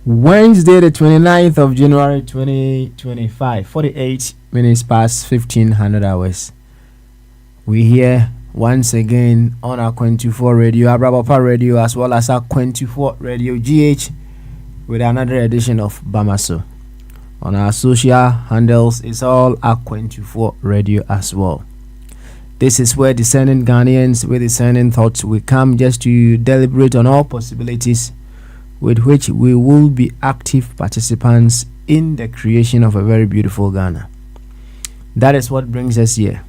Wednesday, the 29th of January 2025, 48 minutes past 1500 hours. We here once again on our 24 radio, Abrabapa radio, as well as our 24 radio GH, with another edition of Bamaso. On our social handles, it's all our 24 radio as well. This is where discerning Ghanaians with discerning thoughts we come just to deliberate on all possibilities with which we will be active participants in the creation of a very beautiful Ghana. That is what brings us here.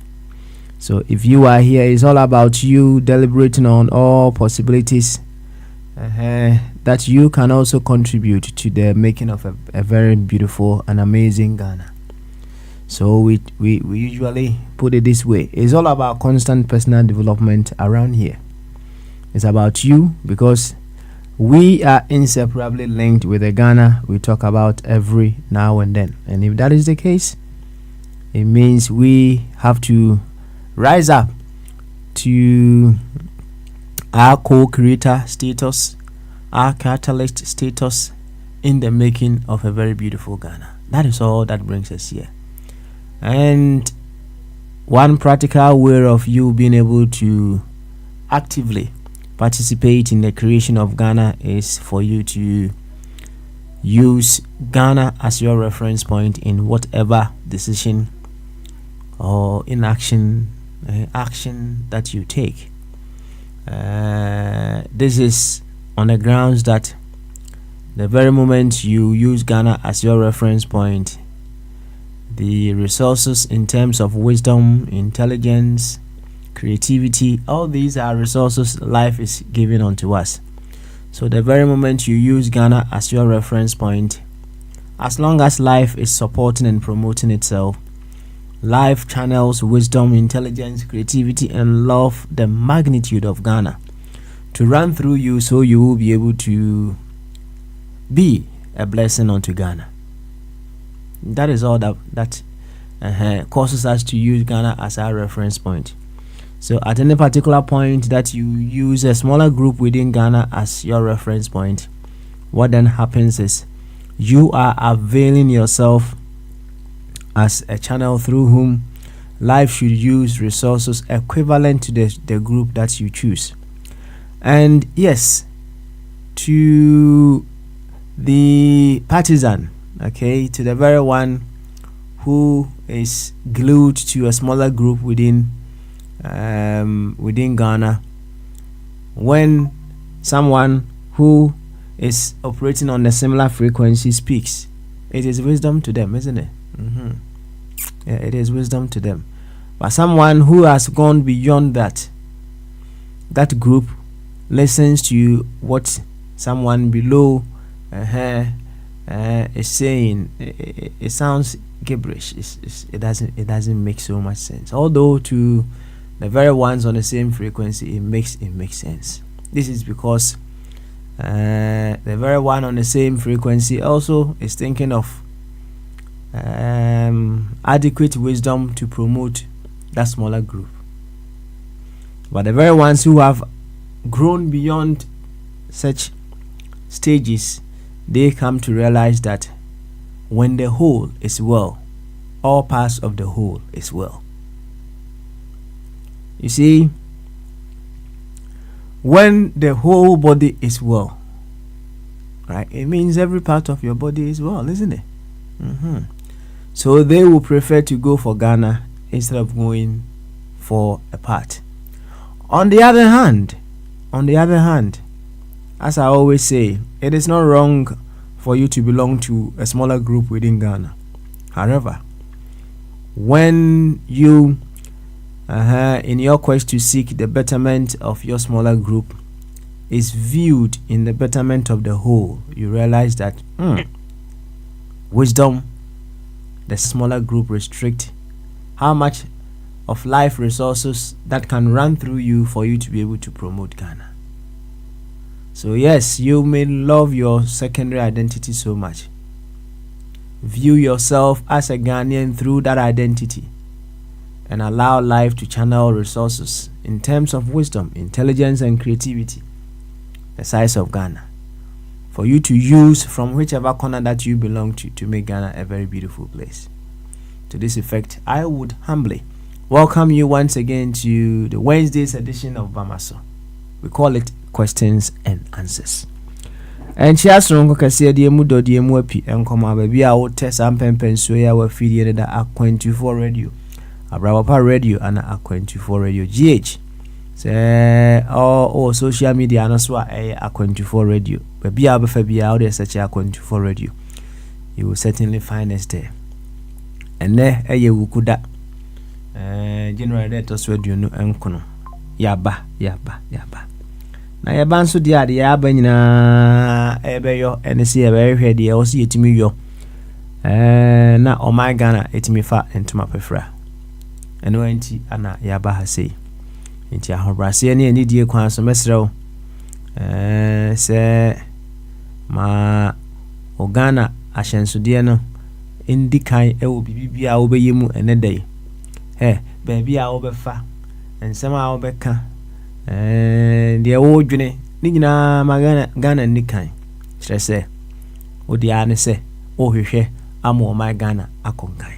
So if you are here, it's all about you deliberating on all possibilities that you can also contribute to the making of a very beautiful and amazing Ghana. So we usually put it this way. It's all about constant personal development around here. It's about you, because we are inseparably linked with the Ghana we talk about every now and then. And if that is the case, it means we have to rise up to our co-creator status, our catalyst status in the making of a very beautiful Ghana. That is all that brings us here. And one practical way of you being able to actively participate in the creation of Ghana is for you to use Ghana as your reference point in whatever decision or action that you take. This is on the grounds that the very moment you use Ghana as your reference point, the resources in terms of wisdom, intelligence, creativity, all these are resources life is giving unto us. So the very moment you use Ghana as your reference point, as long as life is supporting and promoting itself, life channels wisdom, intelligence, creativity, and love, the magnitude of Ghana, to run through you, so you will be able to be a blessing unto Ghana. That is all that causes us to use Ghana as our reference point. So at any particular point that you use a smaller group within Ghana as your reference point, what then happens is you are availing yourself as a channel through whom life should use resources equivalent to the group that you choose. And yes, to the partisan, to the very one who is glued to a smaller group within Ghana, when someone who is operating on a similar frequency speaks, it is wisdom to them, isn't it? Yeah, it is wisdom to them. But someone who has gone beyond that group listens to what someone below is saying. It sounds gibberish. It doesn't make so much sense. Although to the very ones on the same frequency, it makes sense. This is because the very one on the same frequency also is thinking of adequate wisdom to promote that smaller group. But the very ones who have grown beyond such stages, they come to realize that when the whole is well, all parts of the whole is well. You see, when the whole body is well, right, it means every part of your body is well, isn't it? So they will prefer to go for Ghana instead of going for a part. On the other hand, as I always say, it is not wrong for you to belong to a smaller group within Ghana. However, when you in your quest to seek the betterment of your smaller group is viewed in the betterment of the whole, you realize that wisdom, the smaller group, restrict how much of life resources that can run through you for you to be able to promote Ghana. So yes, you may love your secondary identity so much. View yourself as a Ghanaian through that identity and allow life to channel resources in terms of wisdom, intelligence, and creativity, the size of Ghana, for you to use from whichever corner that you belong to make Ghana a very beautiful place. To this effect, I would humbly welcome you once again to the Wednesday's edition of Bamaso. We call it Questions and Answers. And she has wrong because the mudo the muapi and come baby out test and pen so ya were feeding the A24 radio, a Brava radio, and A24 radio GH. Say all social media and also A24 radio. Baby I'll be out there such A24 radio. You will certainly find us there. And there a wukuda general letters radio no enkono. Yaba. Na yaba nso dia de yaba nyina ebeyo ene se ebe hwe de o se yetimi yo na o my Ghana etimi fa entuma pefra eno anti ana yaba ha sei nti ahobrase ne ani die kwan so mesrew se ma o Ghana ahyenso de no indi kan ewo bibia wo beyemu ene dai baby a wo befa ensema a wo beka de wo dwene ni nyina magana Ghana ni kan kire se odi ane se o hwehwe amo my Ghana akonkan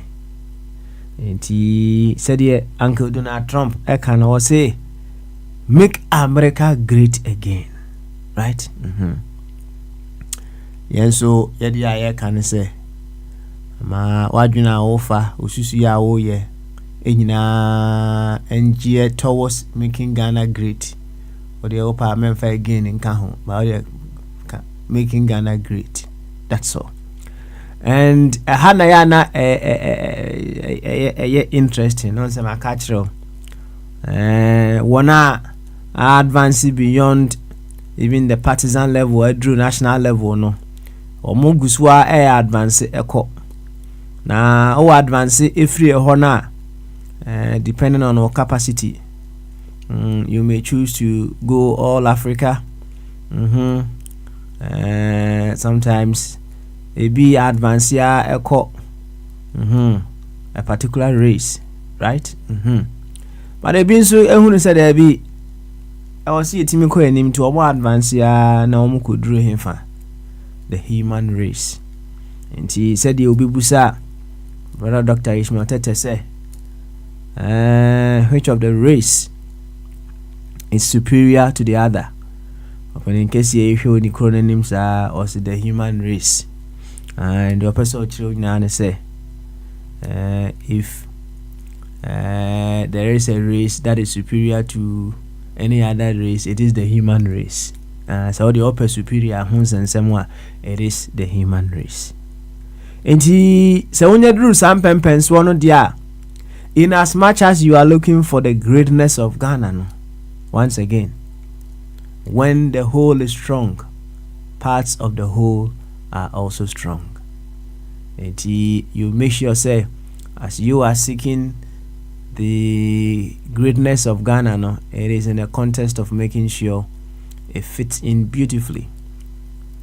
enti said Uncle Donald Trump can o say make America great again, right? Yenso yedi aye kan se ma wadwena ofa osusu ya wo ye enyina engie towards making Ghana great. Or the opa memfa again in Kaho, but making Ghana great. That's all. And Hanayana interesting, no some cultural. Wanna advance beyond even the partisan level, I drew national level, no. Or Muguswa advance echo. Now, advance if free a honor. Depending on our capacity, you may choose to go all Africa. Sometimes a be advance a particular race, right? But a been so who said there be I was see Timiko and him to a more advance now could draw him for the human race. And he said you'll be busa, brother Dr. Ishmael Tete say. Which of the race is superior to the other? Open in case you show the chrononyms are also the human race. And the person children say if there is a race that is superior to any other race, it is the human race. So the upper superior huns and somewhere it is the human race. And he so when you drew some pens one of the in as much as you are looking for the greatness of Ghana, no? Once again, when the whole is strong, parts of the whole are also strong. And you make sure, say, as you are seeking the greatness of Ghana, no? It is in the context of making sure it fits in beautifully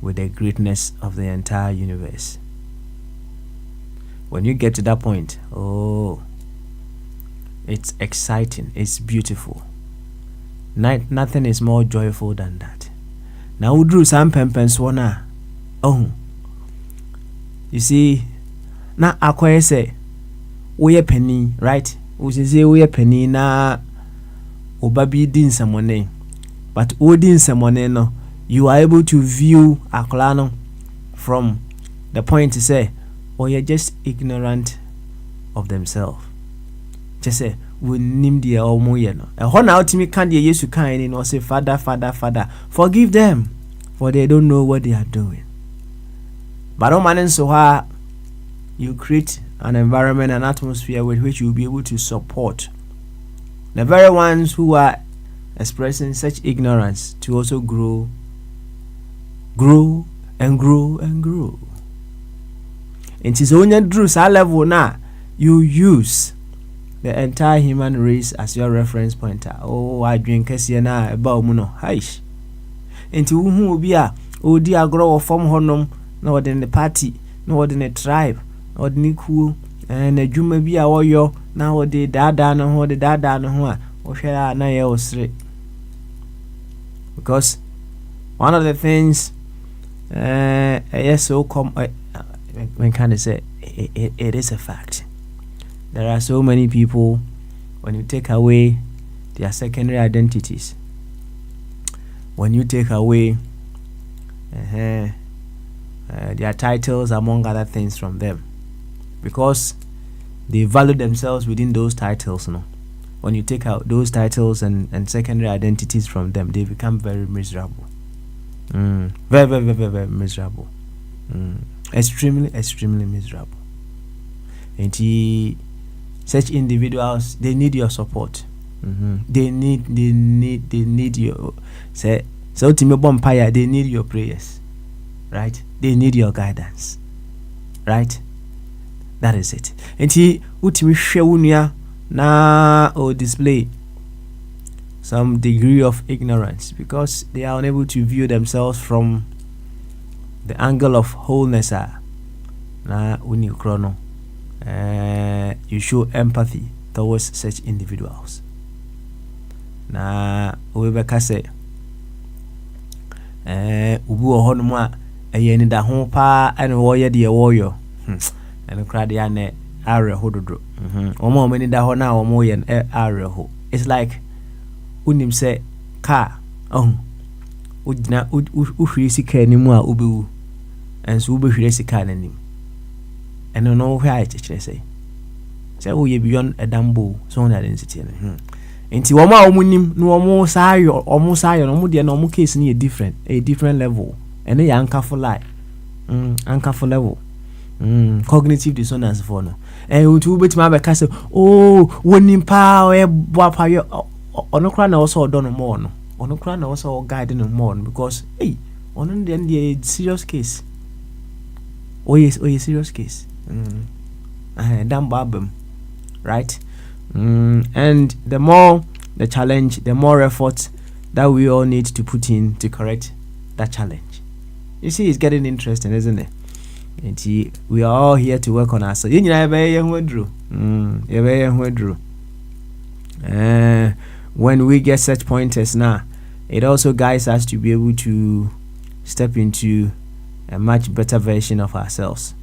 with the greatness of the entire universe. When you get to that point, it's exciting, it's beautiful. Nothing is more joyful than that. Now we drew some pempens wana. Oh, you see, now I say we a penny, right? We say we a penny na obabi din someone, but odin someone no. You are able to view Aklano from the point to say, or you're just ignorant of themselves. Just say we name the almoyeno. A horn out to me can't ye yesu kind and or say Father, forgive them, for they don't know what they are doing. But on man so how you create an environment, an atmosphere with which you'll be able to support the very ones who are expressing such ignorance to also grow and grow and grow. It is only through that level now you use the entire human race as your reference pointer. Oh, I drink na about muno. Haish. Into who will be a oh dear grow from honum, no in the party, no in the tribe, or the cool, and a juma be a warrior, now the dada no the dada no or shall I na straight. Because one of the things yes so when can I say it is a fact. There are so many people, when you take away their secondary identities, when you take away their titles, among other things, from them, because they value themselves within those titles. No, when you take out those titles and secondary identities from them, they become very miserable. Very miserable. Extremely miserable. And such individuals, they need your support. They need your so ultimate vampire, they need your prayers, right? They need your guidance, right? That is it. And he ultimate shewunya na or display some degree of ignorance because they are unable to view themselves from the angle of wholeness. Na uni chrono. You show empathy towards such individuals. Na webeka say ubu ohonum a eye ni da ho pa ene wo ye de woyo ene kra de ane are hododo omo mani da ho na omo ye are ho. It's like unim say car udina uhwiri sika ni mu a obewu enso ubehwiri sika na nim ene no hwa a chekere say wo ye beyond edambo so na density ne enti wo ma omunim no omo sayo no mo de na omo case ni a different level ene ya ankafo lie ankafo level cognitive dissonance for no untu betima be ka say oh wonim pa e boa pa yo ono kra na also odo no more no ono kra na also guide no more because hey ono dey serious case oh yes serious case damn babem, right? And the more the challenge, the more effort that we all need to put in to correct that challenge. You see, it's getting interesting, isn't it? And we are all here to work on ourselves. When we get such pointers now, it also guides us to be able to step into a much better version of ourselves.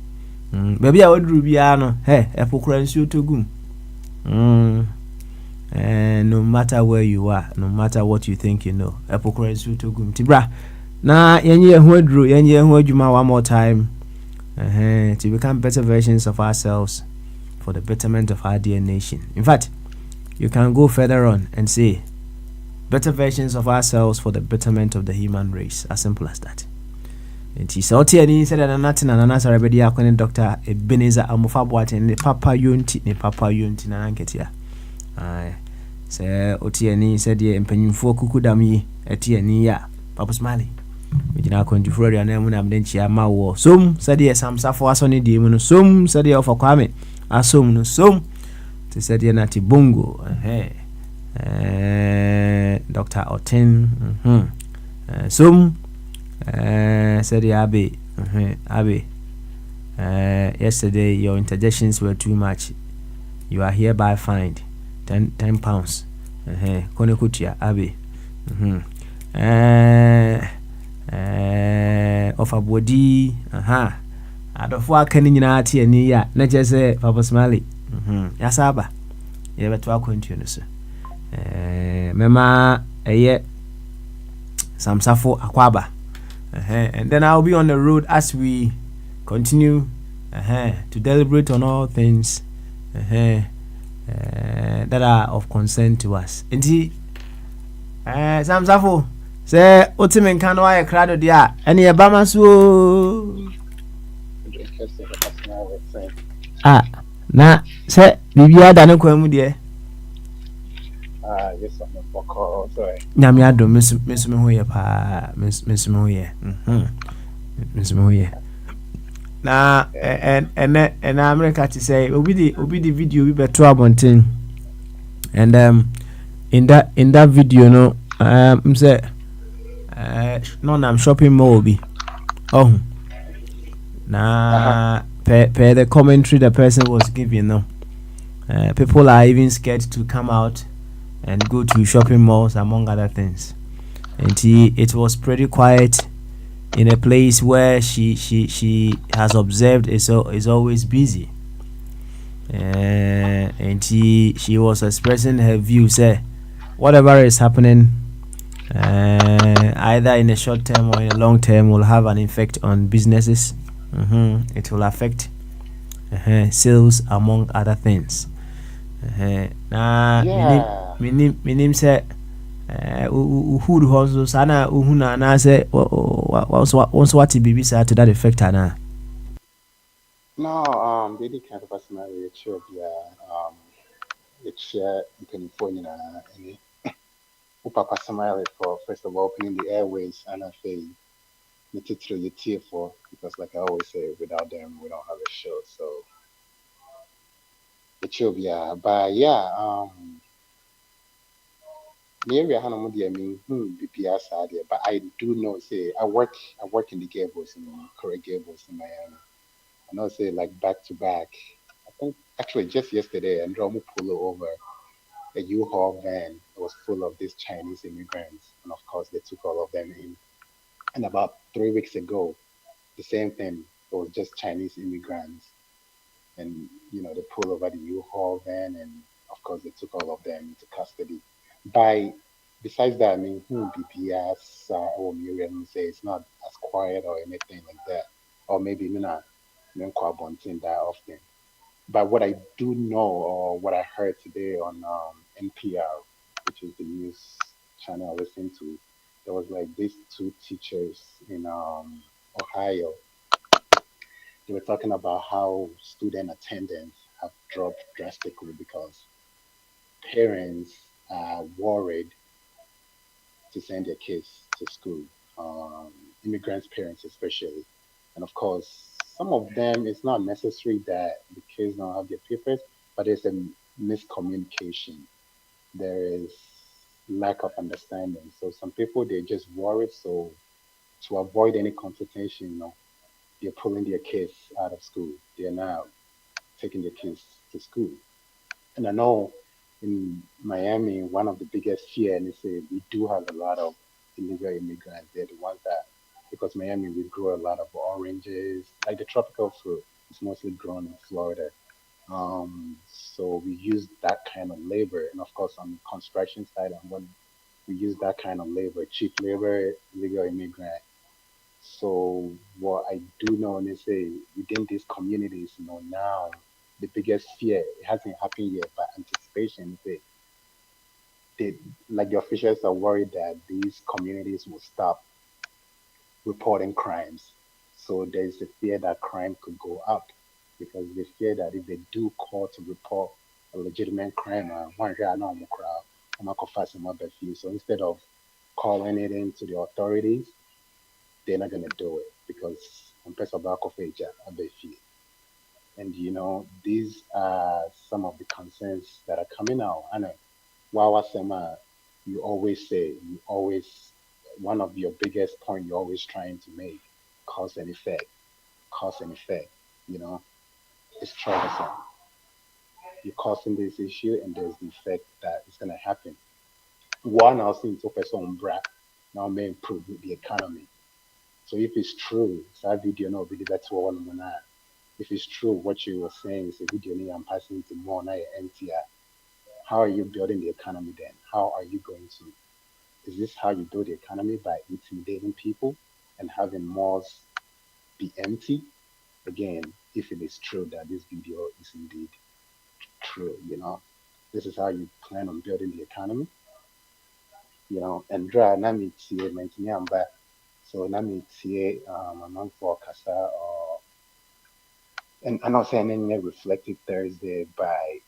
Maybe I would rubiano, hey, epokransu togum. And no matter where you are, no matter what you think you know, epokransu togum. Tibra, na yenye huedru, yenye huedjuma one more time. To become better versions of ourselves for the betterment of our dear nation. In fact, you can go further on and say better versions of ourselves for the betterment of the human race. As simple as that. And he said that nothing and another already according Dr. Ebenezer Amufabuate and the Papa Yunti Nananketia. Say Otiani said ye empenyum fo kukudami etiani ya Papa Smiley. We did not going to Florida and when I'm then chia ma wo. Some said ye some safo asoni di muno some said ye for kwame asum no some to said ye nati bongo Dr. Otin some said Abe, yesterday your interjections were too much. You are hereby fined 10 pounds. Kone kutia Abe. Of a body. Adofo akani nyina ati ani ya na jese Papa Smiley. Yasaba. Ye beto akwantu no so. Mema Samsafo akwaba. And then I'll be on the road as we continue to deliberate on all things that are of concern to us. And Samsafo say ultimate can why crowd dia any Obama so just a personal thing. Ah, na sɛ biribiara da ne kwan mu deɛ Yes, I'm a boko. Sorry. nyame adom me nso me ho yɛ paa me nso me ho yɛ me nso me ho yɛ na Yeah. ɛnɛ america te sɛ obi de video bi bɛto abɔnten and in that video no sɛ na ɔnam shopping mall bi ɔho Uh-huh. na per the commentary the person was giving no people are even scared to come out and go to shopping malls among other things and it was pretty quiet in a place where she has observed is always busy and she was expressing her view say whatever is happening either in the short term or in the long term will have an effect on businesses. It will affect sales among other things. Na Yeah. minim sɛ wohuru hɔ nso saa na wohu no anaasɛ wo nso wate biribi saa to that effect anaa No, really kind of personality. It should be it's you can phone in any Upapa Samale for first of all opening the airways and I say need through your tier for because like I always say, without them we don't have a show. So it should be but yeah, the area Hana I mean BPS idea, but I do know say I work in the Gables in Corey Gables in Miami. I know say like back to back. I think actually just yesterday Andromo Polo over a U-Haul van was full of these Chinese immigrants, and of course they took all of them in. And about 3 weeks ago, the same thing. It was just Chinese immigrants, and they pulled over the U-Haul van, and of course they took all of them into custody. By besides that, I mean, who BPS or Miriam say it's not as quiet or anything like that, or maybe me not Bontin that often. But what I do know, or what I heard today on NPR, which is the news channel I listen to, there was like these two teachers in Ohio. They were talking about how student attendance have dropped drastically because parents are worried to send their kids to school, um, immigrants' parents especially. And of course, some of them, it's not necessary that the kids don't have their papers, but there's a miscommunication. There is lack of understanding. So some people, they're just worried. So to avoid any confrontation, they're pulling their kids out of school. They're now taking their kids to school. And I know in Miami, one of the biggest fear, and they say we do have a lot of illegal immigrants. They're the ones that, because Miami, we grow a lot of oranges, like the tropical fruit. It's mostly grown in Florida. So we use that kind of labor, and of course on the construction side, and when we use that kind of labor, cheap labor, illegal immigrant. So what I do know, and they say within these communities, now the biggest fear, it hasn't happened yet, but anticipation, they like the officials are worried that these communities will stop reporting crimes. So there's a fear that crime could go up because they fear that if they do call to report a legitimate crime, one shot normal crowd, I'm not gonna few. So instead of calling it into the authorities, they're not gonna do it because I'm pressed about fear. And these are some of the concerns that are coming out. I know Wawa Sema, you always one of your biggest point you're always trying to make, cause and effect, cause and effect, you know, it's troublesome. You're causing this issue and there's the effect that is gonna happen. One also into person bra now may improve the economy. So if it's true, it's that video no really that's one if it's true what you were saying is a video I'm passing to more now empty. How are you building the economy then? How are you going to is this how you build the economy by intimidating people and having malls be empty? Again, if it is true that this video is indeed true, this is how you plan on building the economy, and draw nami tie mentally amba. So nami tie for kasa or And I'm not saying any reflective Thursday, by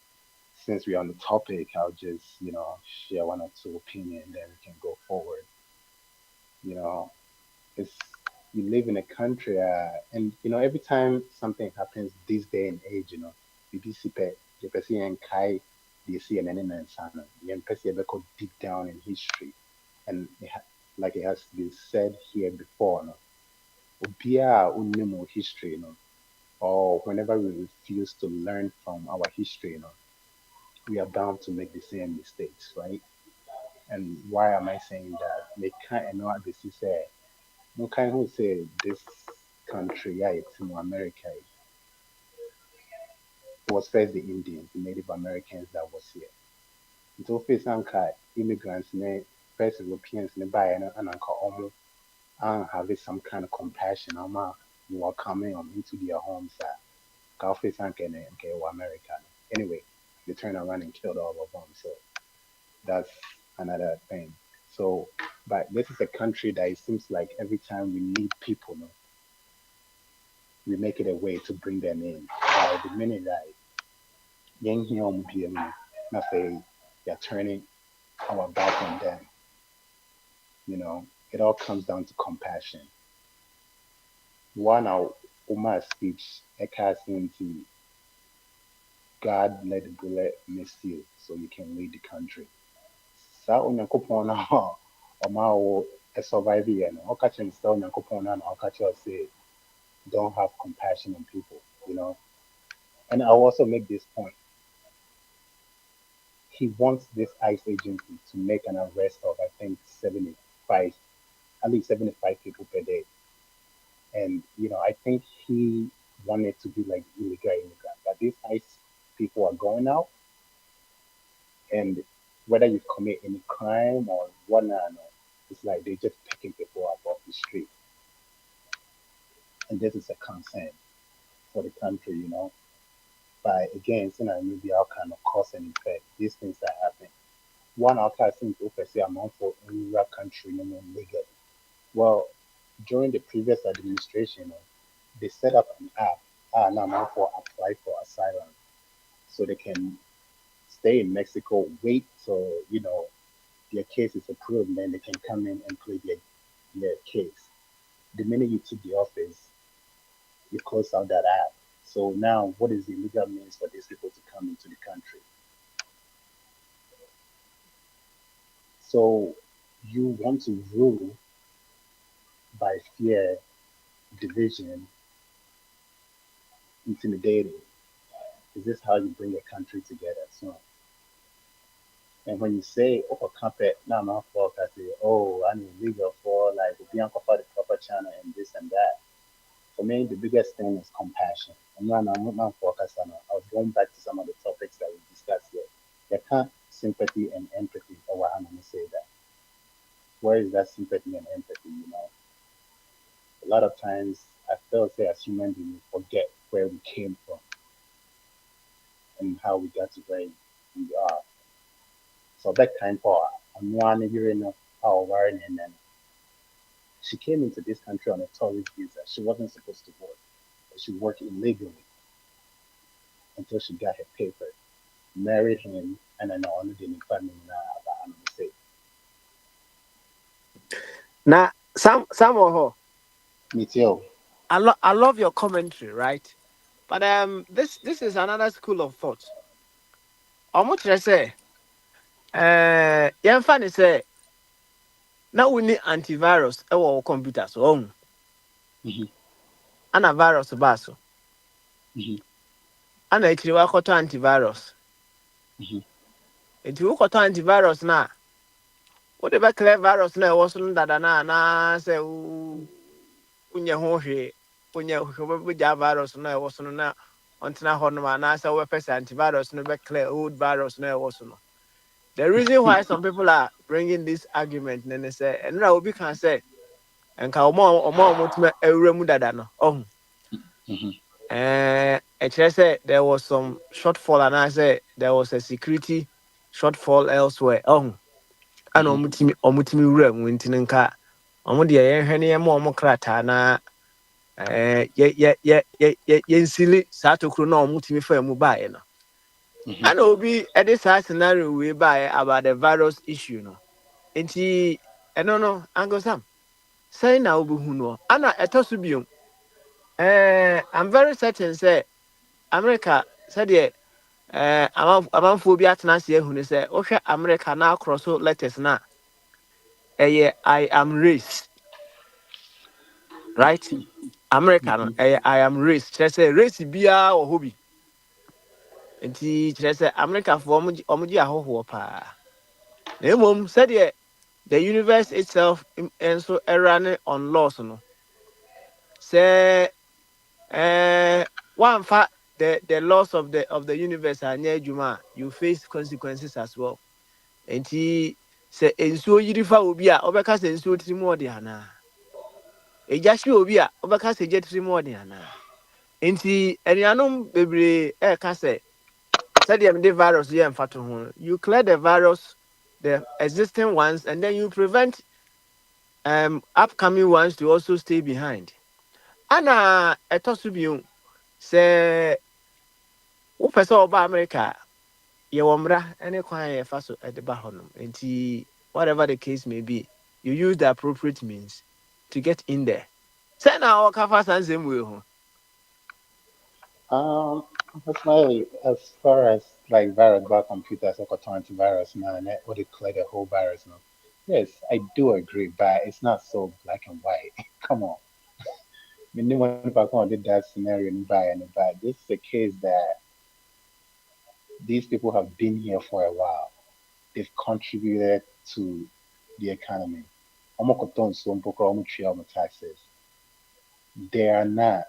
since we're on the topic, I'll just, share one or two opinions, then we can go forward. You know, it's you live in a country, and every time something happens this day and age, BBC the person and Kai, they see an enemy and son, the person ever go deep down in history, and like it has been said here before, Obia unimo history, or whenever we refuse to learn from our history, we are bound to make the same mistakes, right? And why am I saying that? They can't know this is no kind who say this country, yeah, it's in America. It was first the Indians, the Native Americans that was here. Until face anka immigrants, first Europeans, ne buy and anka almost have some kind of compassion. You are coming into their homes. Face anka and America. Anyway, they turned around and killed all of them. So that's another thing. So, but this is a country that it seems like every time we need people, we make it a way to bring them in. The minute that young young people, say they're turning our back on them, it all comes down to compassion. One our Umar speech, into God let the bullet miss you so you can lead the country. Saa onyankopɔn no a ɔma wo survive yɛ no ɔka kyerɛ no sɛ onyankopɔn no na ɔka kyerɛ say don't have compassion on people. And I'll also make this point. He wants this ICE agency to make an arrest of I think 75, at least 75 people per day. And I think he wanted to be like illegal immigrant. But these ICE people are going out, and whether you commit any crime or whatnot, it's like they're just picking people up off the street. And this is a concern for the country. But again, it's not maybe all kind of cause and effect. These things that happen. One outside seems to say amount for rural country, legally. Well, during the previous administration, they set up an app, now for apply for asylum, so they can stay in Mexico, wait till their case is approved, and then they can come in and plead their case. The minute you took the office, you close out that app. So now, what is the legal means for these people to come into the country? So you want to rule by fear, division, intimidating. Is this how you bring a country together? So, and when you say, oh, carpet, now I'm not for, I say, oh, I need legal for like being for the proper channel and this and that. For me, the biggest thing is compassion. I'm not focused on it. I was going back to some of the topics that we discussed here. There can't sympathy and empathy, or I'm going to say that. Where is that sympathy and empathy? A lot of times I feel say as human beings we forget where we came from and how we got to where we are. So that kind for I'm one year our wearing and then she came into this country on a tourist visa. She wasn't supposed to work. She worked illegally until she got her paper, married him, and then only didn't family now say. Now, Samuel, Me too. I love your commentary, right? But this is another school of thought. How much I say? Yeah, funny say. Now we need antivirus. Our computers. Oh, Mm-hmm. virus baso. Mm-hmm. Ana actually work to antivirus. Mm-hmm. If you work to antivirus na, whatever clear virus na wasn't that na say unya ho hwe unya hwe virus na wasn't na ontina ho no na say we person antivirus no be clear old virus na wasn't. The reason why some people are bringing this argument and they say and now we can say and ka omo to ewremu dada no oh Mm-hmm. actually said there was some shortfall and I said there was a security shortfall elsewhere oh and omutimi wura mu ntinka omo de ye hwene ye mo krata na yɛnsili saa tokuro na ɔmo tumi fa mu baeɛ no. Ana obi ɛde saa scenario wei baeɛ about the virus issue no. Nti ɛno no Uncle Sam, sɛn na wobɛhu no? Ana ɛtɔ so biom. I'm very certain sɛ America sɛdeɛ amanfoɔ bi atena ase ahu ne sɛ wohwɛ America na akorɔ so letters na ɛyɛ I am race, right? America no ɛyɛ I am race, kyerɛ sɛ race biara wɔ hɔ bi. Nti kyerɛ sɛ Americafoɔ ɔmo gye ahɔhoɔ paa. Na mmom sɛdeɛ the universe itself nso run on laws no. Sɛ wamfa the laws of the universe anyɛ adwuma a, you face consequences as well. Nti sɛ nsuo yiri fa obi a ɔbɛka sɛ nsuo tiri mu ɔde anaa. Egya hye obi a ɔbɛka sɛ egya tiri mu ɔde anaa. Nti anuanom bebree ɛka sɛ sɛdeɛ mede virus yɛ mfa to ho no, you clear the virus, the existing ones, and then you prevent upcoming ones to also stay behind. Ana ɛtɔ so bio sɛ wopɛ sɛ ɔba America a, yɛwɔ mmara ne kwan a yɛfa so de ba hɔnom. Nti whatever the case may be, you use the appropriate means to get in there. Sɛ na ɔka fa saa nsɛm wei ho. As far as like virus about computers or antivirus now and what they clear the whole virus now. Yes, I do agree, but it's not so black and white. Come on. I mean, if I did that scenario and but this is a case that these people have been here for a while. They've contributed to the economy. Taxes. They are not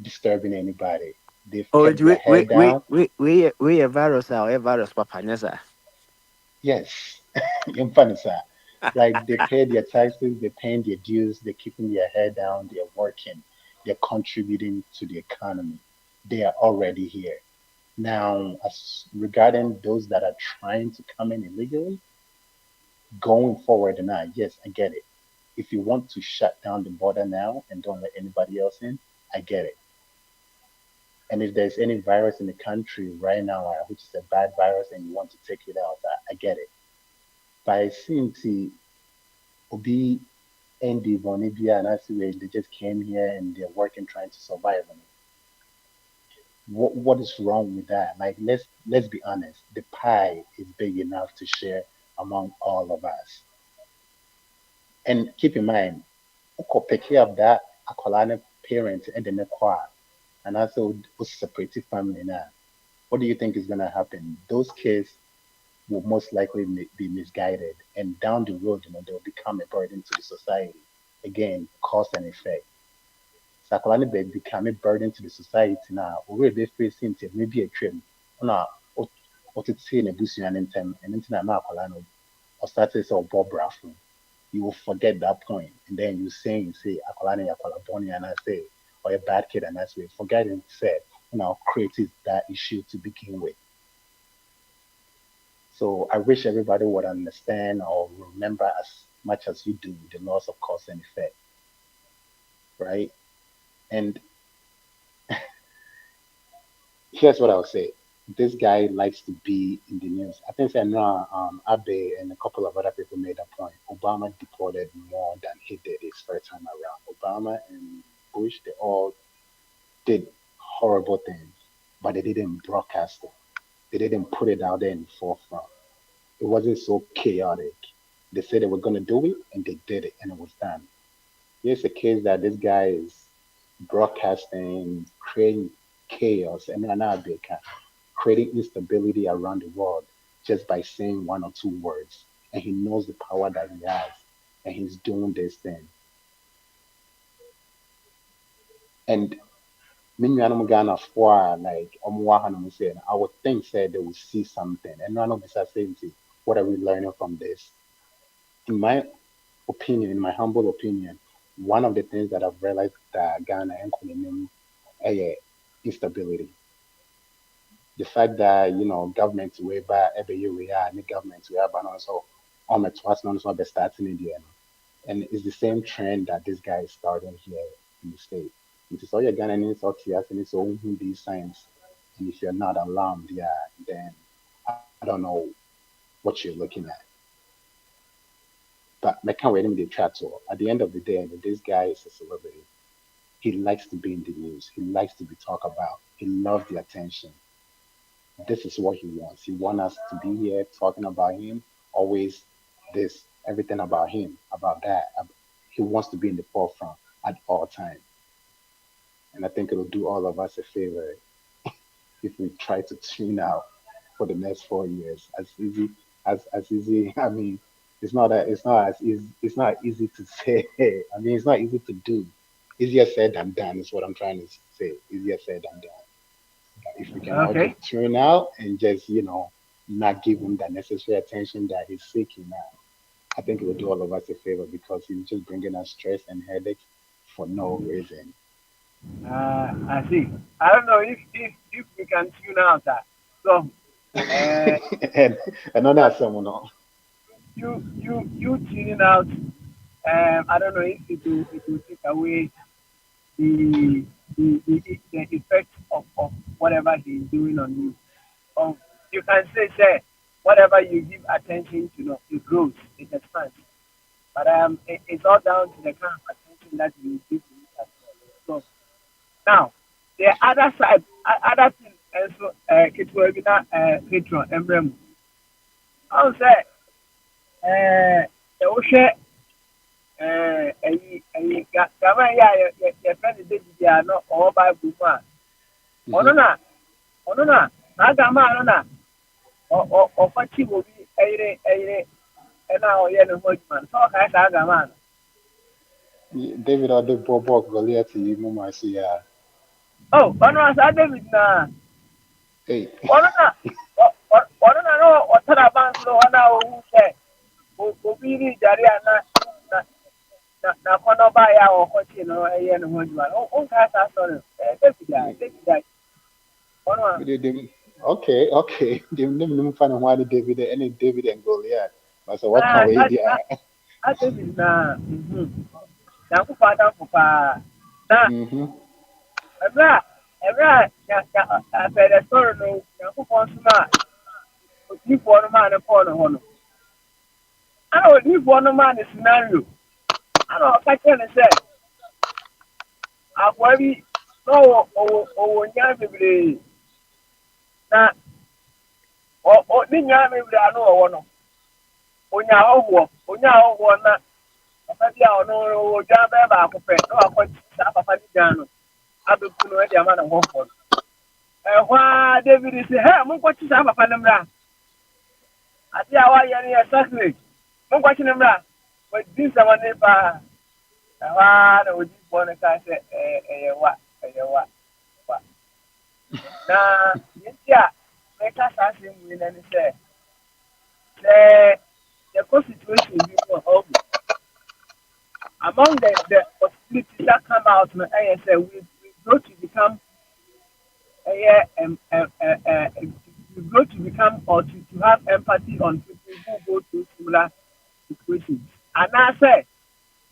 disturbing anybody. They've kept their head down. We a virus or a virus papa. Yes, in funny sir. Like they pay their taxes, they're paying their dues, they're keeping their head down, they're working, they're contributing to the economy. They are already here. Now, as regarding those that are trying to come in illegally, going forward now, yes, I get it. If you want to shut down the border now and don't let anybody else in, I get it. And if there's any virus in the country right now, which is a bad virus, and you want to take it out, I get it. But I seem to be Andy Bonibia and I see where they just came here and they're working trying to survive. I mean, what is wrong with that? Like let's be honest. The pie is big enough to share among all of us. And keep in mind, uko pick up that akolane parent and then choir and also separate family now. What do you think is gonna happen? Those kids will most likely be misguided, and down the road, they'll become a burden to the society. Again, cause and effect. Sakolani be become a burden to the society now. Already facing to maybe a trim. No, what it's saying a busian in time, and into na akolano or started or Bob Raffle. You will forget that point, and then you say akolani akola boni and I say or a bad kid and I say forgetting said created that issue to begin with. So I wish everybody would understand or remember as much as you do the laws of cause and effect, right? And here's what I'll say. This guy likes to be in the news. I think I know Abe and a couple of other people made a point. Obama deported more than he did his first time around. Obama and Bush, they all did horrible things, but they didn't broadcast it. They didn't put it out there in the forefront. It wasn't so chaotic. They said they were going to do it, and they did it, and it was done. Here's a case that this guy is broadcasting, creating chaos, and now creating instability around the world just by saying one or two words. And he knows the power that he has, and he's doing this thing. And Minyanum Ghana for like Omuahanum saying, I would think said they will see something. And none of this are saying, what are we learning from this? In my opinion, in my humble opinion, one of the things that I've realized that Ghana and Kunim instability. The fact that, governments way back every year we are, the governments we are, but also on the twice non so starting in the end. And it's the same trend that this guy is starting here in the state. It is all your Ghana needs or tears and it's all these signs. And if you're not alarmed, yeah, then I don't know what you're looking at. But I can't wait to chat to. At the end of the day, this guy is a celebrity. He likes to be in the news. He likes to be talked about. He loves the attention. This is what he wants. He wants us to be here talking about him, always this, everything about him, about that. He wants to be in the forefront at all times. And I think it'll do all of us a favor if we try to tune out for the next 4 years. As easy. I mean, it's not as easy. It's not easy to say. I mean, it's not easy to do. Easier said than done is what I'm trying to say. Easier said than done. If we can all Okay. just tune out and just, not give him the necessary attention that he's seeking now, I think it will do all of us a favor because he's just bringing us stress and headaches for no reason. I see. I don't know if we can tune out that. So, uh, and another someone else. you tuning out. I don't know if it will take away the the effect of whatever he's doing on you. You can say whatever you give attention to, it grows, it expands. But it's all down to the kind of attention that you give to it as well. So now the other side, other thing, also ketewa bi na patron emblem. I would say wohwɛ gama yi a yɛfrɛ no David a no ɔwɔ Bible mu a ɔno Hmm. na ɔno na saa gama no na ɔfa kyi wɔ bi ɛyere ɛna ɔyɛ ne ho adwuma no sɛ ɔkae saa gama no. David Adebobo Goliath Muma say, yeah, Oh, ɔno a saa David na hey, ɔno na ɔno na na ɔtara ban so hɔ na ɔwu sɛ obi ne gyare a na kɔnɔ baeɛ a ɔkɔkye no ɛyɛ ne ho adwuma no wonkae saa sɔre no David a ɔno a okay, okay. They never find one David, any David and Goliath. But so what can we do? David na nyankopɔn adamfo paa na Mm-hmm. ɛberɛ a afɛɛdɛ sɔre no nyankopɔn soma a odiyifoɔ no maa ne kɔɔ no hɔ no ana odiyifoɔ no maa ne scenario ana ɔka kyerɛ ne sɛ akoa bi na ɔwɔ nyaa bebree na ne nyaa bebree a na ɔwɔ no onya ahɔhoɔ na papa bi a ɔno ɔwɔ dwan bɛyɛ baako pɛ na wakɔ saa papa ne dwan no abɛku no ɛde ama ne hɔfoɔ no ɛhɔ a David sɛ hɛ monkɔkye saa papa no mmra ade a wayɛ no yɛ sacred monkɔkye no mmra wadi nsɛm ne paa ɛhɔ a na odiyifoɔ no kaa sɛ ɛyɛ wa na yɛnti a mɛka saa asɛm wei no ne sɛ yɛkɔ situation bi mu a among the possibilities that come out no ɛyɛ sɛ we grow to become we grow to become or to have empathy on people who go through similar situations anaasɛ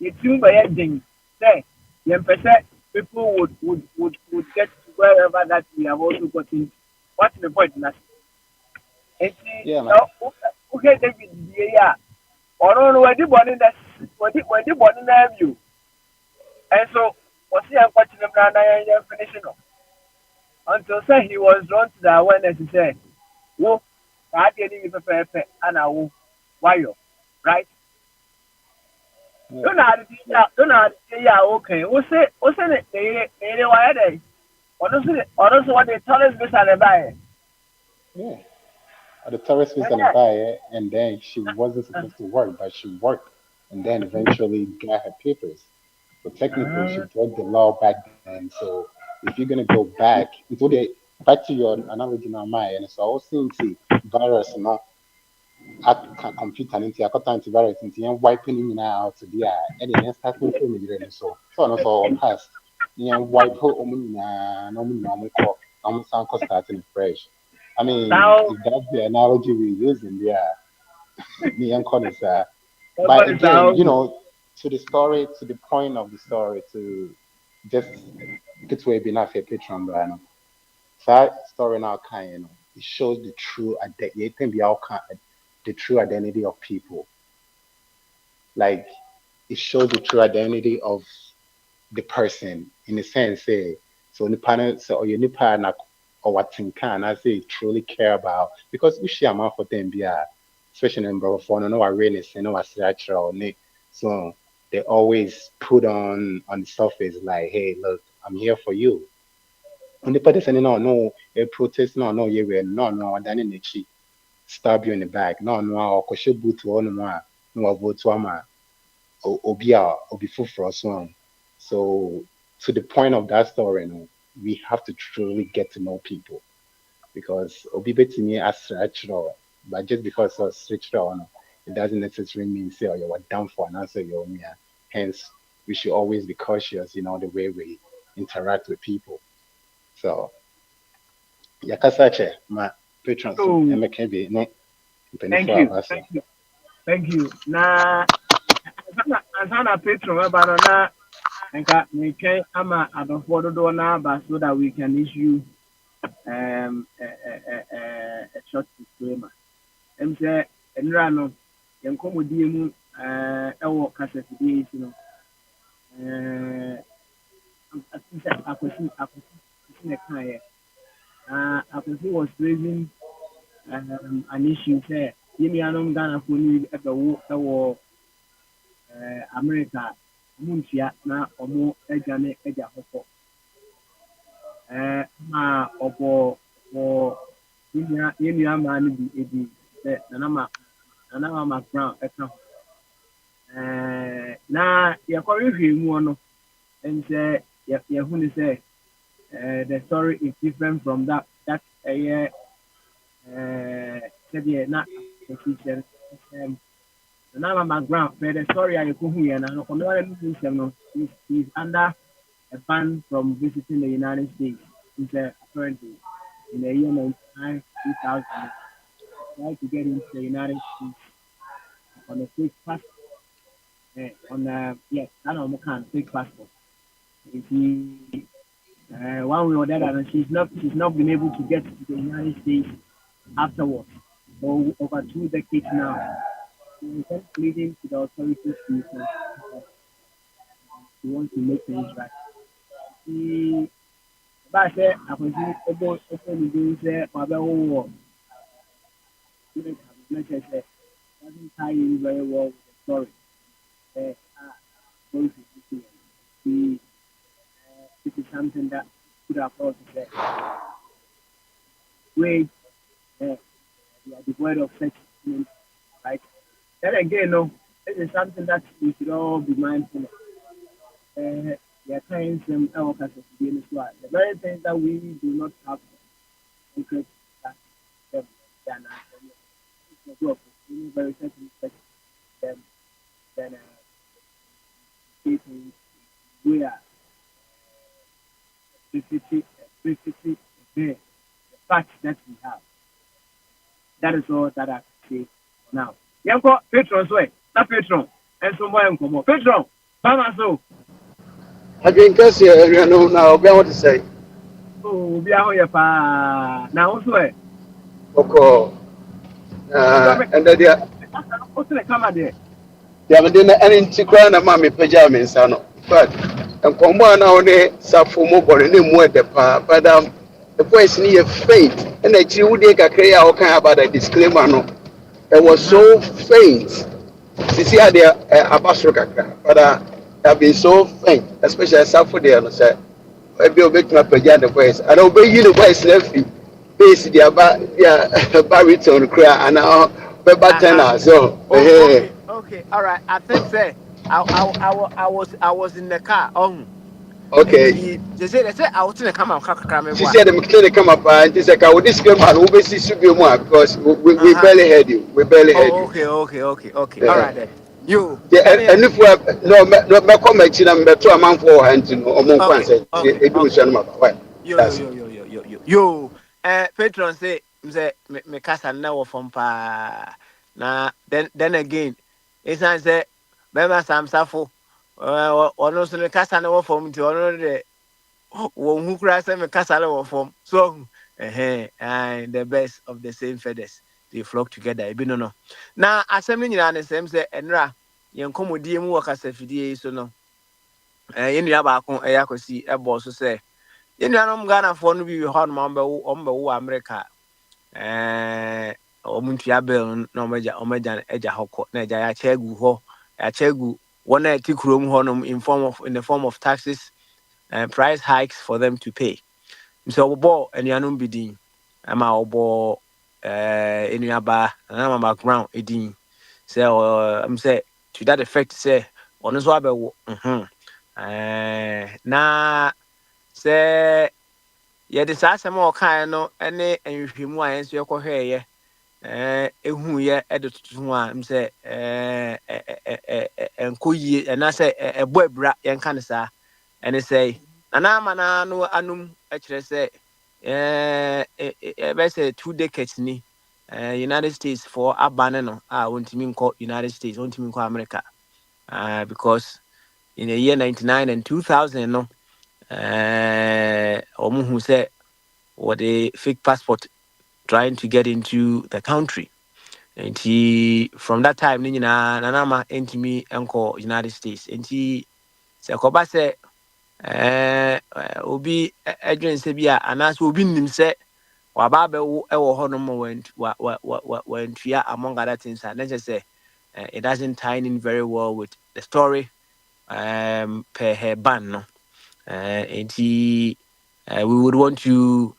yɛtumi bɛyɛ den sɛ yɛmpɛ sɛ people would get to wherever that we have also gotten. What's the point na eti Yeah, na man. wohwɛ David die yi a ɔno no wadi bɔne na abio ɛnso wɔse yɛnkɔkye no mmra na yɛnyɛ finish no until say he was drawn to the awareness sɛ wo saa adeɛ no yi pɛpɛɛpɛ ana wayɔ right Yeah. Donald yi a wokan wo se ne yere wayɛ dɛ ɔno so wɔde tourist visa ne baeɛ Yeah. The terrorist was gonna buy it, and then she wasn't supposed to work, but she worked, and then eventually got her papers. So technically, she broke the law back then. So if you're gonna go back to your analogy now, my and so I was seeing the virus now at computer into a antivirus into wiping in out to the and then starting from the so no so pass. Wipe her no sound starting fresh. I mean, now if that's the analogy we're using, yeah, me and Collins, but everybody again, sound to the story, to the point of the story, to just get way be not a patron, but that story now kind, it shows the true identity. It can be all kind, the true identity of people. Like it shows the true identity of the person in a sense. Say so, nipa no so or your nipa na or what can I say truly care about because we share amount for them be especially in brother for no awareness and no structure or so they always put on the surface like, hey, look, I'm here for you. And the person no a protest no you will no and then in the cheek stab you in the back no or koshe boot one no vote one obi obi for so so to the point of that story we have to truly get to know people because obi betimi asrachro but just because of srachro no it doesn't necessarily mean say oh you're down for an answer you're hence we should always be cautious the way we interact with people so yakasache ma patrons so Oh, emeka bi ne thank mpanifo you, abaso thank you, thank you. Na ansana patron eba no na nka metwɛn ama adɔfoɔ dodoɔ no aba so that we can issue a short disclaimer. Ɛm sɛ nnura no yɛn nkɔmmɔdie mu ɛwɔ kasafidie yi so no ati sɛ akwasi na ɛkaeɛ na akwasi was raising an issue sɛ yɛn nuanom ghanafoɔ no bi ɛbɛwo ɛwɔ america ɔmo ntua na ɔmo adwane agya hɔ kɔ ma ɔbɔ wɔ yɛn nua maa no bi edi sɛ nana mama brown ɛka ho na yɛkɔhwehwɛ mu no ɛn yɛhu ne sɛ the story is different from that ɛyɛ sɛdeɛ na ɛsi kyerɛ nana mama brown pɛ the story a yɛkɔhu yɛ no ɔno no nsɛm no is under a ban from visiting the United States. Apparently in the year 99, 2000, tried to get into the United States on a fake passport. Yes, that on kind fake passport. If one way or the other, she's not been able to get to the United States afterwards. For over 2 decades now. She was pleading to the authorities to want to make things right. She bá a sẹ àpèjì ọgbọ nìdí sẹ ọbẹ wọwọ lẹsẹsẹ doesn't tie in very well with the story going to see this is something that could have also said wait we are devoid of such things right then again no this is something that we should all be mindful of there are times our the very things that we do not have secret that they are not very certain them then cases where specificity there the fact that we have that is all that I say now. Yanko patron so na patron and so more patron Mama so adwenkɛseɛ anuanom na ɔbɛn wɔte sɛ obi ahụ yɛ paa na nso ɔkɔ ɛnɛ deɛ o sene kama deɛ deɛ mede no ɛne nti koraa na ma mepagyaa me nsa no but nkɔmmɔ a na wo ne safo mu bɔre ne mu ɛdɛ paa but the voice no yɛ faint ɛna akyiri wodie kakra yi a wɔkan about the disclaimer no ɛwɔ so faint sisi adeɛ aba soro kakra but have been so faint especially safo deɛ no sɛ ebi obetuma pagya the voice ana obeyi the voice na fi bass di aba ya baritone kura ana bɛba tenor so Okay, all right. I think say I was in the car. okay They say I was in the car. she said them clearly come up and this like I would disclaimer who be see subi mu because we barely heard you Okay. All right then. You. and if we no me come actually na me to amanfo o hand no omo nkwan say edu so no ma Yo. Patron say me kasa na wo from pa. Na then again, it's say Bema Sam Safo. Ono so ne kasa na wo fom nti ono de wo hu kura se me kasa le wo fom. So and the best of the same feathers they flock together. Ebi no. Na asem ni nyina ne sem se enra yen komodie mu wo kasa fidie so no. Yen nua ba ko yakosi ebo so se yen nua no Ghana fo no bi ho no ombewo America. Omuntua bill no omeja eja hoko na eja ya chegu ho ya chegu wona tikrom ho no in the form of taxes and price hikes for them to pay. So obo enuanum bidin ama obo enuaba na mama ground edin say am say to that effect say ono so abewo na say ye de sa asem o kan no ene enhwehwemu a enso yekohweye ehu ye edototo a mse enkoyie ena se ebo abra yenka ne sa ene say nana mana no anum ekire say be say 2 decades ni United States for abane no wontimi nko United States wontimi nko America because in the year 99 and 2000 no omuhu say what a fake passport trying to get into the country. And from that time, Nanama entimi enko United States. And he se koba se obi adwen se bia anas obi nim se waba be wo ewo honom went among other things. And let's just say it doesn't tie in very well with the story per her ban no. And we would want to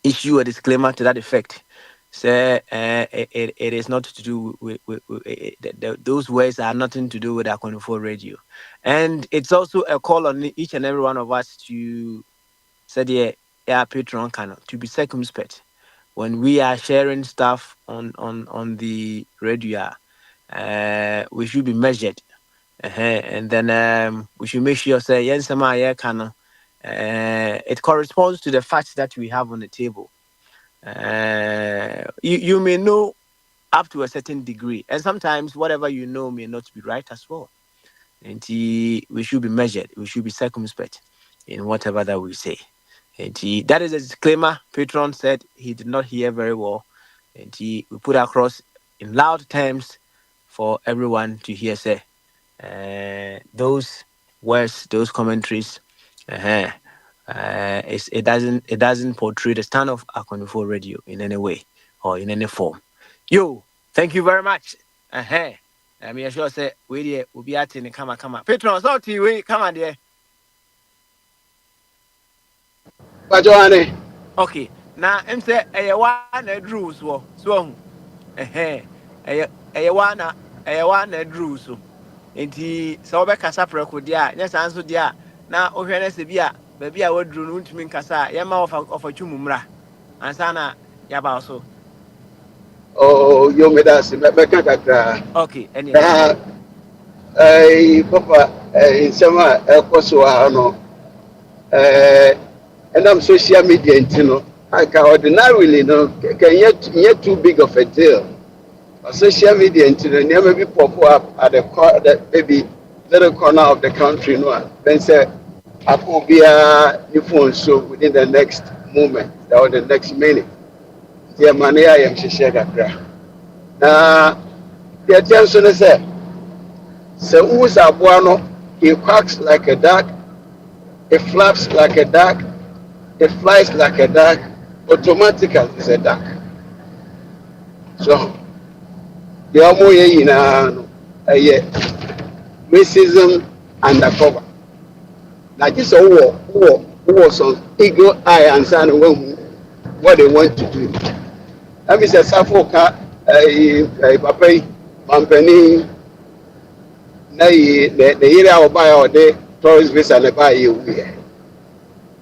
issue a disclaimer to that effect. Say it is not to do with those words are nothing to do with Akonfo Radio, and it's also a call on each and every one of us to say the Patreon channel to be circumspect when we are sharing stuff on the radio. We should be measured, and then we should make sure say yes, channel. It corresponds to the facts that we have on the table. You may know up to a certain degree, and sometimes whatever you know may not be right as well. And we should be measured, we should be circumspect in whatever that we say. And that is a disclaimer. Patron said he did not hear very well, and we put across in loud terms for everyone to hear. Say those words, those commentaries. It doesn't portray the stand of Akonfo Radio in any way or in any form. Yo, thank you very much. I mean, I sure say we will be at in the come. Patron, so we come on there. Bajoane. Okay, now I'm say a one drew so one drew so. Enti so be kasa preko dia nya sanso dia na ohwe na se bia ba bia wadru no ntumi nkasa ya ma ofa twumumra ansa na ya ba so Yo me da se be kan kakra. Okay any Papa insema ekoso ha no and social media intino I can ordinarily no can yet too big of a deal. Social media into the never be pop up at the maybe little corner of the country, no. Then say, I could be a new phone so within the next moment or the next minute. The money I am share that. Now, the attention is there. So, who's a buono? He quacks like a duck, it flaps like a duck, it flies like a duck, automatically is a duck. So, the Omoye racism undercover. Like this who was on eagle eye and son what they want to do. That means a Safoka, a Papa, Mampani, the area of buy or the tourist visa and buy you.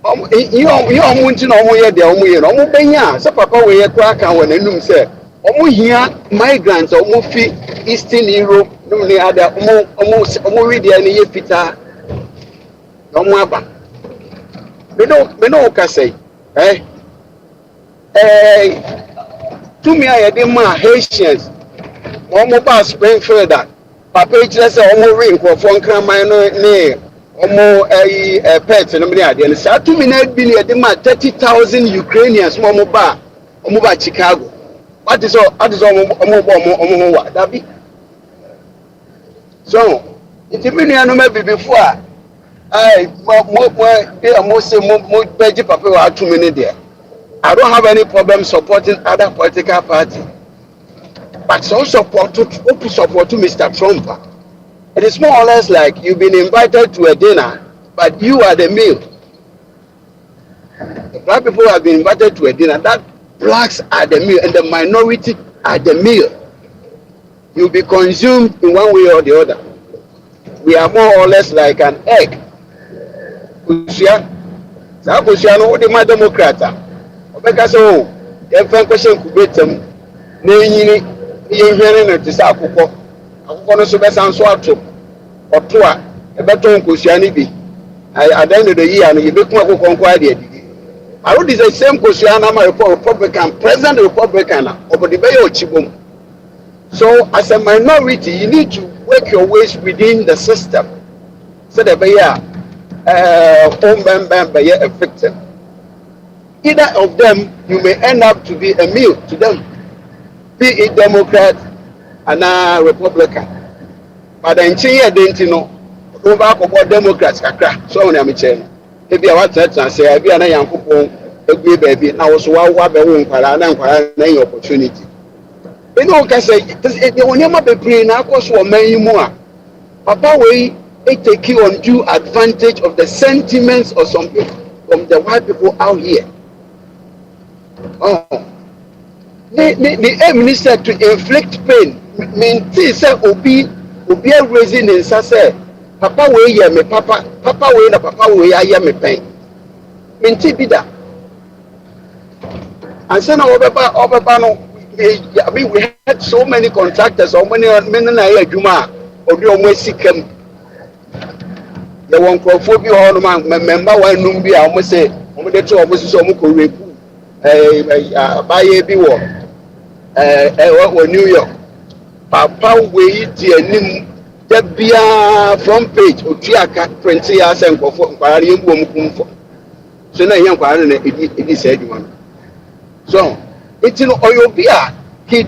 You want to know where the Omoya, so Papa will crack and when the say. Omo here migrants omo fi Eastern Europe no ni ada omo read any ye fita omo aba me no ka say to me I dey ma Haitians omo ba Springfield papa yi kyerɛ sɛ ɔmo we nkurɔfoɔ nkraman no ne ɔmo pet no ne adeɛ no saa tumi no bi ne yɛde ma 30,000 Ukrainians ma ɔmo ba Chicago ate sɛ ɔmo bɔ ɔmo ho wa dabi so nti me nuanom abibifo a mo say mo bɛgye papa wɔ atumi no deɛ I don't have any problem supporting other political party. But so support Mr. Trump. It is more or less like you've been invited to a dinner, but you are the meal. The black people have been invited to a dinner, that blacks are the meal and the minority are the meal. You'll be consumed in one way or the other. We are more or less like an egg. My Democrat. Because oh, every question could be them. Nini, you hearing it is Akuko. Akuko no so be sanso ato. Oto a e beto nkosuani bi. At the end of the year, and you be kuma ko konko ade. I would the same Kosuana Republican, President Republican, over the Bay of Chibum. So, as a minority, you need to work your ways within the system. So, the Bay, a victim. Either of them, you may end up to be a meal to them, be it Democrat and a Republican. But in China, they don't know about Democrats. So, I'm saying. If you want to say, I be an young couple, a good baby, now so what be won para na opportunity. You know, can say it will never be praying now cause for many more. Papa way it take you undue advantage of the sentiments of some people from the white people out here. Oh, the minister to inflict pain mean say obi raising in say papa wey hear me papa wey na papa wey hear me pain minti bi da and say na obeba no I mean we had so many contractors so many na hear adwuma odi omo asikam the one crofo bi ho no member one num bi a omo say omo dey to omo so omo ko reku abaye bi wo New York papa wey di anim the bia front page otuaka 20 years and go for nkwari egbu omkumfo so na ihe nkwari na edi say adwuma so it's no oyobia he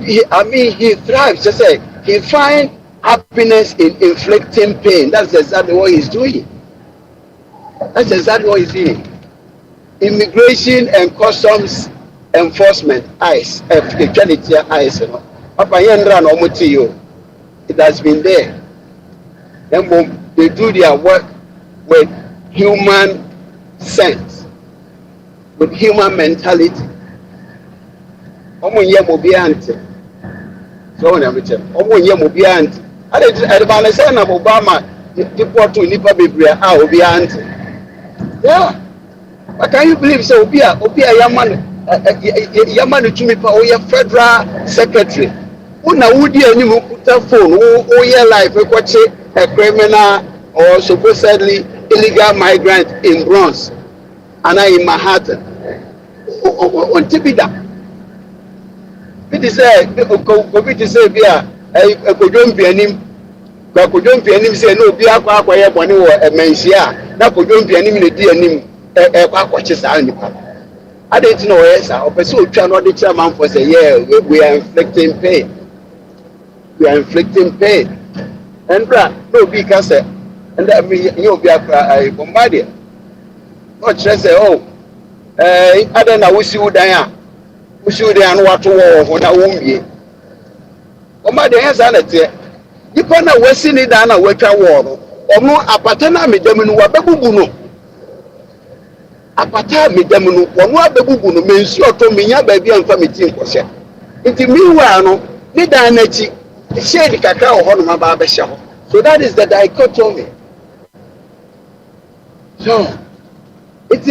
thrives just say he find happiness in inflicting pain. That's exactly what he's doing. Immigration and Customs Enforcement ICE ICE Papa Yendra no Mutiyo, it has been there. They do their work with human sense, with human mentality. Omunye mobiante. So na meche. Omunye mobiante. Adebana say na Obama deport to nipa bebre a obiante. Yeah. But can you believe so obia yaman tumi pa oya federal secretary. Una wudi anim kuta phone o ye life e kwache a criminal or supposedly illegal migrant in Bronx and in Manhattan. On tibida. It is say be a kodwompi anim say no bi akwa ye bone wo menhia na kodwompi anim ne di anim akwache saa nipa adeti no yes a opese otwa no de chairman for say yeah we are inflicting pain and no be can say and you be a bombardier no say oh ada na wusi udan no wato wo na wombie bombardier yes na tie nipa na wasi ni dan na watwa wo no omo apata na medam no wabebubu no apata medam no omo abebubu no mensu oto menya ba bia mfa meti nkose nti miwa no ni dan na chi shade kakra ho no ma ba be hye ho. So that is the dichotomy. So it's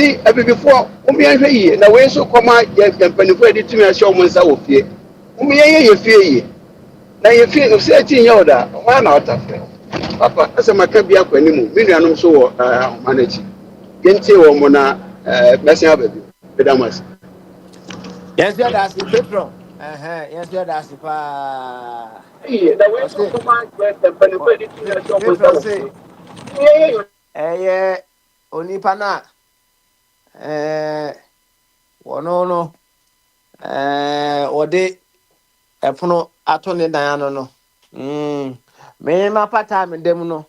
before umianhwe yi na we so koma ye mpanifo editimi ahye omo nsa wo fie umiye fie yi na ye fie se ti nya oda wa na otafre papa ase maka bia kwani mu minuanom so wo manachi yente wo mo na mesia baby pedamas yes that's the patron Yes, that's pa. The way Ose, to command the benefit to your Petro say, job. onipa na, wono no, ode epono ato ne dan ano no. Me mapata me dem no.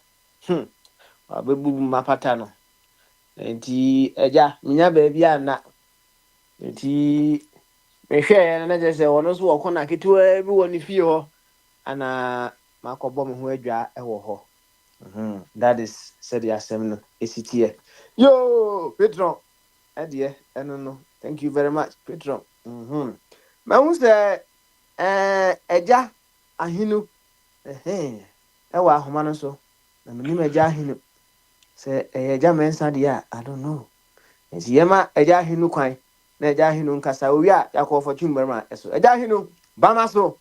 Abebu mapata no. Enti eja, minya baabi ana. Enti mehwɛ na je se wono so wɔ na ketewa bi wɔ ne fie hɔ ana makɔbɔ me ho adwa ɛwɔ hɔ. That is said asɛm no esitie. Yo, Petro. Adie, eno no. Thank you very much, Petro. Mahu sɛ ɛgya ahinu ɛwɔ ahoma no so. Na menim ɛgya ahinu. Sɛ ɛgya mensa deɛ a, I don't know. Nti yɛma ɛgya ahinu kwan. Na ɛgya ahinu nkasa owi a yakɔ fortune barima ɛso. Ɛgya ahinu bama so.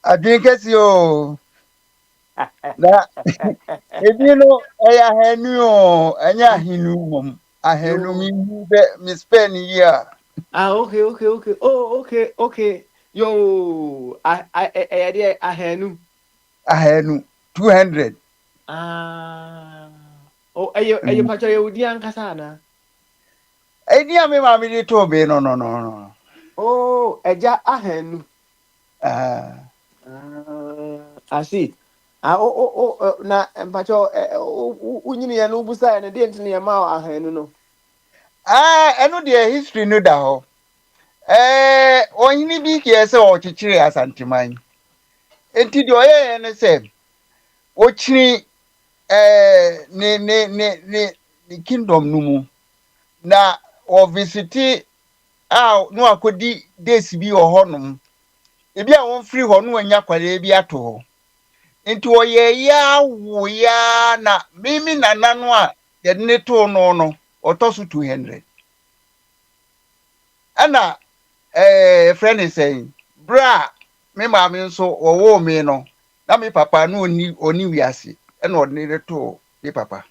Adwin kɛse o. Na ebi no ɛyɛ ahanu o, ɛnyɛ ahinu mom. Ahanu mi bɛ mi spend year. Okay. Oh, okay. Yo, I ahanu. Ahanu 200. Oh, ayo pacho ye udi ankasa na. Eni a me ma me de to be no. Oh, eja ahanu. I see. Na pacho unyini ya no busa na de ntine ya ma ahanu no. Eno de history no da ho. Onyini bi ke se o chichire asanteman. Enti de oye ne se o chiri ne kingdom no mu na o visiti no akodi days bi o honom ebi a won free ho no anya kware bi ato ho enti o ye ya wo ya na mimi nana no a ye ne to no otoso 200 ana friend is saying bra me ma me nso wo me no na me papa no oni wiase e na ordinary to me papa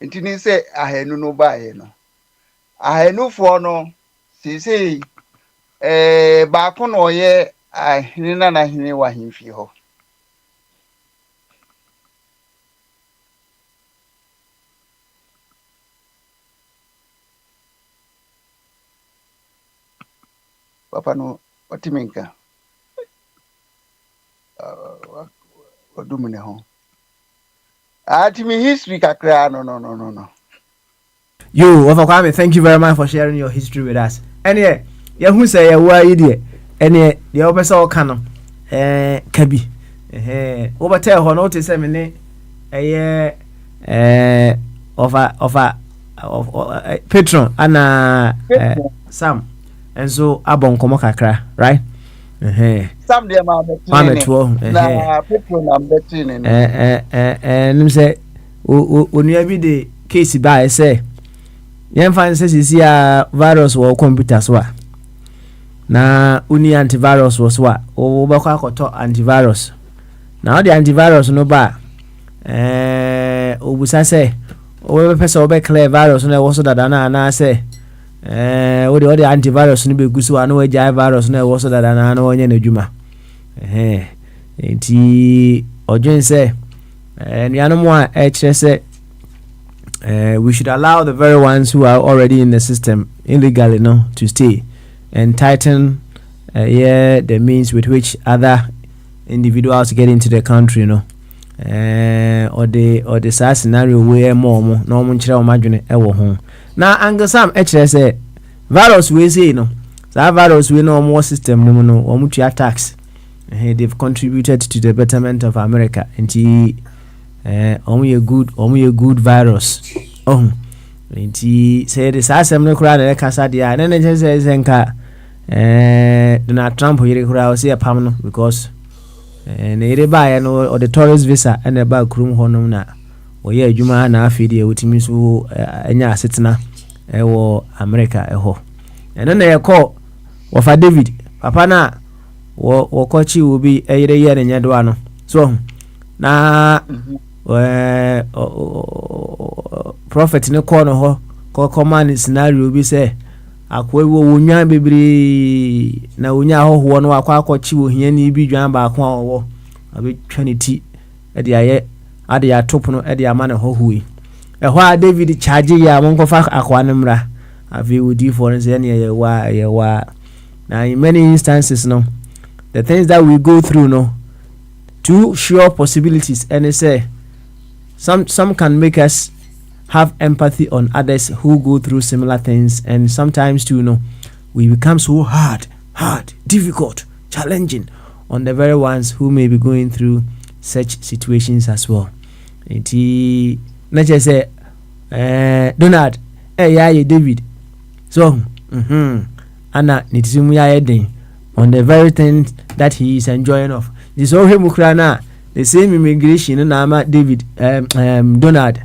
enti ni se ahenu no baaye no ahenu fo no sisi ba ko no ye ahini na hini wa himfi ho papa no otiminka odumune ho atimi history kakra no. Yo, Kwame, thank you very much for sharing your history with us. Anyway, who say you were idiot? Anyway, the opposite all canon. Kabi. Over tell her notice a minute. Of patron and Sam. And so Abon Komokakra, right? Some de ma patron am betting and say only be the case by say yen fan says is here virus or computer so na uni antivirus was what o ba kwa koto antivirus now the antivirus no ba obusa say o be pese o be clear virus no wo so dada na say o the antivirus no be gusu anu we jai virus no wo so dada na onye na djuma enti odwen say niano mo a kire say we should allow the very ones who are already in the system illegally to stay and tighten the means with which other individuals get into the country or the sad scenario where more no one chira o madwene e wo ho na angasam e kire say virus we say that virus we no more system no o mutu attacks they've contributed to the betterment of America and only a good virus. Nti say this asem no kura na kasa dia na na say nka Donald Trump yire kura o say pam no because na yire ba no or the tourist visa and the ba kurum honom na o ye adwuma na afidi e wotimi so anya asetena e wo America e ho eno na ye call wofa David papa na wo kochi obi e yire ye na nyado ano so na prophet ne call no ho ko command scenario bi say akwa wo wonya bebre na wonya hoho no akwa akwachi wo hia ni bi dwan ba akwa wo abetwa ne ti e de aye ade ya top no e de ama ne hoho yi ɛhɔ a David charge ya monkofa akwa ne mra afi wodi for nse ne ye wa now in many instances no the things that we go through no two sure possibilities and they say some can make us have empathy on others who go through similar things, and sometimes too we become so hard, difficult, challenging on the very ones who may be going through such situations as well. Let's just say Donald yeah David so Anna nitimu ya den on the very thing that he is enjoying of this all him ukrana the same immigration na ama David Donald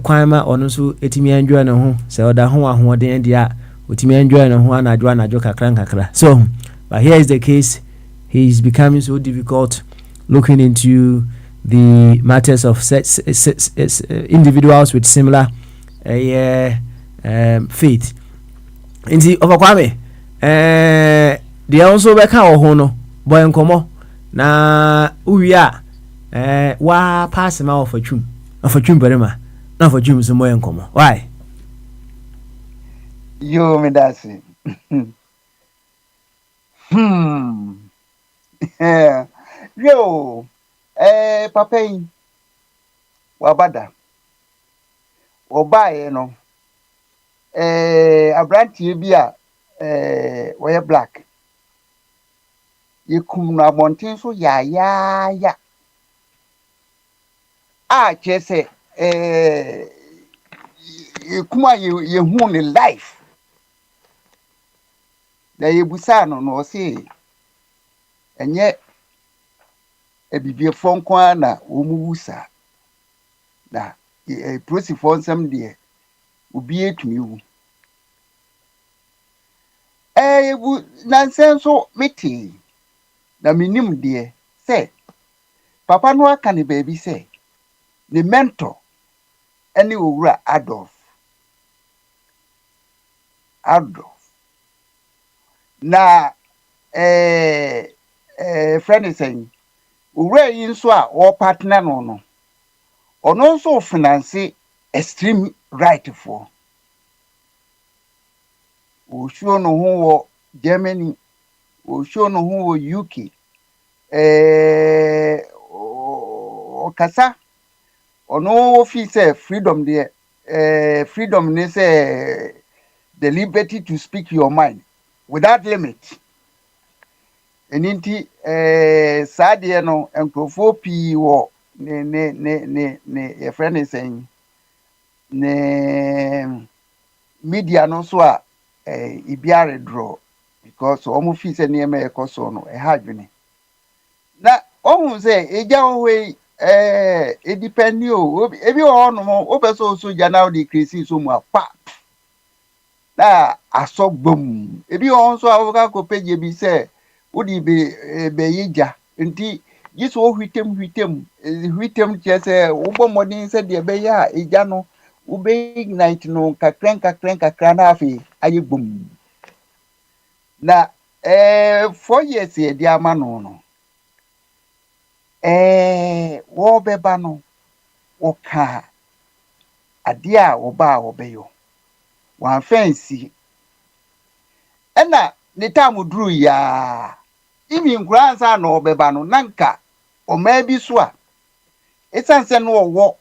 kwama ono so etimi enjoy ne ho se oda ho ahoden dia otimi enjoy ne ho anajo kakra so but here is the case, he is becoming so difficult looking into the matters of individuals with similar faith. Inti overkwame they also be kan ho no boy nkomo na uwia wa pass ma of atwum berema na for atwum so boy nkomo why yo me dasi yo papa wabada obaye no abrantie bi a we black yekum na abonten so ya a chese yekuma yehu ne life da yebusa no se enye ebibie fonkwa na omubusa na prosifo nsam de obi etumi wu yebu nansenso meti na minim de se papa no aka ne baby se ne mentor ene owura Adolf na friend saying owura yi nso a o partner no ono nso finance extreme right for o show no ho wo Germany o show no ho wo UK o kasa ono office freedom there freedom ne say the liberty to speak your mind without limit eninti sadie no enkrofo pi wo ne your friend is saying ne media no so a ibiare draw because omo fi se ne me ekoso no hadwene na ohun se eja ohwe it depend you ebi ono mo obeso so jana di krisi so mu apa na asogbom ebi on so avoka ko peje bi se udi be yija nti yiso hwitem chese ubo modin se de be ya eja no ube ignite no kakren na afi ayegbom na 4 years e di amano no wo beba no oka ade a oba obeyo wan fancy ena ne tamu duru ya imi nkransa na obeba no nanka o ma bi so a esanse no wo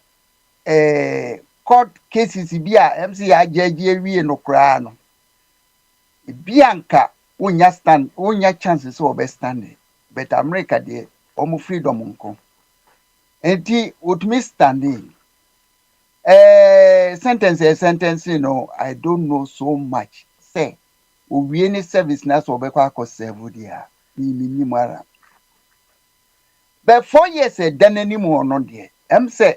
court cases bi a MC ajeje wie no kra no bianka wonya chances o be stand but America de omo freedom nko enti utmi standing sentence no I don't know so much say we any service na so be kwa ko serve dia ni mara but 4 years dan animo no de em say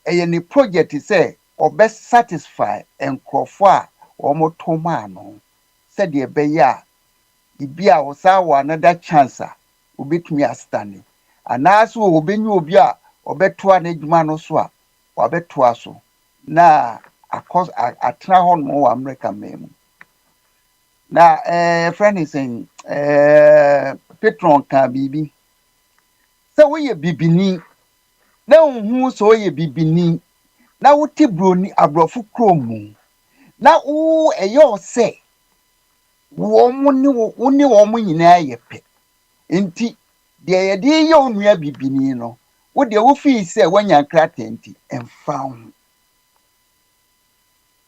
any project say or best satisfy enkrofo a omo toma no say de be ya ibia wo sa wa another chance a obetumi astane anaso obenyu obi a obetoa na adwuma no so a wabetoa so na akos atra ho no wa America memu na friend is saying patron ka bibi sɛ woyɛ bibini na wohu sɛ woyɛ bibini na wote broni aborɔfo kurom mu na wo ɛyɛ ɔsɛ wo ne wɔn nyinaa yɛ pɛ nti deɛ yɛde yɛ wo nua bibini no wo deɛ wofii sɛ woanya nkrataa nti ɛmfa ho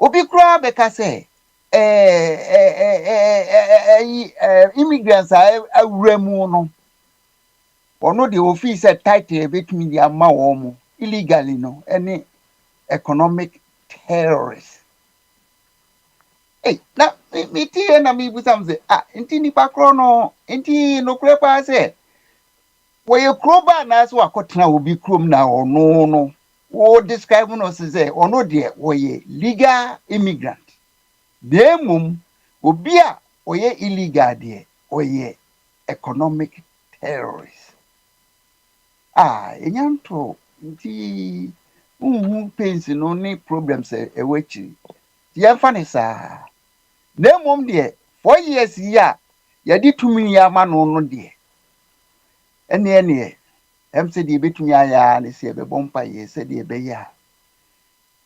obi koraa bɛka sɛ immigrants a awura mu no ɔno deɛ ofii sɛ title ebɛtumi de ama wɔn mo illegally no ɛne economic terrorist na metie na mebusam sɛ nti nipa korɔ no nti nokorɛ paa sɛ wɔyɛ kuro ba anaasɛ wakɔtena obi kurom na ɔno no wo describe no sɛ ɔno deɛ wɔyɛ legal immigrant na mmom obi a ɔyɛ illegal deɛ ɔyɛ economic terrorist ɛnya nto nti wohu pains no ne problems ɛwɔ akyiri nti yɛmfa ne saa na mmom deɛ 4 years yi a yɛde tumi yi ama no no deɛ ɛneɛ ɛm sɛ deɛ ɛbɛtumi ayɛ a ne sɛ yɛbɛbɔ mpayɛ sɛdeɛ ɛbɛyɛ a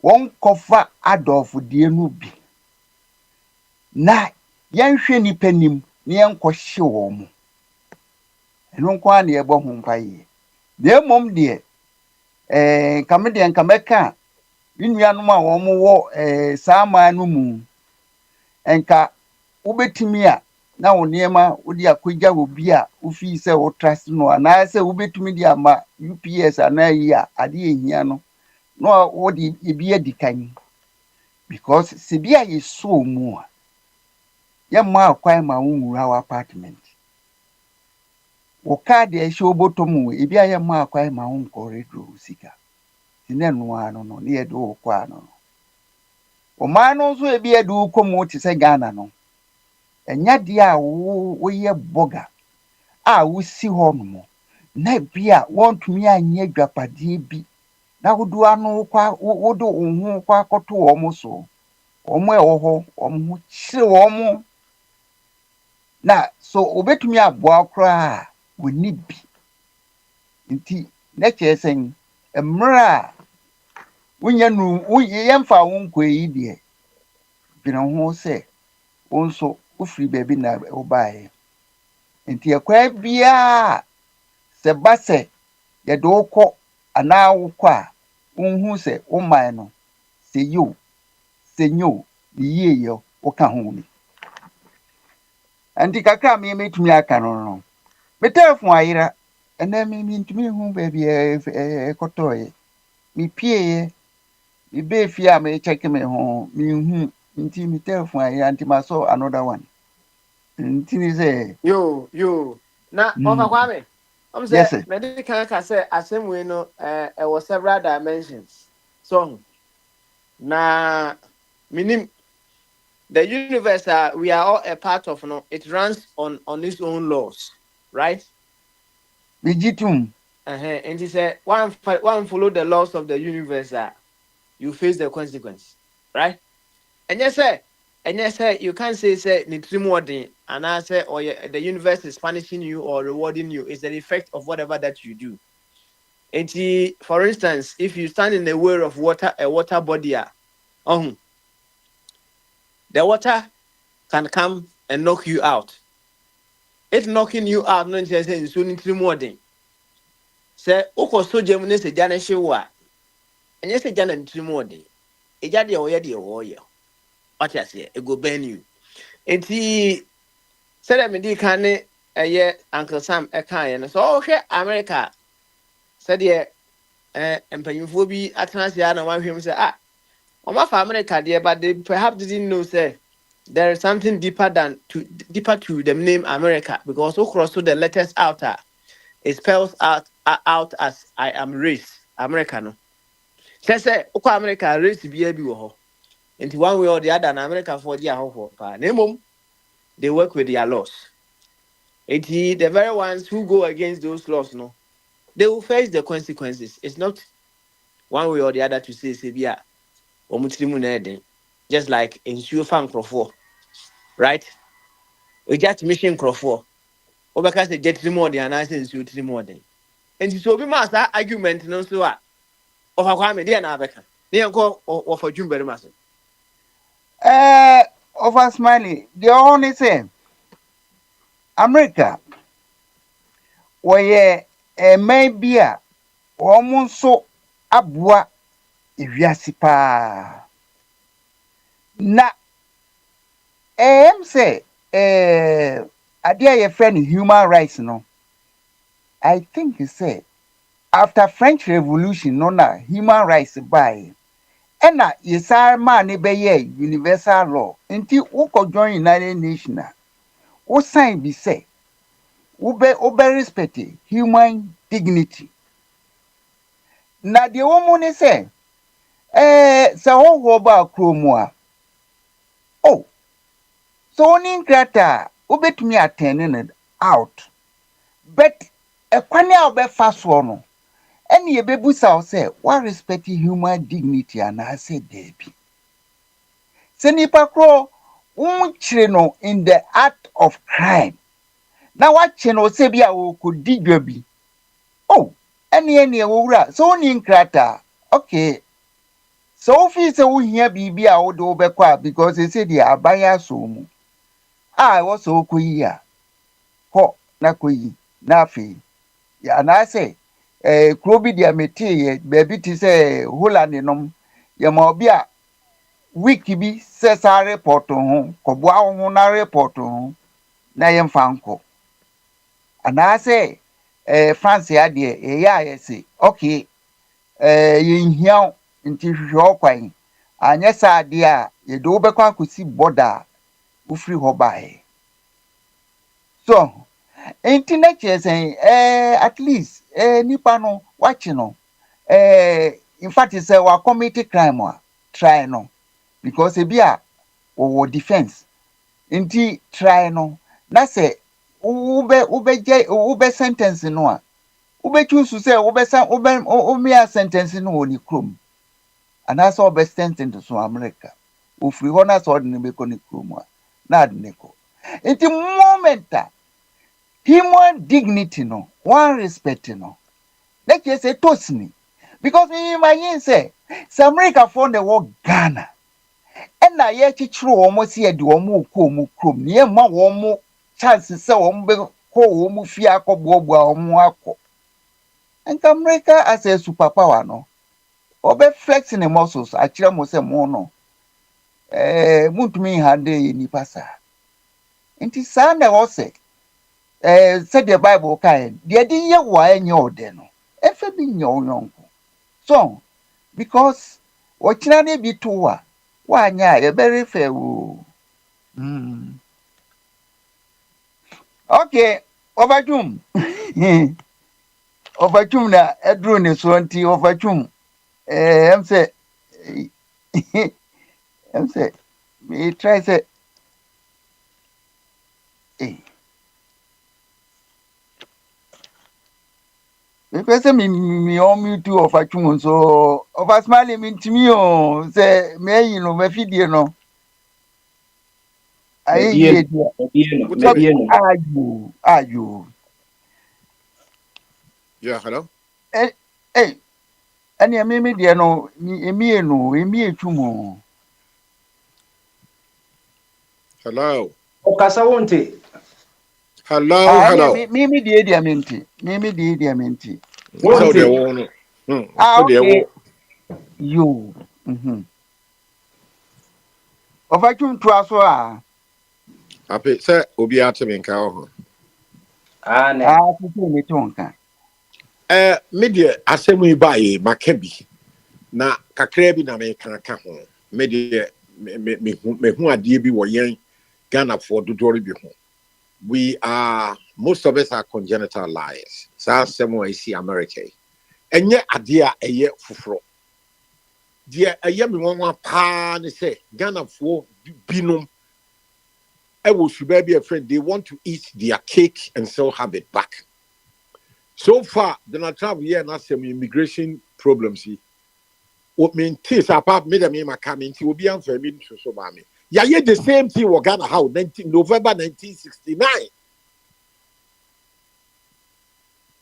wɔnkɔfa adɔɔfodie no bi na yɛnhwɛ nnipa nim na yɛnkɔhye wɔn mu ɛno nko a ne yɛbɔ ho mpayɛ na mmom deɛ nka me deɛ nka mɛka me nuanom a wɔn wɔ saa aman no mu nka wobɛtumi a na wo nneɛma wode akɔgya wɔ bi a wofii sɛ wo trust no anaasɛ wobɛtumi de ama UPS anaa yi a adeɛ ehia no na wode ebi adi kan because sɛ bi a yɛsɔɔ mu a yɛmma akwan ma wo nwura wɔ apartment wo card a ɛhyɛ wo bɔtɔ mu ebi a yɛmma akwan ma wo nkɔredro sika ti na noa no ne yɛde wo kɔ ano no ɔman no nso ebi yɛde wo kɔ mu te sɛ Ghana no ɛnya deɛ a woyɛ bɔga a wosi hɔ no mo na bi a wɔntumi anyɛ adwapadeɛ bi na wodo ano wode wo ho kɔ akɔto wɔn so wɔn ɛwɔ hɔ wɔn ho kyerɛ wɔn na so wobɛtumi aboa koraa a wɔnni bi nti na kyerɛ sɛ mmerɛ a wonya no yɛmfa wo nkɔ yi deɛ dwene ho sɛ wo nso wofiri baabi na wobaeɛ nti ɛkwan biara sɛ ba sɛ yɛde wo kɔ anaa wokɔ a wonhu sɛ wo man no sɛ yo sɛ nyo ne yieyɛ woka ho bi nti kakra mɛtumi aka no me telefon ayera ɛnɛ mentumi hu baabi ɛkɔtɔɔyɛ mepieeɛ mebɛɛ fie a mekyɛke me ho menhu nti me telefon ayera nti masɔ another one nti ne sɛ yo na ɔfa kwame yes sɛ mede kan ka sɛ asɛm wei no ɛwɔ several dimensions so na minim the universe we are all a part of, no, it runs on its own laws, right? Legitimate. And he said, one follow the laws of the universe, you face the consequence, right? And yes, sir, you can't say nitrimuodin, and I say, or the universe is punishing you or rewarding you. It's the effect of whatever that you do. And for instance, if you stand in the way of water, a water body, the water can come and knock you out. It's knocking you out, no just saying so nitrimuodin. Say, Oko so Germany say Jana Shewa, and yes, a Jana nitrimuodin. A jadi or yadi or ya. What I say, it go burn you. And he said, I mean, can a year Uncle Sam a kind. So, okay, America said, yeah, and Penufobi at Transiana, one him say, I'm off America, dear, but they perhaps didn't know, say, there is something deeper to the name America, because across the letters out, it spells out as I am race, Americano. Say, okay, America, race be a biwo. And one way or the other, in America for their home, they work with their laws. And the very ones who go against those laws, no, they will face the consequences. It's not one way or the other to say, Sebia, or Muslimunede, just like in Shu Fan Crofo, right? we just mission crofo obeka say jet more than and I say you 3 more than and so be master argument no so a of Kwame dey na abeka dey enko of adwumberu maso Over Smiley, the only thing, America, where maybe almost so abwa iviasipa. Na, say, idea your friend human rights, no. I think he said, after French Revolution, no, na human rights by. Ena yesar man be ye universal law. Inti uko join United Nations. O sign be say, ube respect human dignity. Na the woman say, sa ho ba kromwa. Oh, so ni krata ubetumi attending it out. But kwanya obe fast one. Any ye bebusa say, what respect human dignity and I say debi. Se nipa kro unchire no in the act of crime. Na wache no se bia wo kodi dwabi. Oh, any wo wura. So ni nkrata. Okay. So fi se wo hia bibi a wo do bekwa because they say the abaya so mu. Ah, wo so koyi a. Ho na koyi na afi. Ya na say kro bi dia meti ye baby ti say Holland nom. Ya ma obi a wiki bi se sa report ho koboa ho na report ho na yem fanko ana say France ya de ya say okay yin hiao nti hwehwe kwan anya sa de a ye do be kwa kusi border ufri ho bae so nti na chesen at least nipa no wachi no in fact say wa commit crime a try no because e bia wo defense nti try no na say ube sentence no a ube choose say ube sentence no woni krom ana so ube sentence so America ofri ho na so de be ko ni krom a na de ne ko nti momenta human dignity no one respect no let you say tosni because me imagine say America for the world Ghana na ye chichiro omo si e de omo ko omo krom ne ye ma omo chance se omo be ko omo fi akọgbo omo akọ nka America as a superpower no obe flexing the muscles akire mo se mo no muntumi hande ni pasa nti sa na wo se said the Bible kind de de ye wa enye ode no efe bi nye onyonko so because ochina ne bi to wa wanya ye very fair wo okay overjum overjum na edru ne so nti overjum em say me try say me pese me on me too overjum so over smile me ntimi o say me yin no me fidie no aye ayo Yeah, hello. Ani me de no emi etwumo Hello. Okasa wonte. Hello. me de diamenti me de diamenti So they won. So they okay won. you overtwum to aso a Happy say obi atime nka ho. Ne. tutu me tonka Media asemu ibaye makabi. Na kakra bi na me kan ho. Media me hu ade bi wo yen Ghana for dodori bi ho. We are most of us are congenital liars. Sa asemu I see America. Enye ade a eye fufuro. Die eye me won pa ne say Ghana for binom I was be a friend. They want to eat their cake and still have it back. So far, Donald Trump here not some immigration problems. What mean this apart made me my coming to be unfair me so mommy. Yeah, the same thing was Ghana how November 1969.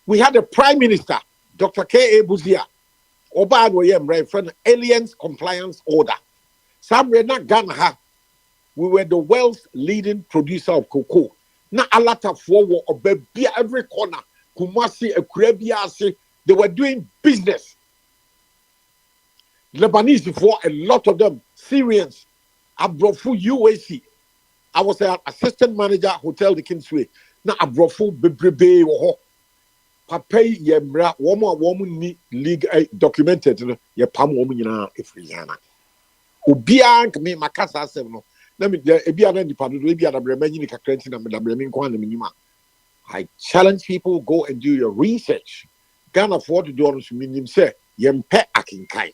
We had a prime minister, Dr. K.A. Buzia. Oba no yem right friend Aliens Compliance Order. Some not Ghana ha. We were the world's leading producer of cocoa. Na alata for baby every corner. Kumasi, Akurebiasi, they were doing business. Lebanese for a lot of them, Syrians, Abrofu UAC. I was an assistant manager, Hotel the Kingsway. Na Abrofu Bebrebe wo. Papa yemra woman ni league documented no ye pam woman nyina efriyana. Obia nkme makasa asem no. Na me ebia na nipa do ebia na brema nyini kakra nti na me da brema nko na menyima. I challenge people, go and do your research. Ghana for the dollars minim say yempe akinkai.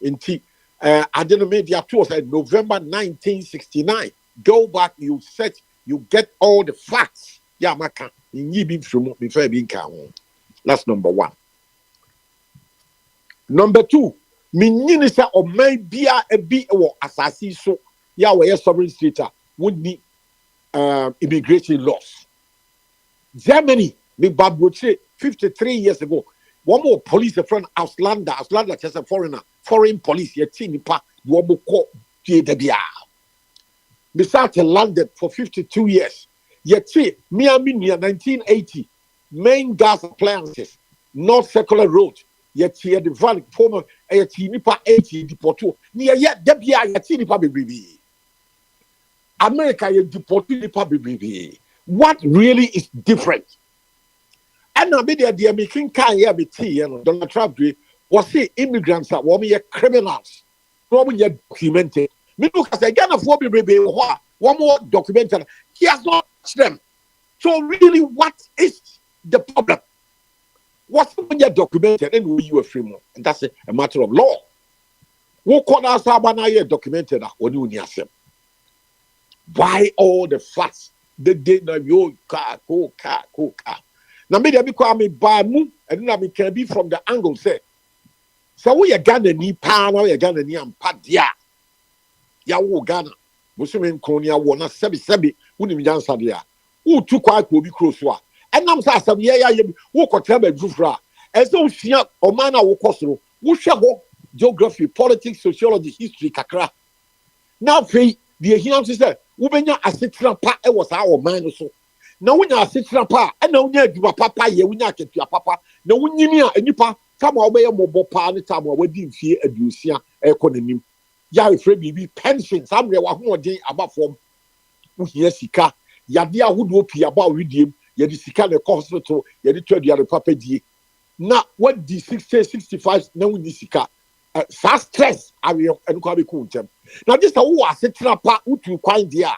Inti I didn't make the tour said November 1969. Go back, you search, you get all the facts. Yeah, maka in yibi from before being count. That's number one. Number two, Minisa or maybe a bit or assassin so yeah, where sovereign state would need immigration laws. Germany, Big Bob would say 53 years ago. One more police from Auslander just a foreign police, yet Tinipa, one more court, JWR. Besides London for 52 years. Yet Miami near 1980, main gas appliances, North Circular Road, yet here the van former a Tinipa 80 deporto, near yet Debia Yatinipa baby. America yet deported Nipa baby. What really is different? And now, the American can hear me tea, and Donald Trump was say immigrants are one criminals, one documented. Me look as again of what baby, one more documented. He has not touched them. So, really, what is the problem? What's when you're documented and we you a free more? And that's a matter of law. What corner Sabana documented or new Niasem? Why all the fuss? The day na yo car. Now maybe I become me by move and then I can be from the angle say. So we are Ghana ni pan or Ghana ni ampadia. Ya wo Ghana. Musumen konia wona sebi unim jansa dia. Who too quiet will be close to. And I'm saying yeah wo ko tell me jufra. And so shia o man wo kosoro. Wo hwe geography, politics, sociology, history kakra. Now fe the here say wobenya asetra pa e was our man so na wonya asetra pa e na wonya aduma papa ye wonya aketua papa na wonyini a enipa kama obeye mobo pa ne tama wadi mfie aduosia e ko nanim ya efre bibi pension samre wa hoodin abafom wo hia sika yade ahodo pia ba wediem ye di sika ne hospital ye di twaduare papa die na wadi 60-65 na woni sika fast stress awe enko abeku ntem na just wo asetra pa utu kwan dia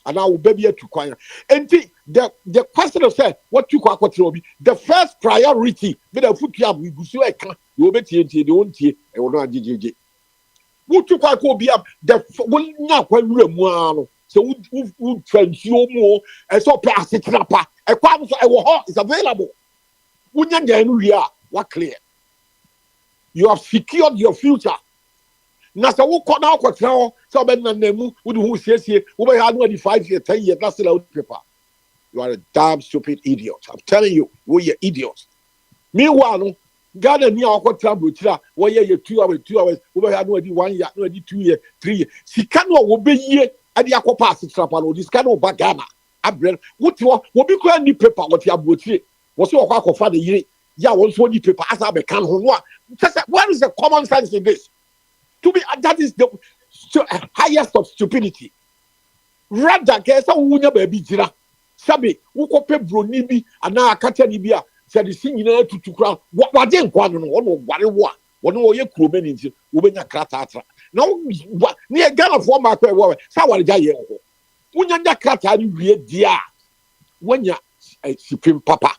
ana wo baby atu kwan enti the question of say what you kwakwatre obi the first priority be the futu am igusu eka wo betie ntie de wontie e wo no ajejeje utu kwa ko obi am the wonya kwa wura mu ano so wo transuo mu e so pa asetra pa e kwa so e wo ho is available wonya dan no wi a wa clear. You have secured your future. Na sa wo kọ na akwatra ho so be na namu wo de hu siesie wo be ha no 5 years 10 years that's the paper. You are a damn stupid idiot. I'm telling you, we are idiots. Meanwhile, Ghana ni akwatra brochira wo ye 2 hours wo be ha no 1 year no 2 years 3 years. Sika no wo be yie ade akopa asitrapa no sika no ba Ghana abrel wo ti wo bi kwa ni paper wo ti abrochire wo so wo akofa de yire ya wo so ni paper asa be kan ho no a what is the common sense in this? To be that is the highest of stupidity. Rather, kesa wunya baby jira. Sabi, wuko pe broni bi ana akata ni bi a se de sinyina tutukura. Wade nkwa no no ware wo a. Wono wo ye kurome ni nti wo benya krata atra. Na ni e Ghana fo ma kwa wo sa ware ja ye ho. Wunya nya krata ni wie dia. Wonya sipim papa.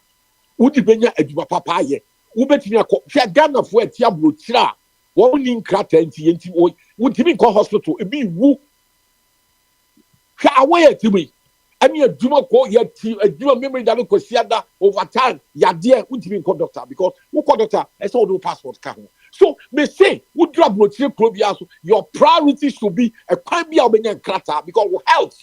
Wudi benya aduma papa ye. Ubetini akọ hwe Ghana fo ati abrochira wo ni nkrata enti wutimi ko hospital ebi wu hwe awe atibi ani aduma ko yati aduma memory da ko siada over time yade wutimi ko doctor because wo ko doctor e so do passport ka ho So me say would drop rotie probia so your priority should be a kwan bia obenya nkrata because we health.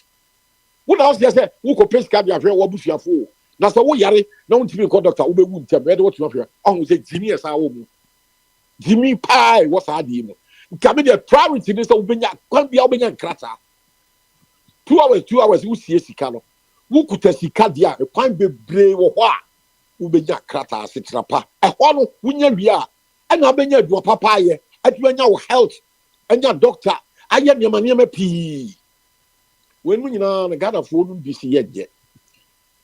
What else say wo ko pes ka bia hwe wo busuafo. Na say wo yare na wontimi ko doctor wo be wu ntem e de wo tuma hwe. Oh say Jimmy esa wo mu. Jimmy pie what's adi mu. Nka the priority is wo benya kwan bia obenya nkrata. 2 hours wo sie sika no. Wo kuta sika dia e kwan bebre wo ho a wo benya nkrata asetrapa. E ho no wonya bia and I been your papa ye, at when your health and your doctor. I am your money pee. When we know the God of food be see yet.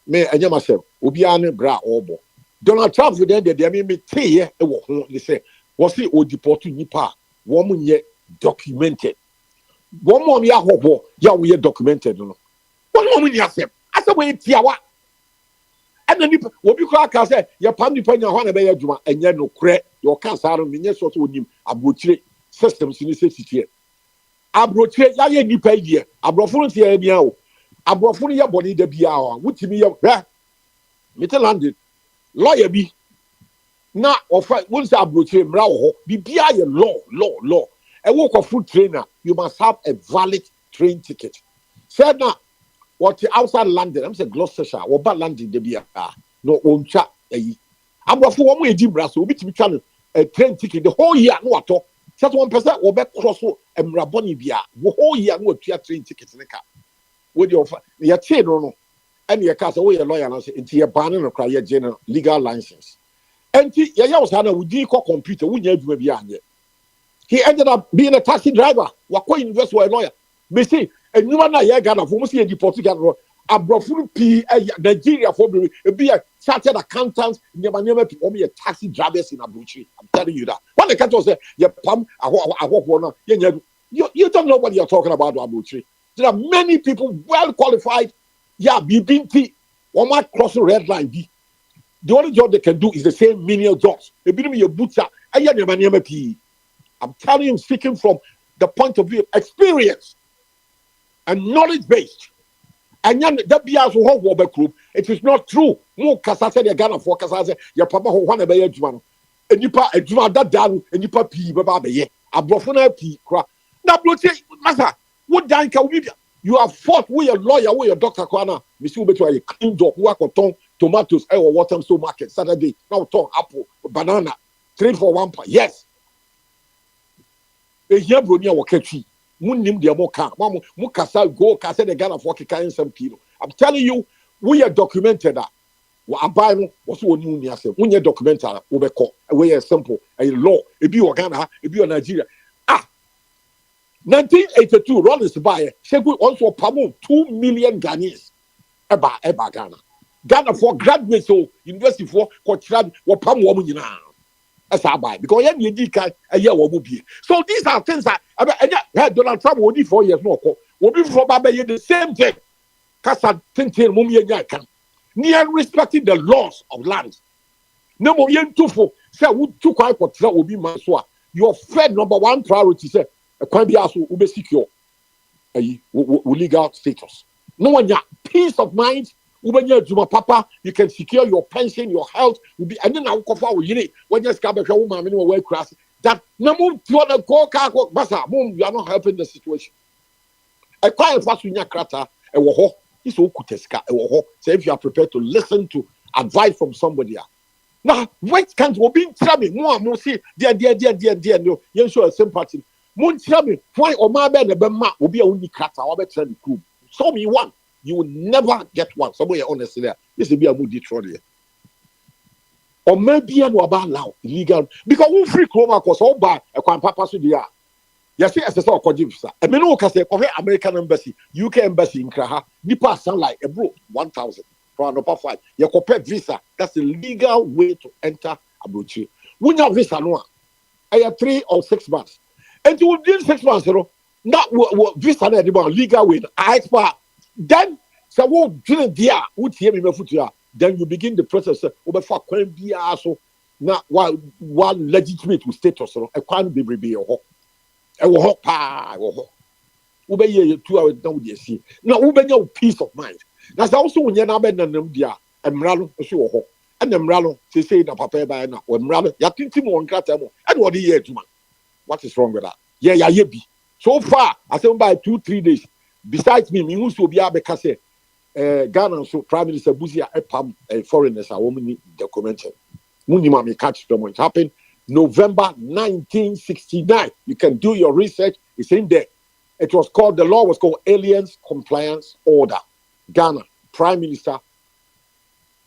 May I myself, Ubiane bra obo. Donald Trump with them, they may me tea a walk. They say, was it or deport to Nipa? Woman yet documented. One more ya hobo, ya we documented. One woman yourself. I said, wait, Tiawa. And then what you call say your pam depend on one about your and no credit your cancer in your sort of him abroach systems in the city. Abroach ya nipa year, abrofun here meow, abrofun your body the biawa, which me your Mr. London lawyer be now or fight once abroach mrao be bia law. A walk of food trainer, you must have a valid train ticket. Said now. What outside London, I'm saying Gloucestershire, or bad London, the beer, no one chat. I'm for 1 way, Jim Brass, will be to be a train ticket the whole year, no at all. Just 1% or back cross and Raboni Bia, the whole year, no train tickets in the car. With your chain or no, and your cast away a lawyer into your banner or cry your general legal license. And Yaya had a would call computer, wouldn't you be on it? He ended up being a taxi driver, what quite invest for a lawyer. They say, and you want to Ghana for mostly a Portugal abrofuru P Nigeria for be a chartered accountant, never people be a taxi drivers in Abuchi. I'm telling you that. When the country say you pump you don't know what you're talking about Abuchi. There are many people well qualified. Yeah, BBT or might cross the red line. The only job they can do is the same menial jobs. They be a butcher. I'm telling you, speaking from the point of view of experience and knowledge based. And that be as one work group. It is not true. More Casasa de Ghana for Casasa, your papa who one a Juan. And you pa a Juan that down and you pa P. Babaye. A brofuna P. Cra. Now, Massa, what Dan can we be? You have fought with your lawyer, with your doctor, Kwana. Miss Ubeto, a clean dog, work or tongue, tomatoes, or water, so market, Saturday, now tongue, apple, banana, 3 for 1 pound. Yes. A year Brunia will catch you. Munim de moka, Mukasa go Casa de Ghana for Kikain some kilo. I'm telling you, we are documented that. What I buy was one new yourself. When you're documented, over call, a way simple, a law, a be Ghana, a be Nigeria. 1982, Rollins buyer, Shegu also promote 2 million Ghanaians. Eba Ghana. Ghana for graduates, so university for Coachland, or Pam woman now. As I buy, because you need a year will be. So these are things that Donald Trump will be 4 years more. Will be for Baba the same thing. Casa Tintin Mumia Yakan. Near respecting the laws of land. No more yen too for say would too quiet for will be Maswa. Your Fed number one priority say a Quabiasu will be secure legal status. No one ya peace of mind. When you're Juma Papa, you can secure your pension, your health will be, and then I'll call for you. When you're Scabba woman, way crass that no move to the go car, Bassa, boom, you are not helping the situation. A quiet fast in your crater, a woho, is all kuteska, a woho. So if you are prepared to listen to advice from somebody else. Now, wait, can't we be traveling more, see, dear, no, you show a sympathy. Moon traveling, why or my bed, the Bema will be only crater, or better than cool. Show me one. You will never get one. Somewhere honestly there. This will be a moody trolley. Or maybe I know about now illegal because we free chroma cause all bad a quan papa so dia. You see as a sort of visa. A menu can say American embassy, UK embassy in Kraha, Nipa sound like a bro 1,000 for an upper 5. You compare visa. That's the legal way to enter Abuchi. When you have visa no, I have 3 or 6 months. And you within 6 months, you know, not visa legal way. I expect. Then, so what didn't dear would hear me then you begin the process of for so now one legitimate status a can't be a hawk. A hawk pa obey 2 hours down with see. Now obey your peace of mind. That's also when you're not better than them dear and run so hawk. and the mralo say na papa by na o mralo ya tintim won krata mo and what year aduma. What is wrong with that? Yeah, be. So far, I say by 2-3 days. Besides me who so be abeka say Ghana so Prime Minister Buzia epam foreigners are woman documented. Munima me catch them. It happened November 1969. You can do your research. It's in there. It was called, the law was called Aliens Compliance Order. Ghana, Prime Minister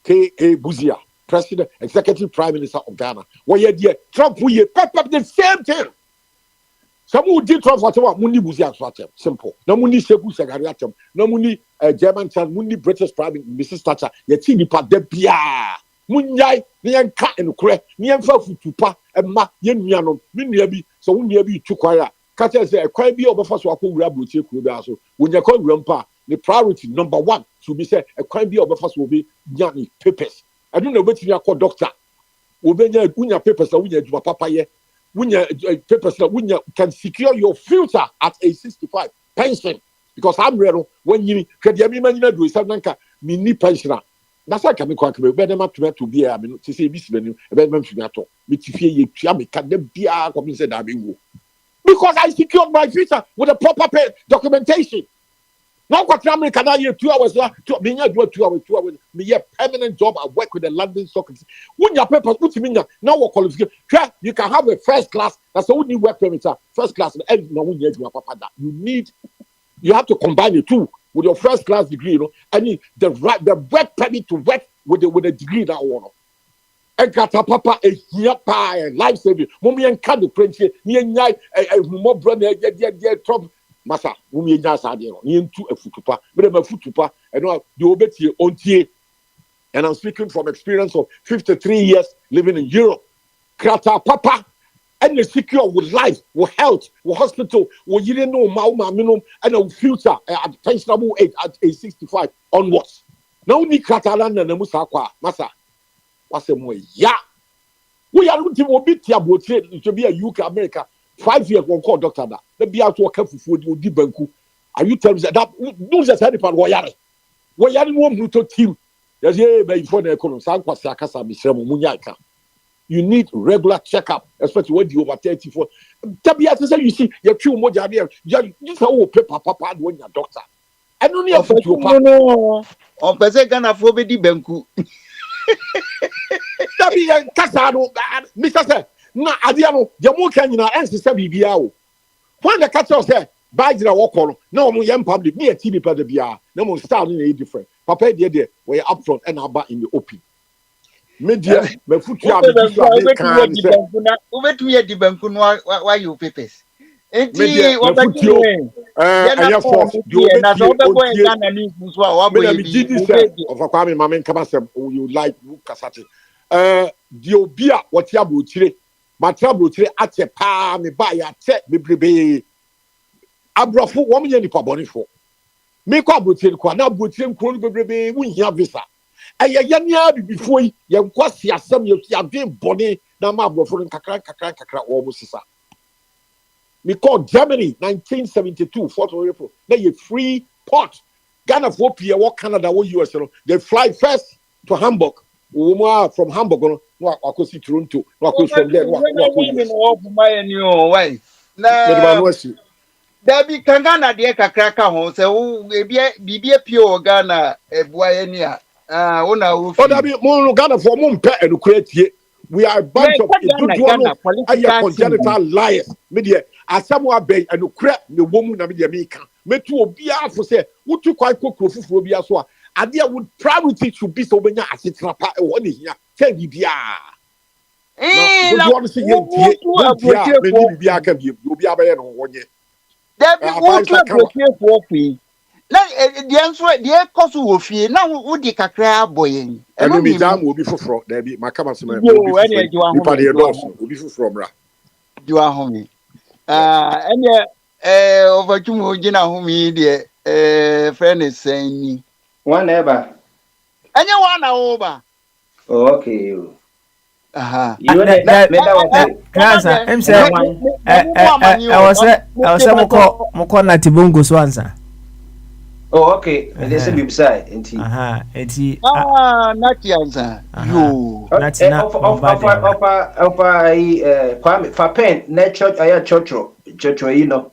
K.A. Buzia, President, Executive Prime Minister of Ghana. Well, yeah, Trump, we pep up the same thing. Some who did Trump whatever, Mundi Buzia Swatem. Simple. No Mundi Sebu Segariatem. No Mundi German child, Mundi British Prime Minister Thatcher. Yet he part de Pia. Munyai, Nian Cat and Cre, Nian Futupa, and Ma Yen Miano, Minyabi, so Munyabi to choir. Catcher say a quite be over for Swaku Rabu Kudaso. When you call Grandpa, the priority number one should be said a quite be over for will be Yanni papers. I don't know what you call doctor. Unya papers, Unya Papa ye. When your papers when you can secure your future at a 65 pension, because I'm real when you can do something mini pensioner. That's why I'm quite better to be a to say this venue, a better to which if you can be a commission because I secured my future with a proper documentation. Now, what America can I hear 2 hours? To me, I do 2 hours. 2 hours. Me a permanent job. I work with the London Stock Exchange. When your papers put me now, what qualification? You can have a first class. That's the only work permit. First class. You have to combine the two with your first class degree. You know, I mean the work permit to work with a degree that one. And kata papa a here pie life saving. Mommy and candle print here. Near night a more brother Trump. Masa, wumi enya asade no ye ntu afutupa me dem afutupa eno de obetie ontie. And I'm speaking from experience of 53 years living in Europe. Krata papa and the secure with life, with health, with hospital, with you didn't know ma minimum and a future at pensionable age at age 65 onwards. Now ni krata land na musa kwa masa wase mo ya we are looking to be tiabotie to be a UK America 5 years one call doctor that let be out to work for the banku. Are you telling me that no just any part wayare won to team yes by for the economy san kwasa kasa mi shrem munyaka. You need regular checkup, especially when you over 34. Tabia say you see your two moja there you say paper papa when your doctor I don't need to no on pese Ghana for be di banku Tabia kasa no Mr. Sir na adia no ye mo kan nyina ense se bibia o when the catcher say by the walk on no mo yam public me a TV pa da bia na mo style na different papa there we up front and about in the open media me futu am be kan say ubetumi di banku no why you papers enti obafutu anya force do na so be boy Ghana ni so wa boy bi of akwame mama nkabasem you like kasate di obi a wote abotire matrabotire ate pa me ba ya te bebrebe abrofo wo me nipa bonifo me kwa abotire kwa na abotire nkro bebrebe wunhia visa ayaya nia bibifo yi ye nkwasi asem ye adwen bone na ma abrofo kakra wo mo sisa me call Germany 1972 4th of April na ye free port Ghana for pie wo Canada wo US no they fly first to Hamburg from Hamburg no akosi Toronto no akosi from there no why na Dabi Ghana de kakra ka ho se wo bibie pie o Ghana ebua ye ni a wona wo fi Dabi mo Ghana for mo mpe enukratie we are a bunch of congenital liars media asamu abey enukra ne womu na media meka metu obi afo se wotu kwai kokro fufuro bia so a ade would priority to be so benya asetrapa e woni hia tell bibia na do say ye bibia ka bi obi abaye no wonye Dabi wotu abotie for fi na de enso de koso wo fie na wo di kakra aboyen eno mi jam obi fufuro Dabi makama se me obi pa de doso obi fufuro mra ju ahomi enye overtumo gina homi de friend is saying one ever enye one na oba okay Cancer. I'm saying, I was moko na tibungu swansa. Oh, okay. They say beside enti. Eti not answer. aha. You. Not na bombarding. Of Kwame for pen net church church you know.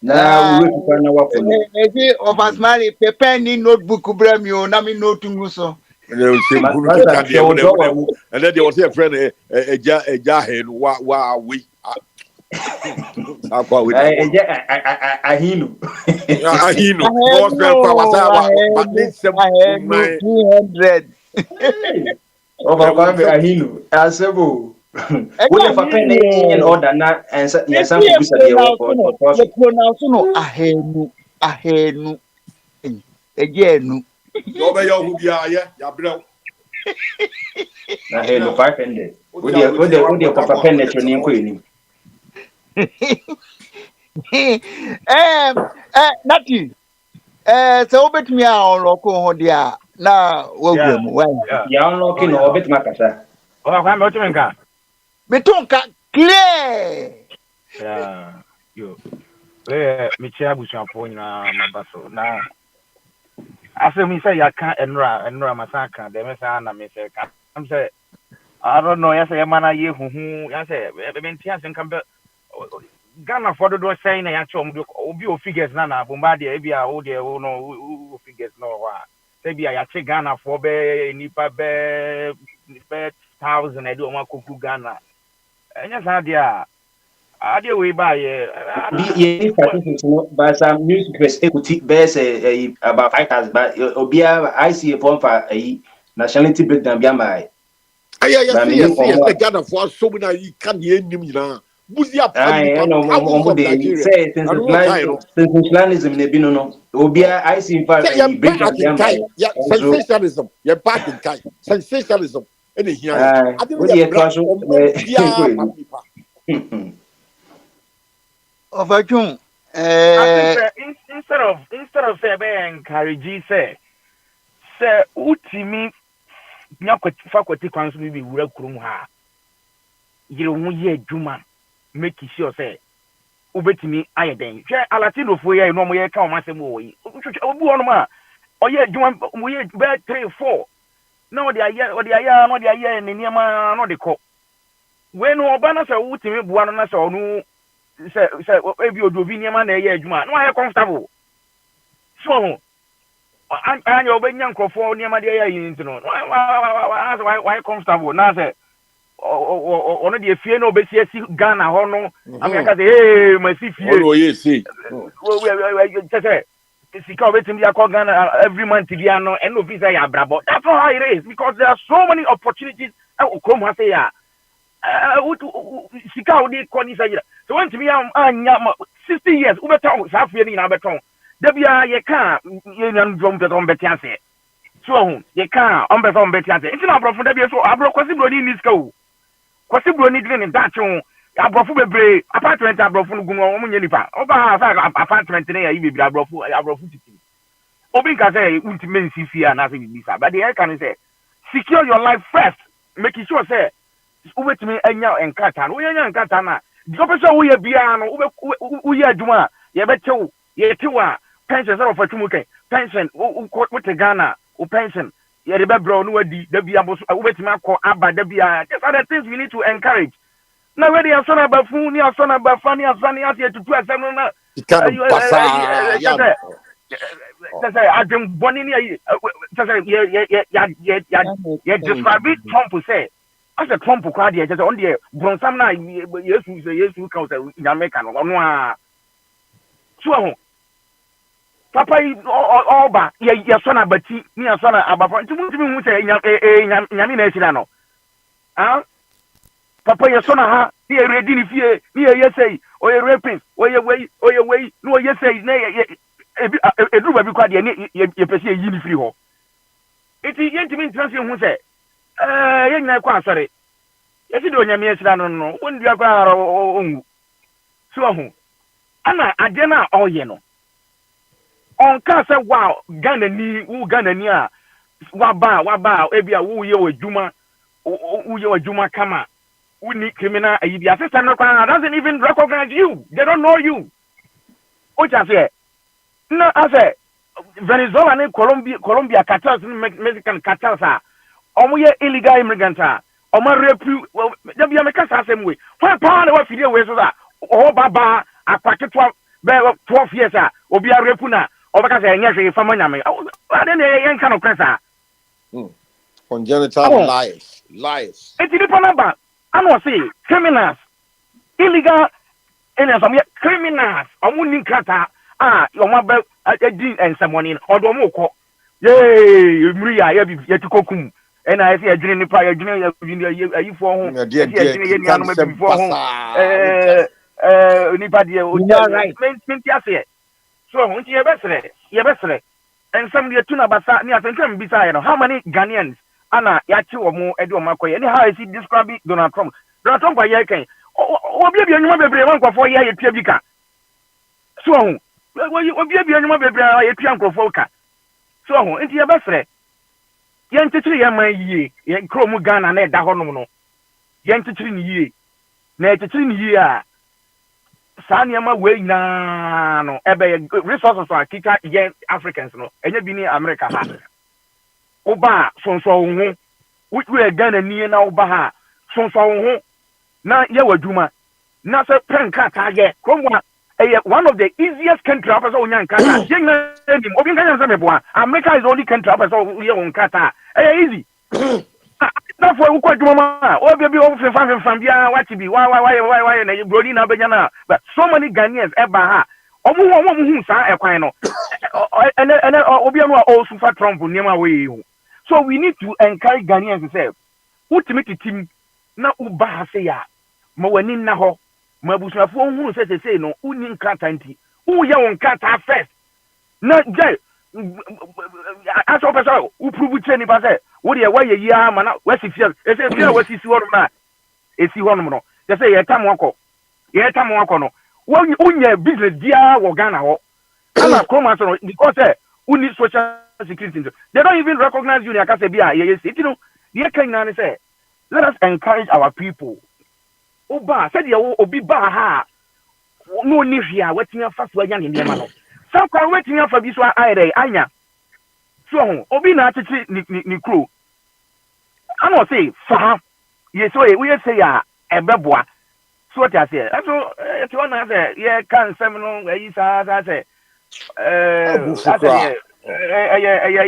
Now we will na wa follow. Maybe of us marry paper ni notebook bram you na me note nguso. ɛnɛ sɛ nkunu so Master ka deɛ show mu draw. mu ɛnɛ deɛ wɔsɛ yɛfrɛ no agya he no wa awe saa kɔ awe Ahinu. ahino na wɔsɛ kɔ wasa ne nsɛm man 200. Over Kwame Ahinu. Asebo. We the for pen in order na and some people say The pronounce no ahenu. Again. ɔbɛyɛ ɔho biara yɛ yɛabrɛ na hello 500. We the papa pen net ni ko ni. Nati. So obetumi a onloko ho dia na wagwam. Ya unlock no obet makasa. Oh, kwame otu nka. Metonka clear. Yeah. Yo. Me chia busuafo nyina mabaso na asem say ya kan enra masaka dem say na me say ka. Am say I don't know, yes, mana ye huhu, yes, Bentias and Campbell Ghana for the door saying, I actually obi figures nana, Bombardier, maybe I owe there, no figures no. Maybe I check Ghana for be nipa be 1,000, I do want to Ghana. And yes, I dear way by but some news press equity bears about 5,000, but Obia, I see a form for a nationality breakdown beyond my. yɛsɛ ghanafoɔ asom no yi ka neɛ anim nyinaa busi apa sensationalism ne bi no obia I see in fact sensationalism yɛba akenkan sensationalism ɛna hia Overdue. Instead of say encourage say utimi nya faculty council bi wura kurum ha yire hu ye adwuma make sure say obetimi ayeden hwe alatino fo ye no mo ye ka o masem wo yi obi wono ma oye adwuma mo ye be 3 4 na odi aye ne niam no de ko we no oba na say utimi bua no na say onu say ebi odobi niam na ye adwuma no aye comfortable so and you bring young crofo near my dear no why comfortable now say on the fear no be Ghana hono I mean hey my see fear oh yes see sika wetin dia call Ghana every month dia no and no visa ya brabo that's how it is because there are so many opportunities come say ya sika we dey call this so when to me anya 60 years we better sa fear ni na beton Debia ye can you drum the competence. So ye can on the competence. It's not from Debia so abro kwasibroni ni sko. Kwasibroni didn't in that you abrofu bebre apartment abrofu gumo omunye nipa. Oba apartment na you be abrofu titi. Obi ka say ultimate fear na say bisa. But the air can say secure your life first. Make sure say ubetimi anya enkata. We anya enkata na. The person we bia no we adwuma ye betew ye tewa pension of a tumuke pension what Ghana pension ye the bro no wadi da bia bo wetima ko aba da bia these are the things we need to encourage now where they are son about fu ni son about funny as here to 27 na say I dem boni ni ye describe Trump say as a Trump kwa dey just on there bronsam na yesu ka say America no no so Papa oba ye so na bati ni so na abafa ntimi hu say nyame na esira no ah papa ye so na ha ni ready ni fie ni ye say o ye rapist o ye wei no ye say na edru ba bi kwa de ye pese yi ni free ho enti ye ntimi ntranse hu say ye nyina kwa asore ye si de onyame esira no won dua kwa onwu so hu ana ade na oye no on ka say wow Ghana ni a waba ebia wo ye wadwuma kama uni criminal the assistant doesn't even recognize you, they don't know you o just say no I say Venezuela and Colombia cartels, Mexican cartels are. Omo illegal immigrants are. Omo repu. Well, there be a mechanic same way. Why pound what video way so that? Oh, Baba, a packet 12 years. Obi a repuna. Or because I never from Miami. I don't know kind of cancer. Congenital liars. It's the number. I know say criminals, illegal, and some criminals. Omo ninkata. Your mother and someone in Odomoko. Yay, Maria, you to cook. And I see a dream prior junior you for home. Before home. Anybody, right? So, when you're best, and some of the tuna basa near St. Beside, how many Ghanaians, Anna, Yachi or more, Edo Makoy, and how is he describing Donald Trump? Donald Trump by Yakin. Oh, baby, you remember 1 for 4 years, Piabica. So, well, you will be a pianco folka. So, into your best friend. Yen to 3 years, yen chromogan and a dahono. Yen to 3 years. Nay to 3 years. Sanyama way na no ebe resources are kika yen Africans no enye bi ni America ha oba sonso ho we Ghana ni na oba ha sonso ho na ye waduma na se penka tage kromwa one of the easiest country after so nyan kata yen na nim obi kan say meboa America is the only country after so ye won kata easy na for ukwa dwuma obi bi o fan bia what be why na brody na benya na but so many Ghanaians eba ha omo hu sa ekwan no and obi anu o super Trump niam we so we need to encourage Ghanaians to say ultimate team na uba ha say ya ma wani na ho ma busuafo hu say no uni nkata nti hu ye won kata first na je aso pesa u prove training ba say wo de why ye ya ma na wasi fiel e say fiel wasi si wono na e si wono no they say ye tam wako no unya business dia wo Ghana ho ana kroma so because uni social security they don't even recognize you aka say bia ye say you know they can na say let us encourage our people oba say the obi ba ha no ni hia wetin afa so anya ne ma no some kwa wetin afa bi so ayre anya so obi na achichi ni crew I know say fa ye so we say ya ebeboa so what I say so it one say ye kan sem no yi sa say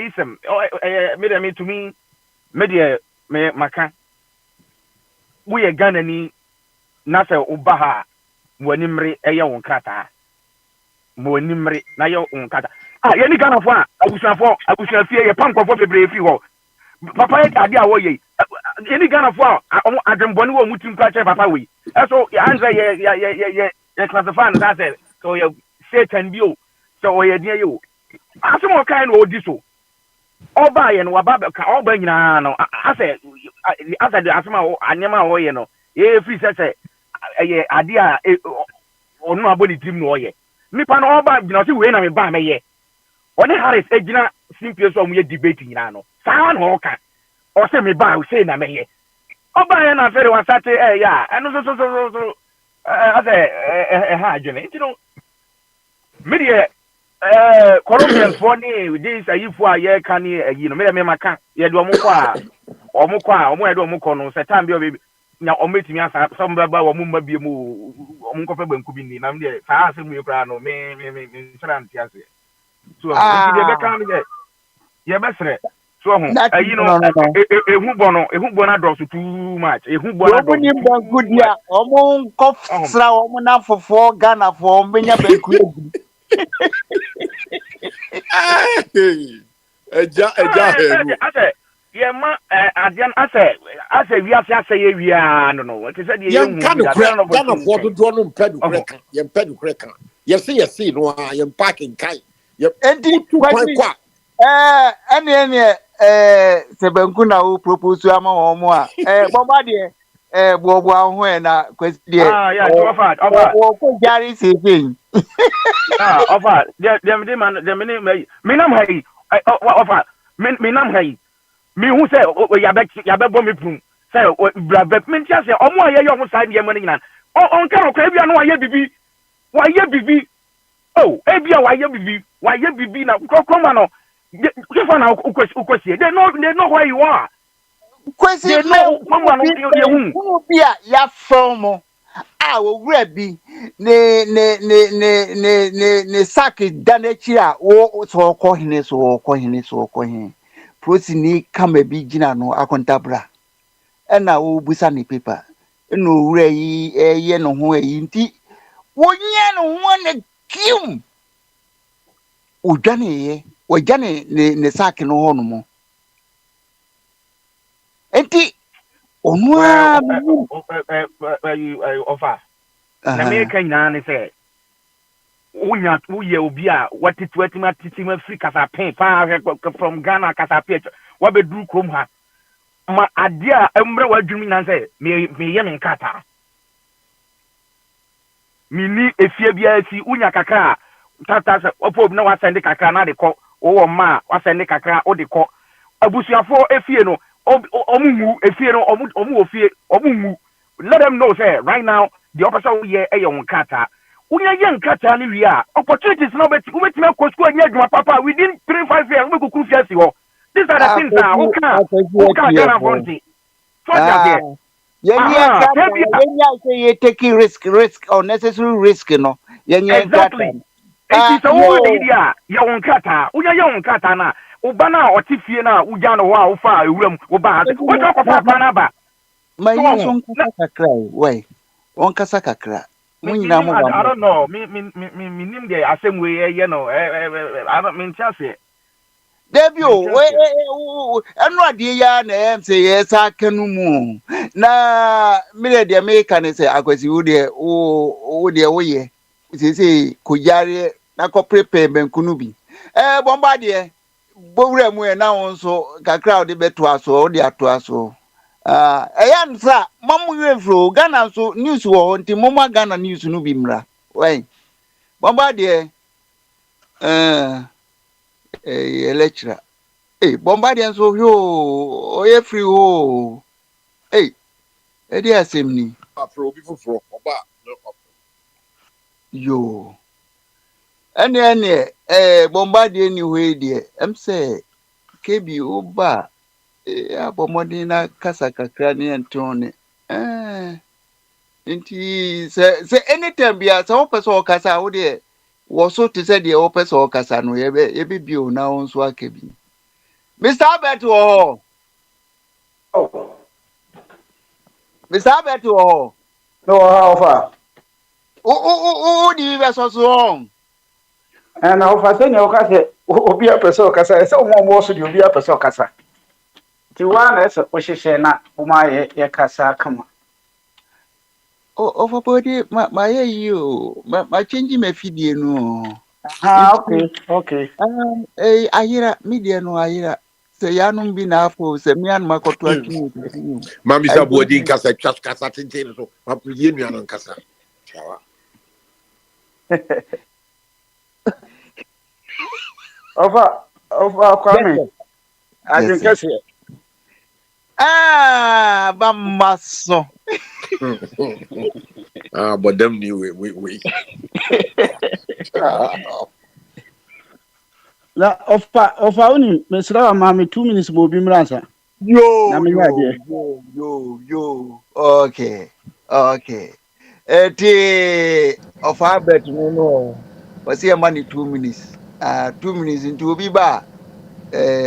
isem me to me me maka we Ghana ni na say oba ha wanimre eye won krata mo wanimre na ye won krata ye ni Ghana fo abusafie ye pam kwofo bebre fi ho papa ye ade a wo ye any Ghana for ademboni wo mutim kwa che papa we so answer ye classify that say so ye Satan bio so ye dia yo asemo kind o di so oba ye no waba ka oba nyina no ase the asema anyama wo ye no ye free say ye ade a onu abodi tim no ye nipa no oba gina se we na me ba me ye oni Harris egina simple so mu ye debate nyina no saa no ka o se me ba o se na me ye oba ye na fere wasate ya eno so ase ha adwene you know media Colombians for ni this ayifu a ye kan you know me maka ye do omukwa omo ye do omukọ no se time bi o nya ometimi asa some baba wo mumma bi mu omunkofa banku bi ni na me saa ase mu yekra no me nsra ntiase so ye be kan ye be sre so ho you know ehu bono adọ so too much ehu bono adọ ni banku dia omo nkofsra omo na fofo Ghana fo menya banku eja ase ye ma adian ase wi ase ye wi no ke se de ye hu Ghana fo do no mpadu kreka ye mpadu kreka ye se no ye parking kai ye enti kwa ene se banku na o propose ama omo a bomba de bobo ahụ na kwesi de yeah offer o ko jari se fin offer dem me nam hai offer me nam hai me hu se ya be bom me pum se bra be me tia se omo aye yo mo side ye mo ni na on kan ko ebia no wa ye bibi oh ebia wa ye bibi why you be na come on just na ukwesi they know where you are Kwesi they know someone you be ya from owura bi ne saki danechi a wo so ko hene prosini kama bi gina no akontabra na wo busa ni paper no owura yi eye no ho yi nti wonye no ho na kium wajane ne saki no ho no mo enti onwa offer na me kan na ne say unya uye obi a watetuatima titima free kasapen pa from Ghana kasapen wa be duru krom ha ma ade a emre wadwumi na say me ye me nkata mini efie bia si unya kakra tata opo na wa send kakra na de ko wo ma wa send kakra o de ko abusuafo efie no omu efie no omu ofie omu let them know say right now the officer here e yon kata unya yen kata ni wi a opportunities no bet umetime ko school anya adwuma papa within 3-5 years we go kru fiasi ho these are the things that who can get up on it so that there say you taking risk unnecessary risk no exactly it is all the idea yon kata unya yon kata na ubana otifie na uja no wa ufa ewuram uba we talk of papa ba my son kakra we on kasa kakra munyina mo I don't know me nim the asem we ye no I don't mean chase Debio we enu ade ya na em say yes akanu mu na me de America ne say akwasi wo de wo ye say kujare na ko prepare benkunu bi bomba de bowura mu e na won so kakra de beto aso de ato aso eyan sa mamu refro Ghana so news wo nti mama Ghana news no bi mra wey bomba de lecturer bomba de so yo oye free ho e di asemni afro bi foforo oba yo ene bomba de ni we de em say kebi oba abomodi na kasa kakra ni antone nti se anytime bia se opese o kasa wo de wo so te se de opese o kasa no ye be bio na won so akabi Mr. Albert wo Mr. Albert wo no how far o di be so on and how far say o kasa obi apese o kasa se o mo so di obi apese o kasa ti wa na se o hihye na o ma ye kasa kama of body my you my change me fidie no okay ayira media no ayira se yanum bi na afo se me an makoto atwi mami sa bodi kasa kasa tente so papie nua no kasa chawa Over Kwame I think yes bamaso but them new we la ofa uni mesra ma me 2 minutes mo bi mransa yo okay ofa bet no wasi e mani 2 minutes 2 minutes into obi ba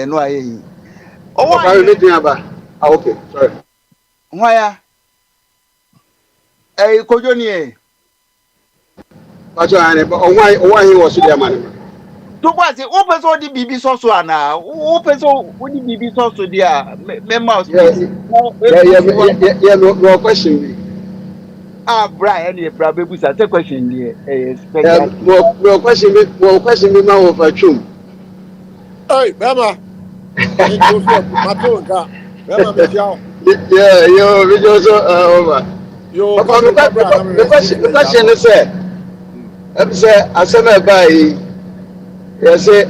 no ayi okay meeting aba okay sorry waya kojo ni pacho ane owa he wo so dia man to kwase o peso di bibi soso ana o peso o di bibi soso dia me mouse yeah no question me Brian e bra bebusa say question ni no question me ma wo fa twum hey bema ni Joseph matonga bema me jao yeah yo we just over yo the question is say asema by you say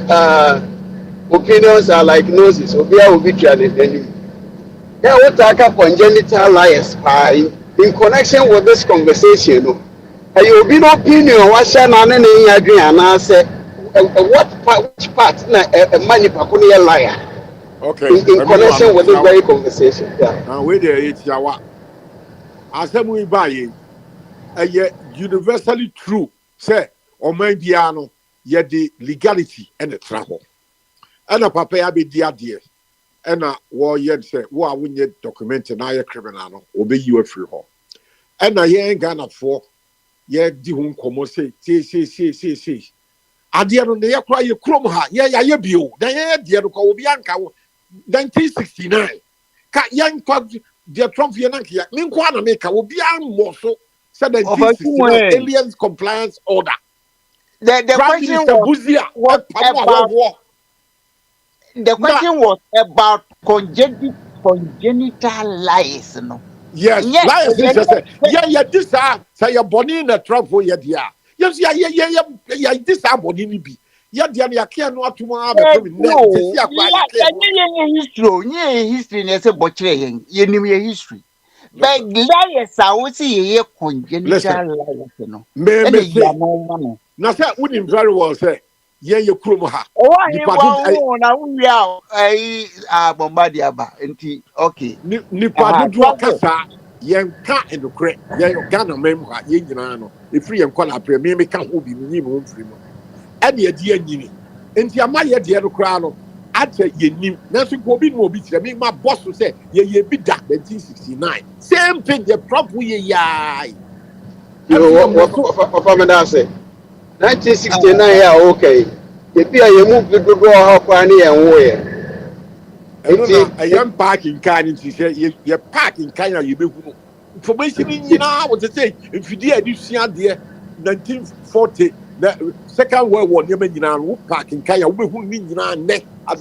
opinions are like noses obia obi tuane any yeah what aka congenital liars in connection with this conversation no ayo obi no opinion wa sha na na yin adwen ana say which part na money pakuni a liar. Okay. In connection with this very conversation. Yeah. Now wait there, it's yawa. Asem we buy universally true. Say, or maybe ano, yet the legality and the travel. And a papa be dear dear. And a war yet say, "Wa we need document and I criminal obey you a free hall." And I ain't gonna for yet the home como say. Adia no ne cry you chrome ha, ya bio, then dear ko bianca 1969. Ka young quad dear Trump Yanaki, Linkwana make a bian moso 1769 aliens compliance order. The question was about congenital lies, no? Yes, lies. Yeah, this say your body in a Trump for your dear. Yes, yeah, this are body be. Yeah, dear, can't know tomorrow. History, as a butcher, you knew your history. But liars, I would see a congenital lies, no? Now, wouldn't very well say, yeah, you krumaha. Oh, I Bombardiaba, okay. Nipa do kasa, yen ka and the crack, yen Ghana member, yen if free and call a premier, me can't be minimum free. And the idea, and your my dear crown. At ye knew, Nancy Bobin will be me. My boss will say, ye be that 1969. Same thing, the prop we yai. You know what I'm saying? 1969, yeah, okay. If you move the good how funny and where. I am parking kind and she said, you're parking kind of you be information in you know what to say. If you did, you see out there 1940, the Second World War, you mean, you know, parking kind of who mean you know, neck. I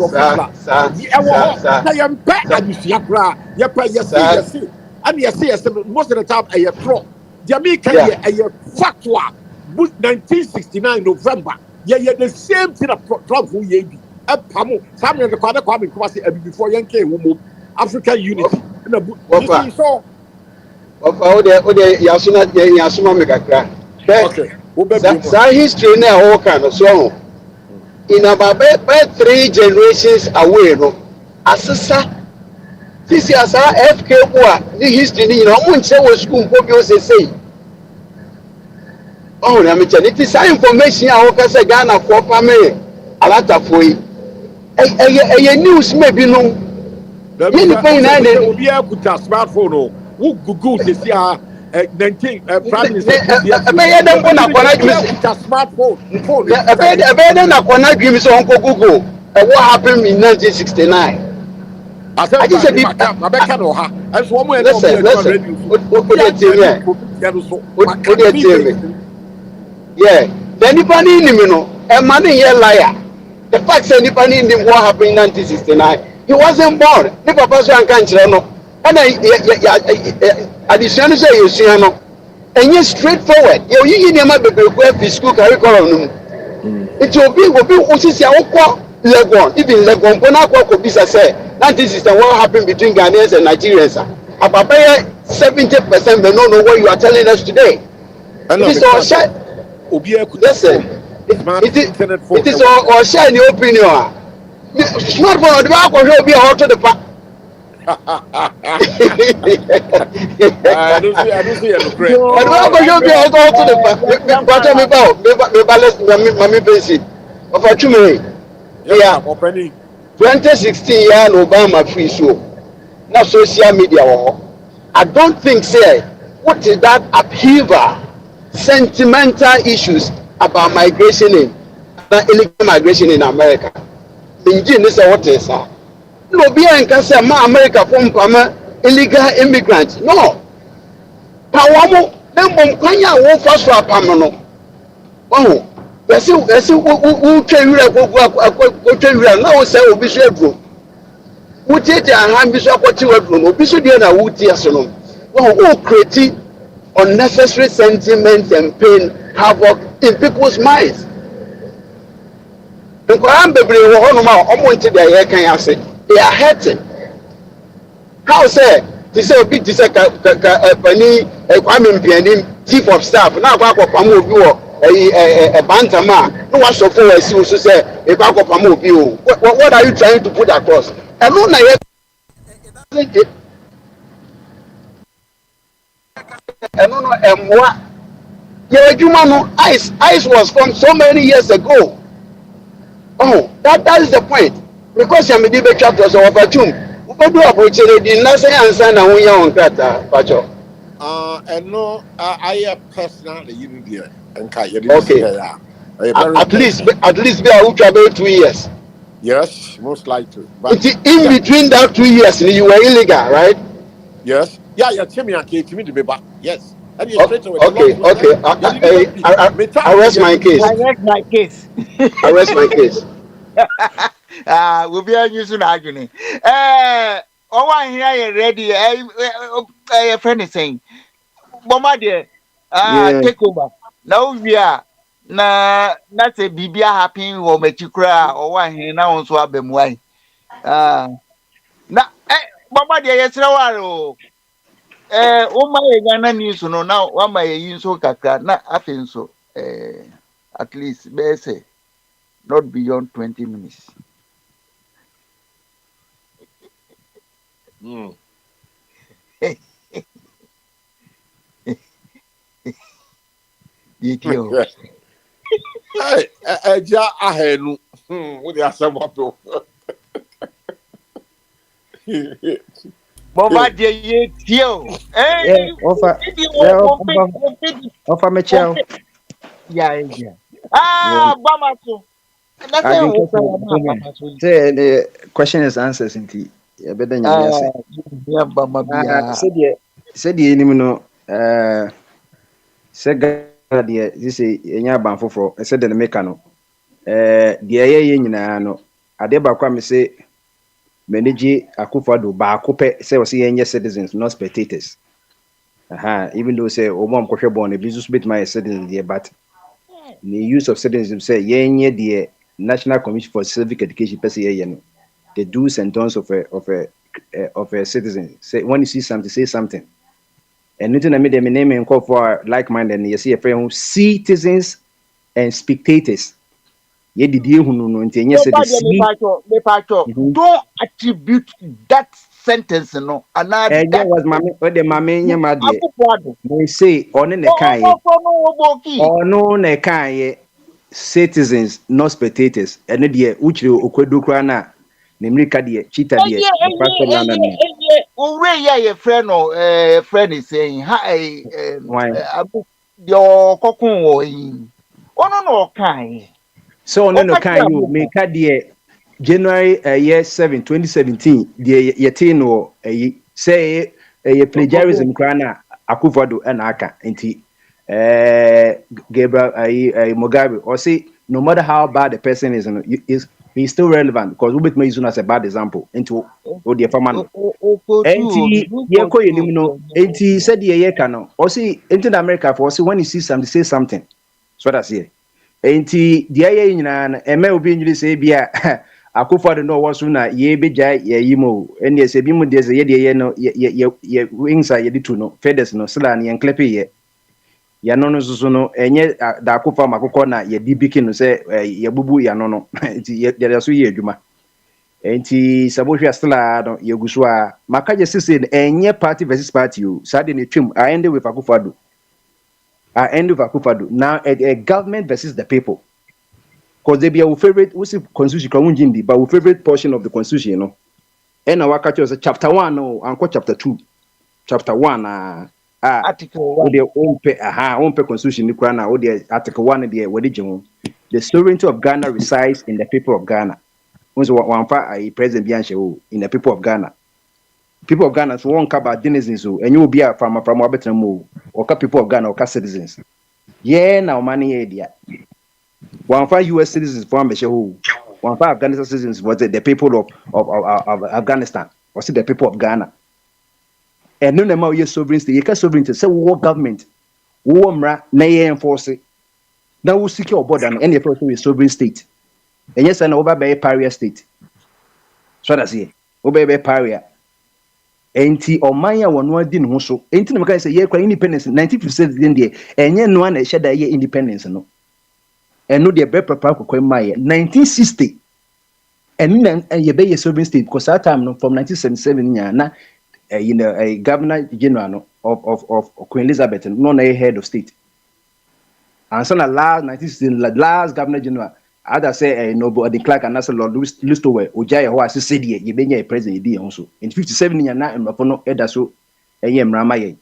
am back and you see a cry. Yes, and yes, most of the time I have thrown. Jamaica, I have fatwa. 1969 November. Yeah, the same thing of Trump who ye be. A Pamo, some of the Quada Kwame Kwasi before Yankee who African unity. And a book. So, Yasuma Megakra. Okay. History now all kind of so. In about 3 generations away, no. Asasa. This is FK the history, you know, won't say what school say. Oh, I mean, it is information I can say Ghana for family. A lot of way. A news maybe no. Many pain and will be able to smartphone. Who Google this year 19 Prime Minister. I don't want to smartphone. I better give me some Google. What happened in 1969? I just said, as one way, listen. Yeah, the anybody in him, a man here liar. The fact that anybody in him what happened in 1969, he wasn't born. The papa so can't know. And additionally say you see no. And you straightforward. You never be school curriculum. It will be what is your Legon, even Legon, Bonako Bisa say 1960 what happened between Ghanaians and Nigerians. A papa 70% may not know what you are telling us today. It is all shit. Listen, it is all share in your opinion. Smartphone, the back will be out to the back. I don't see a great. And the back will be out to the back. What am I about? Me balance, Mammy Bensi. Of a 2 minutes. Yeah, 2016 year Obama free show. Now social media. I don't think say what is that upheaval. Sentimental issues about migration illegal migration in America. Indeed, this is what is no be and can say America from illegal immigrants. No. Pawamo, them Kenya won't fast for a pamano. Oh, let's see who can you now say will be sure. Who take a hand bishop what you will do, no, Bishop Diana would tear so. Oh, create unnecessary sentiment and pain havoc in people's minds. They are hurting. How say? They say chief of staff. Now a bantama. No one so for a so say if I go pamo bio. What are you trying to put across? And no na yet and no what your no ice was from so many years ago. Oh, that is the point. Because I'm a debate chapter of a tomb. What do I approach it? The Nasa and San and we are on Kata, Pacho. And no, I have personally in there and Kaya. Okay. At least be a travel 2 years. Yes, most likely. But in between that 2 years, you were illegal, right? Yes. Yeah, Timmy and Kate, Timmy to be back. Yes. Okay. I rest my case. I rest my case. We'll be using arguing. Oh, I hear you ready. A friend is saying, Mama dear, take over. Now we are. That's a BB happy or Metukra or one here now so I've been why. Now, Mama dear, yes, no. My Ghana news no now, one my use so kaka, not I think so. At least, say, not beyond 20 minutes. Hey, ja ahenu. What the asem wapo. Mama de ye tio. Offer me chow. Yeah. Bamato. Say the question is answers indeed. Yeah, better than you say. Said the enemy no said this is enya banfo for said the make no the ye nyina no ade ba kwa me say manage Akufo-Addo ba akope say we say yenye citizens not spectators. Even though say omom kohwe born a business bit my citizens there, but the use of citizens say yenye the National Commission for Civic Education per se no the do's and don'ts of a citizen. Say when you see something, say something. And nothing I made them name and call for like-minded. And you see a friend who citizens and spectators. Ye did you who know don't attribute that sentence no. And that was my mother. They say on the kind or no nekai citizens, not spectators. And the uchi okwedukwana. Nemrika die cheater die your friend or friend is saying hi your kokun no kai so no kai you make die January year 7 2017 die yete no say plagiarism krana Akufo-Addo and aka enti Gabriel Mugabe or say no matter how bad the person is he's still relevant because we bet me use as a bad example into the farmer. Enti yeko yenim no enti said ye no or see into America for see when you see something say something. So that's here. Enti the ye nyina eme obi nyiri say bia Akufo-Addo no was na ye beja ye yimo and ye say bi mu de say ye no ye wings are ye ditu no feathers no sila na ye nklepe ye ya no so no enye da Akufo makoko na ye di bikin no say ye bubu ya no enti ye so ye adwuma enti sabohwe stela no ye guso a makaje sisi enye party versus party o sade ne twem I end with Akufo-Addo now a government versus the people because they be our favorite we see constitution krawunjindi but our favorite portion of the constitution no and our catch chapter 1 no anko chapter 2 chapter 1 article 1 the own constitution ni kwa na the article 1 the wadi the sovereignty of Ghana resides in the people of Ghana. Once one a president bianche in the people of Ghana. People of Ghana so one kaba denizens so and you will be a from abetramo or people of Ghana or citizens. Yeah, now money area. One US citizens from Beshehu. One Afghanistan citizens was the people of Afghanistan. Was it the people of Ghana? And no more your sovereignty, you can sovereignty, say war government, war mra, nay enforce it. Now we secure border and any person with sovereign state. And yes, and over by a pariah state. So that's it. Over by pariah. Enti Omaya one didn't also. Enti no can say, yeah, independence in 1957 and yeah, no one share that year independence. No, and no the be papa ko my 1960 and then you be a sovereign state because that time no, from 1977 na a governor general of Queen Elizabeth no na head of state. And so na last 1960 last governor general other say nobody clerk and also Lord Listowe Ojaya who as said ye be a president dey also. In 57 nya na emrafo no eda so mrama ye.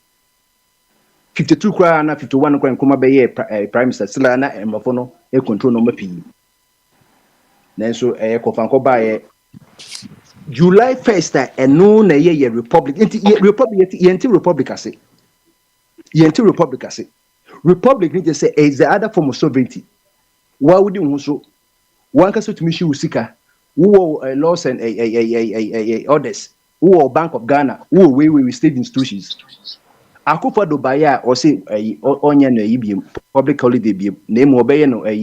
52 kwa na 51 kwa nkoma be prime minister sila na emrafo no control no mapi. Nanso kofanko ba July 1st and no na ye republic anti republic ase. Anti republic ase. Republic need to say is the other form of sovereignty. Why would you so one can to mission usika who laws and orders who Bank of Ghana who we state institutions. Akufa do baya or say onion public holiday be name obey no as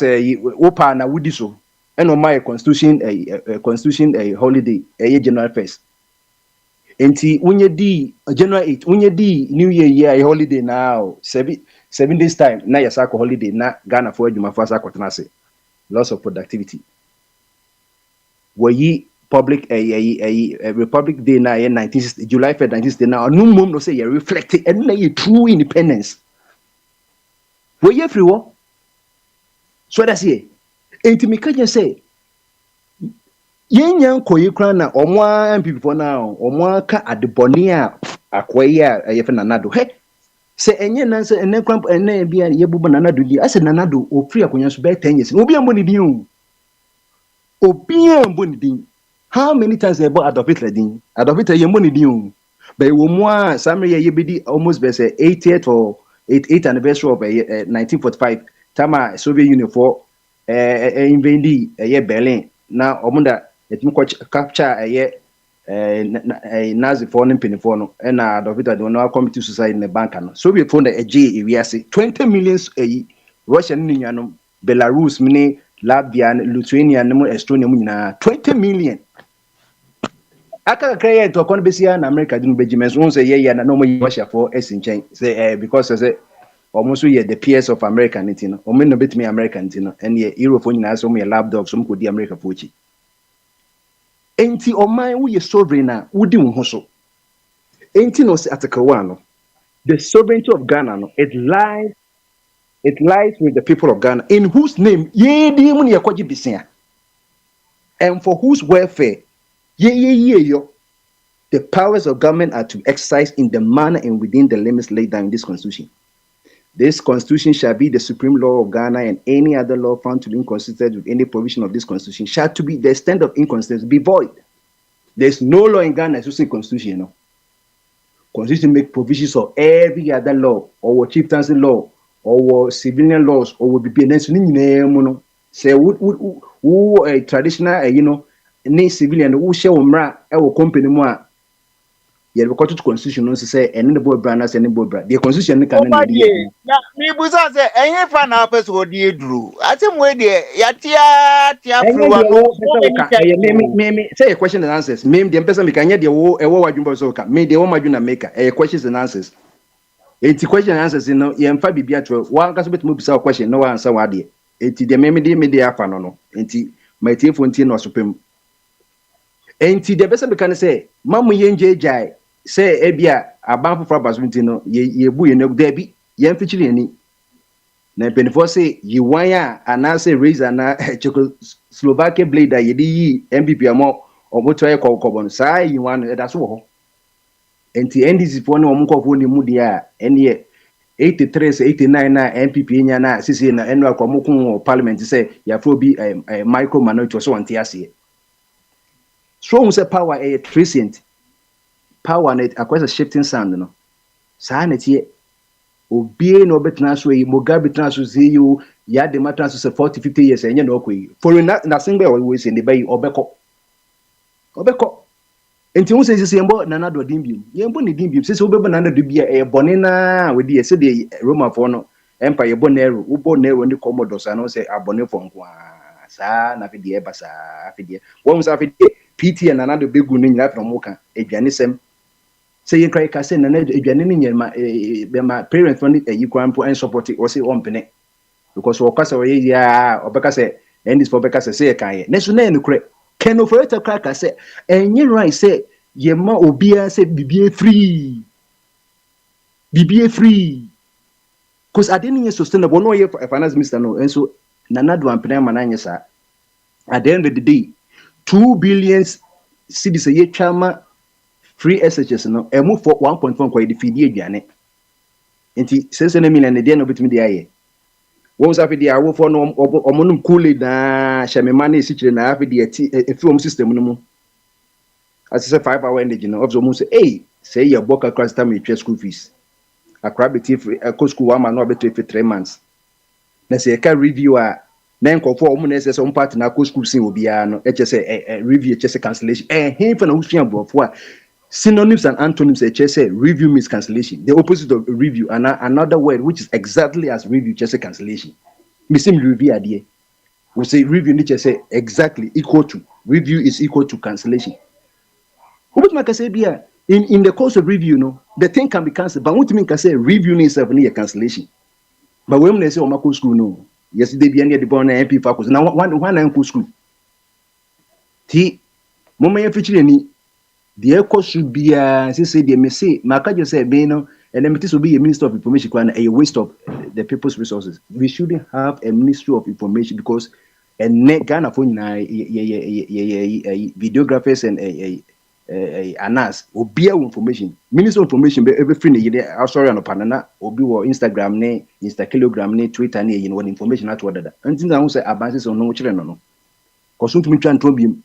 a opa na wudi so and on my constitution a holiday a January 1st. Enti unye di January 8 unye di New Year a holiday now 7 days time na yasako holiday na Ghana for adwuma for asako tenase loss of productivity. Wayi public a Republic Day na 1960 July 1st 1960 now no mom no say you reflect and na you true independence. Wayi free wo so that's it. Enti me can say yenya nkoyi kran na omwa MPP na omwa ka adeboni a akoyi a yefe nanado he se enye na se ene kran ene bia yebubu nanado di ase nanado ofri akonya so be 10 years obi ambo ni din obi ambo ni din how many times they bought Adolf Hitler din Adolf Hitler yembo ni din be wo mo a samre ye bedi almost be say 80th or 88th anniversary of 1945 tama Soviet Union for invendi Berlin na omunda etimi capture Nazi for no no na Adolf Hitler no committee society in the bank no so we found a J we 20 million Russian nuanom Belarus mini Latvia Lithuania no Estonia mu nyina 20 million aka kray to kon besia na America dinu bejimenso won say ye na no mo Russia for esinchen say because say almost we the peers of America nitino o me no betimi America nitino and ye Europe nyina so mo lapdog so mo ko di America for chi enti oman wo ye sovereign na wudi wo so enti no se article 1 no the sovereignty of Ghana no it lies with the people of Ghana in whose name ye di mu ne yakoji bisia and for whose welfare yo the powers of government are to exercise in the manner and within the limits laid down in this constitution. This constitution shall be the supreme law of Ghana, and any other law found to be inconsistent with any provision of this constitution shall to be the extent of inconsistency be void. There's no law in Ghana as a constitution, you know. Constitution make provisions of every other law, or chieftaincy law, or civilian laws, or would be say who a traditional, you know, any civilian who shall umra our company more. Yeah, because the constitution also say any boy branders any boy brand. The constitution can be. Na me buza say any fan na person wo die duru. Atim we dey ya tia fruwa no. Me say a question and answers. Me the person me can hear the wo wadwumbo so ka. Me the wo madwuna maker. Questions and answers. Enti question and answers no ye mfa bibia tro. Wa nka so betumo bisa question no answer wa de. Enti the me dey afa no. Enti my telephone tin no sopem. Enti the person me can say mamu yenje jai say ebia abanfo for basunti no ye bu ye no dabi ye mfichiri ani na penifo say ye wan a ana say razor na Czechoslovakia blade ye di MPP amo omoto ye kokobon sa ye wan da so ho enti NDC for no omkofo ni mu dia ene 83 89 na MPP nya na sisi na enu akomukun parliament say ya fro bi micro minority so wanti ase so we say power a transient power and it acquires shifting sound no sa na tie obi no betna so yi Mugabe transfer say you ya de matter so 40 50 years enye no koyi for na single we say ne bayi obeko enti won say say yembo na do dimbium yembo ne dimbium say obebo na do bia e bone na we dey say the Roman for no empire yebo nero ubo nero ni commodos no say abone for nko sa na fe die ba sa fe die won say fe die PT na do begu no nyina from muka aduane sem say you cry kase na aduane ni nyema be ma parents no yi kwan po and support o say on pene because o kasa o ye ya obeka say and this for obeka say kan ye neso na enukure ken operator cry kase enye right say yema obia say bibie free because I didn't sustainable no ye finance minister no and so nana do ampena mananye sa at the end of the day 2 billion cedis ye chama free SHS no e move for 1.1 kwa de fidie aduane enti sense na million de no betimi de aye wo sa fi de awo for no omonum cool na shemema na esichire na afi de efi system no mu as say 5 hour energy no obso mu say your boka class time you school fees akra beti free co school one man no beto for 3 months na say ka review a na nkofo omo na say part na co school sin obia no say review say cancellation he for na husua brofo a synonyms and antonyms say review means cancellation. The opposite of review and another word which is exactly as review just cancellation. Me same review idea. We say review need to say exactly equal to review is equal to cancellation. What make I say be in the course of review no the thing can be cancelled but what mean can say review needs a cancellation. But when they say o mako school no yesterday be any the born MP faculty now one na school. Ti moment feature ni the echo should be say they may say Makajo say Beno and then will be a minister of information and a waste of the people's resources. We shouldn't have a ministry of information because a Ghana phone videographers and anas will be information. Minister of information be everything you sorry on panana or be Instagram ne Insta kilogram ne Twitter ne you know information at what that. And things I say advances on no children no. Because something trying to be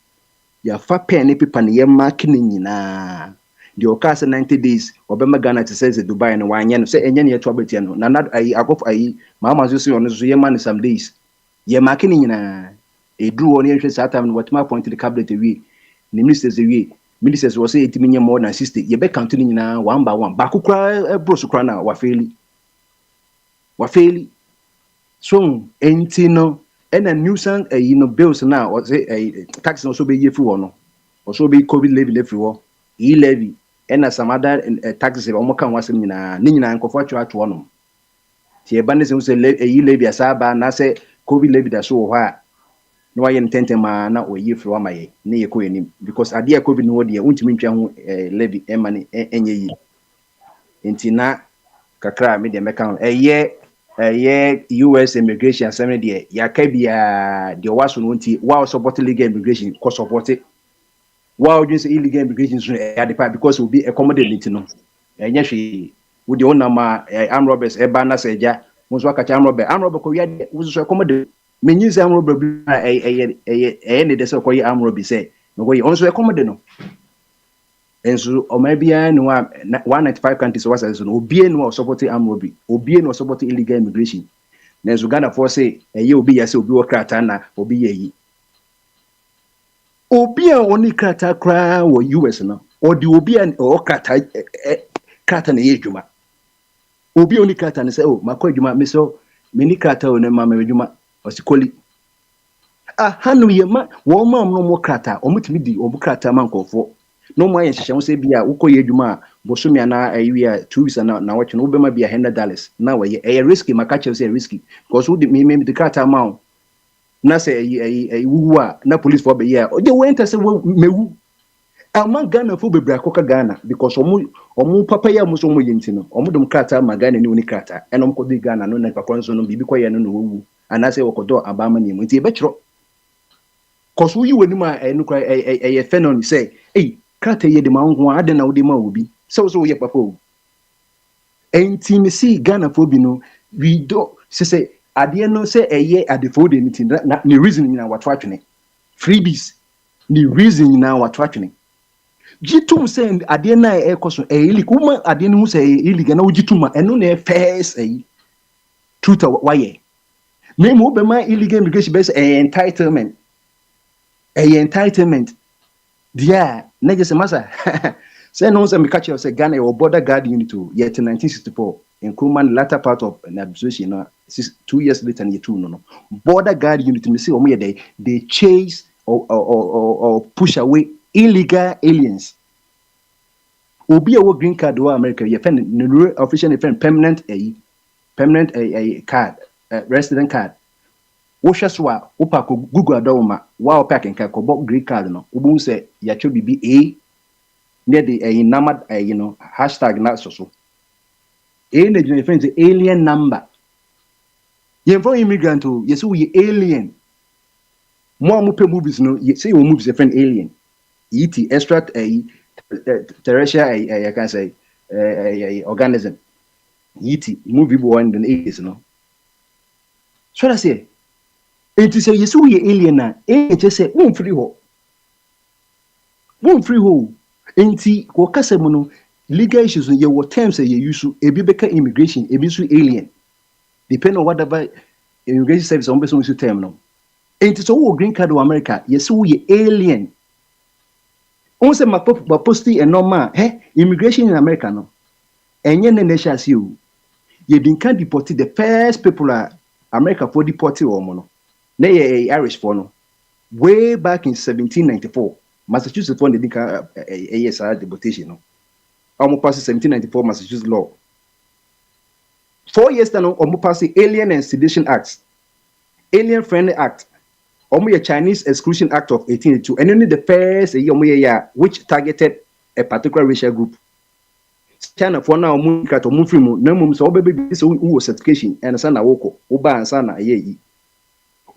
ya fa pen paper ne mark ni nyina the okase 90 days obema Ghana to say Dubai no wanye no say enye ne to abetia no na akof ayi mama zo say ono zo ye man some days ye mark ni nyina edru won ye hwe sa time no what my point the cabinet we ni ministers was say etimi nye more than 60 ye be count ni nyina one by one ba kokra bros kra na wa faili so enti no and a nuisance bills now or say tax also be ye free no also be COVID levy everywhere levy and some other taxes omo kan wasem nyina ni nyina nkofo atwa no ti e ba ne se levy asaba na say COVID levy da so ho a no wa ye ntente ma na o ye free wa maye ne ye ko enim because ade a COVID no de untimi ntwa ho levy emane enye yi entina kakra me de meka US immigration assembly there yakabia the waso no nti wow support legal immigration ko support it wow just illegal immigration so because will be accommodate no enya hwe wo de onama arm robbers e ba na seja mo so aka arm robber ko ya wo so accommodate menyi se arm robber bi ne de se ko yi arm robber say no go yi on so accommodate no enso o mabia no 195 countries was so obie no support arm robbery obie no support illegal immigration na enso Ghana for say obi ya say obi wo krata na obi ye yi obi a oni krata kra wo US no o di obi a o krata krata na ye djuma obi oni krata na say makọ djuma me so me ni krata o na ma me djuma o sikoli hanu ye ma wo ma mo krata o mutimi di o krata man kofo no more yen hye say bia ukoye adwuma bosomi ana ayi 2 weeks na watch no bema bia $100 na we risky makache say risky because who me the carta amount na say ayi wuwa na police for be here o de went say mewu ama Ghana fo bebra koka Ghana because omu papa ya muso mo yenti no omu dum carta ma Ghana ni oni carta enom ko di Ghana no na pakon so no bibi ko ye no no wu ana say wokodo abama ni mu ti e be chiro cause wu yi wani ma enu kwa fenon say krata ye de ma ho ade na wo de ma obi so ye papa o enti me see Ghana for bi no we do say ade no say eye ade for de nti na ni reason nyina wato atwene freebies ni reason nyina wato atwene gitum say ade na e koso ili kuma ade no say ili ga na ugituma eno na first truth why me mo be ma illegal immigration base entitlement dia negese masa say no say me catch you say Ghana or border guard unit to yet 1964 in Kuman latter part of an administration 2 years later in 2 no border guard unit me say they chase or push away illegal aliens obi a wo green card wo America ye fen no official fen permanent a card resident card wo hwɛ so a wo pa ko Google adoma wa wo pack nka ko green card no wo bu say ya twa bibi a near the number hashtag na so na jina fen alien number ye for immigrant o ye so we alien mo pe movies no ye say your movies fen alien ET extract terrestrial I can say organism ET movie born in the 80s no so I say it is you see alien na just say won free ho enti ko kasa mu no legal issues ye what terms ye use ebi beka immigration ebi so alien depend on whatever immigration service on person use term no enti so wo green card of America ye see we alien on se ma posti normal immigration in America no enye ne nation see o ye bin can deport the first people America for deport o mo no na ye Irish for no way back in 1794 Massachusetts for the ASR deportation no almost passed 1794 Massachusetts law 4 years down almost passed Alien and Sedition Act, Alien Friendly Act, almost Chinese Exclusion Act of 1882, and only the first year which targeted a particular racial group. China for now munka to munfrimu na mum so baby so who certification and sana woko uba and sana ye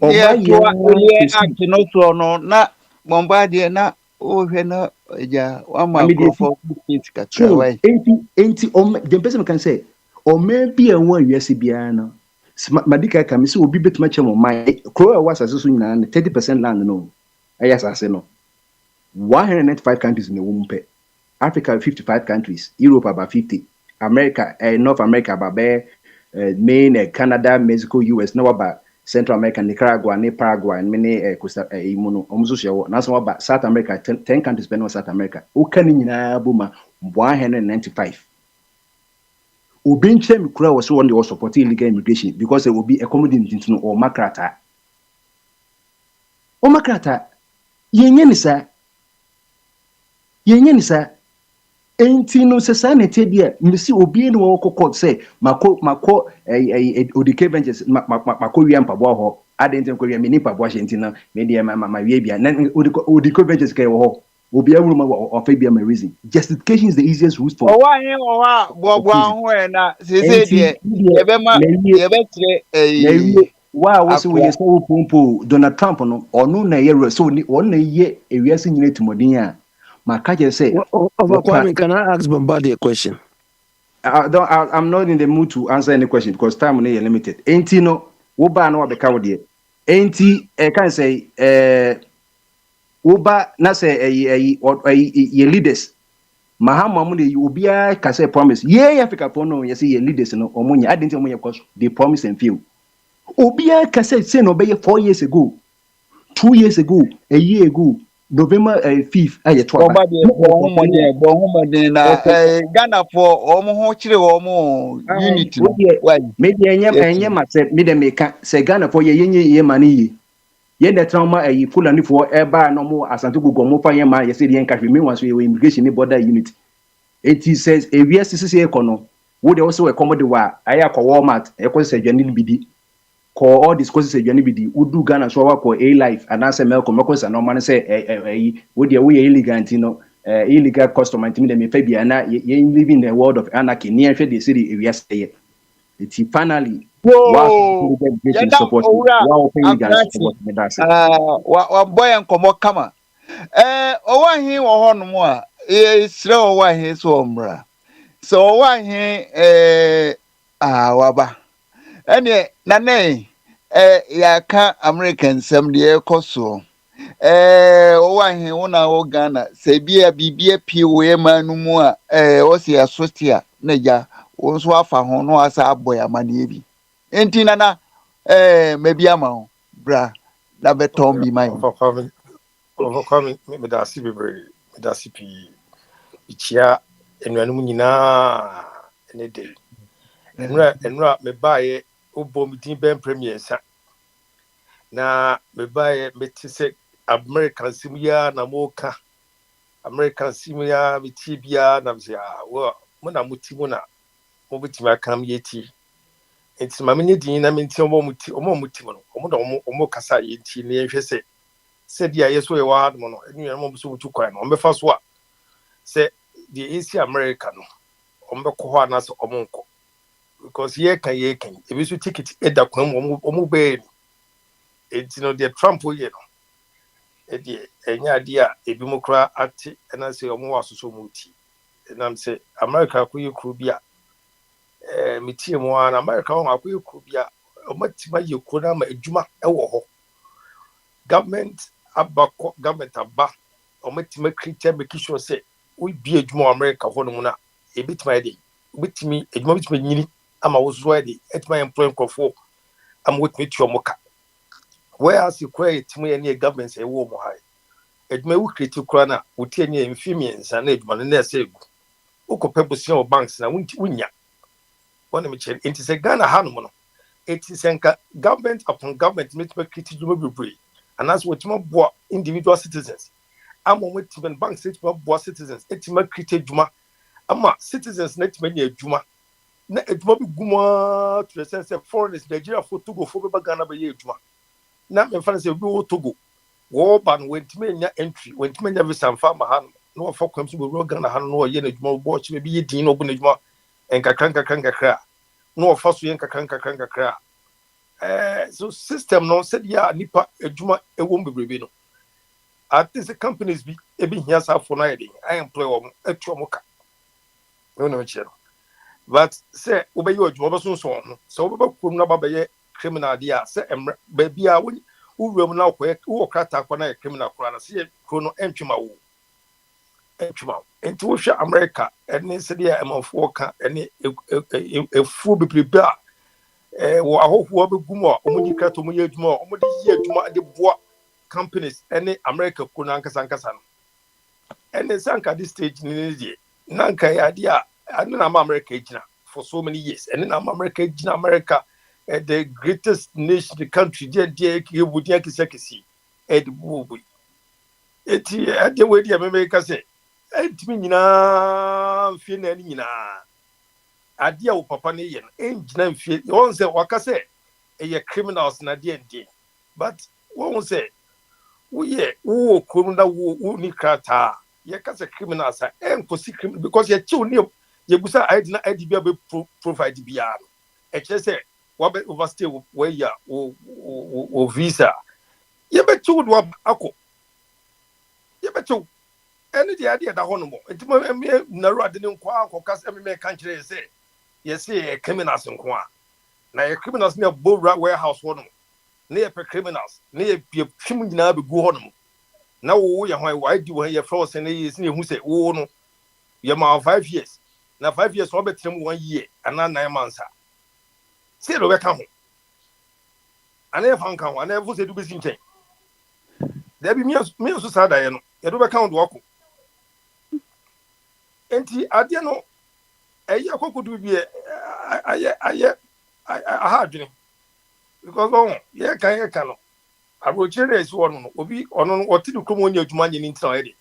yeah act no so no na bombardie na o hwe na ja one man for katra why enti the person can say or maybe a one yes bia no madika ka me so obi betuma chemo mai kro was aso nyina 30% land no ayas ase no 195 countries in the wompe Africa 55 countries, Europe about 50, America, North America about Maine, Canada, Mexico, US, no about Central America, Nicaragua, Paraguay, and many Costa Rica. Now about South America, 10 countries spend on South America. Ukanina Buma 195. Ubinche Mikura was one was supporting illegal immigration because there will be accommodating to or Makrata. O Makrata, Yenisa. Enti no se sanete bia misi obi no wo kokko se mako odike venges mako wi ampabo ho adenti ko wi mini pabo ahenti na me dia ma wi bia na odike venges kai wo ho obi awuru ma ofa bia ma reason justification is the easiest route for bobo ho na se die ye be tire wa wo se we so pompo Donald Trump no onu na ye so ni onu na ye ewiase nyina tumodin a say, can I ask Bombardier a question? I'm not in the mood to answer any question because time is limited. Enti no, woba no abeka wode. Enti can say woba na say ye leaders. Mahama mu de obia ka say promise. Ye Africa for no ye say ye leaders no omunya adenti omunya cause they promise and fail. Obia ka say no be 4 years ago, 2 years ago, a year ago. November 5th aye to aba na Ghana for omo ho kire omo unity maybe enye ma say me dem make say Ghana for ye mani ye the trauma Fulani for eba no mo asante gugu mo fa ye ma ye say ye nka hwe me wan so ye immigration border unit it says a VSCC ekono wo de also accommodate wa aye akọ Walmart e ko say dwane bidi ko all discusses adwane bidi udu Ghana so wa ko a life and answer Malcolm because no man say wo de we illegal antino illegal customer antimi dem fa bia na ye living in the world of anarchy near hwe de city we say it finally wow support wow pay guys support me that wa boy enkomo kama owa hin wo hono mo a sire owa hin so omra so owa hin waba ene nane ya ka American sem de ekoso owa hin wona wo Ghana se bia bibia pie we manu mu a o se asotia na ja wo so afa ho no asa aboy amane bi enti nana mebi ama ho bra na beton bi mai overcoming me da si bebre me da si pi ichia enuanu nyina ene dey enra me bae obo mi din ben premier sa na me bae me ti se American sim ya na mo ka American similar with tibia namsia well mona mutimuna mobitima kam yeti it's mamini din na minti omo mutimo omo kasa yeti ne hwese said ya yeso ye wa no no enu ya mo so mutu kwan no ombefa so a se the AC America no ombekọ ho ana so omonko because ye kan ebi so ticket eda kwan omo be enti no the Trump ye no edi enya dia ebi mokra ati na se omo wasoso muti nam se America ko ye kru bia mitie mo ana America ho akoye kru bia omatima ye kru na ma adwuma ewo ho government abba omatima create make sure say we be adwuma America ho no mu na ebitima dey bitimi adwuma bitimi nyini ama wo so dey etima employ nkofo am wetimi tuomoka whereas you create timi any government say wo mo hai adwuma wo create kura na wo tie nya mfimi ensa na adwuma na ese egu ukope busia o banks na wunya wona me chen enti se Ghana ha no mo no enti senka government upon government metima create adwuma bebre and as wetima bo individual citizens am wetima banks wetima bo citizens etima create adwuma ama citizens net many adwuma na adwuma bi guma to the sense foreigners Nigeria for Togo for be Ghana be adwuma na me fa say obi wo Togo wo ban wentime nya entry wentime nya visa fa ma han no for kwam so be Ghana han no ye na adwuma bo chi be ye din no bu na adwuma enkakra no fa so ye enkakra so system no said ya nipa adwuma ewom bebrebe no at this companies bi ebi hia sa for na ye dey I employ wo etuomoka no chero but say obey your job so so obey krum na babaye criminal dia say ba bia wuwem na wo krata kwa na criminal kwa na say krono entwima wo enti wo hwe America ene se dia emafo ka ene efu bebrebe a wo ahoho begum a omudi krato mo ye adwuma omudi ye adwuma de boa companies ene America kuna ankasa no ene sanka this stage ni die nanka ya dia na America ejina for so many years and na America ejina America the greatest nation the country there ebudia kisekisi edbubu eti ade we dia America say entimi nyina mfie na ni nyina ade a wo papa ne ye no enjina mfie won say waka say eye criminals na dia ndi but won say wo krum na wo ni krata ye kase criminals a enkosi criminal because ye chiw ni ye busa ID bia be provide bia no e kire say wa be overstay we ya o visa ye be chiw do akọ ye be chiw eni de ade da hono mo entimo na ru ade ne nkwa akọ kase me kan kire say ye say criminals nkwa na ye criminals ne bo warehouse hono na ye pe criminals na ye bia twim nyina be gu hono mo na wo ye hwan wa di wo ye froze na ye sine hu say wo no ye ma 5 years na 5 years obe trem 1 year ana 9 months say do be ka ho ana ye fan kan ana ye fu say du be sinchen there be me so sada ye no ye do be ka ho do wako enti ade no eye akokodu bi aye aha adwene because ye kan no abrochire esi wono no obi ono no otidi kromo nya adwuma nye ni ntina ye de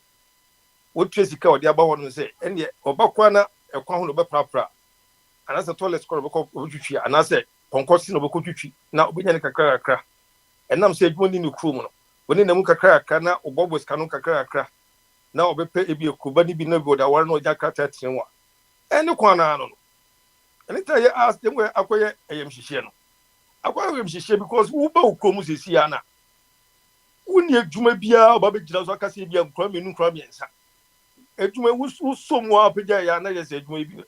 wo tresika odi aba wono se ene obakwa na ekwa ho no be prapra anase toilet score beko otwitwi anase konkosi no beko twitwi na obenya ne kakra enam se adwuma ni ni kromo no woni na mu kakra na obobos kanu kakra na obepe ebi ekuba ni bi na bi oda war no oja kata tinwa ene kwana no ene ta ye ask dem we akoye eyem hihie no akoye eyem hihie because wo ba ukromu sesi ya na woni adwuma bia oba be gira so akase bia nkra menu nkra miensa adwuma wusom wa apagya ya na ye se adwuma bi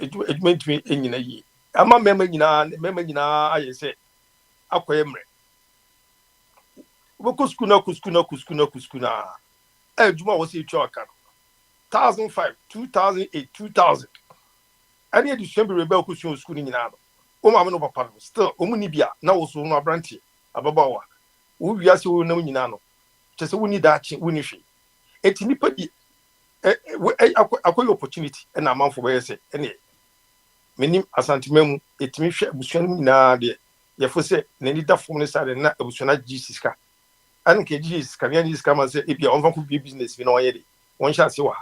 adwuma ntumi enyina yi ama mema nyina ayese akoye mre wo kuskuna adwuma wo se twa aka 1005 2008 2000 ani education be rebel kusun school nyina no o ma me no papa no still o mu ni bia na wo so no abrantie ababawa wo wiase wo nam nyina no chese wo ni daachi wo ni hwe eti nipa di akoy opportunity na amanfo be yese ene menim asantemam etimi hwe abusuan nyina de ye fo se na ni da fom ne sare na abusuana Jesus ka an ke Jesus ka ne Jesus ka man se e bia on fa ko business bi na o ye de one shall see why.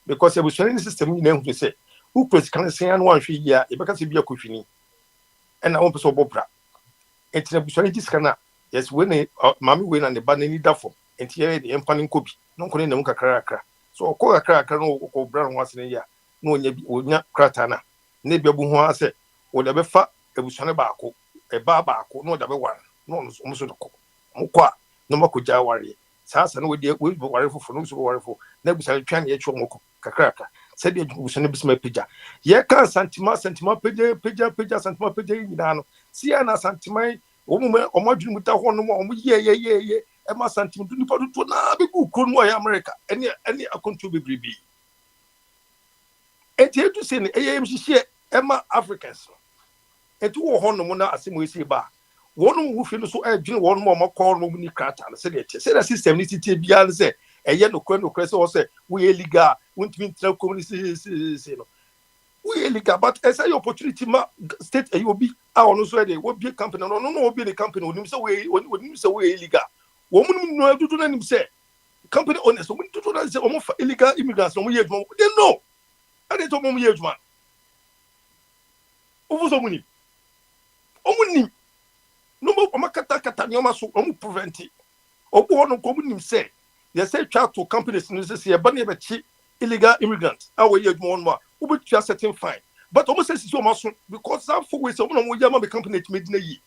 Because there was any system you know to say, who press can say and one free year, if I can see be a cushiony. And I want to so bopra. It's a bushanitis cana. Yes, when a mammy win and the banning duffo, and here the empaning copy, no calling the muka cracker. So a call a cracker no brown once in a year, no would not cratana. Maybe a boom said, or the befa, a bushanabaco, a barbaco, no double one, no almost a cook. Mukwa, no more could worry. Sasa no we worry for no so worry for. Never shall try to moko kakraka. Said the bushana bisma pija. Ye can santima pija santima pija in dano. See ana santima, woman or margin with a one ye. Emma santim to nipa to na be good America. Any a contribute be. And here to say AMC Emma Africans. And two honor as we say ba. One who feels so urgent, one more call Romani Crata, said it. Said a system needs to be answered. A yellow crano crest or say, we illegal, won't mean tell communities. We illegal, but as I opportunity state a will be our no ready, what be a company, no, be the company when him say, when him say illegal. Woman no to him say, company owners, when to say almost illegal immigrants, no, we know. And it's a moment, man. Over so many. No more Makata Nyama so prevent it. Or one community say, they say child to companies in this year, but never cheap illegal immigrants. Our year more, who would just setting fine. But almost says so much because some for ways of one Yama company to make ye.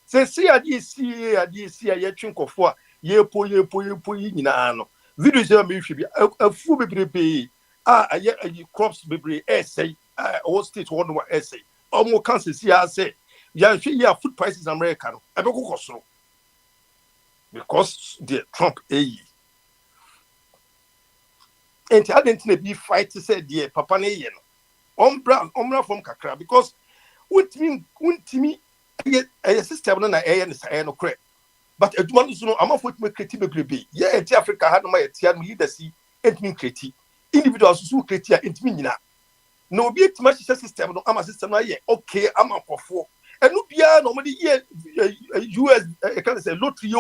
Say, see, I see a chink of 4 year po in ano. Videos should be a full baby. A year crops baby essay, all states one more essay. Almost can't see, I say. Yeah, food prices in America. I don't go so because the Trump And I didn't be fight to say dear Papa Nayan. Ombra from Kakra because what me a system and I no credit. But a woman is no I'm off with me creative be. Yeah, Africa had my tian leadership and me creative. Individuals who create it me now. No be it much system, no I'm a system. Okay, I'm up for 4. And no bia normally US can say lottery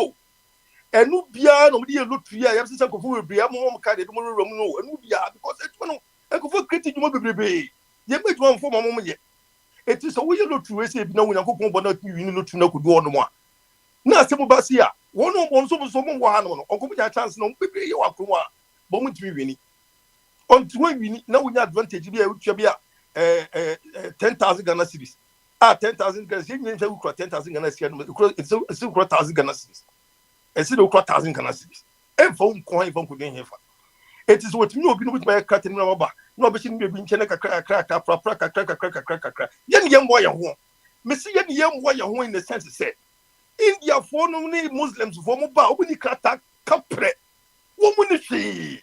and no bia normally lottery I have system for be a mom card no and no bia because it's one I go for creating you be you make one for my mom yet it is a way lottery say no we go but not you lottery no could do on one na se mo ba sia one on so mo wa no on ko chance no be you akoma but mo timi wini on to wini na we advantage be a 10,000 Ghana cedis 10,000 Ghana cedis. You need 10,000 Ghana cedis. It's 1,000 Ghana cedis. It's 1,000 Ghana cedis. And phone coin phone could here. It is what you know with my cat in our back. No, but you be in China crack. Young boy, Missy young boy, in the sense say India for no Muslims for mobile when you crack capre. Woman she.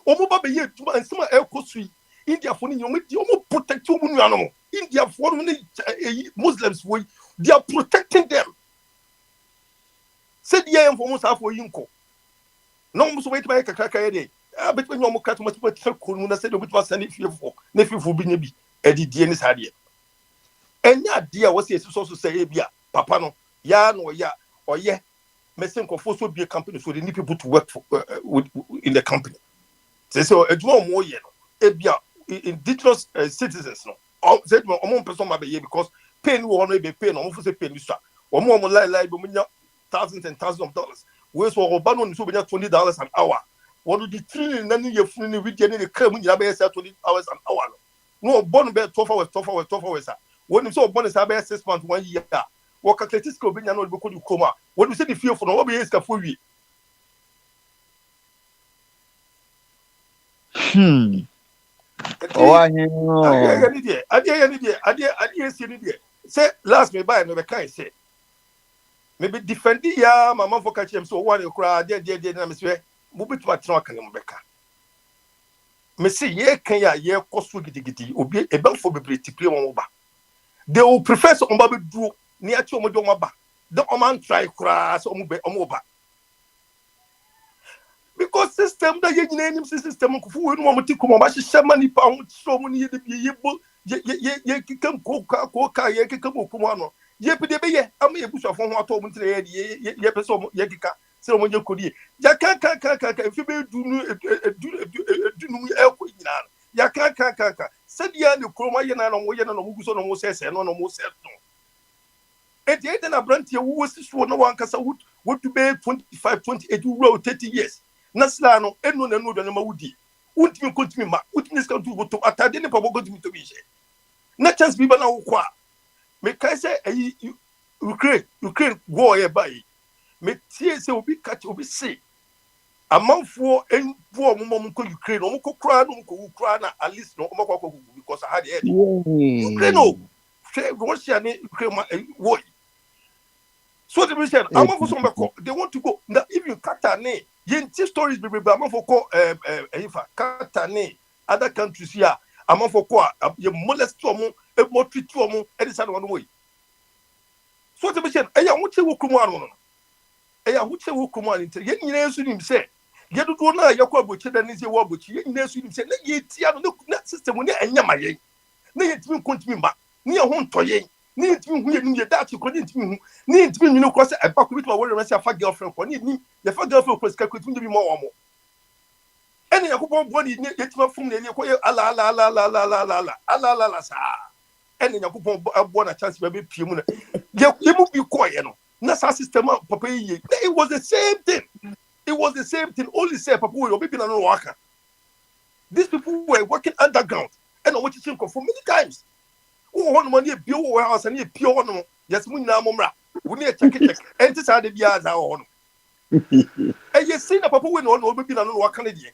Omoba be here and some air coast. India for you protect you animal. India for Muslims they are protecting them. Said yeah for most half for Yunko. No must wait by a cracker. But when you cut much better, said with was any fear for nephew for being be Eddie Dienis Hadia. And ya dear was yes also say yeah, Papa no, ya no ya or yeah. Messing of force would be a company so they need people to work for in the company. So a more yellow. Indigenous citizens no said my own person may be because pain will only be pain or say pain or more like thousands and thousands of dollars. Whereas for Obama so $20 an hour. What do the 3 and then you're fully with the crime when you have 20 hours an hour? No, born about 12 hours. When you saw bonus about 6 months, 1 year. What calculates go be no because you coma. What do you say the fear for no be for you? Oh, I know. I say last me buy no can say. Maybe defend ya mama for catch him so one you cry there na me say mo bit ma tena kan mbeka. Me say ye kan ya ye koso gidigidi obi e ban for bebre tipre won ba. They will prefer so omba be duro ni ati omo de omo ba. The oman try cry so omo ba. Because system that you name system ko fu no mo ti ko mo ba hye mani pa ho so mo ni ye de ye kikam ko ka ye kikam ko mo ano ye pede be ye am ye busu afon ho ato mo ntre ye person ye kika se mo nye kodi ya kan fi be du nu du nu e ko nyina ya kan se dia ne kroma ye na no mo ye na no mu so no mo sese no mo se no enti e na brantie wo siso no wan kasa what to be 25 28 30 years na sla no enu na enu do na mawudi untimi kontimi ma untimi ska tu boto atade ne pabo kontimi to bi je na chance bi ba na wo kwa me kai se ayi Ukraine war ye bai me tie se obi catch obi say amanfo enfo mo ko Ukraine mo ko kra no ko kra na at least no mo ko because I had it Ukraine no Russia ne Ukraine war so the reason amanfo so mbeko they want to go now even Qatar ne yenti stories be amanfo ko efa Qatar ne other countries here amanfo ko ye molest to mo e mo treat to mo e dey say no way so the reason eya wo che wo kumu anu no eya wo che wo kumu anu ye nyina su nim se ye dodo na ye ko abochi da ni se wo abochi ye nyina su nim se na ye tia no na system ne anyama ye na ye timi kontimi ma ni ye ho ntoye ni ye timi hu ye nim ye dachi ko ni timi hu ni ye timi nyino ko se e ba ko bituma wo re se afa girlfriend ko ni ye fa girlfriend ko se ka ko timi bi mo wo mo ene yakobon bo ni ye timi fum ne ko ye ala sa ene yakobon bo na chance be pie mu na ye mu bi ko ye no na sa system papa ye it was the same thing only say papa we obi bi na no waka these people were working underground and what you think for many times who want money bi wo house and pie ho no yes mu nyina momra wo ne check enti sa de bia za ho no ye see na papa we no obi bi na no waka ne de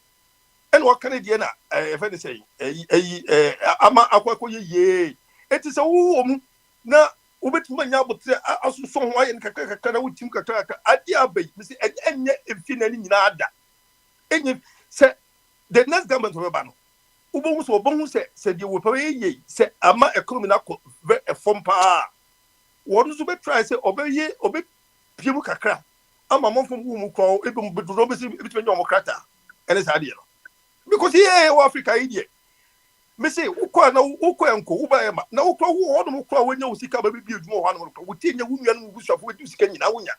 and what can na if any say ama akwako ye enti se wo mu na obetuma nya botre asuso ho aye kakaka na wutim kakaka ade abai me say enye efina ni nyina ada enye se the next government we ba no ubonhu se de wo pa ye se ama economy na ko form pa wonu so be try se obeye piemu kakra ama monfo mu ko ebe mu beduro be se bituma nya omokrata ene sa de no because here Africa idea me say ukwa na ukwa enko uba ema na ukwa wo hono mu kwa wenya usika ba bi edwuma ho hono wo tinya wo nua no busafo we usika nyina wonya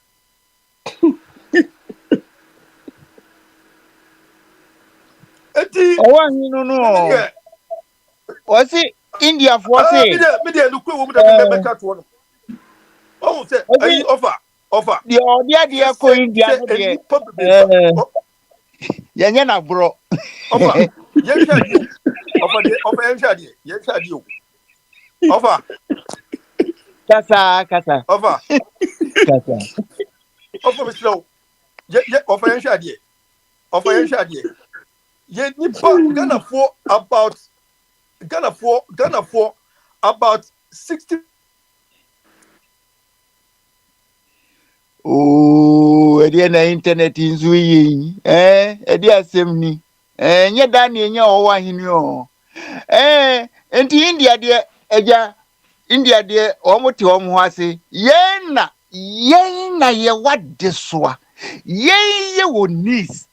eti owa hinu no o si India for say me dey no kwa wo mu da me ka to no o say ayi offer the odia ko India no de yenye na bro offer yenshadi offer yenshadi offer kasa offer me slow offer yenshadi ye nipa Ghana for about 60. Oh, edi na internet nzu yi edi asem ni nye Daniel nye owa hini o enti India de omote omo ase yen na ye wadesoa ye wo needs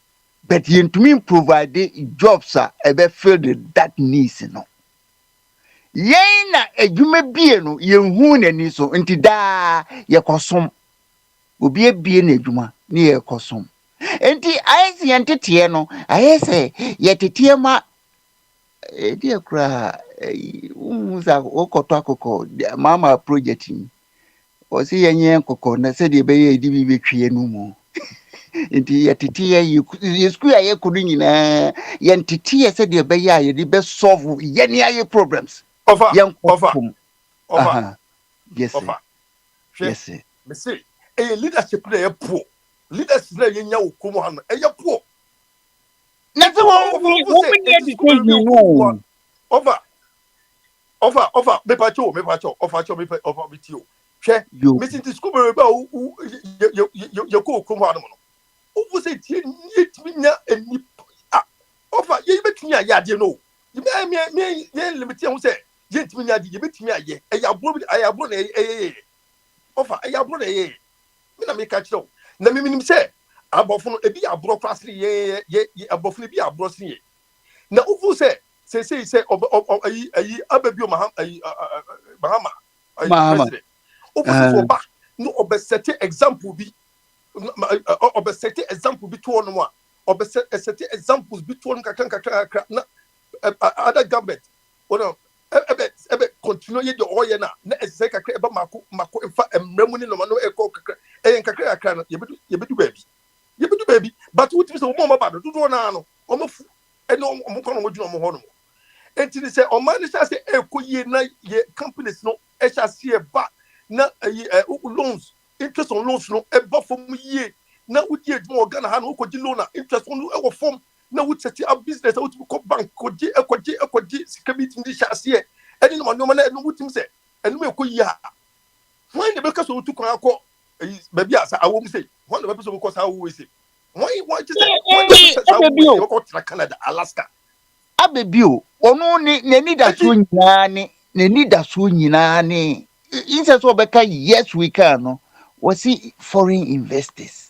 but yen to me provide jobs ebe fill that needs no yen na adwuma bie no yen hu na ni so enti da ye kosom obi ebie na adwuma ne ye kosom enti ayesi yentete no ayese yetete ma edi akura umuza okoto akoko mama project ni o si yenye kokko na se de be ye di bi betwie no mu enti yetete ye school aye kudu nyina yentete ye se de be ye de be solve yeni aye problems offer yes me say leadership na ye poor leadership na ye nya okumo ha no ye poor na so wo offer me pacho offer bitio hwe me sinti school be ba you go okumo ha no wo say tie nya eni offer ye betumi aye ade no me limit ye say ye betumi nya ade ye betumi aye ayabro na offer ayabro na ye me na me ka kiro na me minim say abofo no ebi abro class ye abofo no bi abro sin ye na ufu say ayi ababio Mahama president ufu so ba no obe set example bi set example between one or set examples between kakra na other government ebe continue the oil na ese kakra eba mako mfa emremu ni no no eko kakra kakra kakra no yebedu baby but what is o mo ba do na no omofu eno omokono mo dwuno mo ho no enti ni say o man ni say ekoye na ye companies no e sha see ba na loans interest on loans no eba from ye na wudi edwuma Ghana ha no koji loan na interest on e wo form na would set up business out to bank koji security ndi sha see eni no no na no wutim say enu e koyi ha when the because so to kon akọ baby asa awom say when the person because how we say why just say Canada Alaska abebio onu ne need that so nyina ne need that so nyina ne inse so beka yes we can no was see foreign investors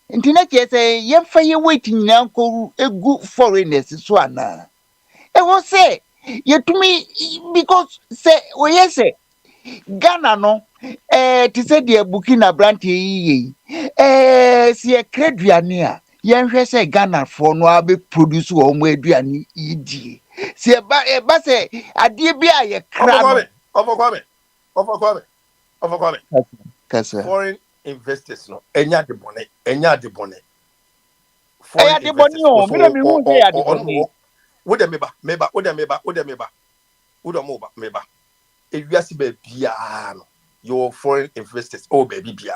internet say ye fa ye wait nyina nko egu foreigners so ana e wo say ye to me because say we say Ghana no ti say the Burkina branch yi si e kreduane a ye hwe say Ghana for no abe produce wo mo aduane yidie si e ba say ade bi a ye kra no overcome kasa foreign investors no enya de bone enya de bone o me me hu say ya de bone wo de meba ewiase ba bia no your foreign investors baby bia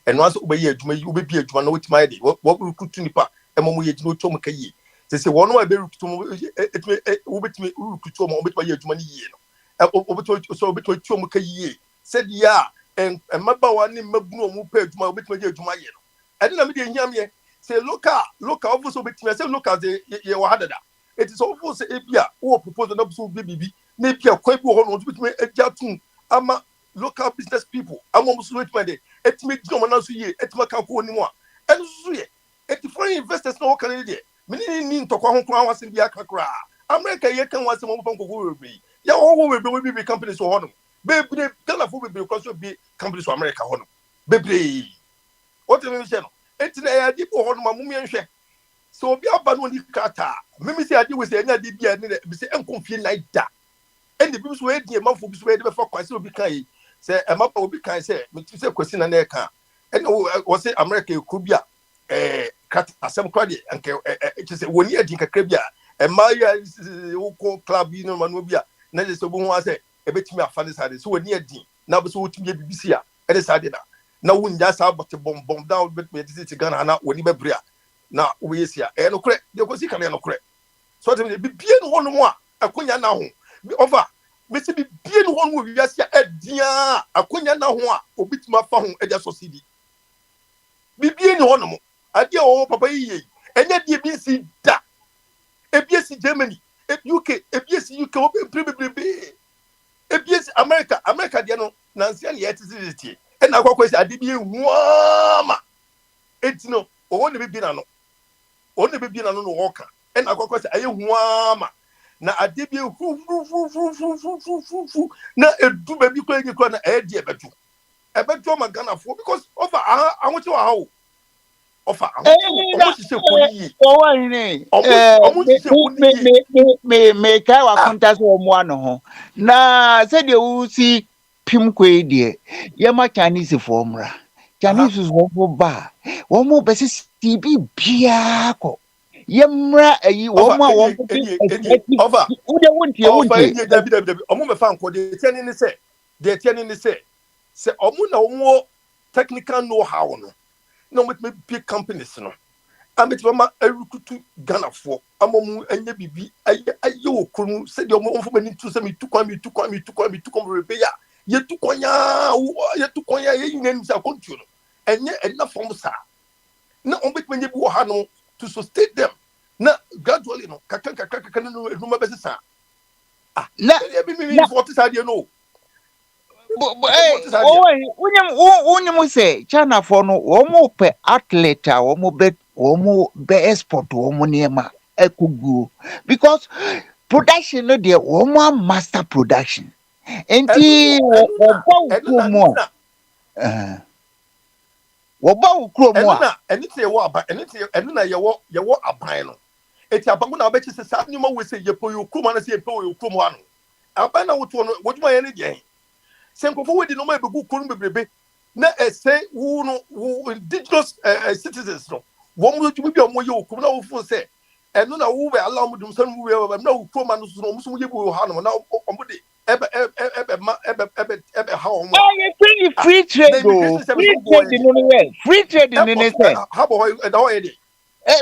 and once obeyi adwuma yi obebi adwuma na wetima ye de wo recruit nipa emomo ye gino twom kayi se wono abe recruit mo etime obetime recruit mo obetima ye adwuma ni yie no obetima twom kayi se dia maba wani mabunu mo pa adwuma obetima ye adwuma ye no ade na me de hiam ye se local office obetima se local ye wa hadada it is office ebia wo propose na so bibi na ebia kwa bi wo no obetima ajatum ama local business people among Muslim money etime di o na so ye etima kan ko ni mo a eno so ye eti foreign investors no kan dey ni ntokwa ho kwan wasen bi akakra America ye kan wasen mo fan ko we ya wo we companies so hono bebre Ghana fo bebre ko so bi companies so America hono bebre o te me se no eti na ya di ko hono ma mum ye nhwe so obi aba no ni kata mimi se ade we se nya di bia ni bi se enkonfie na da ende bi so e die manfo bi so e de be fa kwase obi kan yi say emapa obi kan say me ti say kwesi na na ka ene wo say America ku bia kat asem kwa de anke ti say woni adi kakra bia emaya wo ko club yi no manu bia na je so bo ho say ebetimi afane sade so woni adi na bo so wotimi BBC a ene sade na wunja sa bote bom down betimi ti Ghana na woni bebria na wo yesia no kure de ko si kan no kure so te bi bie no hono mo a akonya na ho over mesi bi bie no hono wi asia adia akonya na ho a obitima fa ho adia so cd bi bie no hono mo adia o papa yi enye die bi si da ebiesi Germany UK ebiesi UK o be ebiesi America dia no nansia ne yetisity e na akwakwesi ade bi ehuama etino o ne bi na no no woka e na akwakwesi aye huama na ade bi fu na edu ba bi kwa nyi na e de ebedu ma Ghana for because offer ahwoche wa hawo offer ahwoche se ko yi o wa ni me kai wa konta so mo ano ho na se de u si pim kwai de ye ma Chinese for mra Chinese wo ba wo mo be si bi bia ko yemra ayi wo ma wo over ude wontie David omo me fa nko de tiani ni se omo na omo technical know how no na omo me big companies no amit mama recruit Ghana for amomu anya bibi aye okunu se de omo onfo mani tu se mi tu kwa rebeya ye tu konya ye nyem sa kontu no enye enna form sa na omo betmenye bi wo ha no to sustain them na gradually no kaka no ma besisa na be me 40 side no unyem say China for no wo mo pe athlete wo mo be export wo mo niema ekugu because production no dey wo mo master production enti wo mo Woba wo krom eno a. na enite ye wo aba eno na ye wo aban no. Eti aban na obechi se sa nyuma we se ye po yo krom na se ye po yo krom ano. Aban na wo to no woduma ye ne de. Se nkofo we di no ma begu krom bebrebe na say wo no indigenous citizens no. Wo mo tumi bi o mo ye okrom na wo fun se eno na wo be allow mo dum san mo we na wo krom no so no mo so ye bo ha no na o mo de ebe how mo. Free trade o. Free trade in any way. Free trade in any say. How boy e da o ye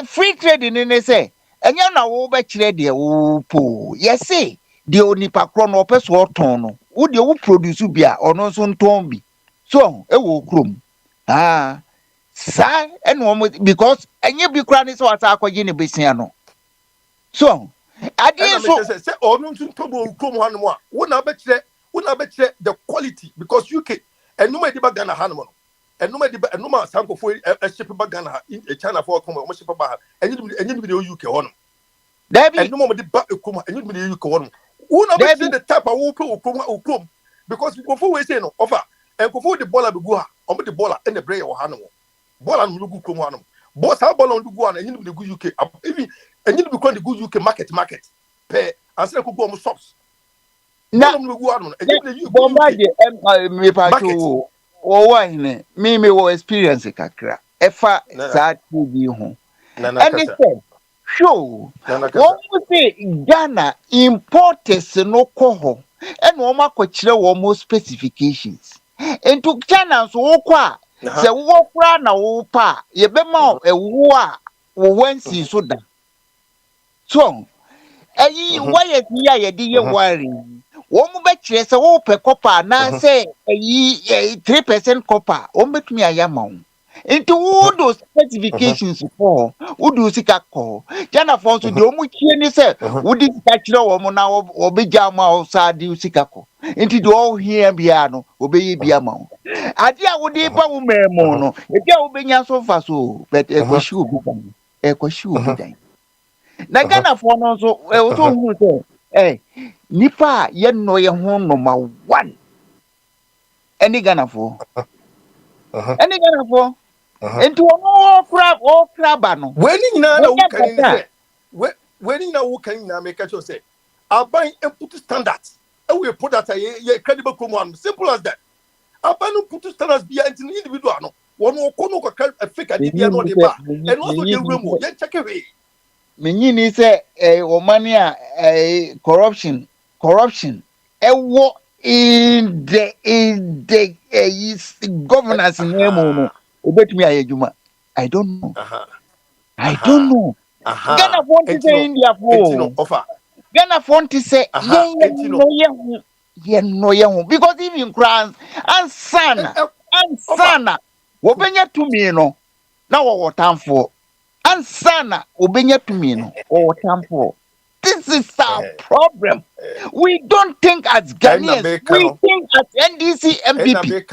Free trade in any say. Enya na wo be kire de wo po. Yes say de onipa kro no opeso oton no. Wo de wo produce bi a ono so nton bi. So e wo krom. Ah. Sa eno because enye bi kra ni so ata akwaje ne besia no. So and so say ono ntu to bo krom ha no a wo na be kire the quality because UK enuma di ba Ghana ha no enuma di ba enuma sankofo ship ba Ghana in China for come o ship ba enyi bi the UK ho no David enuma mo di ba ekom enyi bi the UK ho no wo na be kire the type wo pe okrom because nkofo we say no offer nkofo the baller be go ha o mo the baller and the brain wo ha no baller no go krom ha no boss ha baller no go ha enyi bi the go UK even enyi bi ko the go UK market pe answer ko go mo shops na bomba de me pacho wo wa hine me wo experience kakra efa sa TV ho and it said show wo say Ghana importers no ko ho and wo makokire wo mo specifications into China so wo kwa se wo kura na wo pa ye be ma ewo a wo wansi so da so ayi why ya ye di ye worry wo mu be kire se wo pe copper na say ayi 3% copper o betumi ayama wo into wo do specifications for wo do sika ko China for so de o mu kie ni say wo di sika kire wo mu na wo be jama o sa di sika ko into do o hia bia no o be ye bia ma wo ade a wo di pa wo memo no e bia wo be nya so fa so but e ko shi obi dan na Ghana for no so e wo so hu say nipa ye no ye ho number 1 any Ghana for enti ono kra ba no when nyina na wo kan ni say when nyina wo kan nyina make sure say aban put standards and we put that ye credible command simple as that aban put standards be anti individual no one ko no ka fake ade bia no de ba and also the remo ye check away menyini say o mani a corruption ewo in the governance name no obetumi ayejuma I don't know Ghana want to say India for Ghana want to say ye no because even crowns and sana wobenya tumi no na wo tamfo ansana obenya tumi no wo tamfo. This is our problem. We don't think as Ghanaians. We think as NDC MPP.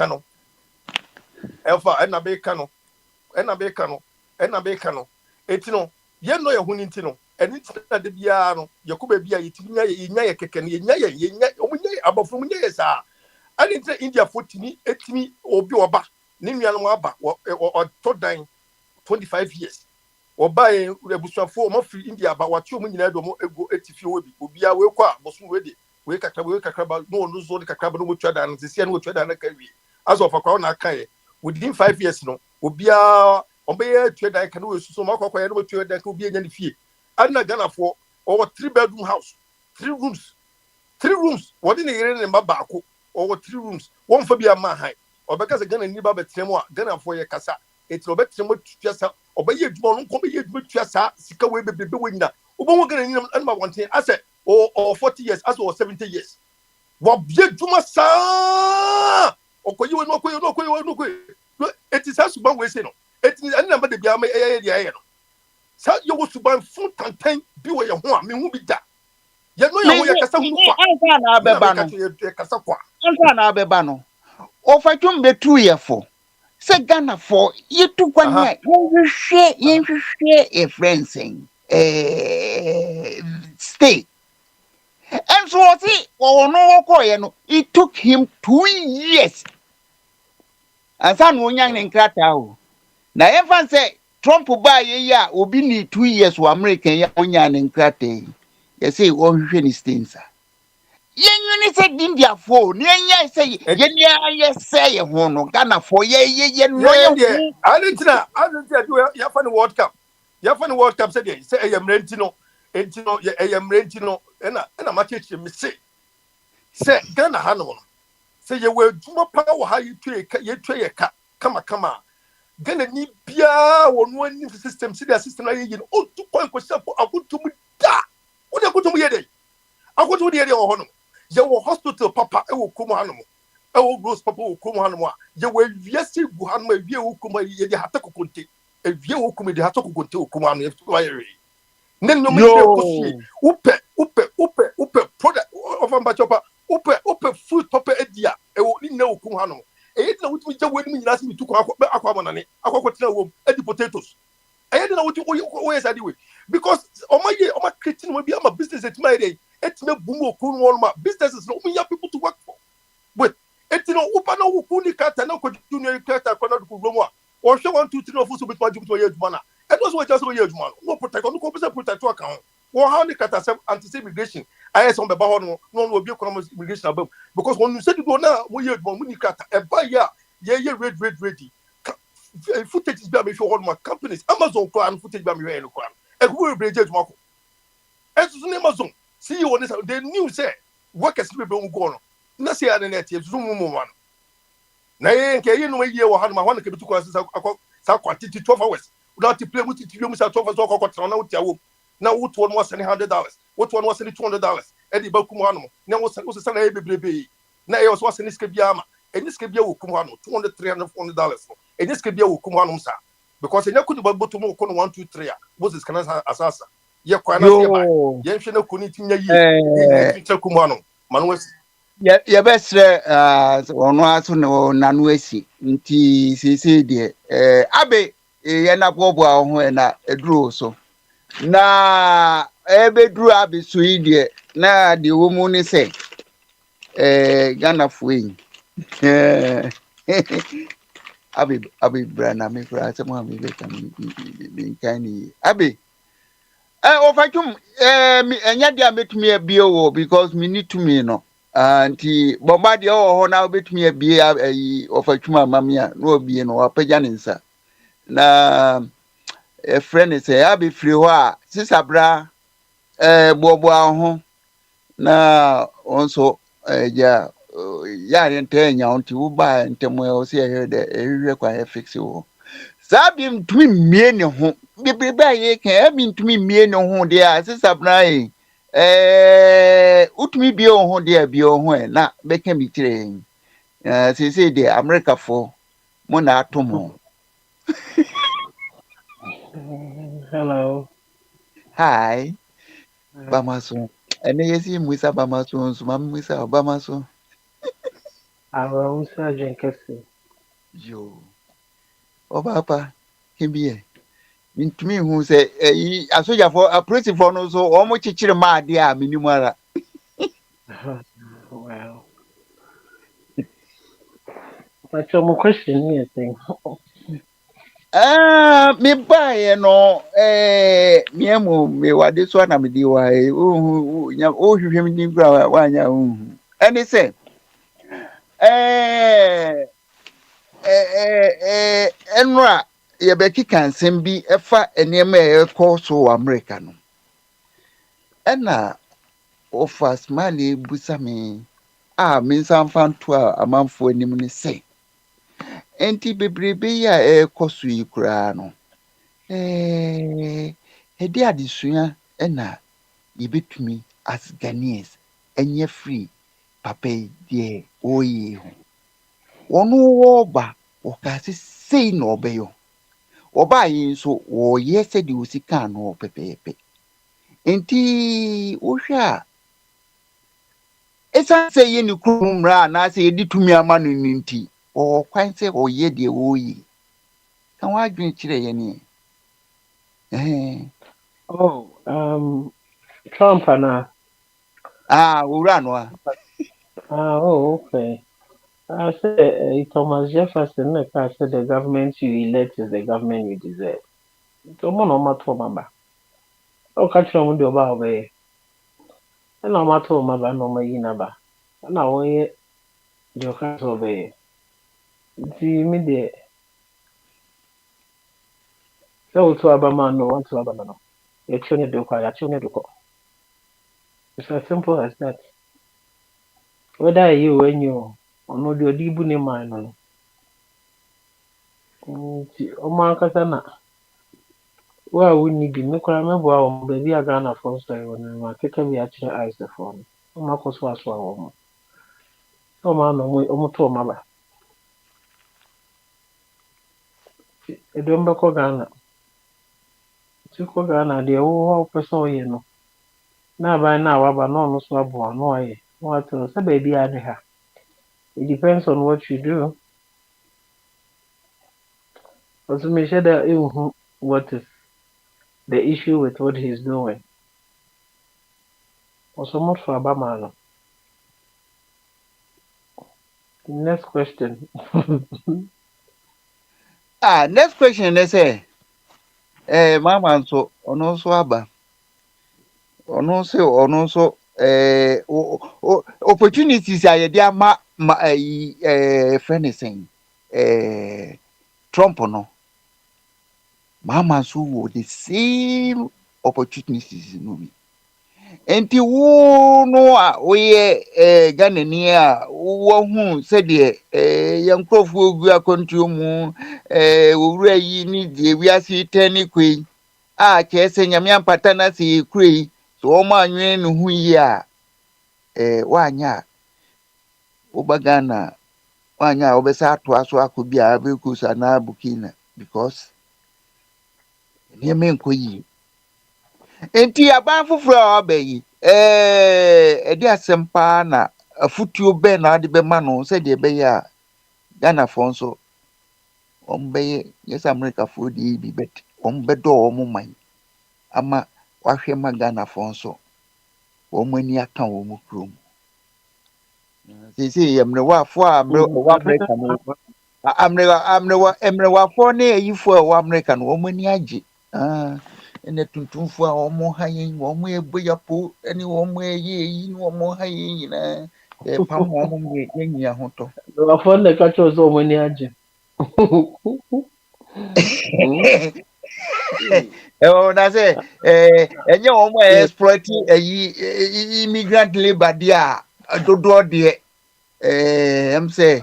Etino, ye no ye hunintino. And it's not the biano, Yakuba Bia, Yinya Kekan, Yinya, above from yes, I didn't say India 14, 18, or Bioba, Nimianwaba, or Todine 25 years. Or buy Rebusa form of India about what you mean, go 80 few will be a work, was ready. Wake a crab, no one knows what the crab no trade and the same which I carry. As of a crown, I carry within 5 years, no, will be a obey trade I can do so much trade that could be any fee. I'm not gonna for over 3-bedroom house, 3 rooms. What in the area in Babako, over 3 rooms, one for be a man high, or because again in Nibaba Tremor, Ghana for your casa. It's Robert Tremor just obey you, come here with Chassa, Sika way be doing that. Obo going to one thing, I said, or 40 years, as or 70 years. What be Juma sa? Or you no, it is as one way, say no. It is a number the Biama area. So you was to buy food and time, be where you want me, who be that. You know, you're Ansana Bebano. Of I don't be 2 years for. Say Ghana for you took 1 year. You share a friend saying, stay. And so was it, or no, it took him 2 years. And son, one young in Kratao. na yɛmfa sɛ Trump baa yɛyi a obi ni 2 years wɔ America ya onya ne nkrataa yɛsɛ wɔhwehwɛ ne states a yɛnwene sɛ dindiafoɔ ne yɛnyɛ sɛ yɛne ayɛ sɛ yɛ ho no Ghanafoɔ yɛ no yɛ yeah. I didn't do ya fan World Cup. Ya fan World Cup say I am rentino, entino, I am rentino, and a match me say Ghana Hanon. Say you were too power how you trade a cat. Come on. Ghana ni bia one system, see the system like you oh 2 point question I go to me da. What I go to me day? I go to the area of Honum. You hospital papa, I will come on. Oh, Rose Papa will come on. You will yes, you have my view, come ye have to conti. A view come the Hatoko to come on if to I Then no upe product of Ambachopa, upe food papa edia, a will no kumano. I didn't know what you were when asked me to aquaman, aquatina, and the potatoes. I didn't know what you always I do it. Because on my Christian will be my business at my day. It's no boom or my business is not me people to work for. But it's no upano who kata no junior kata corner to Roma. Or show 1, 2, 3 of us with my mana. And those were just years man. No protect on the protect to account. Or how the kata anti immigration. I asked on the Bahon, no will be economic immigration above. Because when you said you go now, we hear money kata and buy red ready. Footage is being for all my companies. Amazon clan footage being here in the clan. And who will bridge Marco? As soon Amazon, see you on this, the news say, workers will be going. Not say an net, Zoom one. Nay, you know, you will have my 1 to 2 hours, quantity 12 hours. Without to play with it, you must have 12 hours. Now, what one was $100? What one was $200? Eddie Bakumano. Now, what's a son of baby? Now, I was in this Kabiama. And this could be a Kumano, $200, $300, $400. And this could be a Kumano, sir. Because in could about to move 1, 2, 3. Was this Canasa Assasa? You're quite a Yenshino Kunitin, Kumano. Manuas. Ya best ono aso no nanuasi nti sisi de abe ye na bobo ho na eduro so na ebeduru abe so yi de na de wo mu ni se Ghana fuin abe brana me fra se mo ame be kan mi kan ni abe ofatum enya dia metumi abie wo because me need to me no anti bomba de ho na obetumi abie ofatuma mamia no obie no apagya ne nsa na a friend say abi free ho a sisabra bobo ho na onso ja ya rente nya onti wo ba ntemo e o se here de ehwe kwa e fix wo sabi ntumi mie ne ho bibriba ye kan abi ntumi mie ne ho de a sisabra utumi bi ho de bi ho na beka mi tire say de America for mo na atomo. Hello. Hi. Bamaso. Ene yesi muisa bamaso nso mam muisa bamaso. Awa unsa jenkesi. Yo. Obapa kimbie. Mintumi hu se asoja for appreciate for no so omo chichire ma ade a minimu ara. Wow. But some question here thing. Me buy no miemu me wade so na me di wa nya hwehwem ni bra wa nya any say enra ye be kika nsem bi efa enema e ko so America no ena ofa smile busa me me nsamfa to amanfo anim ne say enti bebrebe ya ekosu yi kura no edi adesua na yebetumi as Ghanaians enye free papa die oyi ho wonu wo ba o ka sei na obeyo oba yi nso wo ye se di osika no pepepe enti wo hwa esa se ye ni kurumra na se yedi tumi ama no nti o kwan se o ye de oyi kan wa dwen kire ye ni Oh, Trump and ura no oh, okay. I say Thomas Jefferson I said the government you elect is the government you deserve. So mo no matter maba. O ka tell mo de oba obey. E na matter maba no ma yi na ba. Na wo ye de o ka so obey. Ti me de so to aba man no want to aba no. You tune de kwa ya tune de ko. It's as simple as that. Whether you when you ono de odi bu ne man no. Ti o man kasa na wa wonni bi me kora meboa wo baabi a Ghana fo so e wona ma keka bi a kyerɛ ice fo no o ma kɔ so aso a wo mo o ma no mo o mo to ma ba e do mbɛkɔ Ghana ti kɔ Ghana de wo ho pɛ so yɛ no na ba na waba na ɔno so aboa no ɔyɛ no ato no sɛ baabi a ne ha it depends on what you do also me share that what is the issue with what he's doing also mo for abama no next question Next question they say, mama nso ono nso aba. Ono nso opportunities a yɛde ama friend is saying Trump no. Mama nso wo the same opportunities no bi. Enti wo no a woyɛ Ghanani a wo hu sɛ de yankrofo gu akontuo mu owura yi ni de wiase tani kwei a kyerɛ nyame ampata na sɛ kurei so wo ma anwen no hu yi a wanya Ghana wanya obesa ato aso akɔ a bekus ana Burkina because nneɛma nkɔ yi. Enti aban foforo a aba yi ɛde asɛm paa na afutuo bɛ na ade bɛma no sɛ de bɛyɛ a Ghana fo nso bɛyɛ yes America fo de bi bet bɛdɔ man ama wahwɛ ma Ghana fo nso ani aka mu kurom. Sisi yɛmrewafo a America no amrewafo ne ayifo a America no ani agye. Ene tuntumfo a ha yɛn eboyapo ne yi ne ha yɛn nyinaa pam yɛnyia ho tɔ. the phone the catch us so many agye na say enye exploit immigrant labor there dodo there am say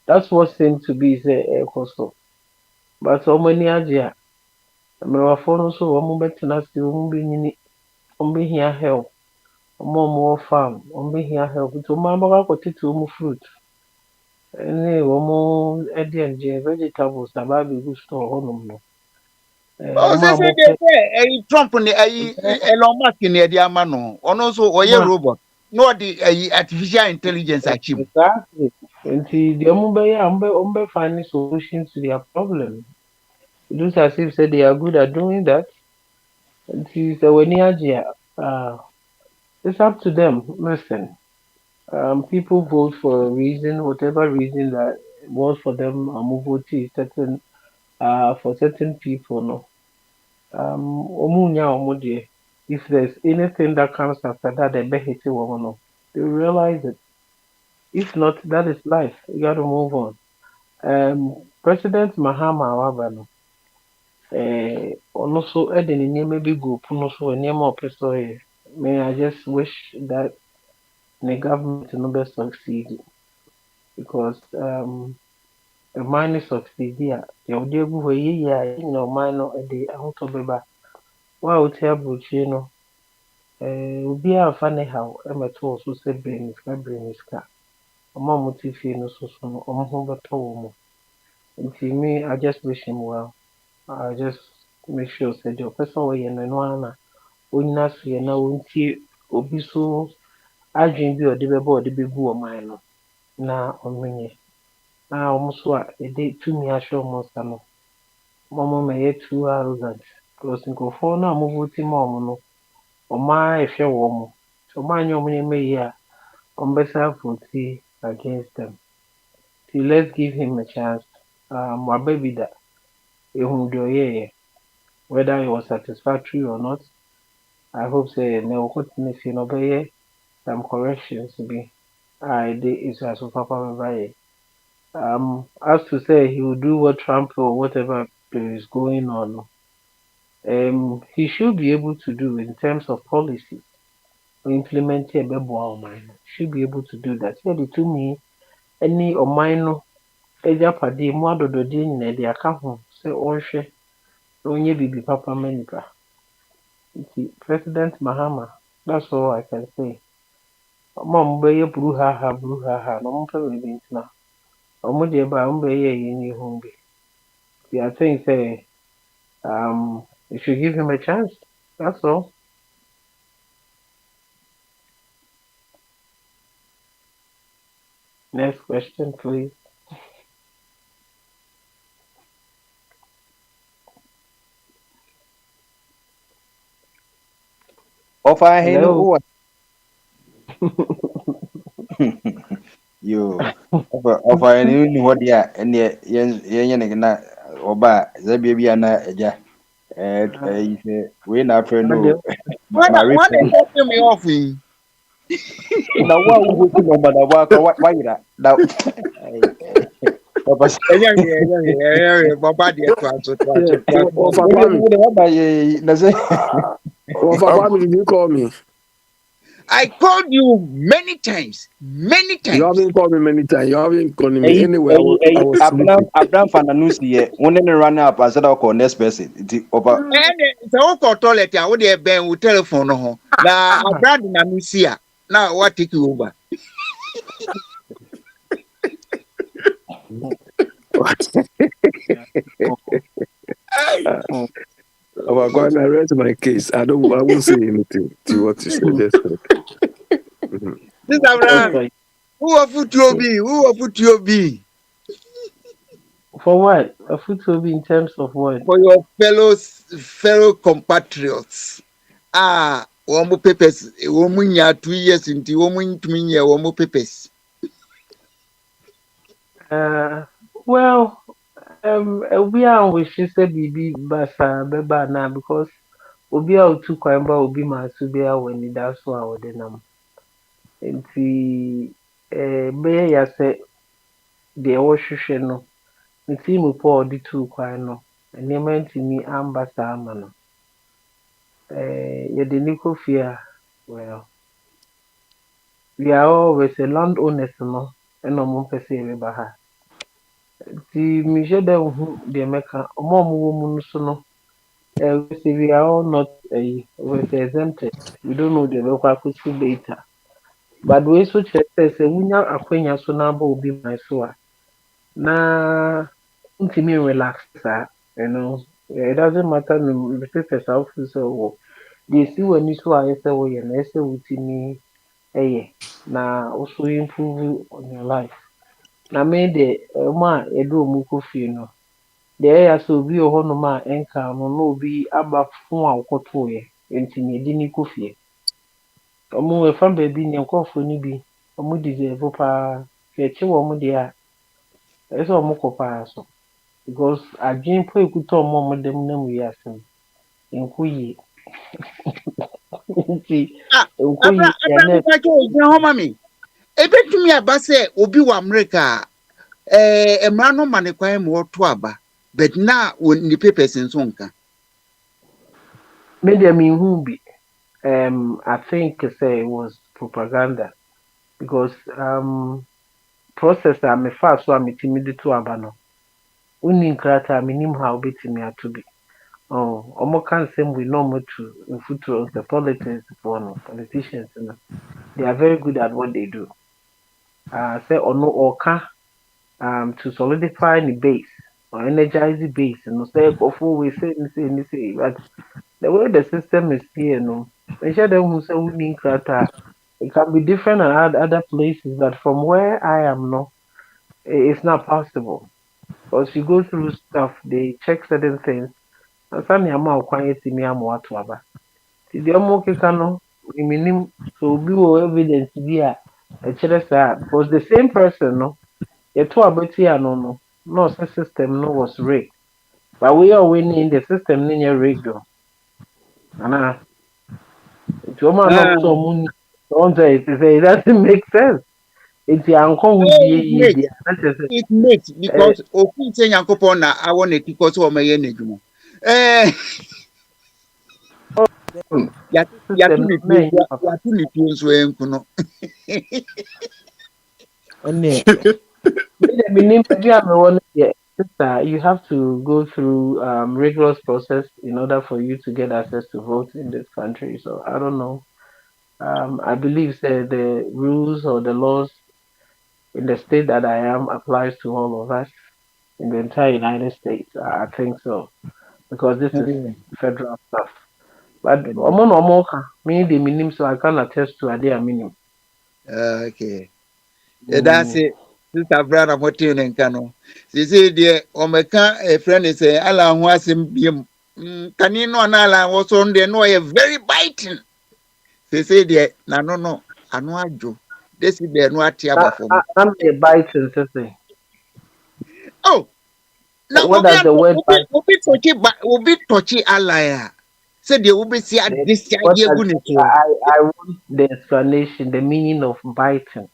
that's what seems to be say cost. But so many agye me wa phone so wo mo betena si wo mo benyini wo be here help more farm wo be here help to ma ba ko titu mo fruit any wo mo enje vegetables na ba be go store honum no say Trump ni Elon Musk ni e di ama no ono so oye robot no the artificial intelligence achieve. Exactly. And see the umbe finding solutions to their problem. It looks as if say they are good at doing that. And see so when it's up to them. Listen. People vote for a reason, whatever reason that was for them, vote certain for certain people, no. If there's anything that comes after that, they hit it, no. They realize it. If not, that is life. You got to move on. President Mahama, however, no. Also, Eden maybe go so may I just wish that the government no best succeed because the mine succeed here. The idea go where mine no the out of beba. Wow, terrible, no. Obi a fa ne haw ma to so sɛ brain ska ɔma mo ti fie no so no ɔmo ho bɛtɔ wɔ mo nti me I just wish him well. I just make sure sɛ deɛ ɔpɛ sɛ ɔyɛ no ɛno ara na onyina so yɛ na ɔntie obi so adwene bi a ɔde bɛgu ɔman no na ɔmenyɛ na ɔmo so a yɛde tumi ahyɛ ɔmo nsa no ɔmo ma yɛ too arrogant because nkurɔfoɔ no a ɔmo vote ma ɔmo no ɔmo a ɛhwɛ wɔn mo ɔmo anyɛ ɔmo nneɛma yie a Umbesa Futi against them. So let's give him a chance. My baby that whether it was satisfactory or not, I hope say no continue no be some corrections be. I did is as papa by. As to say he will do what Trump or whatever is going on, he should be able to do in terms of policy or implement a better should be able to do that. Yeah, the to me any or minor agyapade mu adɔdɔdeɛ nyinaa de aka ho sɛ ɔrehwɛ na ɔnyɛ biribi papa ma nipa. Nti President Mahama, that's all I can say. Ɔmo a mobɛyɛ brouhaha na ɔmompɛ baabi ntena. Ɔmo deɛ ba a ɔmo bɛyɛ yɛn ne ho bi. Nti I think say you should give him a chance. That's all. Next question, please. Offer him Hello. what? Yo, offer any what ya and yen na oba zabi na eja we na friend no What they talking me off in? na wa wo ti no bada wa ka wa yira na Papa Baba dear to Offer Kwame. na say Offer Kwame, did you call me? I called you many times. Many You times. haven't called me many times. You haven't called me anyway. I was sleeping. Abraham Fananusi here. One in run up and said I'll call next person. Opa. And so call toilet, I would have been with telephone. No, now I brand in Anusia. Now what take you over? I'm going to rest my case. I won't say anything to what you said. Just This Abraham, who are put you be? Who are put you be? For what? A foot will be in terms of what? For your fellow compatriots. One more papers. Woman, ya 2 years into woman to me, one more papers. Well, we are wish say bibi basa beba na because obi a otu kwan ba obi ma so bi a wani da so a wode nam. Nti be ya sɛ deɛ wɔhwehwɛ no ne team po a ɔde tu kwan no nneɛma ntumi amba saa ama no. Yɛde ne kɔ fie a well we are always a landowners no ɛna ɔmo mpɛ sɛ yɛbɛba ha. Nti mehyɛ dɛ nhu deɛ mɛka ɔmo a ɔmo wɔ mu no so no we are all not exempted. We don't know the local later. But we so check say wunya akwenya so na ba obi man so a na ntimi relax sir. You know, it doesn't matter no the papers out so they see when you so I say we na say wutimi na also improve on your life. Na me de ma edo mu ko fie no deɛ ɛyɛ sɛ obi wɔ hɔnom a ɛnka no na obi aba fo a ɔkɔtoeɛ nti na yɛde ne kɔ fie. Ɔmo ɛfa baabi ne nkurɔfoɔ no bi ɔmo deserve paa yɛkye wɔn deɛ a ɛsɛ sɛ ɔmo kɔ paa so because adwene po ekuta ɔmo a ɔmo dɛm nam wiase no nkɔ yie nti nkɔ yie Abra mami. Ebetumi aba sɛ obi wɔ America mmara no ma ne kwan mu ɔto aba. But now when the papers in Sonka. Maybe I mean who be I think say it was propaganda because process I'm a fast so I'm timid to abano. Uni krata minim how bit me to be. Oh, almost can same we normal to in future the politics for no politicians no. They are very good at what they do. Say or no or to solidify the base or energize the base and say of we say but the way the system is here no they share them who say we need krata it can be different in other places that from where I am no it's not possible because you go through stuff they check certain things and some amount quiet me am what to aba the omo keka no minim so obi wo evidence bi a Actually, sir, because the same person, no, you two about here, no, system no was rigged. But we are winning the system in your rigged. And if your man Ah, not so money, don't say it doesn't make sense. It's your uncle who oh, it be makes there. That is it makes it. because open say Yankopon na I want to because of my energy. Eh, System no, yatu ni pio so enkuno. and sister, you have to go through rigorous process in order for you to get access to vote in this country. So I don't know. I believe that the rules or the laws in the state that I am applies to all of us in the entire United States. I think so because this is federal stuff. But me the minimum, so I can attest to a minimum. Okay. That's it. Sister brother motin nka no. Sisi de omeka a friend is say ala ho asem biem. Kani no na ala wo so de no ye very biting. Sisi de na no anu adwo. Desi de no atia bafom. I'm a biting, sister. Oh, na What does the word bite? obi touchy alaya. Say the obi see this What idea does, gune to. I want the explanation, the meaning of biting.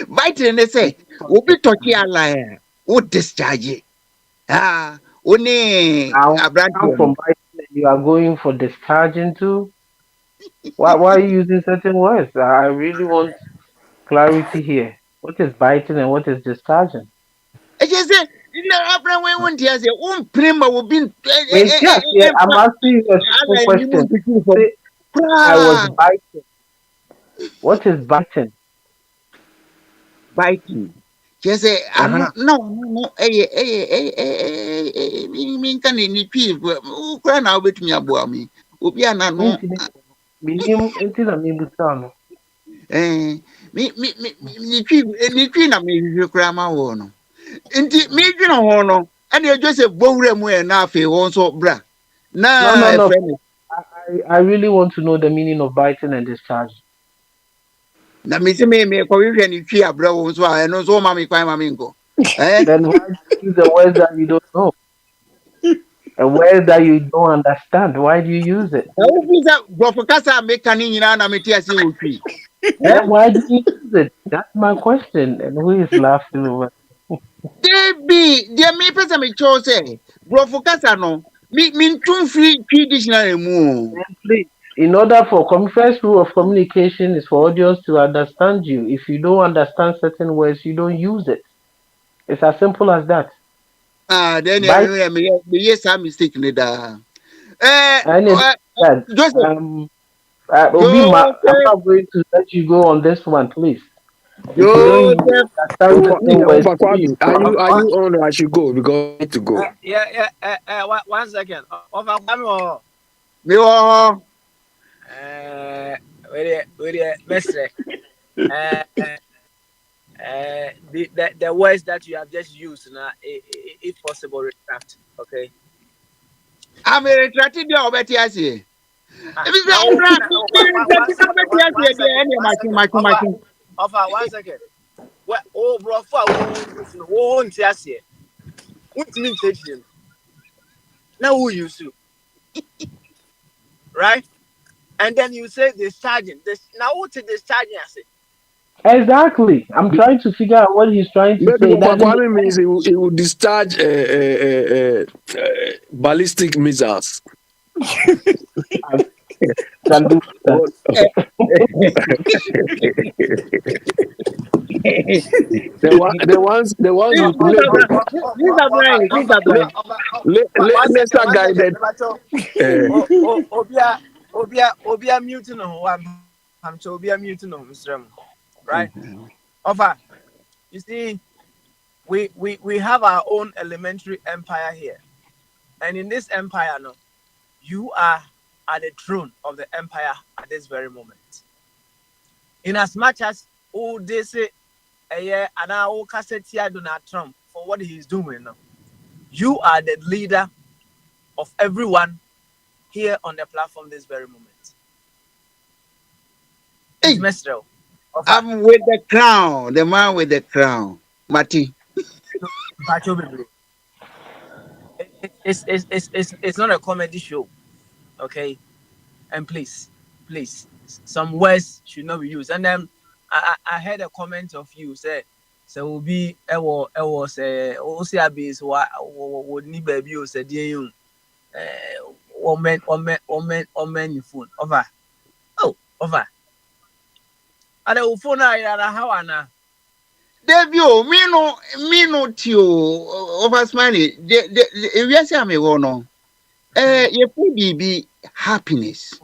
Biting they say obi touchy alaya. O discharge. Ah, only Now, Abraham. from biting, you are going for discharging too. Why are you using certain words? I really want clarity here. What is biting and what is discharging? I just say, Abraham, we want to say, prima will be. Wait, yes, yeah, I'm asking you a simple question. Say, I was biting. What is biting? Biting. Just say, no, mean can any people who cry out with me about me. Ubiana no. Ni twi na me hwehwe kra ma wo no. Nti me dwene ho no, ene Joseph bowura mu e na afi wo nso bra. Na No. friend. I really want to know the meaning of biting and discharging. Na me se me ko hwehwe ni twi abra wo nso a eno nso ma me kwan ma me nko. Then why do you use the words that you don't know? A word that you don't understand. Why do you use it? Then why do you use it? That's my question. And who is laughing over? Debbie, dear me person me chose Brofokasa no. Me too free dictionary mu. Please, in order for first rule of communication is for audience to understand you. If you don't understand certain words, you don't use it. It's as simple as that. Then me yes I mistake ne da. Joseph, I'm not going to let you go on this one, please. Are you on or I should go because I need to go? Yeah. 1 second. Over Kwame. Me with Mestre. The words that you have just used now, if possible, retract. Okay. I'm retracting your Betty Asie. Offer 1 second. Well, oh, bro, won't yes here. Won't mean teaching. Now who you sue? Right? And then you say discharging. Now what is discharging? I say. Exactly. I'm trying to figure out what he's trying to say. That means he will discharge ballistic missiles. Can do that. the ones laser guided. Obia muting on I'm sure Obia muting on Mr. Right? Offer. You see, we have our own elementary empire here. And in this empire now, you are at the throne of the empire at this very moment. In as much as all they say and all Cassetia Donald Trump for what he's doing now, you are the leader of everyone here on the platform this very moment. It's Mestral. Offer. I'm with the crown, the man with the crown. Mati. Pacho baby. It's not a comedy show, okay? And please, some words should not be used. And then I heard a comment of you say, so will be say OCAB would need baby you said you woman your phone over. Oh, over. And the phone I how Anna. Devio, me no tio over smiling. If you say me no, you put be happiness.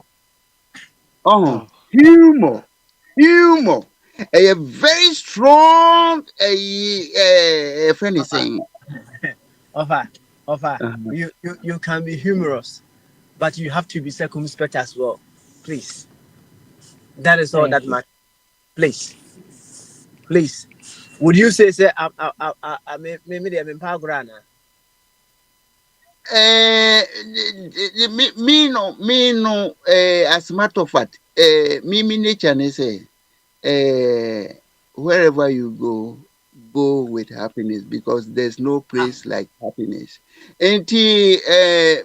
Oh, humor. A very strong friend is saying. Offer. You can be humorous, but you have to be circumspect as well. Please. That is all that matters. Please. Would you say I maybe I'm in Pagrana? Me no. As a matter of fact, me nature say, wherever you go with happiness, because there's no place like happiness. And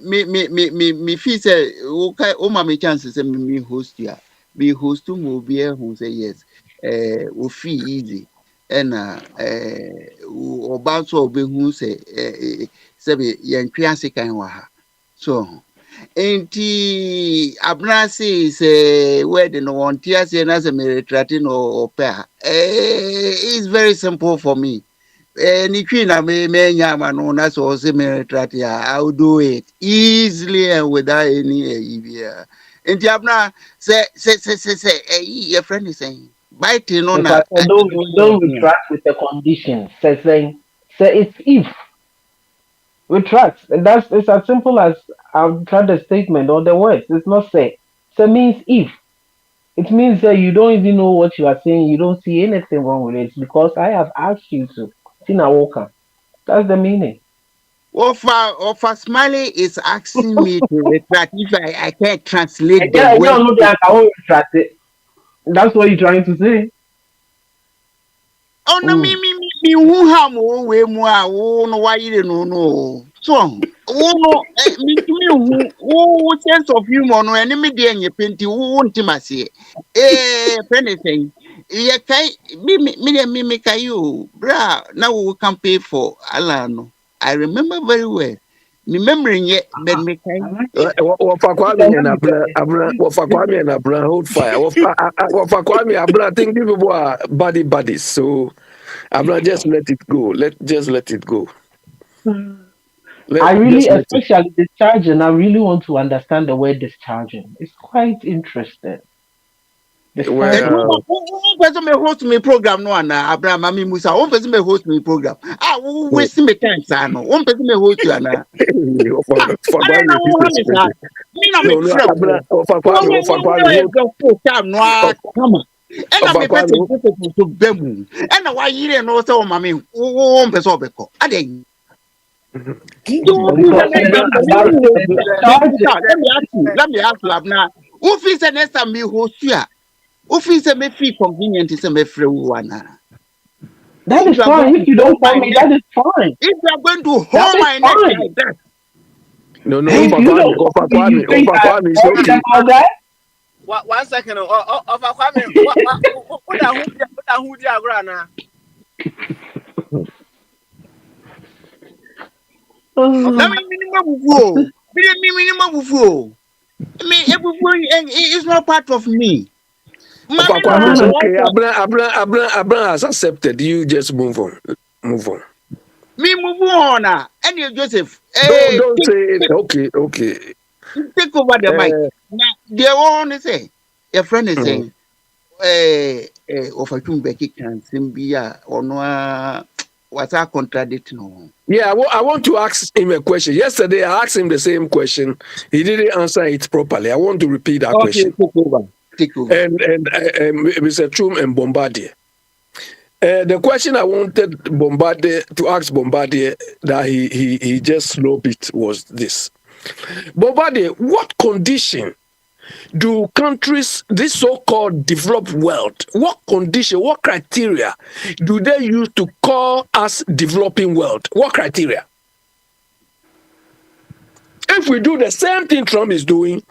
me feel say okay, my chances say me host ya, me host to move here who say yes, we feel easy. And about so be who say yan ase kan wa ha so enti abnasi say where the no want tia say na say me retracting no pair it's very simple for me ni twi na me nya ma no na so say me retract I will do it easily and without any enti abna say your friend is saying bite no na don't retract with the condition say it's if retract. And it's as simple as I've tried the statement or the words. It's not say. So means if. It means that you don't even know what you are saying. You don't see anything wrong with it because I have asked you to. Tina Walker. That's the meaning. Ofa Smiley is asking me to retract if I can't translate the word. No, I won't retract it. That's what you're trying to say. Oh no, me who ham we mu no why you no so no me who sense of humor no enemy dey any penti who intimacy friend saying ye kai me kai you bra now we can pay for alano. I remember very well. Me memory yet but me kai Wafakwame and Abra hold fire. Wafakwame Abra think people are buddies, so Abra just let it go. Let it go. I really, especially discharging, I really want to understand the word discharging. It's quite interesting. Well, person may host me program no na Abraham Mami Musa. One person may host me program. Who waste me time no. One person may host you na. Me na me friend. Come on. And I'm a person to bemu. And why you know so mami. One person obeko. Aden. Let me ask you Abna. Who feels the next time me host you? If it's a feel convenient, it's a free one. That is fine. If you don't find me, that is fine. If you are going to hold my neck like that. No, Ofakwame, okay. 1 second. Ofakwame, what who dia grana? Let me minimum go. It's not part of me. Okay, Abra has accepted. You just move on. Me move on. And you Joseph. Don't say it. Okay. Take over the mic. Now, the one say, your friend is saying, Ofatumbe can Simbia or no, what's our contradiction? Yeah, I want to ask him a question. Yesterday, I asked him the same question. He didn't answer it properly. I want to repeat that question. Take over. And Mr. Chum and Bombardier. The question I wanted Bombardier to ask Bombardier that he just slow bit was this. Bombardier, what condition do countries, this so-called developed world, what condition, what criteria do they use to call us developing world? What criteria? If we do the same thing Trump is doing,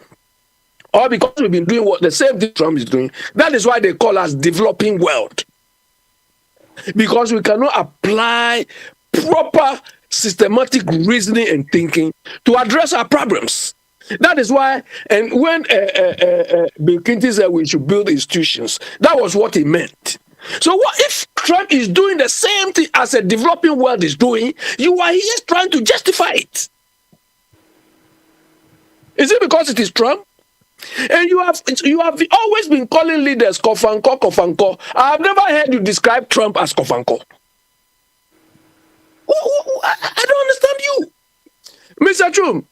or because we've been doing what the same thing Trump is doing, that is why they call us developing world. Because we cannot apply proper systematic reasoning and thinking to address our problems. That is why, and when Bill Clinton said we should build institutions, that was what he meant. So what if Trump is doing the same thing as a developing world is doing? You are here trying to justify it. Is it because it is Trump? And you have always been calling leaders Kofanko, Kofanko. I have never heard you describe Trump as Kofanko. I don't understand you, Mr. Trump.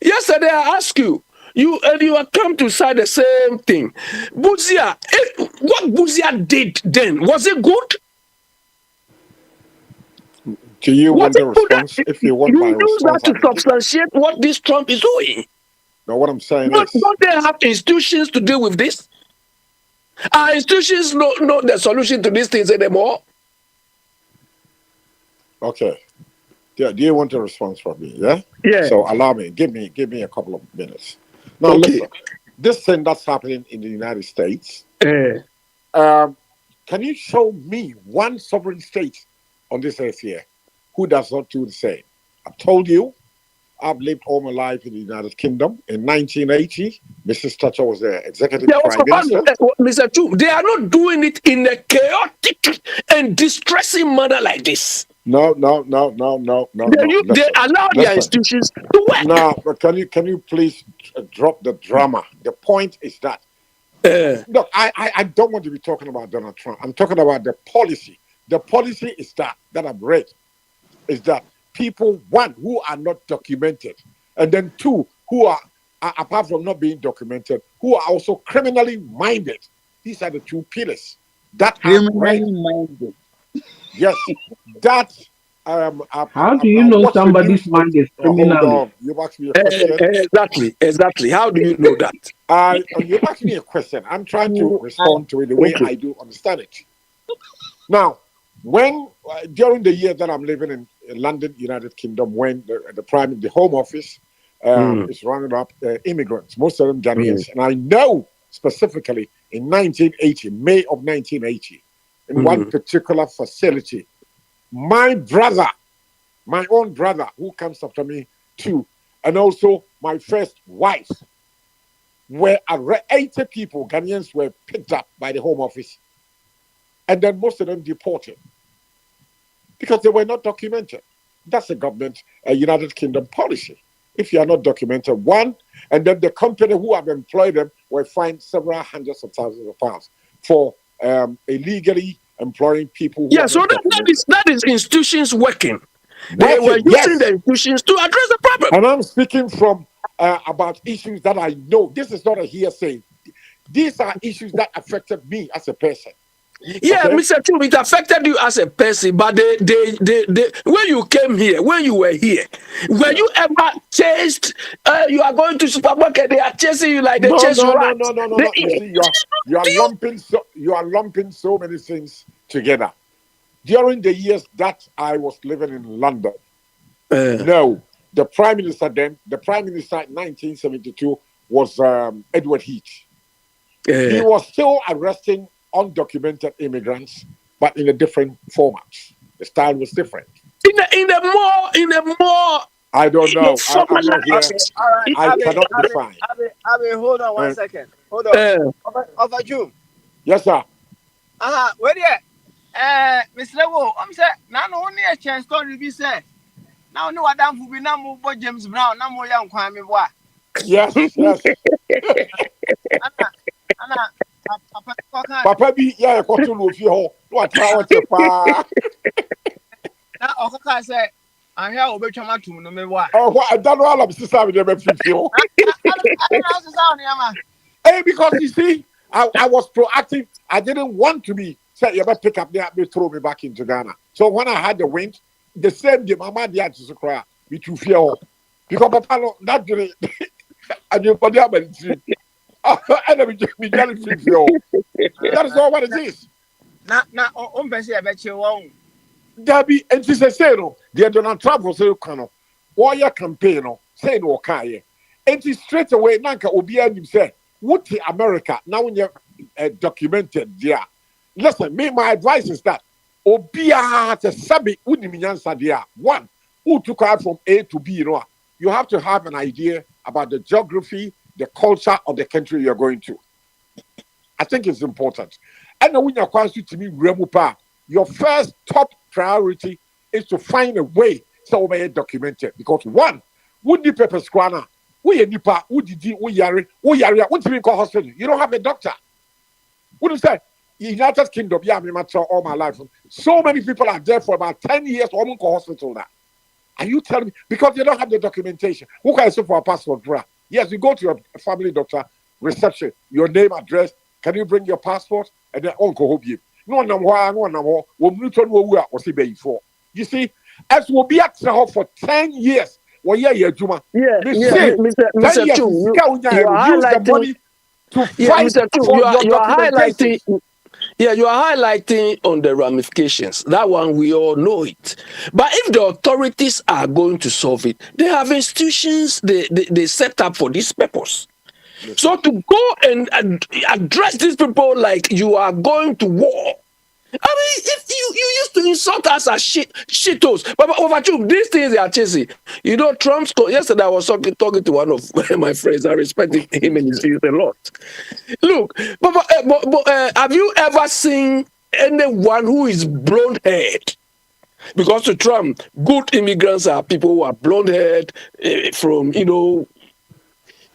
Yesterday I asked you, you have come to say the same thing. Busia, what Busia did then, was it good? Do you want the response? If you want my response, use that to substantiate what this Trump is doing. No, what I'm saying Don't is, they have institutions to deal with this? Are institutions not the solution to these things anymore? okay. Yeah, do you want a response from me? Yeah. Yeah. So allow me. Give me a couple of minutes. Now listen. This thing that's happening in the United States. Can you show me one sovereign state on this earth here who does not do the same? I told you, I've lived all my life in the United Kingdom. In 1980, Mrs. Thatcher was the executive prime minister. Mr. Chu, they are not doing it in a chaotic and distressing manner like this. No. They allow their institutions to work. No, but can you please drop the drama? The point is that look, I don't want to be talking about Donald Trump. I'm talking about the policy. The policy is that I've read is that people, one, who are not documented, and then two, who are apart from not being documented, who are also criminally minded. These are the two pillars that criminally minded. Yes, that. How do you know somebody's mind is criminal? You asked me a question. Exactly. How do you know that? You asked me a question. I'm trying to respond to it the way I do understand it. Now, when during the year that I'm living in London, United Kingdom, when the Home Office is rounding up immigrants, most of them Ghanaians, and I know specifically in 1980, May of 1980, in one particular facility, my own brother, who comes after me too, and also my first wife, where 80 people, Ghanaians, were picked up by the Home Office, and then most of them deported because they were not documented. That's a government, a United Kingdom policy. If you are not documented, one, and then the company who have employed them were fined several hundreds of thousands of pounds for illegally employing people. So that is institutions working. They were using the institutions to address the problem. And I'm speaking from about issues that I know. This is not a hearsay. These are issues that affected me as a person. Yeah, okay? Mr. Chu, it affected you as a person, but they when you came here, when you were here, were you ever chased? You are going to supermarket, they are chasing you like they chase rats. No. You see, you are lumping so many things together. During the years that I was living in London, no, the prime minister in 1972 was Edward Heath. He was still arresting undocumented immigrants, but in a different format. The style was different. In a more. I don't know. I'm not here. All right. I cannot define. Abi, hold on 1 second. Hold on. Over June. Yes, sir. Where you? Mr. Lewo, I'm saying now no only a chance to be said. Now no Adam will be now move James Brown. Now more young crime. Yes. Papa be yeah, go to Luffy ho. What how to pa. Now Okoka say I'm here over chama to no me wa. Oh, what I don't know all of sister with them feel. Hey, because you see, I was proactive. I didn't want to be say you better pick up there and throw me back into Ghana. So when I had the wind, the same day mama had to cry me to fear because Papa that day and you for the And me jelly free yo. That is all what it is. Na person ya beche won. Dabi and she say no, they Donald Trump was say kano. Warrior campaign no, say no kai. And she straight away nanka obi anim say, what the America now when you documented there. Listen, me my advice is that obia to sabi unimiansa there. One, who took out from A to B, you have to have an idea about the geography, the culture of the country you're going to. I think it's important. And when you're question to me, Remupa, your first top priority is to find a way so we document it. Because one, would the paper squanner, we nipa, would the we yari, what do you call hospital? You don't have a doctor. What is that? United Kingdom, yeah, me matter all my life. So many people are there for about 10 years, or go hospital now. Are you telling me? Because they don't have the documentation. Who can I say for a passport, bruh? Yes, you go to your family doctor, reception, your name, address. Can you bring your passport? And then uncle hope you. No, you see, as will be at for 10 years. Well, yeah, Juma. Yeah, Mr. Chu, you are highlighting. Yeah, Mr. Chu, you are highlighting. Yeah, you are highlighting on the ramifications. That one, we all know it. But if the authorities are going to solve it, they have institutions they set up for this purpose. Yes. So to go and address these people like you are going to war. I mean, if you used to insult us as shitos, but over you, these things they are chasing. You know, Trump's yesterday I was talking to one of my friends. I respect him and his views a lot. Look, but have you ever seen anyone who is blonde haired? Because to Trump, good immigrants are people who are blonde haired from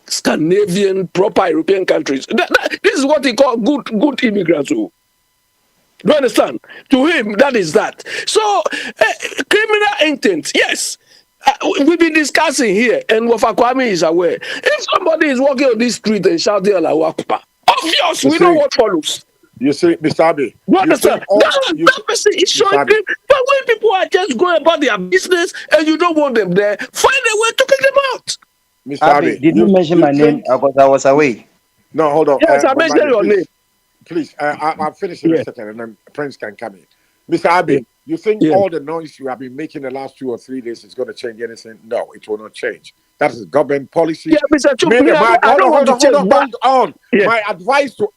Scandinavian, proper European countries. This is what he called good immigrants. Do you understand? To him, that is that. So, criminal intent, yes. We've been discussing here, and Wafa Kwame is aware. If somebody is walking on this street and shouting Allahu Akbar, obvious, we know what follows. You see, Mr. Abe. You understand? That person is showing them. But when people are just going about their business and you don't want them there, find a way to kick them out. Mr. Abe, did you mention my name because I was away? No, hold on. Yes, I mentioned your name. Please, I'll finish in a second and then Prince can come in. Mr. Abe, you think all the noise you have been making the last 2 or 3 days is going to change anything? No, it will not change. That is government policy. Yeah, Mr. Chup, hold on. Yeah. My advice to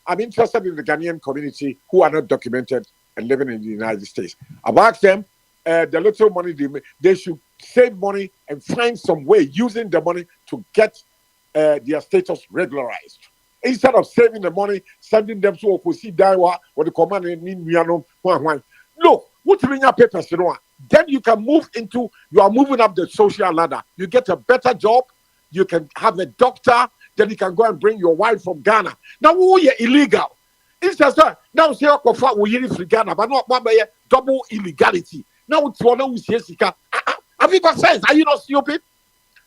I'm interested in the Ghanaian community who are not documented and living in the United States. I've asked them the little money they should save money and find some way using the money to get their status regularized. Instead of saving the money, sending them to Okosi Daiwa or the command in Miano. Look, what you your papers, then you can you are moving up the social ladder. You get a better job, you can have a doctor, then you can go and bring your wife from Ghana. Now, who are illegal? Instead, now say we free Ghana, but not double illegality. Now it's one who says, have you got sense? Are you not stupid?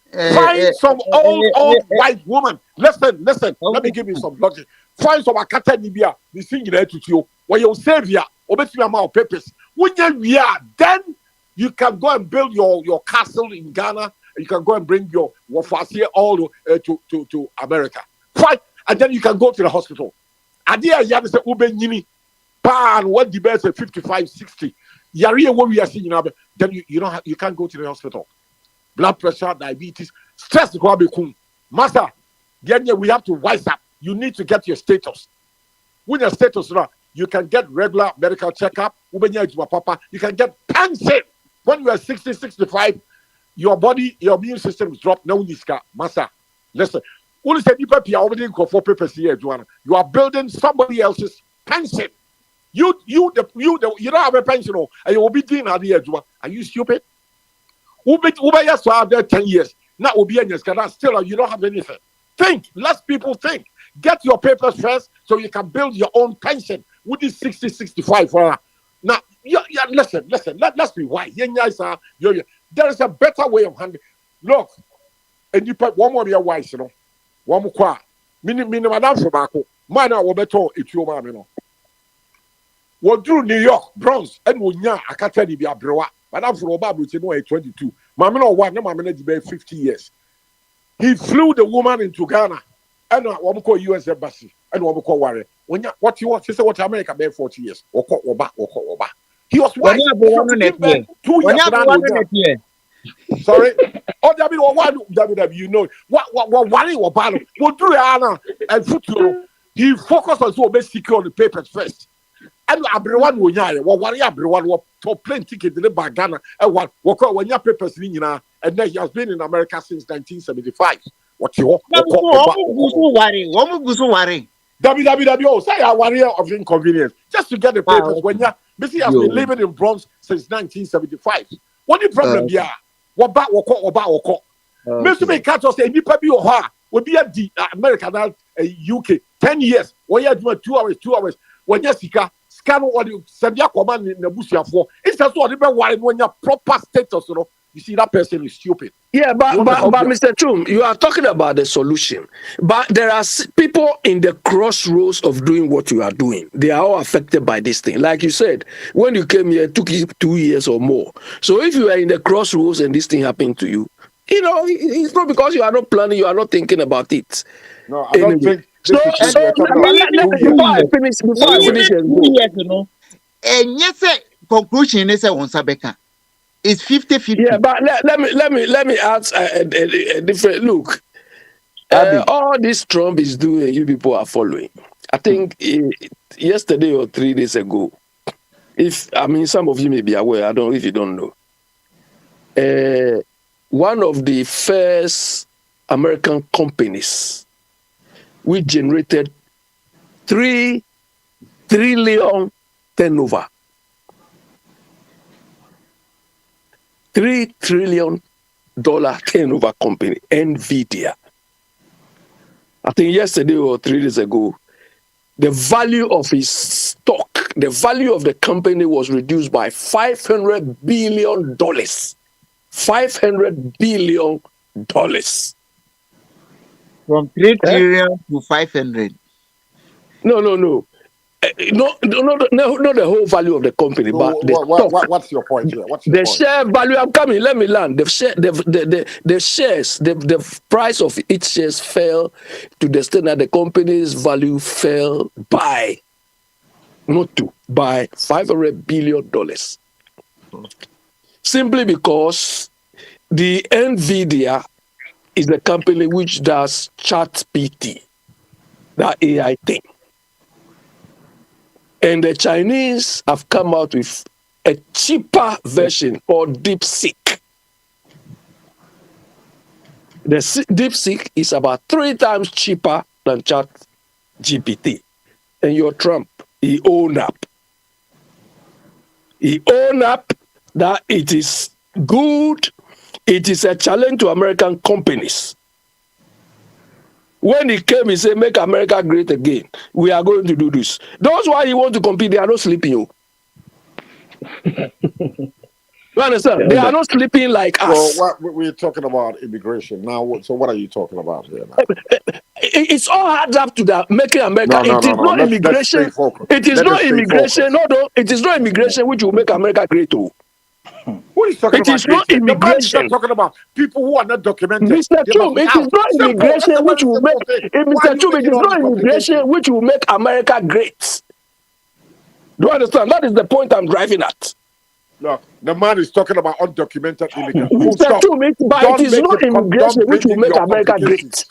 Find some old white woman. Listen. Let me give you some logic. Find some Akata Nibia, the singing to you, where your savior, obey amount of papers. When you are, then you can go and build your castle in Ghana. You can go and bring your wafasi all to America. Fine, and then you can go to the hospital. Adia Yan say Ube Nini, pan what the best 55, 60. Yari what we are seeing now. Then you can't go to the hospital. Blood pressure, diabetes, stress. Master, then we have to wise up. You need to get your status. When your status, you can get regular medical checkup. You can get pension. When you are 60, 65, your body, your immune system is dropped. No, Master, listen. Only say people are for papers here, Joanna. You are building somebody else's pension. You don't have a pension, and you will be doing idea, Joanna. Are you stupid? Uber yes to have there 10 years. Now Ubi and still you don't have anything. Think. Let people think. Get your papers first so you can build your own pension. With this 60, 65 for now. Listen. Let's be wise. There is a better way of handling. Look, and you put one more be wise, One more qua. Minimum madam for Marco. Mine will better if you want. What do New York, Bronx, and Wunya, I can't tell you be a brewer. But I'm for Obama, 22. Mamma one, no mamma 50 years. He flew the woman into Ghana. And what call US embassy, and what call worry. When you what you want, she said what America been 40 years, or call Oba. He was white. 2 years. Sorry. Oh, that mean what you know. What worry or battle. What do Anna and Futu? He focused on so basically on the papers first. And everyone will know what worry everyone what to plane ticket to the Ghana and what when your papers in and then he has been in America since 1975. What you worry. WWW say a warrior of inconvenience just to get the papers when you Missy has been living in Bronx since 1975. What the problem here? What back or Mr. May catch us say nipa bi o ha will be at the America now UK 10 years. When you do 2 hours. When you scan what you send your command in the bush for. It's just what the worry when your proper status, you see that person is stupid. Yeah, but Mr. Chum, you are talking about the solution. But there are people in the crossroads of doing what you are doing. They are all affected by this thing. Like you said, when you came here, it took you 2 years or more. So if you are in the crossroads and this thing happened to you, it's not because you are not planning, you are not thinking about it. No, I don't think. Before I finish, and yes, conclusion is on Sabeka. It's 50-50. Yeah, but let me ask a different look. All this Trump is doing, you people are following. I think yesterday or 3 days ago, some of you may be aware. I don't know if you don't know. One of the first American companies which generated 3 trillion turnover. $3 trillion turnover company, NVIDIA. I think yesterday or 3 days ago, the value of his stock, the value of the company was reduced by $500 billion. $500 billion. From 3 trillion to 500. No. Not the whole value of the company, So but the stock. what's your point here? The share value. I'm coming. Let me land. The shares. The price of each shares fell to the extent that the company's value fell by $500 billion. Simply because the NVIDIA is the company which does ChatGPT, that AI thing. And the Chinese have come out with a cheaper version called DeepSeek. The DeepSeek is about 3 times cheaper than ChatGPT. And your Trump, he owned up. He owned up that it is good. It is a challenge to American companies. When he came, he said, make America great again. We are going to do this. Those why he want to compete, they are not sleeping. You understand? They are not sleeping like us. So we're talking about immigration now. So what are you talking about here now? It's all adds up to that making America. It is not immigration. It is not immigration. No, it is not immigration which will make America great. What is talking It about? is not immigration. The talking about people who are not documented. Mr. Chum, it is not immigration which will make Mr. Chum, it is not immigration which will make America great. Do you understand? That is the point I'm driving at. Look, the man is talking about undocumented immigrants. Mr. Chum, but it is not immigration which will make America great.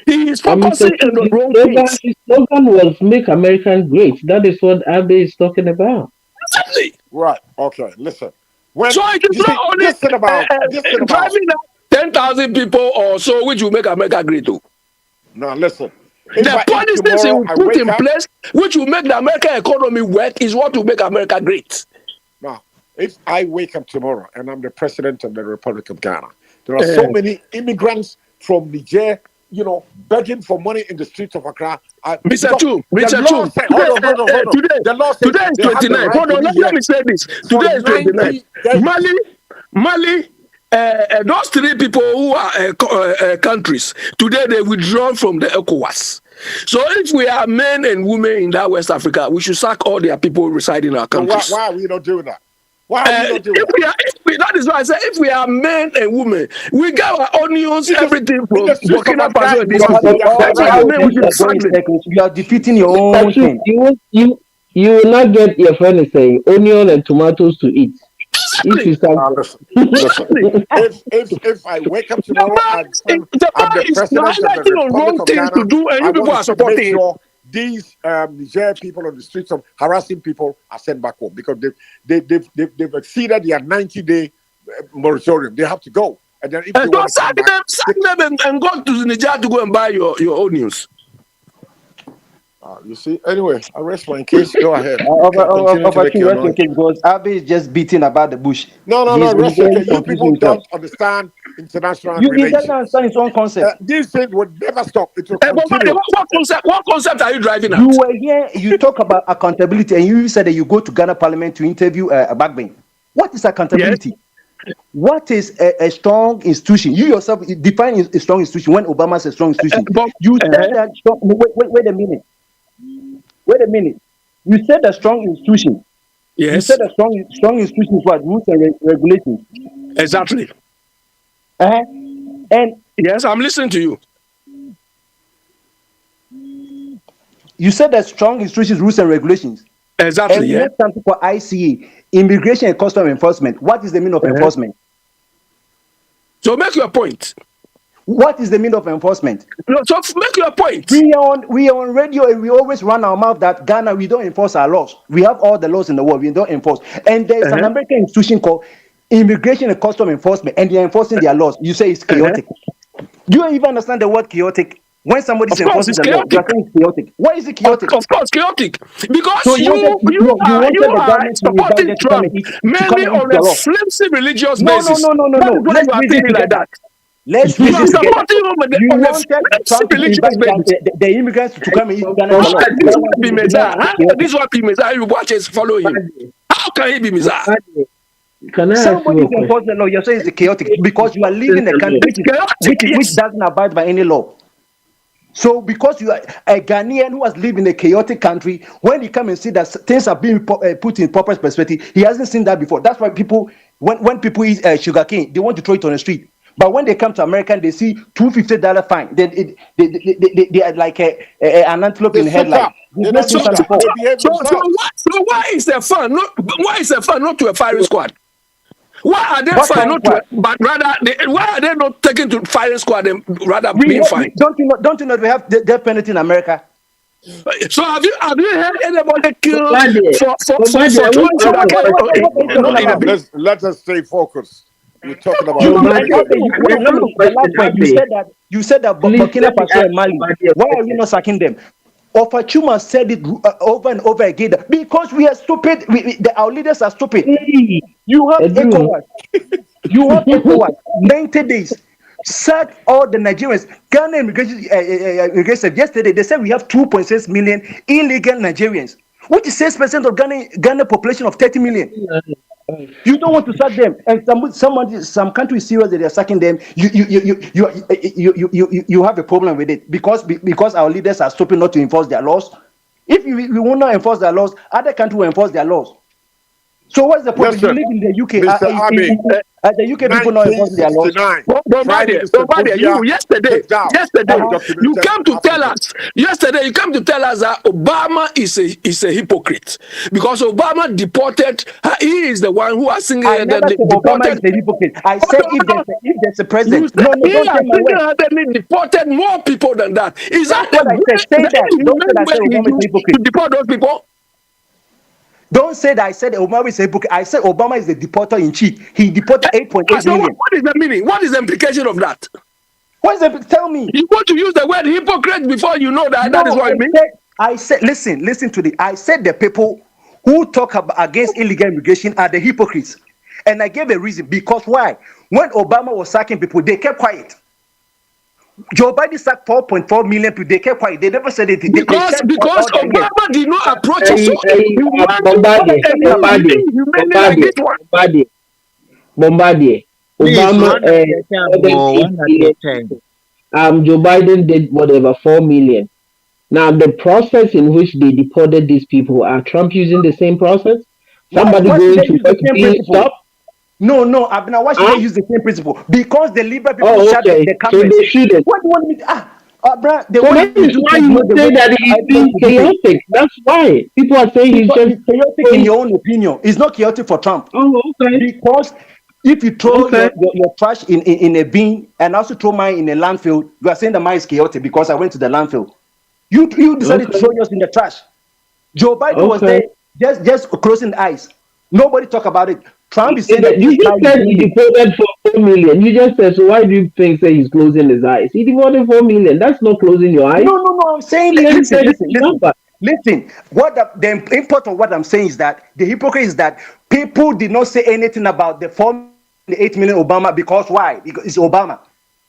He is focusing on the wrong things. His slogan was "Make America Great." That is what Abe is talking about. Exactly. Right. Okay. Listen. So it is not only driving 10,000 people or so which will make America great. Now listen. The policies he will put in place which will make the American economy work is what will make America great. Now, if I wake up tomorrow and I'm the president of the Republic of Ghana, there are so many immigrants from Niger, begging for money in the streets of Accra. Mr. Chu, today is 29. Hold on, let me say this. Today is 29. Mali, those 3 people who are countries, today they withdrawn from the ECOWAS. So if we are men and women in that West Africa, we should sack all their people residing in our countries. Why are we not doing that? Why are we not doing that? That is why I say if we are men and women, we get our onions, everything from Burkina Faso and these people. That's why the men will be struggling. You are defeating your own thing. You will not get your friend is saying onion and tomatoes to eat. If you start, if I wake up tomorrow and I'm the president of the Republic of Ghana, to do, and you people are supporting make sure these Niger people on the streets of harassing people are sent back home because they've exceeded their 90-day moratorium. They have to go. And then if they want to sack them and go to Niger to go and buy your onions. You see, anyway, I rest my case. Go ahead. Because Abbey is just beating about the bush. No. You people don't understand international relations. You don't understand its own concept. These things would never stop. It will continue. What concept are you driving at? You were here, you talk about accountability, and you said that you go to Ghana Parliament to interview a Bagbin. What is accountability? Yes. What is a strong institution? You yourself define a strong institution when Obama says strong institution. You said that strong, wait a minute. You said a strong institution. Yes. You said a strong institution is what? Rules and regulations. Exactly. And yes, I'm listening to you. You said that strong institutions, rules and regulations. Exactly. And yeah. Something for ICA, Immigration and Customs Enforcement. What is the meaning of enforcement? So make your point. What is the meaning of enforcement? No, so make your point. We are on radio and we always run our mouth that Ghana, we don't enforce our laws. We have all the laws in the world, we don't enforce. And there's an American institution called Immigration and Customs Enforcement, and they're enforcing their laws. You say it's chaotic. Do you even understand the word chaotic? When somebody is enforcing the law, you are saying it's chaotic. Why is it chaotic? Of course, chaotic. Because so you are supporting Trump mainly on a flimsy religious basis. No. Let's reason it like that. Let's you are supporting him on a flimsy religious basis. The immigrants to come and this one be Messiah. You watch us follow him. How can he be Messiah? Somebody can enforce the law. You're saying it's chaotic because you are living in a country which doesn't abide by any law. So because you are a Ghanaian who has lived in a chaotic country, when he come and see that things are being put in proper perspective, he hasn't seen that before. That's why people, when people eat sugarcane, they want to throw it on the street. But when they come to America and they see $250 fine, then they are like an antelope in the headline. So why is there fun? Why is there fun not to a firing squad? Why are they fined not to, but rather why are they not taken to firing squad and rather being fined? Don't you know we have death penalty in America? So have you heard anybody killed Let us stay focused. We're talking about you said that Burkina Faso and Mali. Why are we not sacking them? Chuma said it over and over again because we are stupid. Our leaders are stupid. You have ECOWAS. 90 days. Sack all the Nigerians. Ghana immigration yesterday they said we have 2.6 million illegal Nigerians, which is 6% of Ghana population of 30 million. You don't want to sack them, and some countries serious that they are sacking them. You have a problem with it because our leaders are stupid not to enforce their laws. If we will not enforce their laws, other countries will enforce their laws. So what's the point? You live in the UK. The UK people not enforcing their laws. Yesterday, you came to tell us. Yesterday, you came to tell us that Obama is a hypocrite because Obama deported. He is the one who has Obama is a hypocrite. I said if there's a president, he deported more people than that. Is that what I said? Say that. To deport those people. Don't say that I said Obama is a hypocrite. I said Obama is the deporter in chief. He deported 8.8 million. What is the meaning? What is the implication of that? What is the tell me? You want to use the word hypocrite before you know that that is what it means? I said listen to I said the people who talk against illegal immigration are the hypocrites. And I gave a reason because why? When Obama was sacking people, they kept quiet. Joe Biden sacked 4.4 million people. They kept quiet. They never said it. Because Obama did not approach it. Bombardier. Obama, Joe Biden did whatever 4 million. Now the process in which they deported these people, are Trump using the same process? Somebody Why should going they to use the work same being principle? stopped? No, Abner, why should Huh? they use the same principle? Because the Liberal people Oh, shut okay. the So cameras. they shouldn't. What do you want me to Abner, the So way that you is do why things, you not the say way that he's I being want to do things. chaotic. That's why people are saying he's just It's chaotic in your own opinion. It's not chaotic for Trump. Oh, okay. Because if you throw Okay. your trash in a bin and also throw mine in a landfill, you are saying the mine is chaotic because I went to the landfill. You decided to throw yours in the trash. Joe Biden was there just closing the eyes. Nobody talk about it. Trump is saying that You this guy just is said doing he it. deported for 4 million. You just said, so why do you think say he's closing his eyes? He deported 4 million. That's not closing your eyes. No. I'm saying that. Listen. What the import of what I'm saying is that the hypocrite is that people did not say anything about the 8 million Obama because why? Because it's Obama.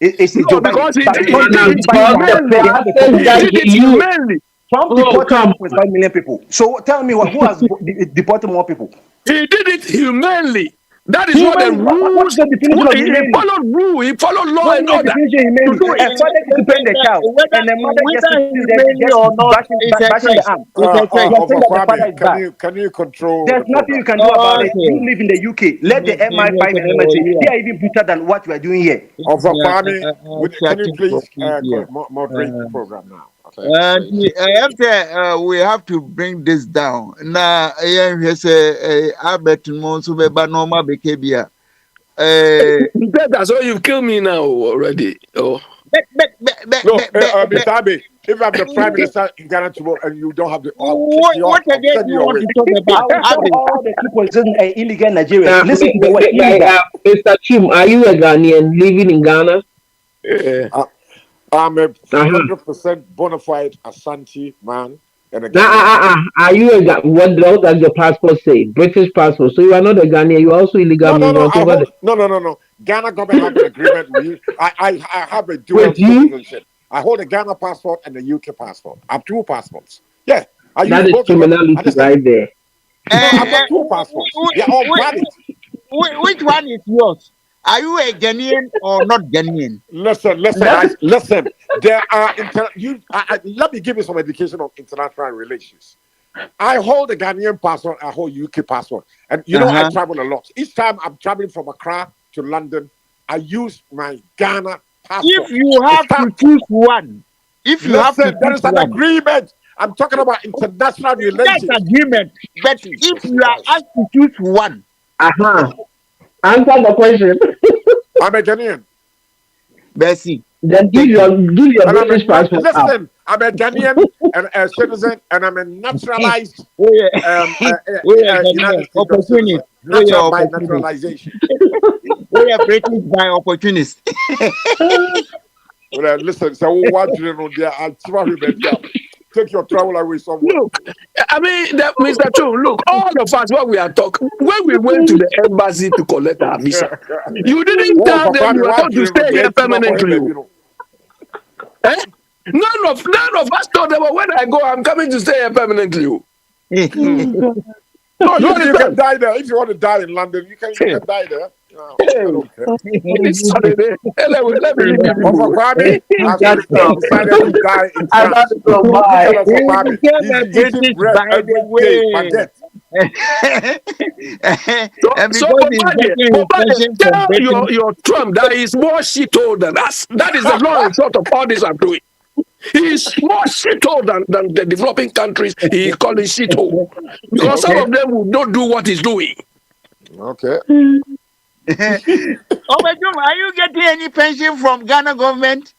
It's No, Joe Biden. because he But did countries it by now, humanly. they have the process problem. He that did it you humanly. Trump deported 1.5 million people. So tell me who has deported more people? He did it humanly. That is what the Humanly? What's rules. the definition of He humanly? followed rule. He followed law What and is the order definition of to humanly? do A it. father disciplined the child, and a mother just sitting there humanly just or not is a bashing the choice. arm. It's a choice. You are saying that the father Kwame, is bad. can you control There's the nothing you program? can do about it. Okay. You live in the UK. Let the MI5 and MSA, they are even better than what you are doing here. Kwame, can you please Yeah. moderate the program now? Okay. After we have to bring this down. Now, Albert Monsu Beba Norma Bekebia. That's why you've killed me now already. Oh. No, Mr. Abe, if I'm the prime minister in Ghana tomorrow and you don't have the, I'll kick you out. I'll send you away. I will tell all the people in illegal in Nigeria. Now, Listen to the word illegal. Mr. Chim, are you a Ghanaian living in Ghana? I'm a 100% bona fide Ashanti man and a Ghanaian. Are you what does your passport say? British passport. So you are not a Ghanaian. You are also illegal. No. Ghana government have an agreement with you. I have a dual citizenship. I hold a Ghana passport and a UK passport. I have two passports. Yeah. That is criminality right there. No, I've got two passports. They're all valid. Which one is yours? Are you a Ghanaian or not Ghanaian? Listen. There are let me give you some education on international relations. I hold a Ghanaian passport. I hold UK passport, and I travel a lot. Each time I'm traveling from Accra to London, I use my Ghana passport. If you have to choose one, there is an agreement. I'm talking about international relations. That's agreement. But if you are asked to choose one, answer the question. I'm a Ghanaian. Bessie. Then give your British passport. Listen, I'm a Ghanaian and a citizen, and I'm a naturalized United Kingdom citizen. Natural by naturalization. We are British by opportunist. Well, listen, so what you know there? I'll try to take your travel away somewhere. Look, I mean, Mr. Chu, look, all of us, what we are talking, when we went to the embassy to collect our visa, you didn't tell them you were going to stay here permanently. None of us told them, when I go, I'm coming to stay here permanently. No, you can die there. If you want to die in London, you can die there. It's Saturday. Let me leave you. Kwame has decided to die in France. He's eating bread every day, baguette. Tell your Trump that is more shithole than us. That is the long and short of all this I'm doing. He's more shithole than the developing countries he is calling shithole. Because some of them will not do what he's doing. Okay. Oh my God, are you getting any pension from Ghana government?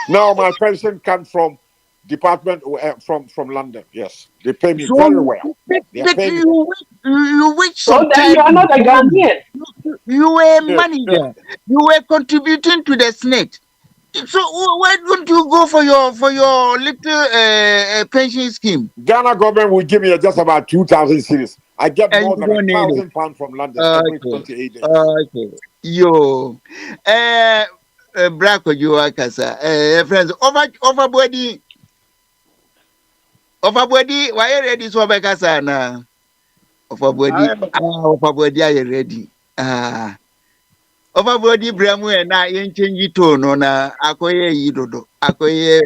No, my pension comes from department from London. Yes, they pay me very well. But you wish so then you are not a Ghanaian. You were a manager. You were contributing to the Senate. So why don't you go for your little pension scheme? Ghana government will give me just about 2,000 cedis. I get more than £1,000 from London every 28 days. Okay. Yo. Black you are friends. Overbody, why you ready so Bekasa na? Overbody are you ready? Overbody Bramu na yen change tone na akoye yidodo. Akoye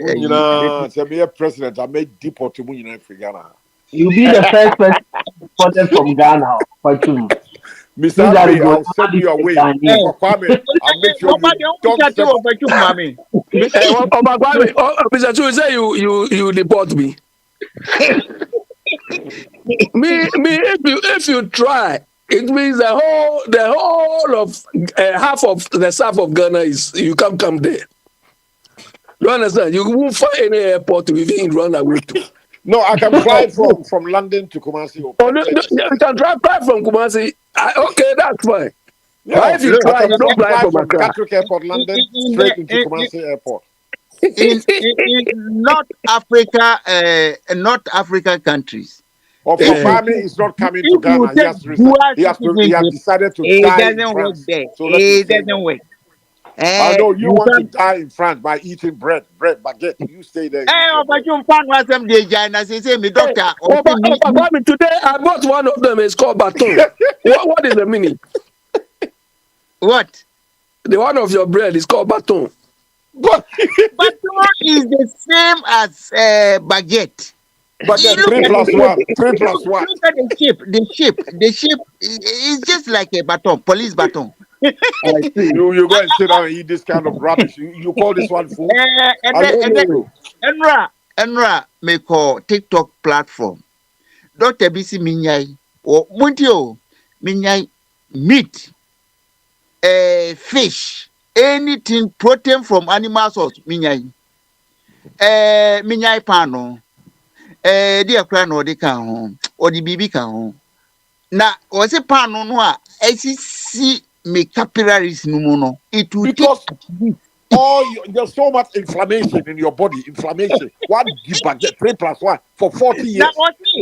president I made deport to Ghana. You'll be the first person. imported from Ghana. Mr. Abbey, I'll send you away. For Kwame, I'll make sure you don't step. Mr. Chu, say you deport me. If you try, it means the whole of half of the south of Ghana is you can't come there. You understand? You won't find any airport to even run away to. No, I can fly from London to Kumasi. You can fly from Kumasi. Okay, that's fine. Yeah, but if you try, you don't fly from Accra. Gatwick Airport, London, straight into Kumasi Airport. In North African countries. Or for family is not coming to Ghana. He has decided to die in France. So it doesn't work. I know you want to die in France by eating bread, baguette. You stay there. Today I bought one of them. It's called baton. What is the meaning? What? The one of your bread is called baton. Baton is the same as baguette. But then 3 plus 1. 3 plus 1. Look at the shape is just like a baton, police baton. You go and sit down and eat this kind of rubbish. You call this one food? Enra may call TikTok platform. Dr. BC Minyai or Muntio Minyai meat, fish, anything protein from animal source. Minyai pano. Dear crown or the can or the baby can. Now, was a pano noa, see me capillaries no. It will because there's so much inflammation in your body. Inflammation. What give back 3 plus 1 for 40 years?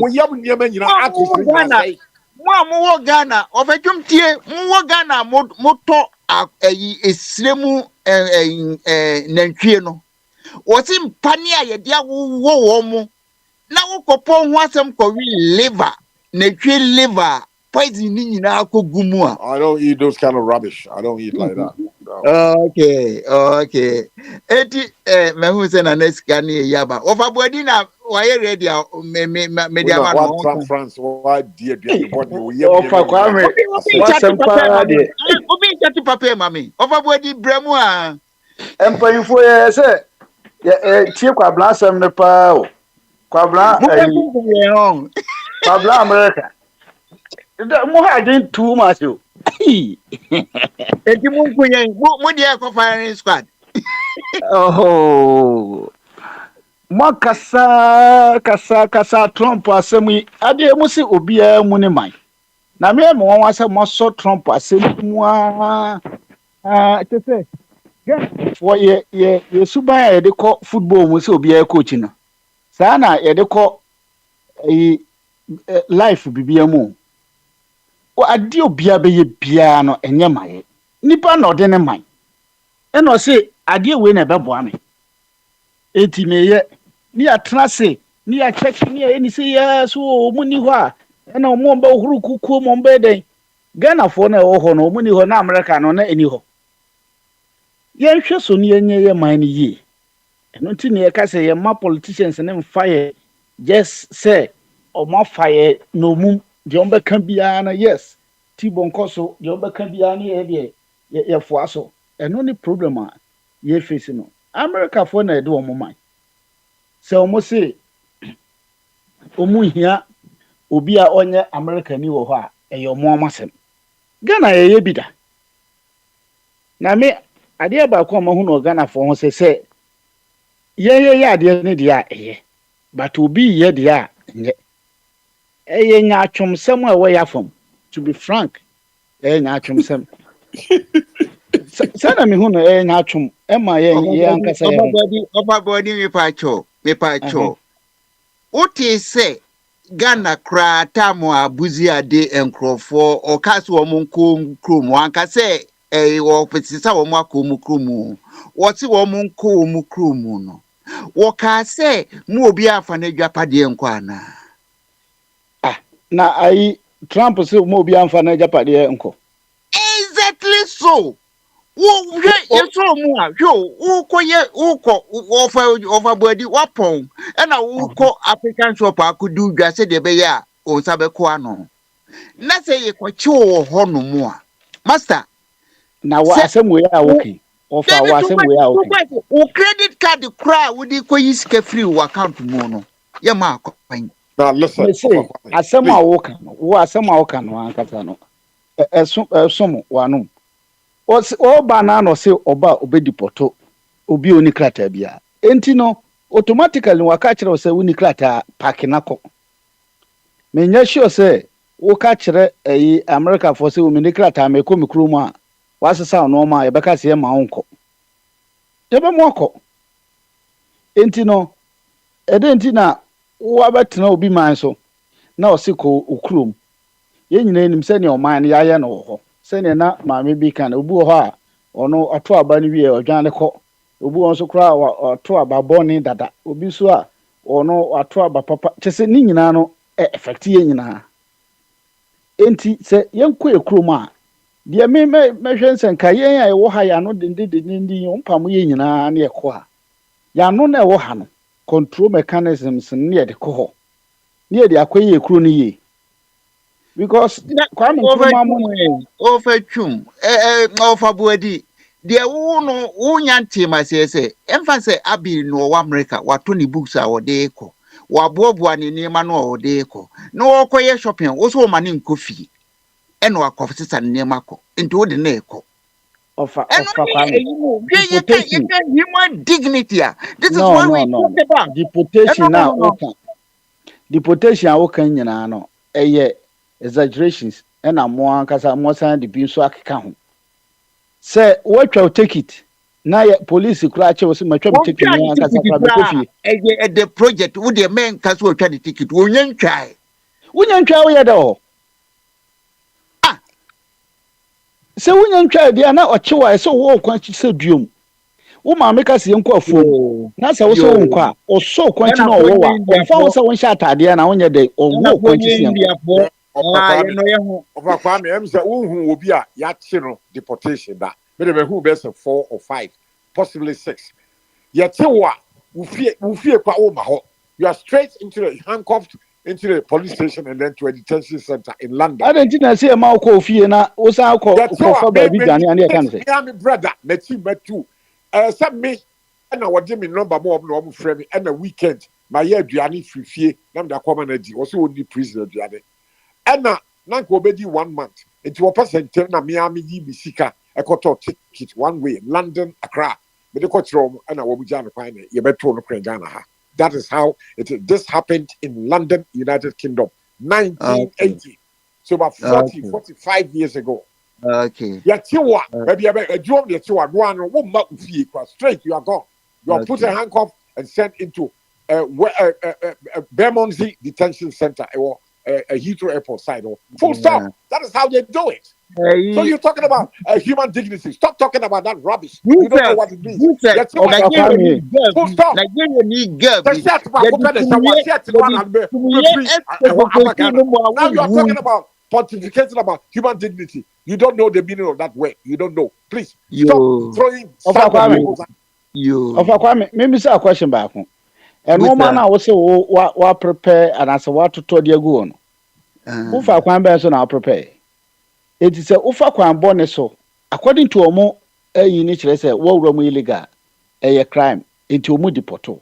We have Ghana of a jump Ghana moto a slemu Nantriano. Was in Pania ye dia wo now kopon wasam kowi liver poison I don't eat those kind of rubbish. I don't eat like that. No. Okay. Eti me hu se na neskani yaba. Overbody na why ready media man France why dear body we Kwame. Obi chati papa mami. Overbody bremu a empanyfo ye se tie kwa blasem ne pa Kwabla America. Mo had too much. Squad. Oh, Makasa Trump asemi ade musi obia muni man. Na me mo wan say mo so Trump asemi mu te say. For ye suban ye de ko football musi obia coach na. Sana ye de ko life bibia mu. O ade obia be ye bia no enye maye. Nipa no de ne man. E no say ade we na be boa me. Enti me ye ni atena se ni a check ni eni say ya so mu ni ho a e na mo mba huru kuku mo mba den. Ghana fo na wo ho no mu ni ho na America no na eni ho. Ye hwe so ni enye ye man ni ye. Eno ti ne ka say ye ma politicians ne mfire just say o ma fire no mum de on be kan bia na yes ti bonko so de on be kan bia na ye fo aso eno ni problem a ye face no America fo na de o mo man se o mo say o mu hia obi a onye America ni wo ho a eyo mo amasem Ghana ye bi da na me ade ba ko mo hu no Ghana fo ho se ye ade ne dia eye but obi ye dia nye eye nya atwomsem a we yafom to be frank nya atwomsem sana me hu no nya atwom e ma ye ankasa ye Obabodi me pacho oti se Ghana kra tamo abuzi ade enkrofo o kaso wo nko krom anka se wo petisa wo akomu krom wo ti wo nko krom no wo ka se mu obi afa na dwapade enko ana na ai Trump se mu obi afa na dwapade enko exactly so wo yeso mu a wo koye wo ko over body wapon na wo ko African shop akudu dwa se de be ya o sabe ko ano na say ye kwachi wo ho no mu a master na wa asem we a woki ofa wa asem we a woki o credit card cry wo di ko yiska free wo account mu no ye ma akwan now listen asem a woka wo asem a woka no ankasa no esom wanu o ba na no se oba obedi poto obi oni krata bia enti no automatically waka kire se woni krata park nako menya sure se wo ka kire eyi America for se woni krata me ko mikro mu a wasesa no ma e beka se ma wonko tebe mo akọ enti no enti na wo abetena obi man so na o se ko okrom ye nyina enim se ne o man ne yaye no ho se ne na maame bi kan obi ho a ono ato aba ne wie odwan ne ko obi won so kra ato aba boni dada obi so a ono ato aba papa tese ni nyina no effect ye nyina enti se yenko ekrom a de me hwensen ka yen a wo ha ya no dindindindi ompam ye nyina na ekọ a ya no na wo ha no control mechanisms ne ye de ko ho ne ye de akoye ekro ni ye because Kwame Nkrumah overtwum overboadi de wo no wo nyante ma se emfa se abi no wa America wato ni books a wo de ko wa boaboa ni nima no wo de ko no wo koye shopping wo so ma ni nkofi eno akofisa nima ko nti wo de na eko of Kwame human dignity. This is what we talk about. Deportation now. Deportation awokan nyina no eye exaggerations and amwa kasa mosan de bi so akeka ho. Say what you take it. Na police kura che wo se matwa take it na kasa kwa kofi. Eye the project wo de men kasa wo twa the ticket wo nyantwae. Wo nyantwae wo ye da ho. Se wunya ntwa dia na ochewa se wo kwan chi se duom wo ma meka se yenko afuom na se wo se wo nkwa o so kwan chi na wo wa fa wo se wo nsha atade na wonye de o wo kwan chi se yenko ofa kwa me em se wo hu obi a ya chi no deportation da me de be hu be se 4 or 5 possibly 6 ya che wa wo fie kwa wo ma ho you are straight into the handcuffed into the police station and then to a detention center in London. I didn't say a malco fee na usa for baby Johnny and can say. I am brother, me team met two. Some me and I was Jimmy number more of no frame and a weekend. My year Gianni Fifie, nam da commonality, also only prisoner Gianni. And now Nanko Bedi 1 month. It was person tell na Miami Bisika a quarter ticket 1 way, London, Accra. But the coach room and I will be Jana Pine, you better to Krangana. That is how this happened in London, United Kingdom, 1980. Okay. So about 45 years ago. Okay. Yatiwa, maybe a job Yatiwa, one straight, you are gone. You are put in handcuff and sent into Bermondsey Detention Center or a Heathrow Airport side. Full stop. That is how they do it. So you're talking about human dignity. Stop talking about that rubbish. You don't know what it means. Full stop. Now you are talking about pontificating about human dignity. You don't know the meaning of that word. You don't know. Please stop throwing. Maybe say a question back. And no man I will say what prepare and as what to tell you go on. Who for Kwame so now prepare. It is a ufa kwan bone so according to omo you kire say wo wura mu illegal a crime enti omu deporto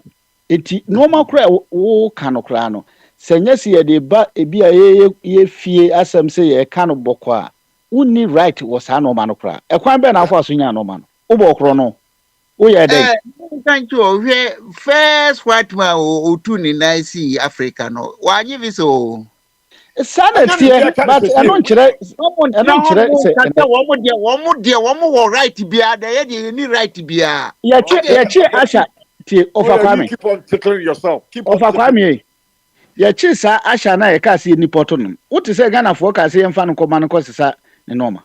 enti normal cry wo kanokra no senya se ye de ba ebi a ye fie asem say ye kanu boko a unni right was ha normal no kra e kwan be na afọ aso nya normal no wo bokro no wo ye dey thank you first white man o tu ni na see Africa no wa nyi vi so Sana tie but I don't say one right bia there dey any right bia ya chi asha tie ofa kwame keep on tickling yourself keep on ofa kwame ya chi sa asha na ye ka se ni poto no what say Ghana for ka se yemfa no koma no ko sesa ne normal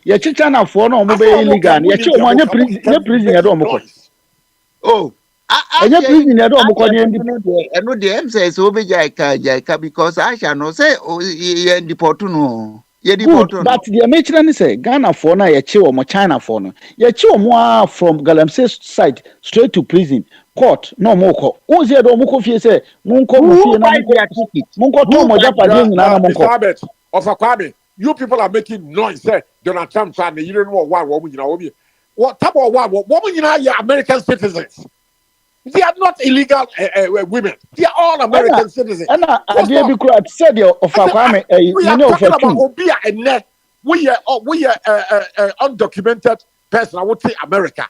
ya chi China for no mo be illegal ya chi o mo anya prison ya do mo ko oh anya prison ya do mo ko ni eno de em say so be jaika because I shall not say ye deport no Ye Good, deport but the American say Ghana for na ye chill or China for no. Ye chill more from Galamsey site straight to prison. Court, no more court. Who's here? Don't moko fie say munko who mufie na buy their ticket? munko to Who mo buy japa their de nyina na Mr. munko. Abbott, of Kwame, you people are making noise. Donald Trump fan, you don't know why woman, you know what type of woman, you know, are American citizens. They are not illegal women. They are all American citizens. And I did be correct. Said you of Kwame, we are talking about Obia and Net. We are undocumented person. I would say America.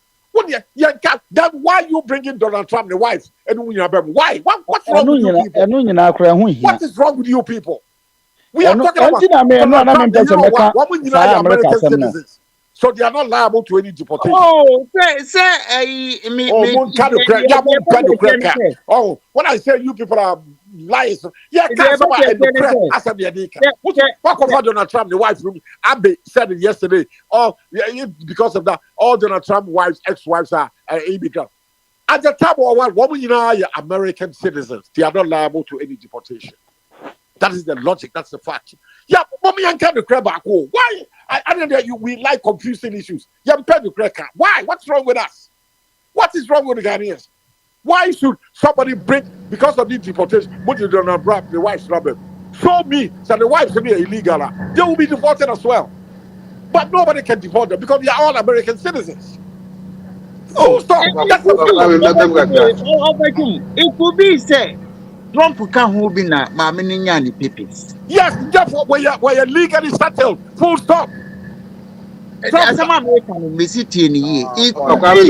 Then why you bringing Donald Trump, the wife, and why? What's wrong with you people? What is wrong with you people? We are talking about Donald Trump, you know what? Women are American citizens. So they are not liable to any deportation. Oh, Oh, when I say you people are liars, Donald Trump, the wife, Abe said it yesterday. Oh, because of that, all Donald Trump wives, ex-wives are immigrants. At the time of one, women are American citizens. They are not liable to any deportation. That is the logic. That's the fact. Yeah, mommy and can crab back. Why? I don't know. We like confusing issues. Why? What's wrong with us? What is wrong with the Ghanaians? Why should somebody bring because of the deportation? But you don't know, the wife's problem. Show me that the wife's be illegal. They will be deported as well. But nobody can deport them because they are all American citizens. Oh, stop! It could be said. Trump can't hold in a mammy papers. Yes, therefore, we are legally settled. Full stop. As a American, we sit in here. What is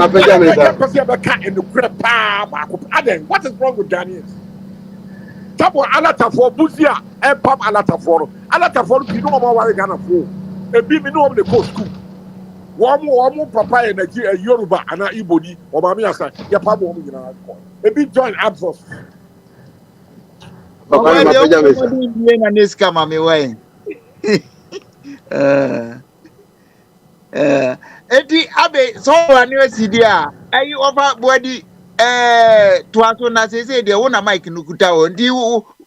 wrong with Ghanaians? Tabo alata for Buzia, Pam alata for you know about Ghana for. A bit me know the post school. One more papa in Nigeria, Yoruba, and Ibodi, or Mamia said, Yapam woman in our court. A bit joint absos. This come on me way. Eti abe so one university a ayi over body to aso na say dey wona mic no kuta o ndi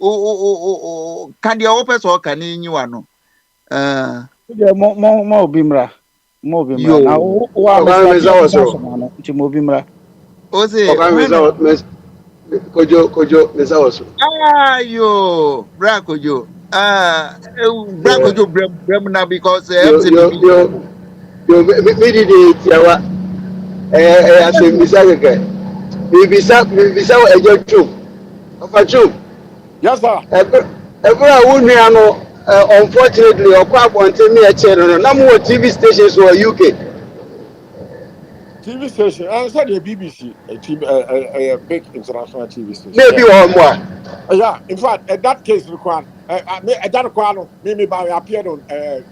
o kan dey o person kan nyi wa no mo obimra na wa me nti mo obimra o say kojo mesa waso ayo bra kojo bra kojo brem na because me did tiawa ase misa keke bibisa ejo chu ofa chu yes sir ebra wonu ano unfortunately okwa abonte me e chere no na mo TV stations for UK TV station I said the BBC a big international TV station maybe one more yeah in fact at that case required me appeared on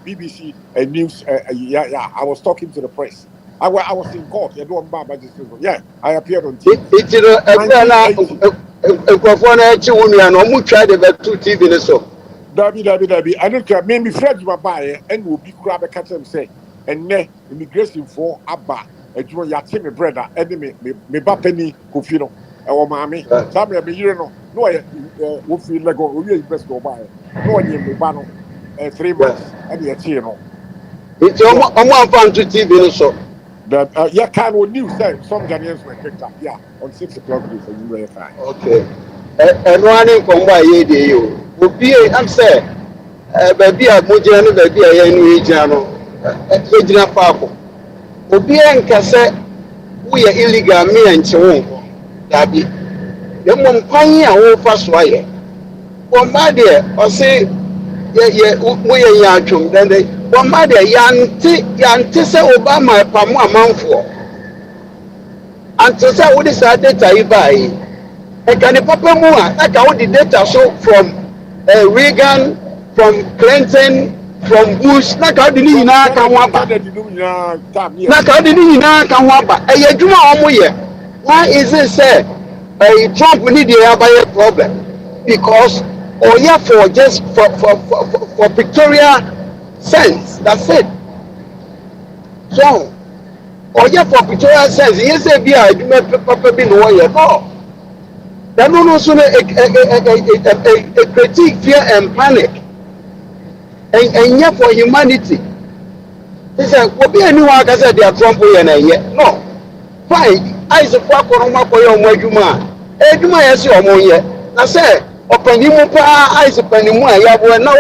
BBC news yeah I was talking to the press I was in court yeah I appeared on TV it's try the TV so Dabi I don't care me friends were by and will be grab a catch and say and immigration for abba you yate me brother enemy me bapeni kofino e wo maami sabe me yire no no wo fi lego owi invest go buy no onye me ba no 3 months and ye tie no it's omo amfa to TV no so that yeah can on news say some Ghanaians were picked up yeah on 6 o'clock for UFI okay and one from why ye dey yo obi am say baby a mojira no baby a ye no ejira no ejira paako obi enkase we are illegal me enche wo dabi dem mo kwan a wo fa so aye o ma de o se ye wo ye ya atwom den de o ma de yante se Obama pamu amanfo anto se wo de sa data yi bai e kan papa mu a ka wo the data so from Reagan, from Clinton, from Bush, na ka di ni na ka ho aba na ka di ni na ka ho aba e yadwuma omo ye why is it say Trump need the abaye problem because yeah for just for pictorial sense that's it so yeah for pictorial sense you say be adwuma papa bi no ye no then no so a critique fear and panic and yeah for humanity. They say, what be anyone can say they are Trump yet? No. Fine. I support Koroma for your Majuma. Eduma yes your money. I say, open him up eyes upon him. I have now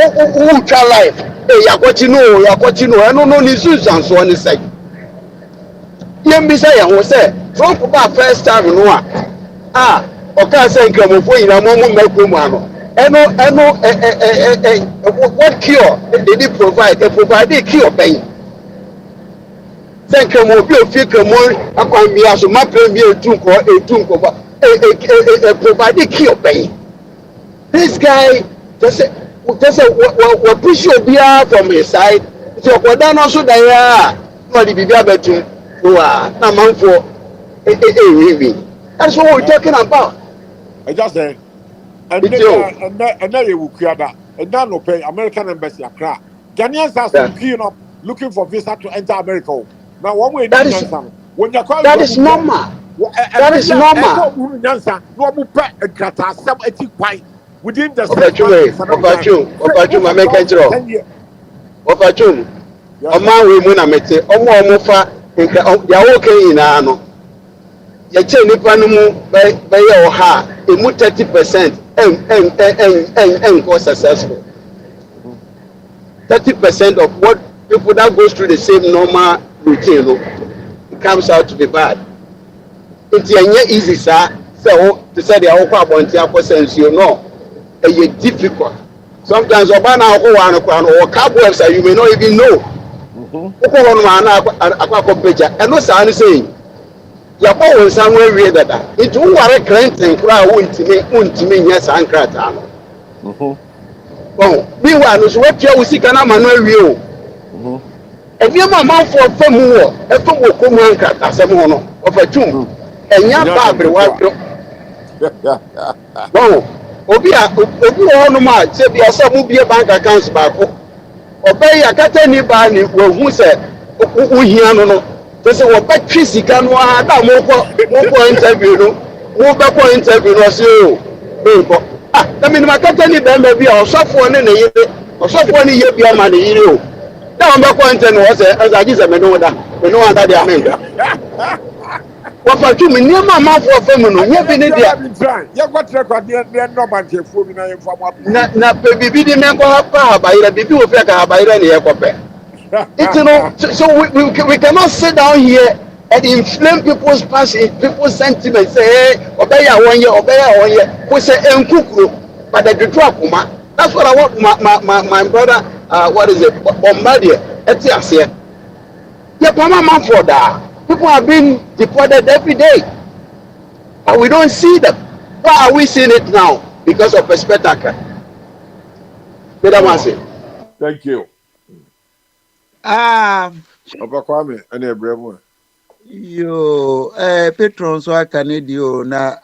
ultra life. Hey, Yakotino, I don't know the Susan so on the side. Yem be say, I will say, Trump about first time in one. Okay, say, come for you, I'm on my kumano. What cure they did provide? They provided cure pain. Thank you, mobile figure more. I can be as my premier provided cure pain. This guy just what push your beer from his side. So what done also there? Not the baby bedroom. Now man for that's what we're talking about. I just say, and then you will create that. And then no pay American embassy Accra. Ghanaians are looking for visa to enter America. Now one way that is when you call that is normal. That is normal. Within the Opachum. Oma we mu na mete. Omo fa ya okay ina no. Ya che nipa no mu be ye o ha. Emu 30% and successful. 30% of what people that goes through the same normal routine, it comes out to be bad. It's easy, sir. So to say the whole about you know, it's difficult. Sometimes or cowboys you may not even know. And no sound saying you're always somewhere read that it won't worry cranking crowd won't me yes and crata. Meanwhile, what you see can manual real. And you are man for a from Wokuman as a mono of a tomb. And young Barbara, what? Obi on say be some be a bank accounts back. Obey a cat anybody who said, who here no. They say, what back Tracy can one interview, no back interview, no see. I mean, my cat any baby or software in a year or software in a year be a man, you know. Now I'm back was as I just know that we know that they are men. What for you? Me near my mouth for feminine. You been there. You got record there no man can fool me now from what. Na baby the man go up by the baby will feel by the air. It's no, we cannot sit down here and inflame people's passion, people's sentiments. Say, hey, obey 1 year, obey 1 year. We say, "Enkuku," but the drop, that's what I want. My brother, what is it? Bombardier, Etias here. Yeah, Pama for that. People are being deported every day, but we don't see them. Why are we seeing it now? Because of a spectacle. Thank you. Kwame, any brave one. Yo, Petron so I can you na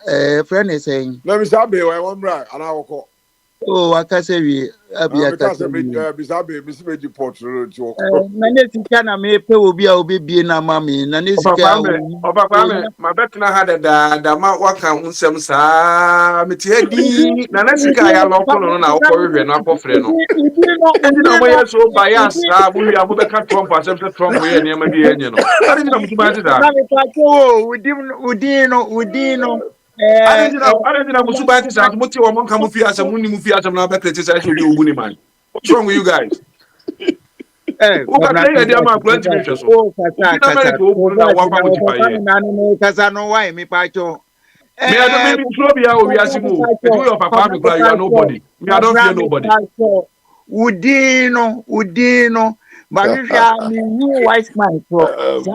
friend is saying. Let me start be one brother and I will call. Oh, I can say we because bisabe misibe deport road to. Na nesi kana me pe obi be na mami na nesi ka Kwame my bet na had da ma waka hunsem saa meti adi na nesi ka ya lokolo no na okọhwe no akọfre no enti na mo yeso bias na bu ya bu be ka Trump asem se Trump ye ne ma bi enye no ari na mutu ba ti da na me pa ko udino I didn't musu ba ti sa muti wo mon ka mu fi asem munni mu fi asem na be kreti sa so di ogu ni man. What's wrong with you guys? Kasa no why me pa cho. Me I don't mean Flobia we are simu. Do your papa me you are nobody. Me I don't fear nobody. Udino. But if you are me wise man for. Wise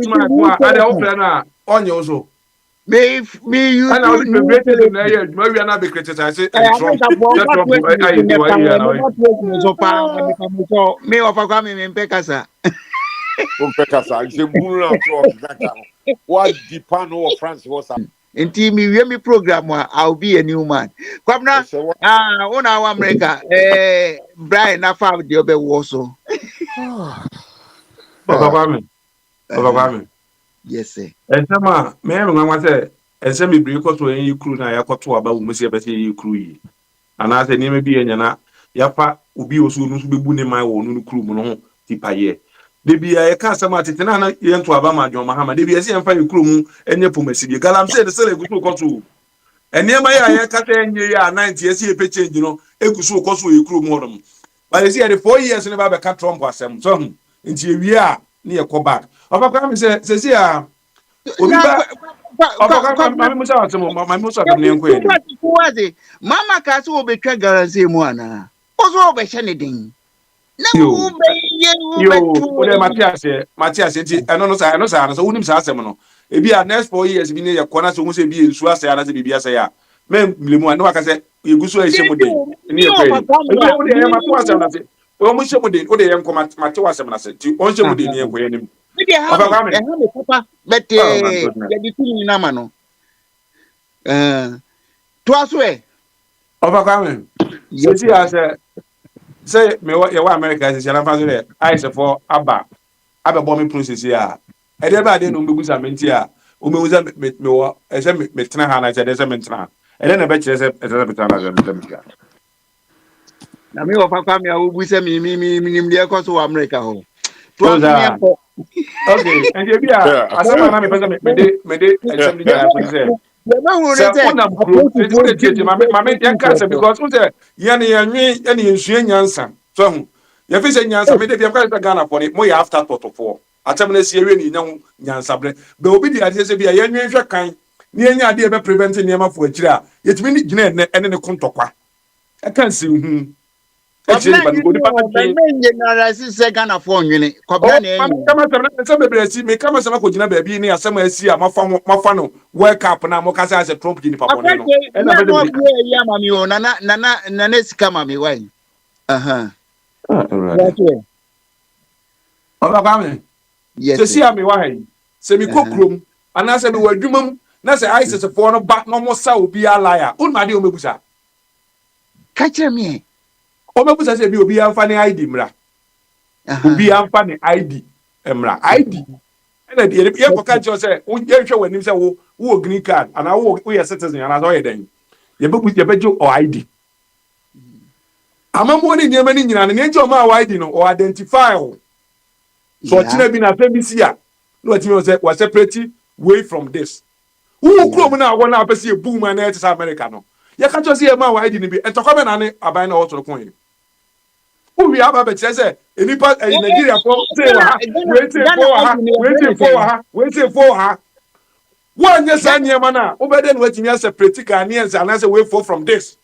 man I dey offer na on your so. Me you and I will be created in there. Maybe I not be criticized. Me of a coming in Pekasa. Pekasa, it's a moon. What the panel of France was in team me program, I'll be a new man. Come now, on our America, Brian, I found the other Warsaw. Yes, sir. And some man say, and some be because when you crew now, I got to about Monsieur Bessie, you crew. anaasɛ nneɛma bi yɛ nyana yɛfa obi osu no nso bɛbu ne man wɔ no kurom no ho tipayɛ de bia yɛka asɛm a tete na yɛnto aba ma adwɔn mahama de bia sɛ yɛmfa yɛ kurom ɛnyɛ pomasibie galamsey de sɛ egu so kɔ so nneɛma yɛ a yɛka sɛ ɛnyɛ yɛ a 90 yɛsi yɛpɛ change no egu so kɔ so yɛ kurom hɔ nom but yɛsi yɛde 4 years ne ba bɛka Trump asɛm so ho nti ewie a ne yɛ kɔ back ɔbɛka mi sɛ sɛsi a obi ba ɔbɛka ma mi musa asɛm ma mi musa asɛm ne nkɔ yɛ mama ka sɛ wobɛtwa garansi mu ana ɔso wobɛhyɛ ne den na wobɛyɛ Matias nti ɛno no saa no sɛ wonim saa asɛm no ebi a next 4 years bi ne yɛ kɔ na sɛ wo sɛ bi nsu asɛ ana sɛ biribi asɛ a mɛ mlemu a ne waka sɛ yɛgu so ɛhyɛ mu den ne yɛ kɔ yi wode yɛ mato asɛm na sɛ wɔn hyɛ mu den wode yɛ nkɔ mate asɛm na sɛ nti ɔnhyɛ mu den ne yɛ nkɔ yɛ nim ɛha me papa bɛtɛ yɛde tumi nama no toa so ɛ ɔfakwame sɛsi a sɛ yɛwɔ America sɛsi anafa so dɛ ayɛsɛfoɔ abɛbɔ me process a ɛdeɛ bɛ adeɛ na ɔmbɛbu sa menti a ɔmbɛbu sɛ mewɔ ɛsɛ metena ha na ɛsɛ ɛdeɛ sɛ mentena ha ɛdeɛ na ɛbɛkyerɛ sɛ ɛsɛ sɛ metena ha sɛ metena ha na me ɔfakwame a wobu sɛ menim deɛ ɛkɔ so wɔ America hɔ toa so ne ɛkɔ okay and ebi a asɛm a na mepɛ sɛ mede ɛsɛm de gyaa fo sɛ wonam kuro wode tietie mame yɛnka sɛ because wo sɛ yɛne yɛnwe ɛne yɛnsua nyansa so ahu yɛfi sɛ nyansa mede bi ɛmka sɛ Ghanafoɔ ne moyɛ after tɔtofoɔ atɛm no asi awie ne yɛnya ho nyansaberɛ bɛ obi de adeɛ sɛ bi a yɛnwe nhwɛ kan ne yɛnya adeɛ bɛ prevent nneɛma fo akyiri a yɛtumi ne gyina ɛne ne kontɔkwa ɛka nsɛ hu mekama sɛ makɔgyina baabi ne asɛm asi a mafa no world cup na moka sɛ sɛ Trump gyini papɔ nana sika ma me wai ɔbakwame sɛsi a mewɔ ha yi sɛ mekɔ kurom anaasɛ mewɔ adwuma mu na sɛ ISIS-foɔ no ba na ɔmo sa obi alai a wonim adeɛ ɔmɛbusa ka kyerɛ me ɔmɛbusa sɛ bi obi amfa ne ID mmra obi amfa ne ID mmra ID ɛna yɛkɔka kyerɛ sɛ yɛhwɛ w'anim sɛ wowɔ green card anaa woyɛ citizen anaasɛ ɔyɛ dɛn yɛbɛgye ɔ ID amammoɔ ne nneɛma no nyina no neɛ nkyɛ ɔma a ID no ɔ identify wo so ɔkyena bi na afɛ bi si a na watumi sɛ wɔseparate way from this wo kurom no a wɔ no a pɛ sɛ yɛbu mu a na ɛte sɛ America no yɛka kyerɛ sɛ yɛma wɔ ID no bi ɛntɔkwa bɛ na ne aban na ɔwɔtoro ko yi ubi aba bɛkyerɛ sɛ enipa Nigeria fo say wa ha waiting for ha wanyɛ saa nneɛma na wobɛde no watumi asɛprɛti Ghanaians anaasɛ way for from this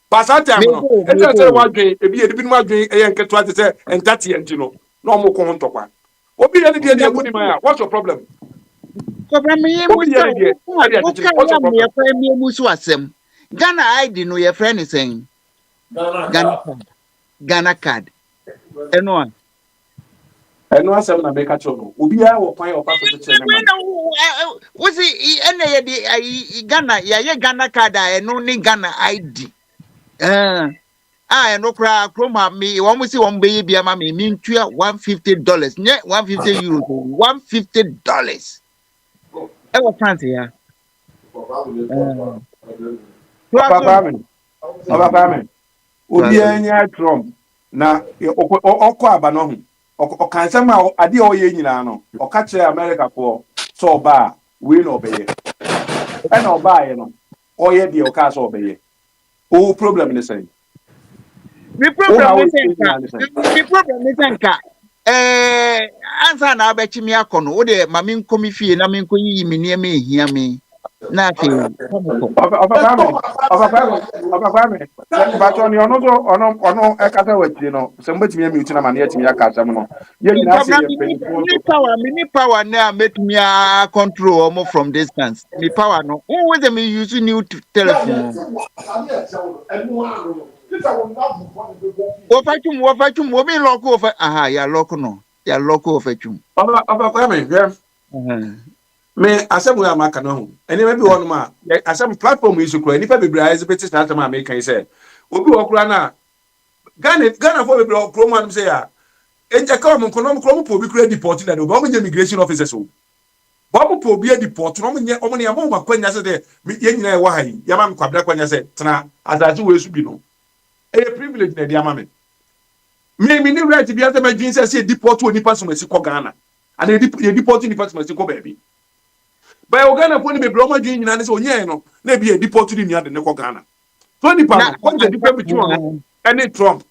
pasa time no ɛkyɛ sɛ wadwen ebi yɛde binom adwen ɛyɛ nketewa te sɛ ɛntateɛ nti no na ɔmo ko ho ntɔkwa obi yɛ ne deɛ deɛ wuni ma what's your problem Ghana ID no your friend is saying Ghana card. Eno asem na make cho obi a wo kwan o pa so che me ma wo si ene ye di Ghana ye Ghana card a eno ni Ghana ID eno kra kroma me wo mo si wo be ye bia ma me ntua $150 nye €150 $150 e wo France ya Papa obi anya Trump na ọkọ aba no ho ọka nsɛm a ade a ɔyɛ nyinaa no ɔka kyerɛ America for sɛ ɔba a wei na ɔbɛyɛ ɛna ɔbaayɛ no ɔyɛ deɛ ɔka sɛ ɔbɛyɛ o problem ne sɛn the problem is nka ansa na abɛkyi me akɔ no wo de ma me nkɔ me fie na me nkɔ yiyi me nneɛma ehia me na fe but on ono ekata wati no se mbetimi ya miuti na mane yatimi ya kasam no ye nyina se ye me power na metimi a control omo from distance me power no who dey me use new telephone Wafachum wo be lock off ya lock no ya lock off achum me asem we amaka no ho eni ma bi won ma asem platform isu kro eni pa bebre is betis na asem America yi say obi wo kro na Ghana for bebre kro man say ya enje ka mo kro mo po bi kro deport na do ba mo immigration officers o ba mo po bi deport no mo ne ya mo kwanya say de ye nyina e wa ha yi ya ma me kwabra kwanya say tena azazi we su bi no A privilege na dia mame. Me ni right bi ase ma dwin say deport oni person si ko Ghana. And you deport ni person si ko baby. By Ghana for ni be broma dwin nyina ne say onye no na bi e deport ni ade ne ko Ghana. So ni pa no what the difference between no and Trump?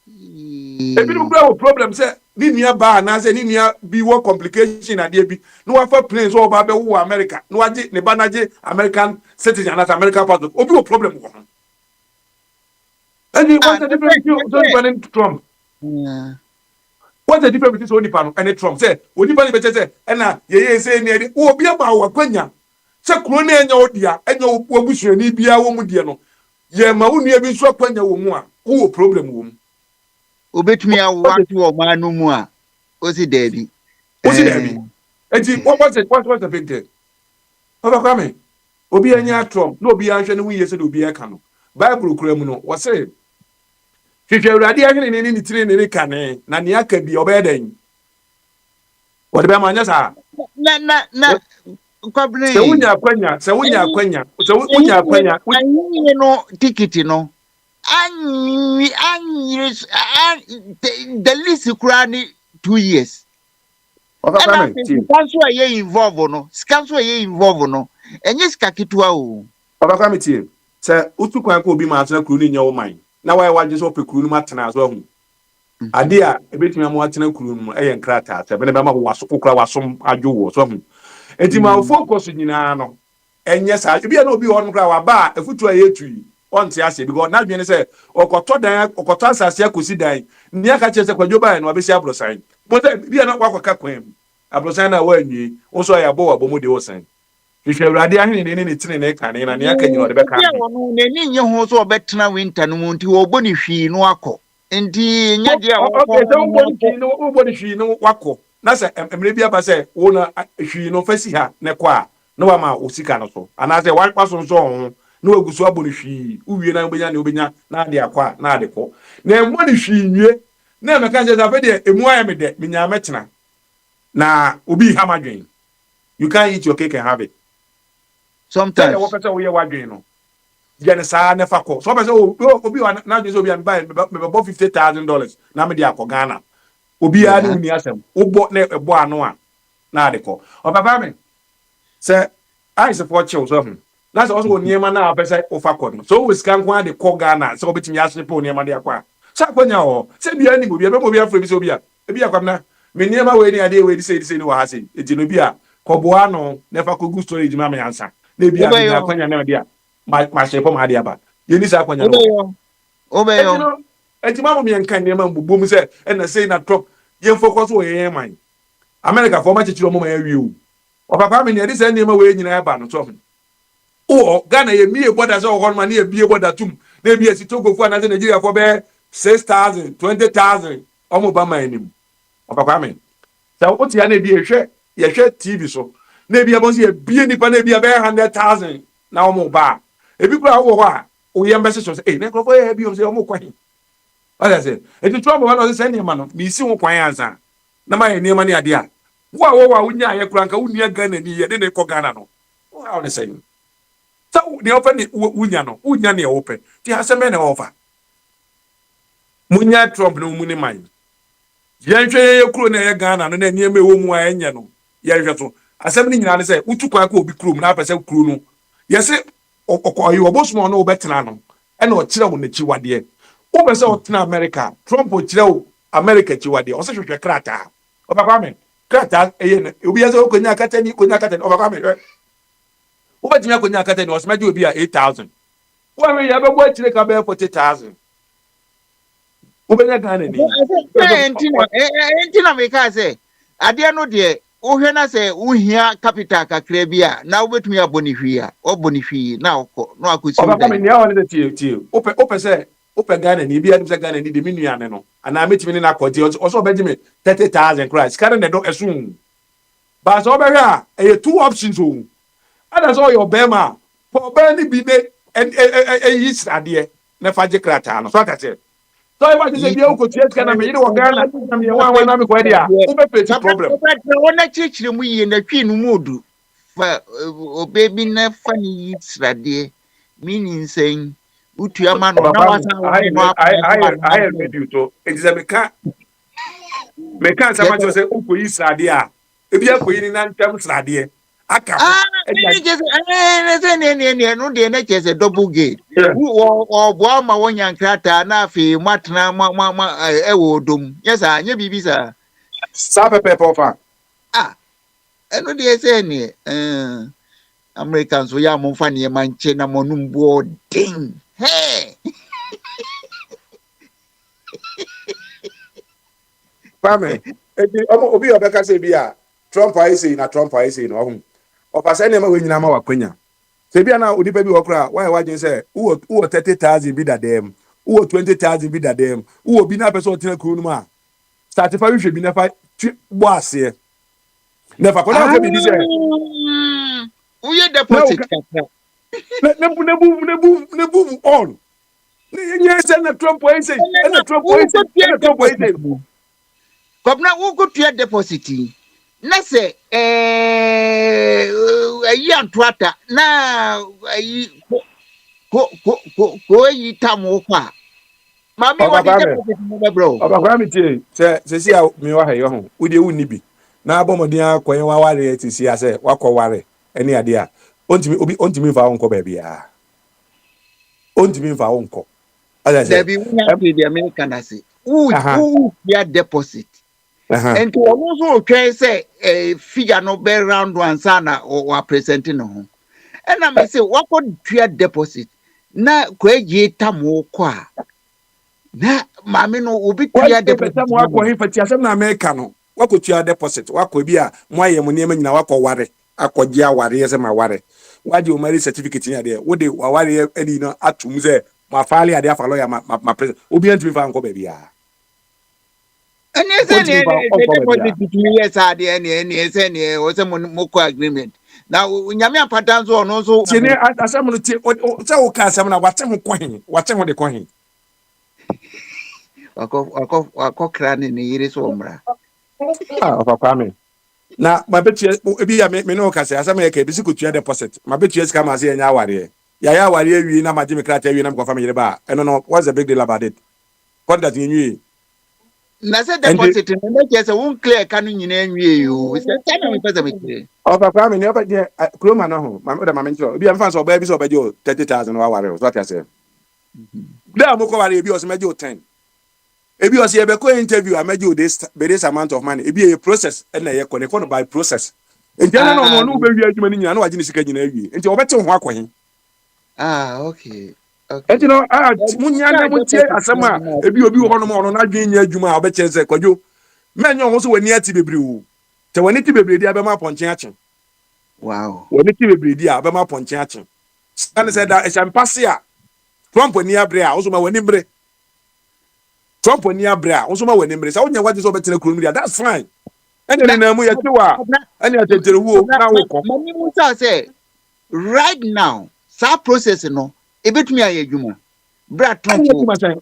Ebi no go problem say ni nia ba na say ni nia bi wo complication ade bi no wa fa plane so ba be wo America no waje ne ba na je American citizen and American passport obi wo problem wo. And what's the difference between Onipa and Trump? What's the difference between Onipa and Trump? Say, Onipa ni beche say, ena ye say ni obi aba wa kwanya. Say kuro na enya odia, enya obusu ni bia wo mu die no. Ye ma wo nua bi so kwanya wo mu a, wo problem wo mu. Obetumi awatu o manu mu a, osi debi. Osi debi. Enti what's the big deal? Oba kwame. Obi enya Trump, no obi anhwe ne wo yese de obi aka no. Bible kura mu no, wo say hwehwɛ awurade ahene ne ne tire ne kane na ne aka bi obɛdan wɔde bɛ ma nya sa na kwabne sɛ wonya kwanya anyi no ticket no anyi the least kura ni 2 years skanso ye involve no enye skakitwa o ɔbɛka me tie sɛ utu kwan ko obi ma atena kuru ni nya wo man na why waje so pe kuru no matena aso hu ade a ebetumi am watena kuru no e ye nkrata se be ne be ma waso kokura wasom adwo wo so hu enti ma focus nyina no enye sa ebi na obi ho no kra wa ba afutu a yetui onte ase because na dwene se okoto asase akosi dan ni aka che se kwadwo ba na obesi abrosan mo se bi na kwakwaka kwan abrosan na wa anwi wo so ya bo wa bomo de wo san hwehwɛ awurade ahene ne tene ne kane na ne aka nyina ɔde bɛka no ne ni nye ho so ɔbɛtena winter no mu nti wɔbɔ ne hwii no akɔ nti nya de a wɔbɔ ne hwii no wakɔ na sɛ emre bi aba sɛ wo na hwii no fa si ha ne kɔ a na wa ma osika no so anaasɛ wa so nso ho na wagu so abɔ ne hwii uwie na obenya na ade akɔ a na ade kɔ na emmɔ ne hwii nwie na meka sɛ afɛ de emu ayɛ me de menya mɛtena na obi ha madwen you can't eat your cake and have it. Sometimes what person we wadwen no gen sa ne fa ko so person obi na dwe so obi am buy me about $50,000 na me dey akọ Ghana obi a ne uni asem obo na ebo ano a na ade ko o papa me say I support you so na so niema na apese o fa ko no so we scan kwa de ko Ghana so obetimi asleep o niema de akwa sa kwanya o se bia ni obi be afro bi so obi a ebi akwam na me niema we ni ade we di say ni wa ha say etino bi a ko bo ano ne fa ko good storage ma me ansa na bia na kwanya na dia ma shepo ma dia ba yeni sa kwanya no obeyo enti ma mo me nkan ne ma mbobom se na say na top ye focus wo ye man America for ma chichiro mo ma yawie o papa me ne dey say ne ma we nyina ba no so o Ghana ye mie border so ho ma ne ye bie border tum na bia si Togo fu na Nigeria for be 6,000 20,000 o mo ba man nim o papa me so o ti ya na bia ye hwe TV so na bia bon se ye bie nipa na bia be 100,000 na o mo ba ebi kura wo ho a o ye mbese so say na krofo ye bi o se o mo kwan ala se e ti trouble wa no se ne ma no mi si wo kwan ansa na ma ye ne ma ne ade a wo unya ye kura nka unia Ghana ni ye de ne ko Ghana no wo ha o ne say so ne ofa ni unya no unya ne open ti aseme ne ofa munya Trump no mu ni man ye nhwe ye kuro na ye Ghana no na nie me wo mu a enye no ye hwe so asem ni nyina ne say utu kwan ka obi kuro mu na apese kuro no ye se okoyi obosumo no obetena no e na o kire wo na chiwade o be se o tena America Trump o kire wo America chiwade o se hwehwe krata o ba kwa me krata eye na obi ya se o konya akatani o ba kwa me o ba timia konya akatani o se ma di obi a 8,000 o me ya be bo kire ka be 40,000 o be na Ghana ni entina me ka se ade no de ohwe na se uhia capital kakra bi a na obetumi aboni hwi a oboni hwi na okọ no akosi o ba me nia o ne tie o se ope Ghana ni bia nimse Ghana ni de minuane no ana metimi ni na akọje o so obeji me 30,000 Christ kare ne do esun ba so obehwe a e two options o ada so your bema for be ni bi ne yisrade na faje krata no so aka se so I want to say bia o ko tie kana me yire wo Ghana na me wan na me ko dia o be face problem wona chichire mu yi na twi no mudu fa o baby na fa ni yisrade meaning saying Utuyama no na wasa no I read you to. It is a meka nsɛm akyerɛ sɛ wokɔyi sradeɛ a ebi akɔyi ne nantam sradeɛ aka ho no deɛ na kyerɛ sɛ double gate ɔboa ma wɔnya nkrataa na afei moatena ɛwɔ dom nyɛ saa nyɛ biribi saa pɛpɛpɛ ɔfa ɛno deɛ sɛ neɛ Americans so yɛ a momfa nneɛma nkyɛ na mɔnom boɔ den Pame, obi obeka say bia Trump I say na Trump I say no ho. Opasa na ma we nyina ma wakwanya. Se bia na odipa bi wokra, why wagin say who 30,000 bi da dem, who 20,000 bi da dem, who bi na person tena kuru no ma. Start fa hwe bi na fa bo ase. Na fa kona bi say who ye deposit kaka. Nebu on. Ne say na Trump I say, na Trump I say, na Trump I say. Kobna wo go tua deposit na se ayi antoata na ayi ko yi tamo kwa ma me wo deposit no bro obakwa mi tie se si a mi wa hayo ho wo de wunni bi na abomodin akoyen wa ware ti si ase wakọ ene ade a ontimi fa wonko ba bia ontimi fa wonko ada se there be one the American ase who tua deposit and to also try say figure no be round one sana or presenting no and I say what could tua deposit na kwaji tamo kwa na mame no obi tua deposit mo akọ hin fati asem na America no wako tua deposit wako bi a mo aye mo niam nyina wako ware akọji aware yese ma ware waje o marriage certificate ni ade wo de ware edi no atum se ma faale ade afa lawyer ma president obi antimi fa nko ba bia and yes any deposit between years are there any any o se mo ko agreement now nyame apatan so no so ti ni asem no ti se o ka asem na wate ho kohin wate ho de kohin wako kra ne yire so omra ofa kwame na ma betie ebi ya me no ka se asem ya ka bi si ko tua deposit ma betie sika ma se ya nya aware ya aware wi na ma je me kra ta wi na me ko fa me yire ba no what's the big deal about it what that you na say deposit no make say won clear kan nyina nwie yo say time me pese me clear ofa kwame ne oba je kroma na ho ma me ncho obi am fan so oba bi so oba je 30,000 wa ware so what you say da mo ko ware bi o so meje 10 ebi o se e be ko interview amaje o this amount of money ebi e process na ye ko ne ko by process enti na no be wi adwuma ni nyina na waje ni sika nyina awie enti obete ho akɔhen okay enti no munya na mutie asema ebi obi ho no mo no na dwen nya adwuma obete se kwadwo menyo ho so wani ati bebre o te wani ti bebre dia be ma ponchen achen wow wani ti bebre dia be ma ponchen achen stand say da e champasse a Trump ni abre a wo so ma wani bre Trump ni abre a wo so ma wani bre sa wonya waje so obete na kuro mi that's fine ene na mu ye tiwa ene atetere huo na wo ko mami musa say right now sa process no ebetumi ayedwuma bra Trump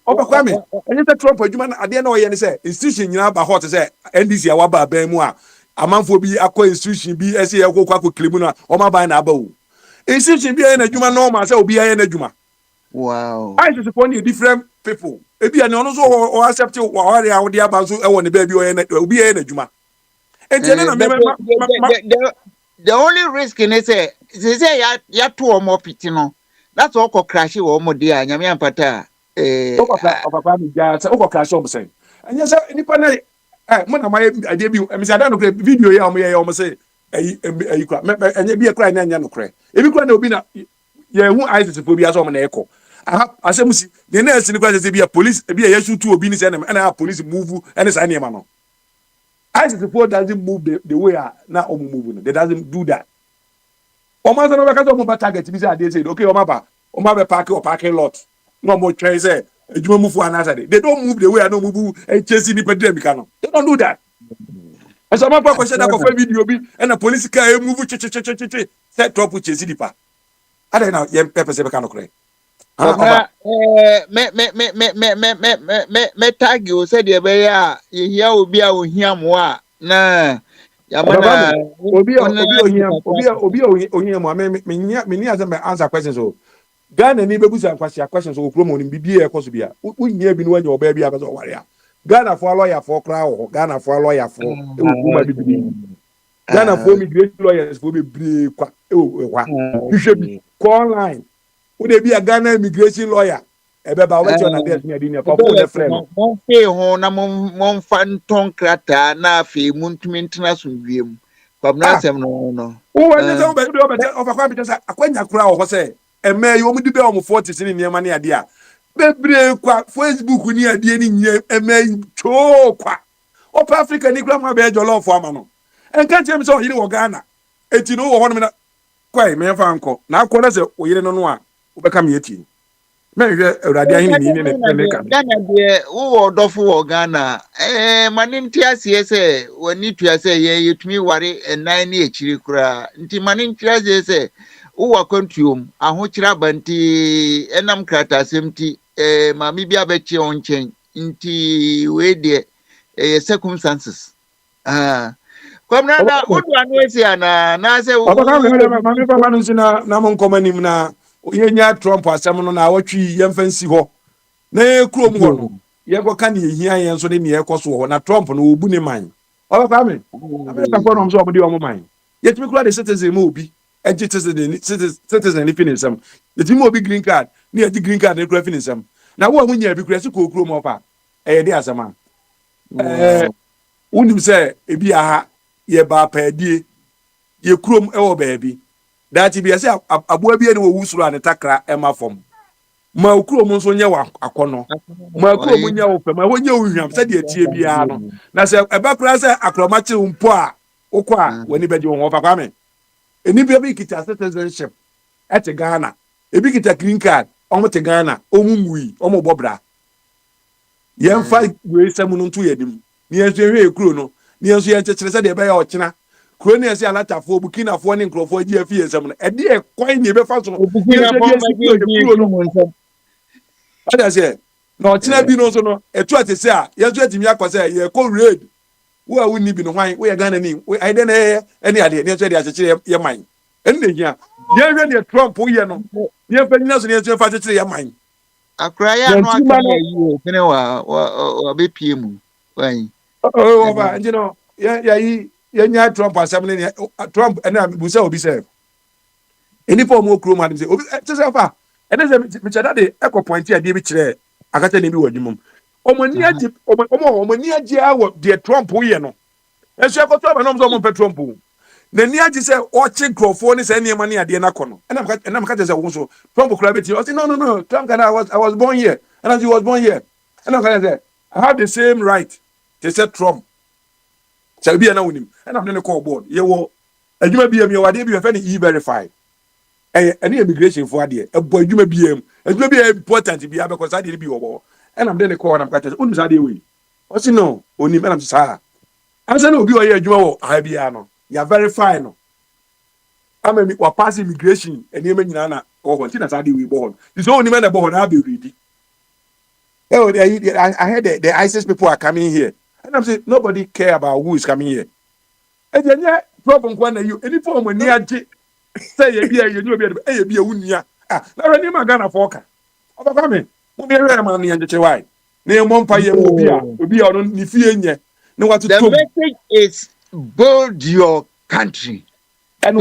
obakwa me enye te Trump adwuma na ade na oye ne say institution nyina ba hot say NDC awaba ban mu a amanfo bi akọ institution bi ese ye kokwa klimu na o ma ban na aba o institution bi na adwuma normal say obi aye na adwuma wow I just for different people ebi na ono so o accept wa ware a wo dia ba so e wo ne ba bi o ye na obi aye na adwuma the only risk in it say ya to omo piti no that's all ko crash wo omo dia nyame ampata papa mi ja say o crash omo say anya say nipa na mo na my ade bi me say ada no video ya omo say ayi kra anya bi kra na anya no kra ebi kra na obi na ye hu ISIS fo bi aso omo na ekọ asem si the next ni kra say bi police bi ya shoot obi ni say na police move any say na no ISIS doesn't move the way na move no. They doesn't do that. Omo say no be ka so mo target bi say they say okay omo be parking lot. No more try say ejuma move for another day. They don't move the way I no move and chasing the pandemic no. They don't do that. And some people question that for video bi and the police car move set up chase the pa. Ada na yem pepper say be kan no kre. Me tag you said the be ya here obi a ohia mo a na yamana obi ohia mo me ni answer questions o Ghana ni bebusa questions o kuro mo ni bibie e koso bia unyia bi no anya oba bia beso ware a Ghana for lawyer for kra wo Ghana for lawyer for e kuro ma bibie Ghana for immigration lawyers for be kwa e wa hwehwe bi call online wo de bia Ghana immigration lawyer e be ba wo che na dey adi ni pa phone e frɛ no mo fe ho na mo fa nton krata na afi muntumi ntena so wiem kwamna asem no wo wani se wo be do be of akwa bi say akwanya kra wo say eme yi omu di be omu 40 sini niema ne ade a bebre kwa Facebook ni ade ni nye eme cho kwa opa Africa ni kra ma be jollof ama no enka chem so yiri wo Ghana eti no wo ho no na kwai me fa anko na akọ na se wo yiri no no a wo be ka me eti me hwe awrade ahin ni ne ka Ghana de wo dofo wo Ghana mani ntiase se wani tuase ye yetumi ware enan ne echiri kura nti mani ntiase se uwa kontuom ahokyira banti enam krata semti mami bia beche onchen nti we de circumstances kwamna na odu anu esi ana na se mami papa no sina na mo nkomanim na yenya Trump asem no na awatwi yemfansi ho na kuro mu ho no yeko ka ne ehia yen so ne ne ekoso ho na Trump no obu ne man papa me America ko no so obudi o man yetimi kura de citizen mu obi citizen ni finish them. The team will be green card. Near the green card and green finish them. Now, what when you be crazy, cool, mopa. Dear, as a man. Wouldn't say, if you are ye bar per day, ye chrome, oh, baby. That be as a boy be any who's run a takra, Emma from. My chrome on your akono. My chrome on your open, my when you have said your TBR. Now, say, a background, a chromatic umpoa, okwa, when you bed you on over. Eni bi abi kita citizenship at Ghana. Ebi kita green card omo te Ghana, omu mui, omo bobra. Yen fa we samu no ntu yedim. Ni enso ehwe ekuro no. Ni enso yen chechire se de be ya ochina. Kuro ni ese alatafo Burkina fo ni nkrofo agi afi yesam no. E de kwan ni e be fa so no. Burkina fo no nso. Ada se na ochina bi no so no. Etu atese a yenso atimi akose ye ko raid. Wo a woni bi no hwan wo ya Ghana ni wo ai de na eni ade ni so de achechire ye man eni na hia ye hwe ne Trump wo ye no ye fa nyina so ne so fa achechire ye man akra ya no aka yi kene wa be pie mu wan ba nji no ye nya Trump asem ne Trump ena bu se obi se eni po mo kro ma dem se obi se fa ene se mi chada de eco point ade bi kire akata ne bi wadwumum omani aje awo de Trump wo ye no enso ekoto ba no mo pe Trump na ni aje se ochi grofo ni se niema ni ade na kono enam ka se wo so Trump kura beti o say no Trump can I was born here and as he was born here enam ka say I have the same right to say Trump shall be na wonim enam ne call board ye wo adwuma bi am ye wade bi fe ni verify any immigration for ade e bo adwuma bi important bi because ade bi wo and I'm then a call and I'm catching on Saturday way. What's no? Only man, I'm sorry. I'm saying, no, you are you are Ibiano. You are very fine. I mean, we pass immigration and you mean Nana or what? Saturday we born. This only man born. I'll be ready. Oh, I heard the ISIS people are coming here, and I'm saying nobody care about who is coming here. And then yeah, problem when you any form when near say you be a unia. Ah, now any man gonna foka. Over coming. The message is build your country. And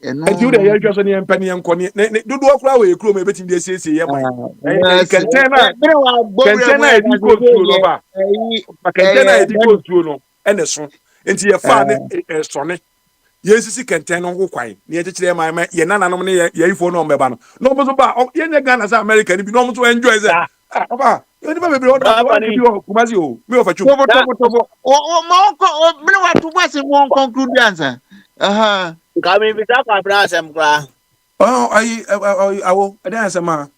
and you the year just any penny and conny. Do walk away, a crew may bet in the CC. And the son, and your father, sonny. Yes, he can turn on who quite near to my Yanana nominate ye for no mebano. No, but about any gun as American, if you know to enjoy that. You never be Kumazio, me of a chum. Won't conclude the answer. Kami bisa kwa brasem kwa. Oh, I will dance a man.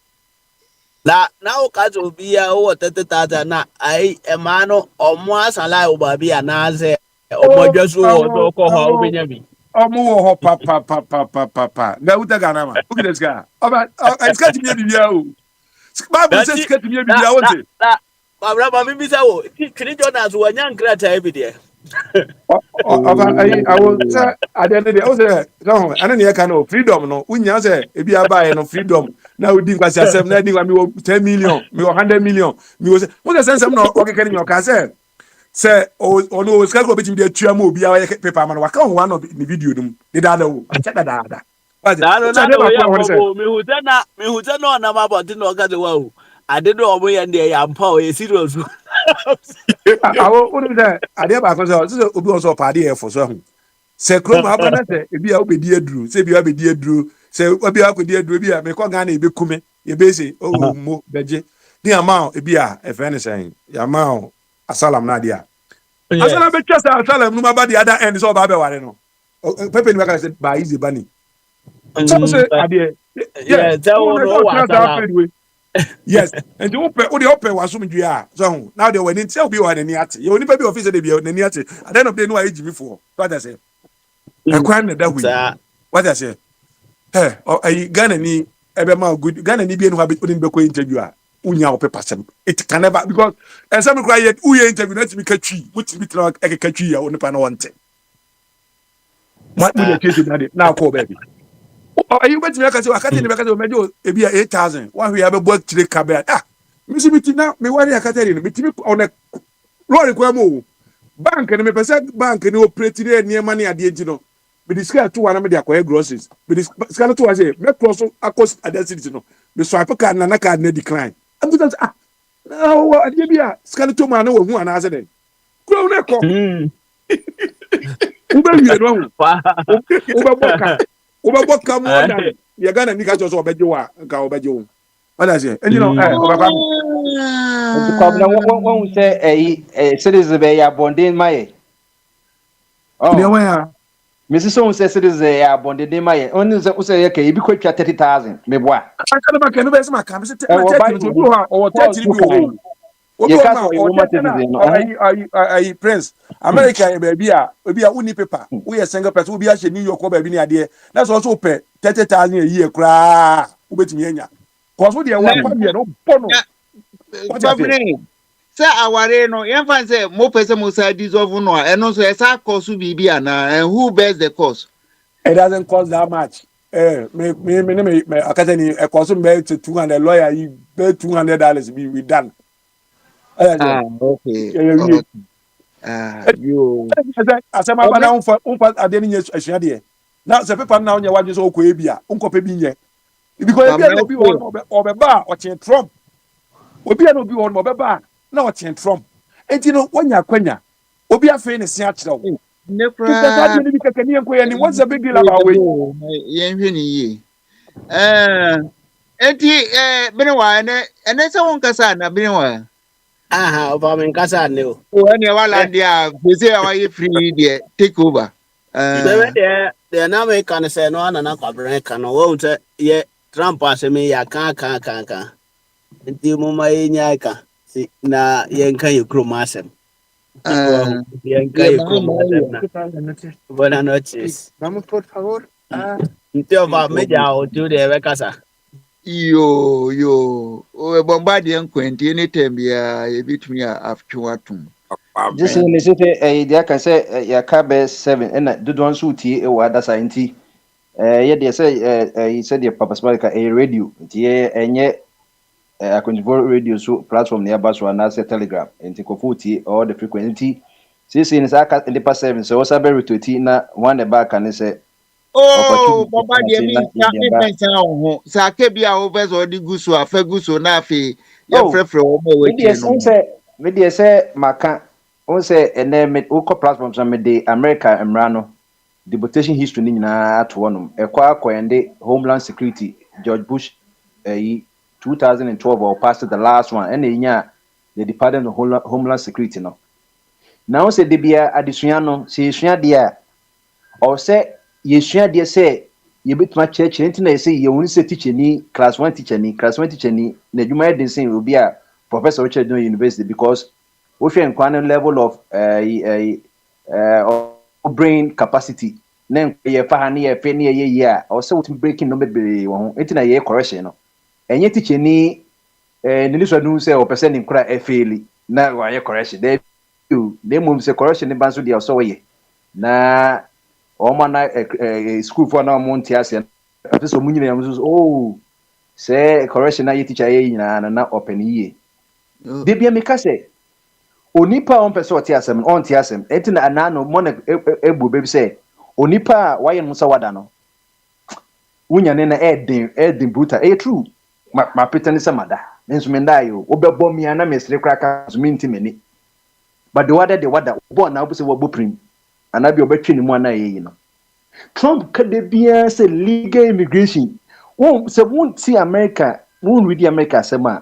Na ukazi ubia uwa tata na ai emano omwa sala ubabi anaze omojesu ozo ko ho obinyami. Omo ho papa. Na uta gana ma. Uki deska. Oba it's got to be bia o. Bible says get me be I want it. Abraham mi bisa wo kini Jonas wo nya nkrata bi de. I will say at the end of the day, I was there. No, I don't know freedom. No, we now say if you buy no freedom. Now we think was yourself. Now think me 10 million, me 100 million. Me was what the sense no okay can you can say oh no we can go between the two mo be our paper man. Waka one of the video them. The dada wo. Check that dada. No, me huta no na ma body no ga de wa. I didn't know omo yan dey am pa o serious. I will say I dey back so obi also party here for so. Say krom abana say ebi a obedi aduru say bi obedi aduru say obi akodi aduru bi a me ko Ghana ebi kume ye be say oh mo beje ni ama ebi a e fe ne say ya ma asalam na dia asalam be chasa asalam no ma ba the other end so ba be ware no pepe ni make say ba easy bani so say ade yeah that one no yes and the open was some dua so now they were in tell be one any ate you only be officer dey be any ate at the end of the day no I give me for what I say I quite that way what I say hey I Ghana ni ebe ma good Ghana ni be no have be ko interview a unya o paper sem it can never because and some cry yet uye interview na me katwi which be try e katwi ya onipa na wonte what we dey case na call baby are you betting me say akate ni be say o mejo ebi 8,000 one we have a work three cabinet me see me now me worry akate ni me timi on a lori kwa mo bank ni me pesa bank ni operate ni niema ni ade enti no me discard to one me dey akwa groceries me discard to was say me cross across identity no me swipe card na card na decline I'm just now ade bia scan to man no hu ana ase den kuro na ko ube wie no ube boka Oba come on that you gonna nika just obeje wa nka obeje wo what I say and you know oba come na won say citizen be ya bonding my oh the way Mrs. So say citizen ya bonding my only say ya ke bi kwatwa 30,000 me boa aka ba ke no be se maka me say 30 to do ha or 30 bi I Prince America baby obi a uni paper we a single person obi a she New York or baby ni ade that's also pay 30,000 a year kra ubetimi anya cause we dey one family no bono say aware no yen fan say mo person mo say dissolve no and no so esa cost bibi ana and who bears the cost it doesn't cost that much me akatani e cost me to 200 lawyer you pay $200 be we done. Okay. You. Asema ba na unfa ade ni asua de. Na se paper na onye wadwe so okọ ebia, unko pe bi nye. Because ebia no bi won obeba o chen Trump. Obi na obi won obeba na o chen Trump. Enti no wonya kwanya. Obi afi ne se a kire wo. Ne kra. What's the big deal about we? Yen hwe ni yi. Enti biniwa ene se won kasa na biniwa. Aha, over me kasa ne o. When you wala dia, we say why free there take over. The na me kan say no na kwabren kan no wo say ye Trump aseme ya kan. Nti mo ma enya ka si na ye nkan ye kroma asem. Ye nkan ye kroma asem. Buenas noches. Vamos por favor. Nti over me ja o tu de we kasa. Yo o bombard yan kwenti anytime ya bitumi aftwe atum just in the they can say ya kabe 7 and do don so tie e wa da scienti ye dey say he said the papa speaker a radio tie enye akonjvo radio so platform near baso na say telegram enti ko futi all the frequency say in saka in the past 7 so was able to tie na one the back and say oh baba de mi pensa ho sa ke bia o bezo di guso afa guso na afi ya frefre o mo we ti no me dey say maka on say ene o ko platform so me dey America emrano deportation history ni nyina ato wonom ekwa akoyende Homeland Security George Bush 2012 or past the last one and the Department of Homeland Security no now say de bia adesua no say esua de or say yesua de say ye betuma church ntina say ye won say teacher ni class 1 teacher ni na dwuma den say obi a Professor Richard Doe University because we share in level of brain capacity na ye fa ha na ye fe na ye or say what breaking no be wo ho ntina ye correction no enye teacher ni nini so nu say o person nim kra efeli na wa ye correction dey you dey mum say correction ni banso dia so ye na o ma na school for na mo ntia ase afi so munyina yam so oh say correction na ye teacher ye nyina na open ye de bia me ka say onipa on person tia asem on tia asem etina anano mo na ebu bebi say onipa wa ye musa wada no wunya ne na edin brutal true ma pretend say mada nso me ndai o obebo mi ana mesre kraka so minti meni but the wada bo na obo say wo boprim ana bi obetwe ni mu ana ye no Trump kade bia say legal immigration won say won see America won read America say ma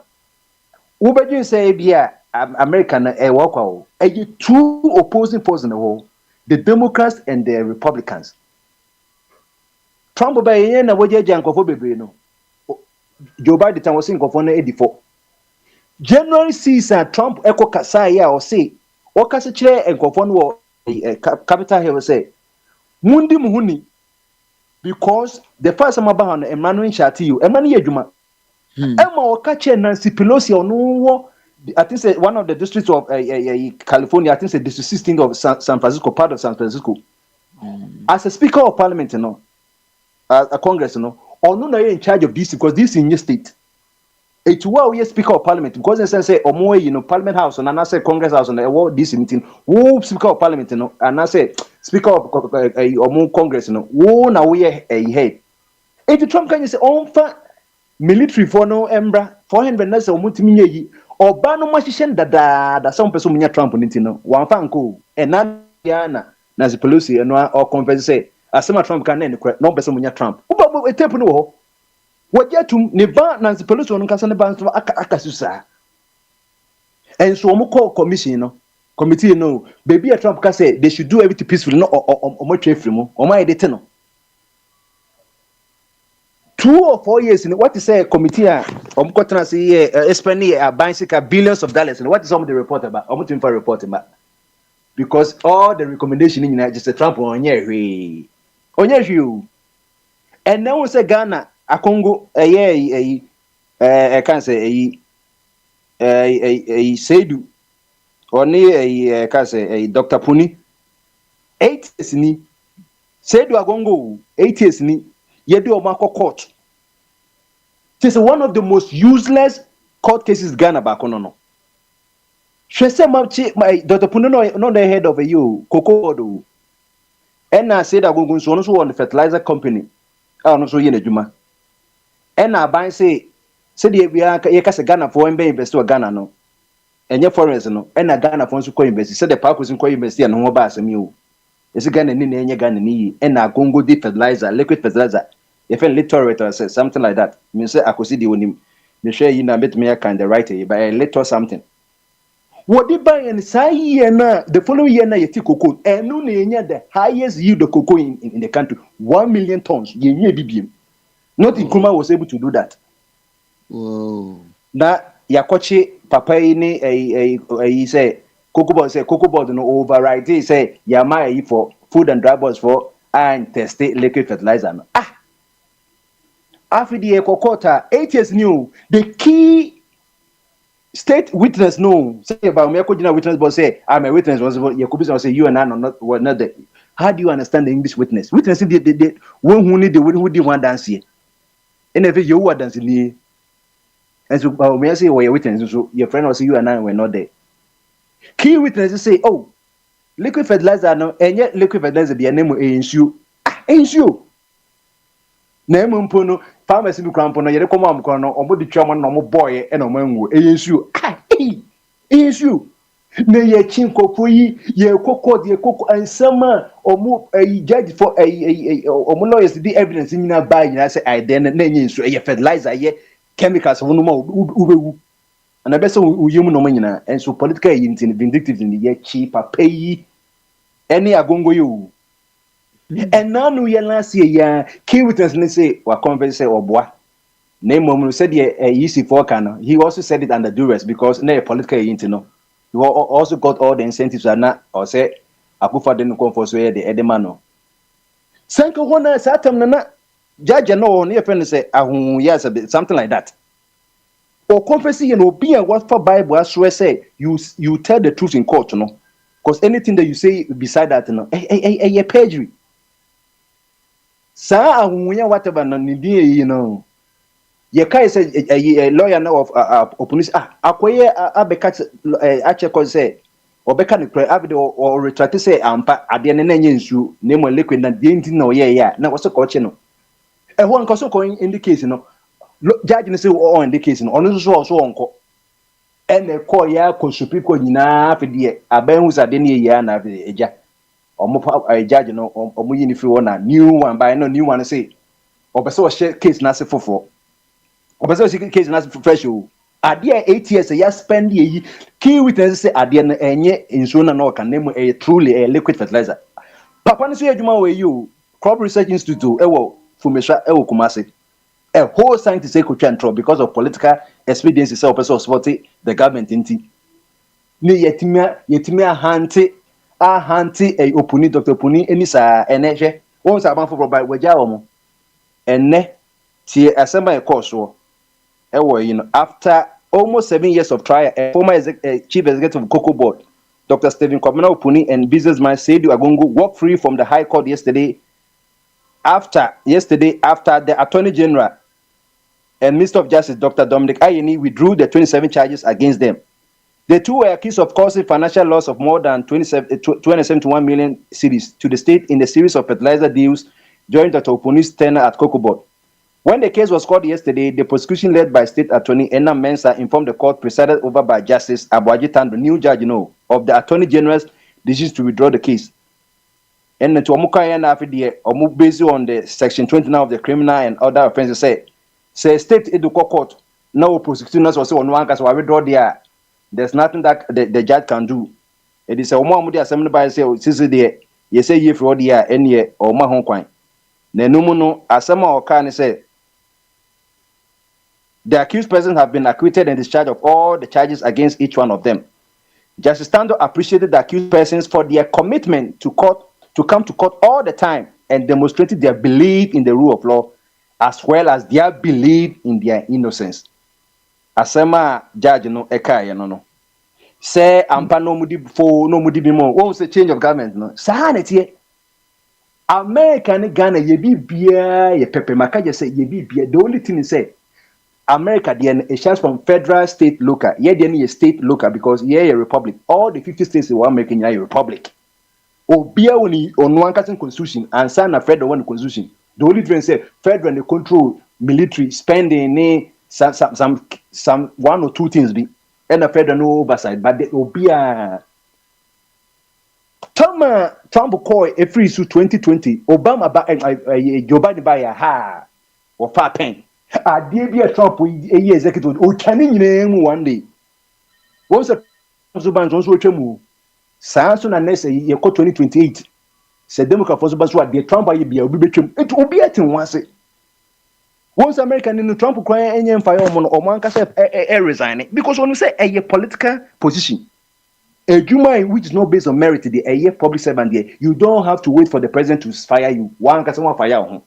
wo bedwe say bia America na e wo kwa o e two opposing forces in the world, the Democrats and the Republicans. Trump ba ye na wo je jankofo bebre no Joe Biden was saying for 84. January 6 Trump echo kasa ya o say o kasa kire enkofo no Capitol Hill say mundi muhuni because the first time about no Emmanuel Shatiyu Emmanuel Yedjuma Emma o ka kire Nancy Pelosi ono wo I think say one of the districts of California I think say district 16 of San Francisco part of San Francisco as a speaker of parliament no a congress no or no in charge of DC because this is in your state. It's why we speaker of parliament because they say parliament house and I say congress house and DC meeting. Who speaker of parliament and I say speaker of congress who now we head. If Trump can you say military for no embra 400 nasa omutimi yi oba no mashishen da some person munya Trump nitino wan fanko ena na Nancy Pelosi eno or conference say asema Trump kan na no person munya Trump uba tape no ho wajetum ne ba Nancy Pelosi no kasa ne ba aka susa and so omo commission no committee no baby Trump ka say they should do everything peacefully no omo twe free mo omo edete no 2 or 4 years in what is a committee omkotana say spending billions of dollars and what is some of the report about omutimfa report about because all the recommendation in just a Trump on here and now we say Ghana a Congo I can't say a Seidu or near can't say a Dr. Puni 8 years ni Seidu Agongo 8 years ni Yedu Omako court. This is one of the most useless court cases Ghana back on. She said, my Dr. Puno, not the head of a you, Coco. And I said, I'm going to on the fertilizer company. I don't know, so Juma. And I buy say, we are Ghana for MB invest to Ghana no. And your foreigners no. And a Ghana for to invest. Said the park was in invest and no bass and you. It's a Ghana in any Ghana ni. And I go deep fertilizer, liquid fertilizer. If a literature says something like that, me say I could see the one. Me share you na bet me kind of write it, but a little something. What they buy and say year na the following year na yeti cocoa and no the highest yield of cocoa in the country 1 million tons. Ye BBM. Not in Nkrumah was able to do that. Whoa. Na yakoche papa ni a say cocoa board no override. He say yama for food and dry balls for and test liquid fertilizer. After the Ekokota, 8 years new, the key state witness no say about me witness but say I'm a witness was you could say you and I were not there. How do you understand the English witness? Witness the one who need the one who did one dance here. And if you were dancing here, and so may say well, witness so your friend will say you and I were not there. Key witnesses say, oh, liquid fertilizer no, and yet liquid fertilizer be a name ensure. Name mpono pharmacy bi krampo no yere komo amko no omo di twam no mo boy e no manwu eyensu eyensu na ye chinkofo yi ye kokko ansama omo judge for omo lawyers di evidence nyina ba nyina say I then na enyensu ye fertilizer ye chemicals wono ma ubewu ana be say uyemu no nyina enso political vindictive ni ye chi papa yi ene agongo yo. And now we last year, key witness say wa conference say oboa. Name mom said easy for Kano. He also said it under duress because na political no. He also got all the incentives and not or say Akufa didn't come for so the edemano. Sanko hona satam na judge no on your friend say ahun yes something like that. for confessing you know be a what for Bible as we say you tell the truth in court no because anything that you say beside that no perjury sa ahunya whatever no ni you know ye kai say a lawyer now of police akoye abeka ache ko say obeka ne kra abide or retract say ampa ade ne nanye nsu ne mo liquid na de nti na oye ya na wo se ko che no ho nko so ko in the case no judge ne say in the case no ono so onko ene ko ya ko supi ko nyina afide aban hu sa de ne ya na afide eja omo judge no omo yini free one na new one by no new one say obese o share case na se fofo obese o share case na se fresh o ade 8 years ya spend ye key witness say ade na enye inso na kan name truly a liquid fertilizer papa no so adwuma we you crop research institute ewo fumesha ewo kumase a whole scientist say ko twantro because of political expediency say person support the government inti ni yetimia hante opuni Dr. Opuni eni sa enehwe won sa ban for by waja wo mo enne tie asema e course wo you know after almost 7 years of trial former chief executive of Cocoa Board Dr. Stephen Kwabena Opuni and businessman Seydou Agongo walked free from the High Court yesterday after the Attorney General and Minister of Justice Dr. Dominic Ayeni withdrew the 27 charges against them. The two were accused of causing financial loss of more than 271 million cedis to the state in the series of fertilizer deals during Dr. Opuni's tenure at Cocoa Board. When the case was called yesterday, the prosecution led by State Attorney Enna Mensah informed the court presided over by Justice Abuaji Tando, new judge, of the Attorney General's decision to withdraw the case. And to Omu based on the Section 29 of the Criminal and Other Offences say State Educo Court, no prosecutors also on one case why withdraw there. There's nothing that the judge can do. It is a Omu assembly by say, there, you say ye fraud here, any year or my home coin. Nenumuno, Asama or Kani say, the accused persons have been acquitted and discharged of all the charges against each one of them. Justice Tando appreciated the accused persons for their commitment to come to court all the time and demonstrated their belief in the rule of law as well as their belief in their innocence. Asema judge no ekaya no. Say ampa no mudi bimo. Won't say change of government no. Sahaneti America and Ghana ye be beer ye pepe makaja say ye be beer. The only thing is say America, it shares from federal, state, local. Yeah, then a state, local because yeah, a republic. All the 50 states they want making a republic. Obia only on one cousin constitution and sign a federal one constitution. The only difference say federal and control military spending some one or two things be and a federal no oversight. But the Obia Trump call a free suit 2020. Obama Joe Biden by a ha or far pen. Dear be a Trump executive or can in one day. Once a Zuban also chemu. Samson and Nessa ye 2028. Said Democrat for Zuban the Trump be a bibecum. It will be a thing once. Once American in the Trump cry any fire or man can resign because when you say a political position. A Juma which is not based on merit, a public servant there, you don't have to wait for the president to fire you. One can someone fire home.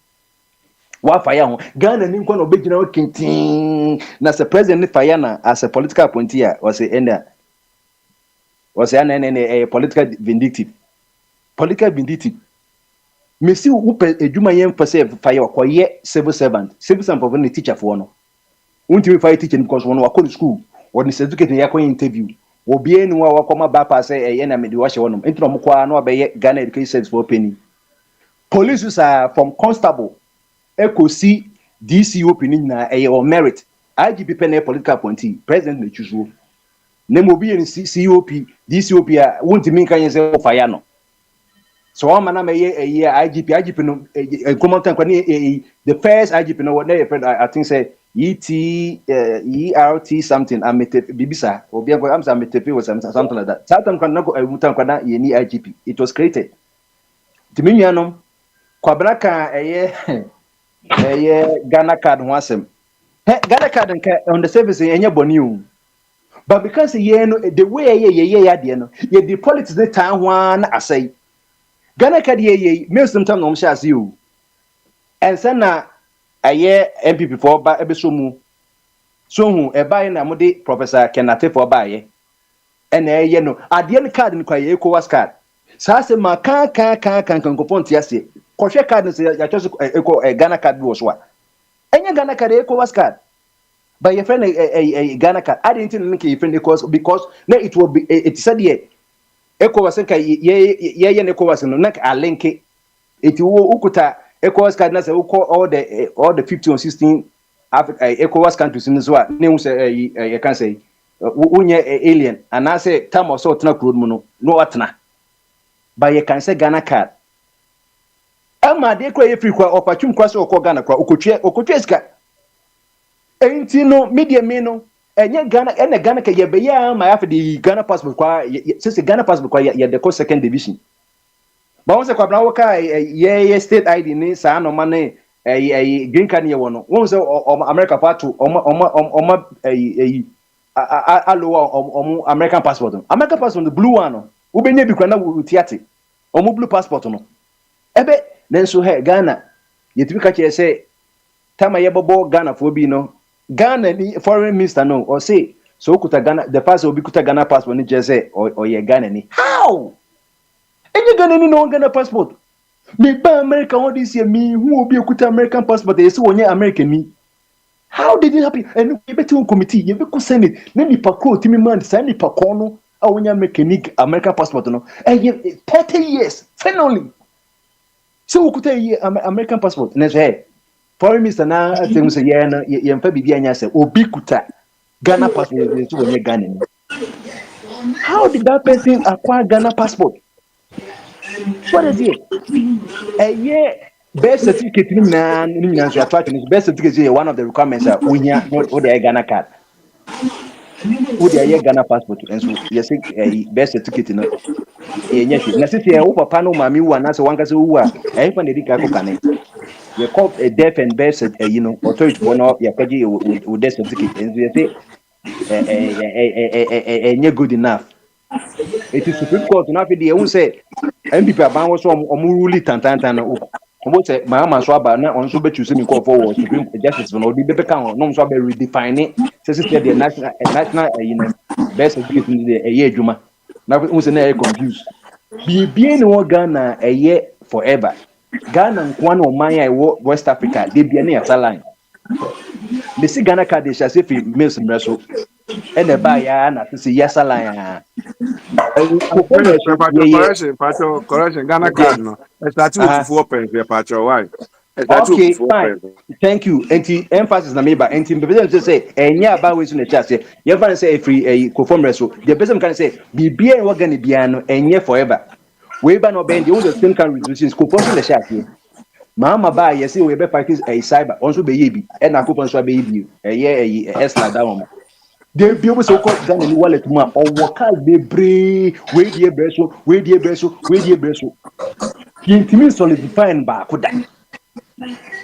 Wa fire Ghana ni nko no be gina kintin na se president fire na as a political appointee was a political vindictive me see who edwuma yem for fire ko ye civil servant for the teacher for no unti fire teacher because one wa call school or the certificate ya ko interview obi enu wa koma bypass na me di wa she wono ntino mo kwa na be Ghana Education Service for penny police are from constable Ekosi DCOP na or merit. IGP pen political appointee. President may choose. Name will be in COP, DCOP won't mean can you say fire no. So I'm an IGP no come the first IGP no what I think say ERT something I met Bibisa or be I'm something like that. Southern can go IGP. It was created. Diminianum Kwabraka Ghana card wasem. Ghana card on the service in your bonu. But because the way the politics the time one I say Ghana card most sometimes no share you. And sana MPP for ba ebesomu so hu e buy na mo de Professor Kenate for buy and ye no ade no card no kwa ye ECOWAS card sa se ma kan ko ntia se ko hwe card no se ya chose Ghana card bi wo so a enya Ghana card ECOWAS card but your friend a Ghana card I didn't link your friend because now it will be it said here ECOWAS nka ye ECOWAS no na a link it will ukuta ECOWAS card na say all the 15 or 16 Africa ECOWAS countries in so na hu say you can say unye alien and I say time or so tena kuro mu no atena but you can say Ghana card ama de kro ye free kwa opportunity kwa so okọ Ghana kwa okotwe ska enti no media me no enye Ghana ka ye be ya ma ya the Ghana passport kwa since Ghana passport kwa ye the second division ba won se kwa bra wo ka ye state ID ni sa no ma ne green card ye wono won se America pato alo American passport the blue one no wo be nya bi kwa na wo tiate blue passport no ebe nenso he Ghana yetimi ka che say tama ye bobo Ghana for bi no Ghana ni foreign minister no or say so kuta Ghana the passport obi kuta Ghana passport ni je say or ye Ghana ni how enye Ghana ni no Ghana passport me ba America what this year me who obi kuta American passport e say wonye American ni how did it happen and we betu committee ye be ku senate na nipa ko timi man say nipa ko no a wonye American passport no 30 years finally so we could American passport and say foreign minister na say say yeah na ye mfa bibia nya say obi kuta Ghana passport so when Ghana. How did that person acquire Ghana passport? What is it? A year birth certificate na so attract birth certificate is one of the requirements we the Ghana card. Wo the Ghana passport and so yes birth certificate no na sisi ya papa no mami wu anase wanka se wu a fa na dika ko kane ye call a death and birth authority for no ya kwaji with death certificate and you say nye good enough it is Supreme Court na fe dey won say MPP aban wo so rule tantantan no obo say mama so aba na on so be choose me call for Supreme Justice no di be kan no so be redefine say the national birth certificate ni adwuma na won say na confused bibie no Ghana forever Ghana nkwan o man ya West Africa de bia na ya line me si Ghana card dey say fi mills mreso e na ba ya na say yes line correction Ghana card no start with 4 pence per patcho why okay fine thank you emphasis na me ba be say enya aba we so na cha say you fan say free conform reso the person can say bibie no Ghana bia no enye forever we ba no bend the same kind resolutions conform the sha here mama ba ye say we be practice cyber on so be ye bi e na conform so be ye bi esla da one they be able to call Ghana ni wallet ma o worker be brave we die breso yintimi solidifying ba ko da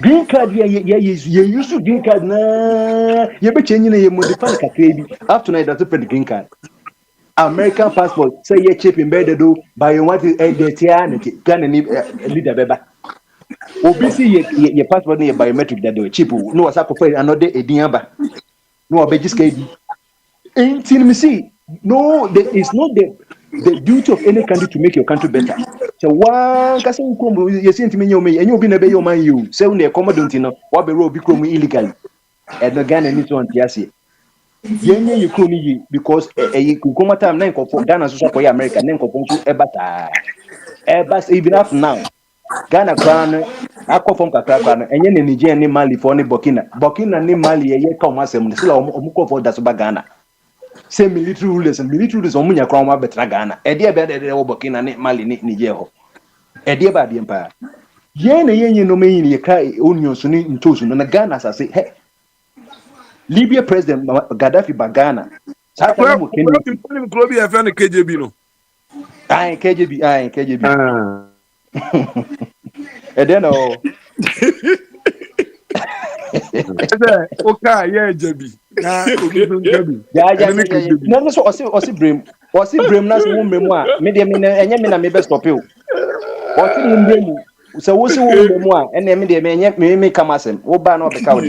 green card ye use green card na ye be change na ye modify kakra bi after na that the green card American passport say ye chip embedded do by you want to data na Ghana ni leader beba obi si ye passport na ye biometric that do chip no wasa ko for another edin aba no obejiska edi until me see no there is not the duty of any country to make your country better so one kase nkombo ye see ntimi nyome enye obi na be your man you say una commodity no wa be obi krom illegally and the Ghana ni so antiase yenye you krom yi because kuma time na nkofo Ghana so for America na nkofo so ebas even after now Ghana kwan akofom kakra no enye na Nigeria ni Mali for ni Burkina ni Mali ye ka omasem ni sila omukofo da so ba Ghana say military rulers omunya kwa ma betra Ghana ede be de wo Burkina ni Mali ni Nigeria ho ede ba de mpa ye na yenye no meyin ye ka onion so ni ntosu no na Ghana say he Libya president Gaddafi ba Ghana sa ka mo keni Klobi e fe na KJB no KJB ede no okay yeah JB na no so osi brem na so wo mremu a me de me enye me na me be stop you osi wo mremu so wo si wo mremu a ene me de me enye me kamasem wo ba na obeka wo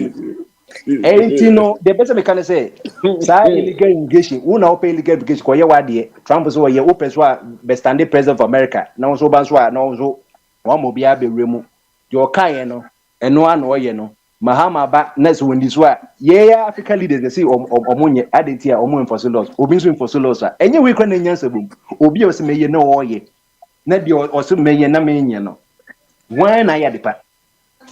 no the person me can say sa illegal immigration who na open illegal immigration ko ye wade Trump so ye open so be standing president of America na so ban so na so one mo bia be remu the okan no eno an o ye no Mahama ba next when this wa ye African leaders they see omonye adentia omo enforce laws obi so enforce laws enye we kwa na nyansa bom obi o se meye no o ye na bi o so meye na menye no when na ya depa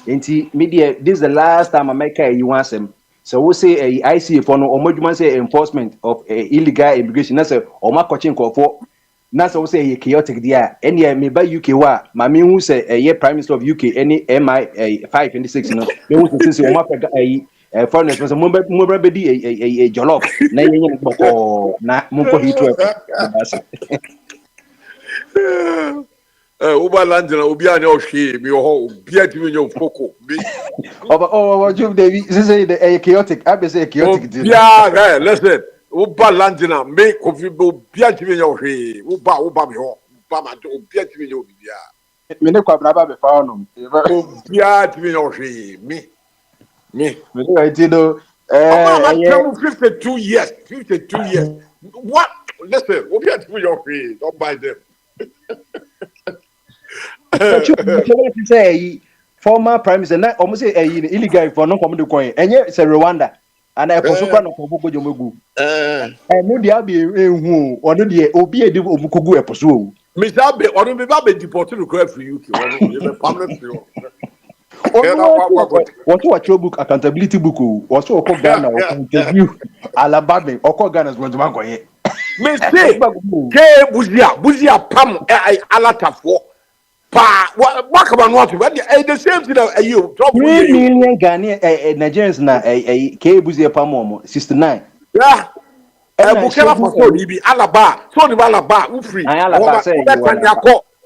enti media this is the last time America you want them. So we say IC for no omoduma say enforcement of illegal immigration na say o makochin kofo na so we say chaotic dia any me ba UK wa ma me hu say prime minister of UK any MI 5 and 6 no me hu say o mapega foreigners so mo bra be di jollof na yenye boko na mo ko hitwe Uba Landina, Ubia no she, me ho, Biat me no foco. Oh, Jim David, this is a chaotic. I say chaotic. Yeah, listen. Uba Landina, make coffee, Biat me no she, Uba me ho, Bama, Biat me no Bia. Mineko Braba be found. Biat me no she, me. I did know. I'm 52 years. 52 years. What? Listen, Biat me no she, don't buy them. Say former prime minister na almost say illegal for no come to coin enye say Rwanda and I poso kwa no kogo jomegu no dia be ehu ono de obi edi omukogu eposo o Mr. Be ono be ba be deport to go for UK ono be permanent no what your book accountability book o also oko Ghana o interview Alabama oko Ghana so joma koye me say ke buzia pam alatafo pa what come on what the same thing that you drop 3 million Ghanaian Nigerians na ke buzia pam omo 69 yeah Bukela Faso ni bi alaba so ni alaba u free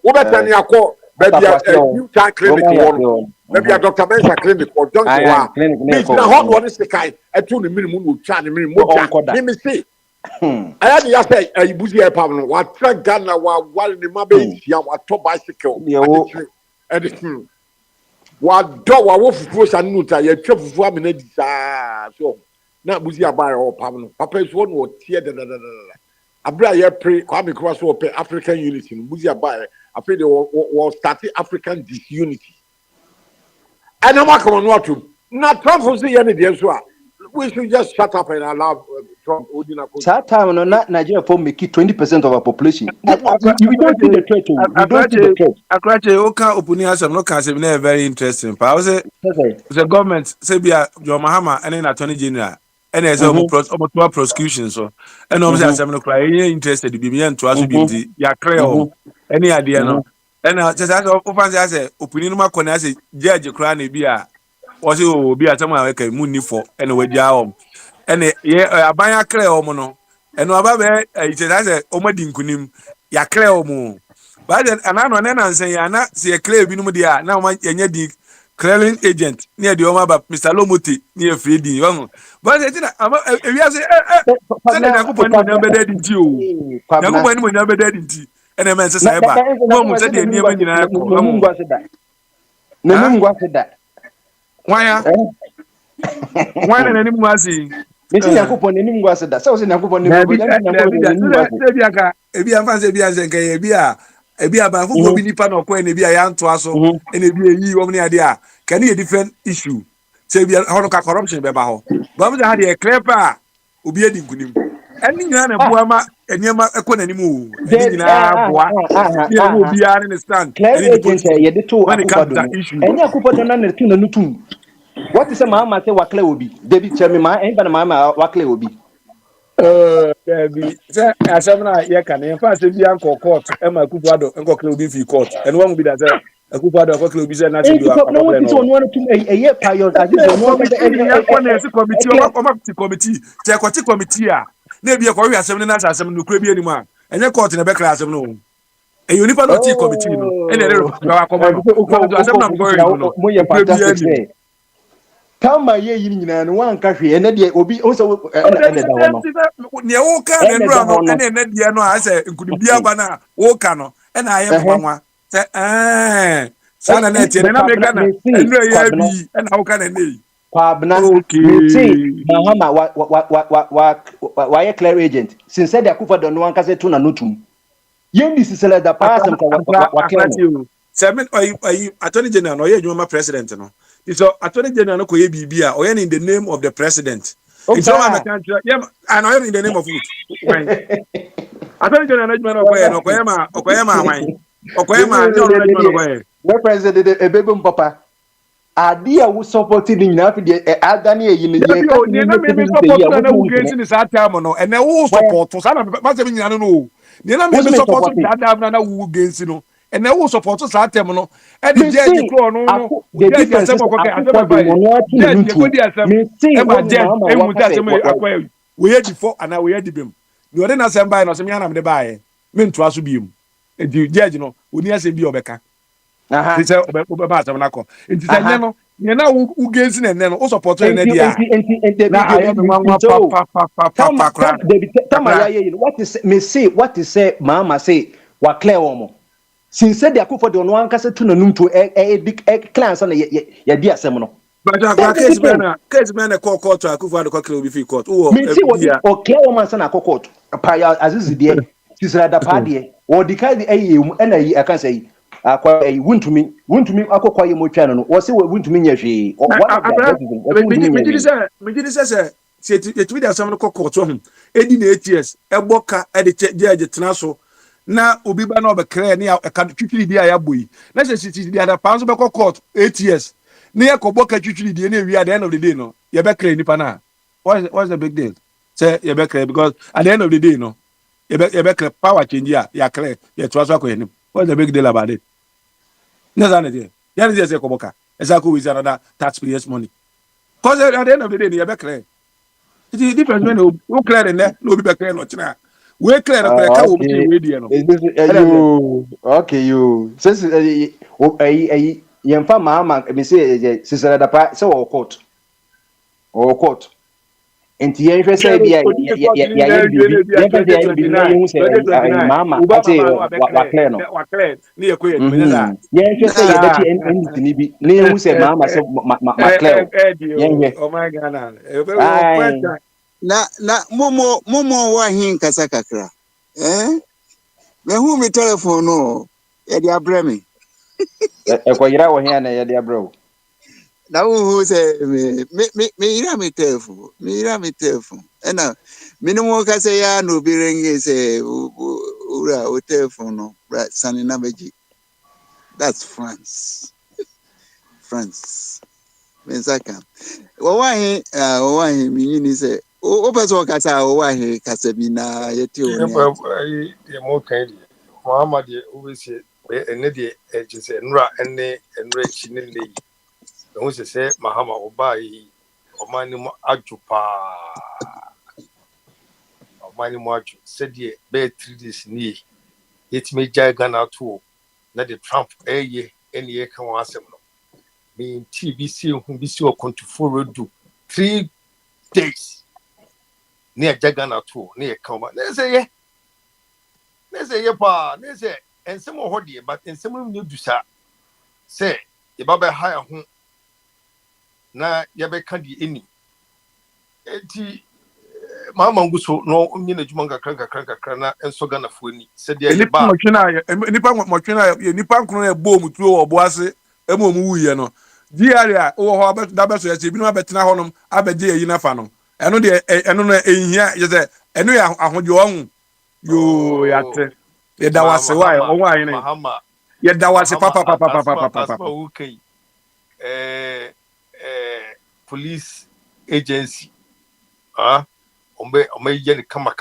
Obetaniako baby new time clinic one baby Dr. Mensa clinic or Johnson wa me na hot one is the kai etu ni minimum no twa ni minimum me say aya ni ya say ibuzi e pam no wa tra Ghana wa wale ni mabe isia wa to bicycle and wa do wa wo fufu sa nu ta ya twa fufu amena di sa so na buzi abai o pam no papa is one wo tie da abra ya pre Kwame Nkrumah so pe African unity no buzi abai after they will start African disunity and I'm come on what to not Trump for say any there so we should just shut up and allow Trump Odina. That time no Nigeria for make 20% of our population. We don't see the threat. We don't see the threat. Akrache oka opuni asem no can say na very interesting. Pa say the government say bia John Mahama and in Attorney General and as almost prosecution so and no say asem no cry interested bi me nto aso bi ndi ya clear any idea no and just as open say opuni no makọ say judge cry na bia was obi atam a ka munni for and we dia and abanya clear no and aba be say omadi nkunim ya clear but then anano na nsan ya na se clear bi no dia na o yenye di clearing agent near the Omaba Mr. Lomoti near Freddy. But I think we are saying, Nakupon number dead in you. Nakupon number dead in tea. And a man says, Mom said, near when you that. Why? Why an animal was he? Missing Nakupon any was that. So, Nakupon Ebia ba fu go bi nipa na okwa na bia ya nto aso na bia yi wo ne ade a can be a different issue say bia hono ka corruption be ba ho ba mu da ha de clear pa obi edi nkunim eni nyina na boa ma eniema ekọ na nimu eni nyina boa bia wo bia ne stand eni de ye de to eni akupo na na tu na nutum what is mama say wa clear obi David chemi ma en ba na mama wa clear obi Baby, asamna ya kan en fa se bia nko court e ma kufuado nko clear obi fi court and one be that kufuado nko clear obi se na se do no what is on one to a year prior as this one committee che kwati committee a na bia kwa wi asem na asem no kura bi anim a enye court na be clear asem no e you never know committee no e na re ba ko asem na go no mo ye fantastic kama ye yiri nyina no wan ka hwe ene de obi o so ene da wono ne wo ka ne ndura no ene de no a se nkudibia ba na wo ka no ene aye mama se sana na tie na me ka na enu ya bi ene wo ka na nei Kwabna, Okay. me say Mahama wa clear agent. Since said Akufa don't want to to na nutum. Yen this is the pass and wa clear. Seven or Attorney General or you president no. So Attorney General no koye bibia or in the name of the president. It's all my country. Yeah, and I in the name of food. Attorney General no koye no president ebebum papa. Adia wo support ni nyina fi de adane yi ne ye ka ni na me support na wo gain ni sa time no and wo support so na ma se nyina no ni na me support sa time na wo gain no and wo support sa time no e di judge pro no judge asem ko ka asem ba judge ko di asem e ba judge e mu ta asem akwa we ye di for ana we ye di bem ni ode na asem ba no asem ya na me de ba ye me nto aso biem e di judge no oni asem bi obeka they say obeba asem na ko nti say nye no nye na u gains na ne no o support na dia na ayo me nwa pa what is me say what is say mama say wa clear omo since said Akufo de no ankasa tu na num to clans na ya di asem no but case man na court to Akufo de clear obi fi court o me say o clear woman say na court pa ya azizi de sisra da pa de o di kai de na yi aka say akwa wuntumi akokwa ye motwa no wo se wuntumi nya hwe me did say it be asem no court ho edi na ATS eboka e de judge tena so na obi ba na obekre na ka twitwiri di aya boyi na se siti di ada panso be court ATS na ye ko boka twitwiri di na wi at the end of the day no ye be kre nipa na what's the big deal say ye be kre because at the end of the day no ye be kre power change ya kre ye to aso akoye nim what's the big deal about it na za na dey ya dey say ko boka exactly with another taxpayers money because at the end of the day ye be kre it is different when who clear in there no be kre no china we clear na ka wo bi we dey no okay you since yemfa mama me say sisera da pa say o court enti yen hwe say bia ya mama ati wa clear no ni ye ko ye me za yen hwe say ye beti en ni bi ni yen say mama say ma clear yen hwe oh my god na momo wa hin kasa kakra me hu mi telephone no ye dia bremi e ko yira wo hin na ye dia bro na hu say me yira mi telephone ena minimum kasa ya no bi renge say ura o telephone no sani na beji that's France mensaka wa hin mi ni say o person kasa o wa hin kasa bi na yeti o ni e mo kan di Muhammad o we say ene de e say nra chi ne le o say Mahama oba yi o mani mo ajupa o mani mo aju say de be 3 days ni yeti me jai Ghana to na de Trump eye ene ye kan wa asem no me TBC hu bi si o kontufu rodu 3 days ni Ghana to ni e kan ba na say ye pa na say ensem ho de but ensem no du sa say ye ba be ha ho na ye be kan di eni enti mama nguso no onye na juma kakra na enso Ghana fo ni say de ye ba nipa nkro na bo mu tuo obo ase emu wuye no diaria wo ho da be so ye bi no abetena honom abeje yi na fa no eno de eno na ehia ye say eno ya ahode ohun yo yate ye da wase why onwa yin Mahama ye da wase papa okay police agency ombe ye ni kama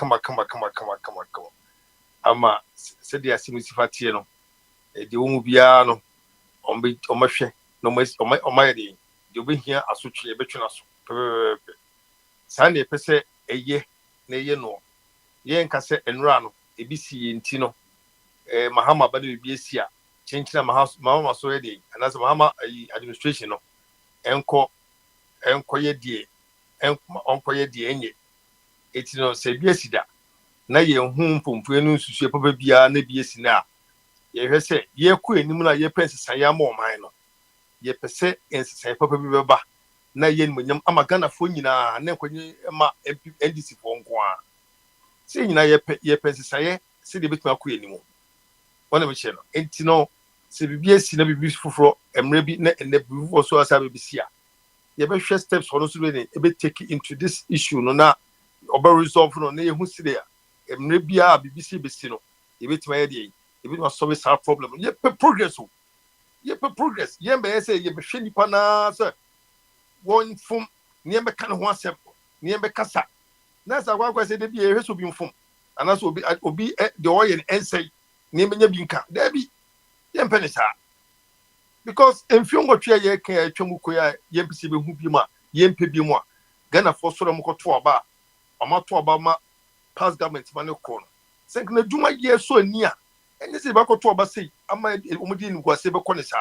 ama se dia simusifatie no de wo mu bia no ombe omahwe no omaya de obehia asotwe e betwe na so sa na pese eye na eye no ye nka se enra no ebisi enti no Mahama ba de biesia chenchina Mahama so ye de anase Mahama administration no enko ye die enye eti no se biesida na ye hu mpompu enu nsusu papa bia na biesi na ye hwe se ye ko enim na ye pense san ya mo man no ye pese ensesan papa bi beba na yen munyam ama Ghana fo nyina na kwenye ma NDC fo nko a se nyina ye pensisaye se de betima akọ enimu wona me cheno enti no se bibia si na bibi foforo emre bi na bibi fo so asa bibisi a ye be hwe steps for no so be take into this issue no na oba resolve no na ye hu sire a emre bia bibisi besi no ye betima ye de ye betima solve sa problem ye pe progress o ye pe progress ye be say ye be hwe nipa na say one fum niembe kan ho asem niembe kasa na sa kwa say de bi e hweso bi mfum anaso obi de oye ensay niembe nya bi nka da bi ye mpe ne sa because emfiungo twa ye kan atwamu koya ye mpisi be hu bi ma ye mpe bi mu a Ghana for so mo ko to oba amato oba ma past government ma ne ko no senk na duma ye so ani a enye se ba ko to oba sei ama omudi ni gwase be ko ne sa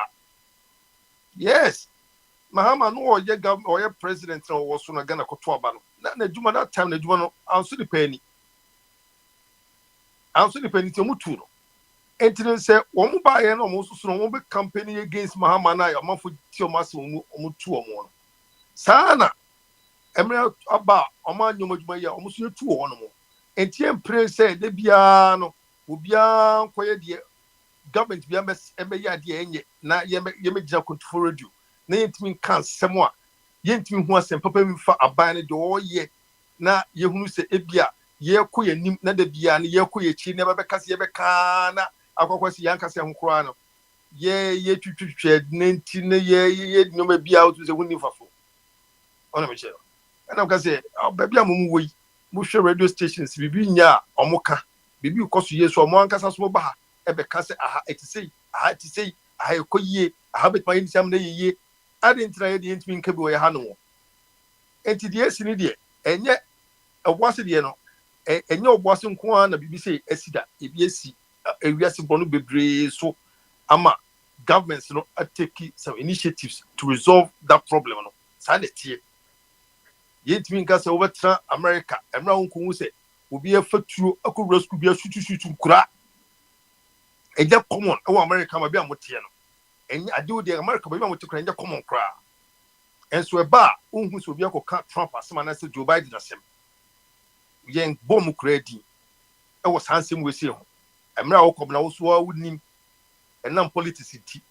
yes Mahama no oye president no wo so na Ghana ko to oba no na duma that time na duma no anso de pani te mutu no entire say wo mo ba ye no mo so no mo be campaign against Mahama na ya mafo ti o maso mo tu o mo no sana emre aba o ma nyoma djuma ya o mo so tu o no mo entie pray say de bia no obia koye de government bia be ya de enye na ye me gina control radio na yentimi kan semo a yentimi hu asem papa mi fa aban ne de o ye na ye hunu se ebia ye ko ye nim na de bia ne ye ko ye chi ne be kase ye be kana akwakwasi yankase ho kura no ye twitwitwe nenti ne ye nyoma bia o tu se hunu fafo ona me chero ana ka se baby amumu wo yi mo hwe radio stations bibi nya omoka bibi ukoso yesu omo ankasa so ba ha ebe ka se aha etisei aha ekoyie aha betma yin sam na yeye ade ntra ye de ntimi nka bi wo ye ha no enti de esi ni de enye obwase de no enye obwase nko a na bibi sei esida ebi esi ewiase bono bebre so ama governments no take some initiatives to resolve that problem no sa de tie yentimi nka se obetra America emra wonku se obi afatuo akowura school bia sutu nkura eja common e wo America ma bia motie no enye ade odi America ba bia motie kura enja common kura enso e ba unhu se obi akoka Trump asema na se Joe Biden asem yen bom kura di e wo sansem we se ho emra wo kobna wo so awunim enam politics ti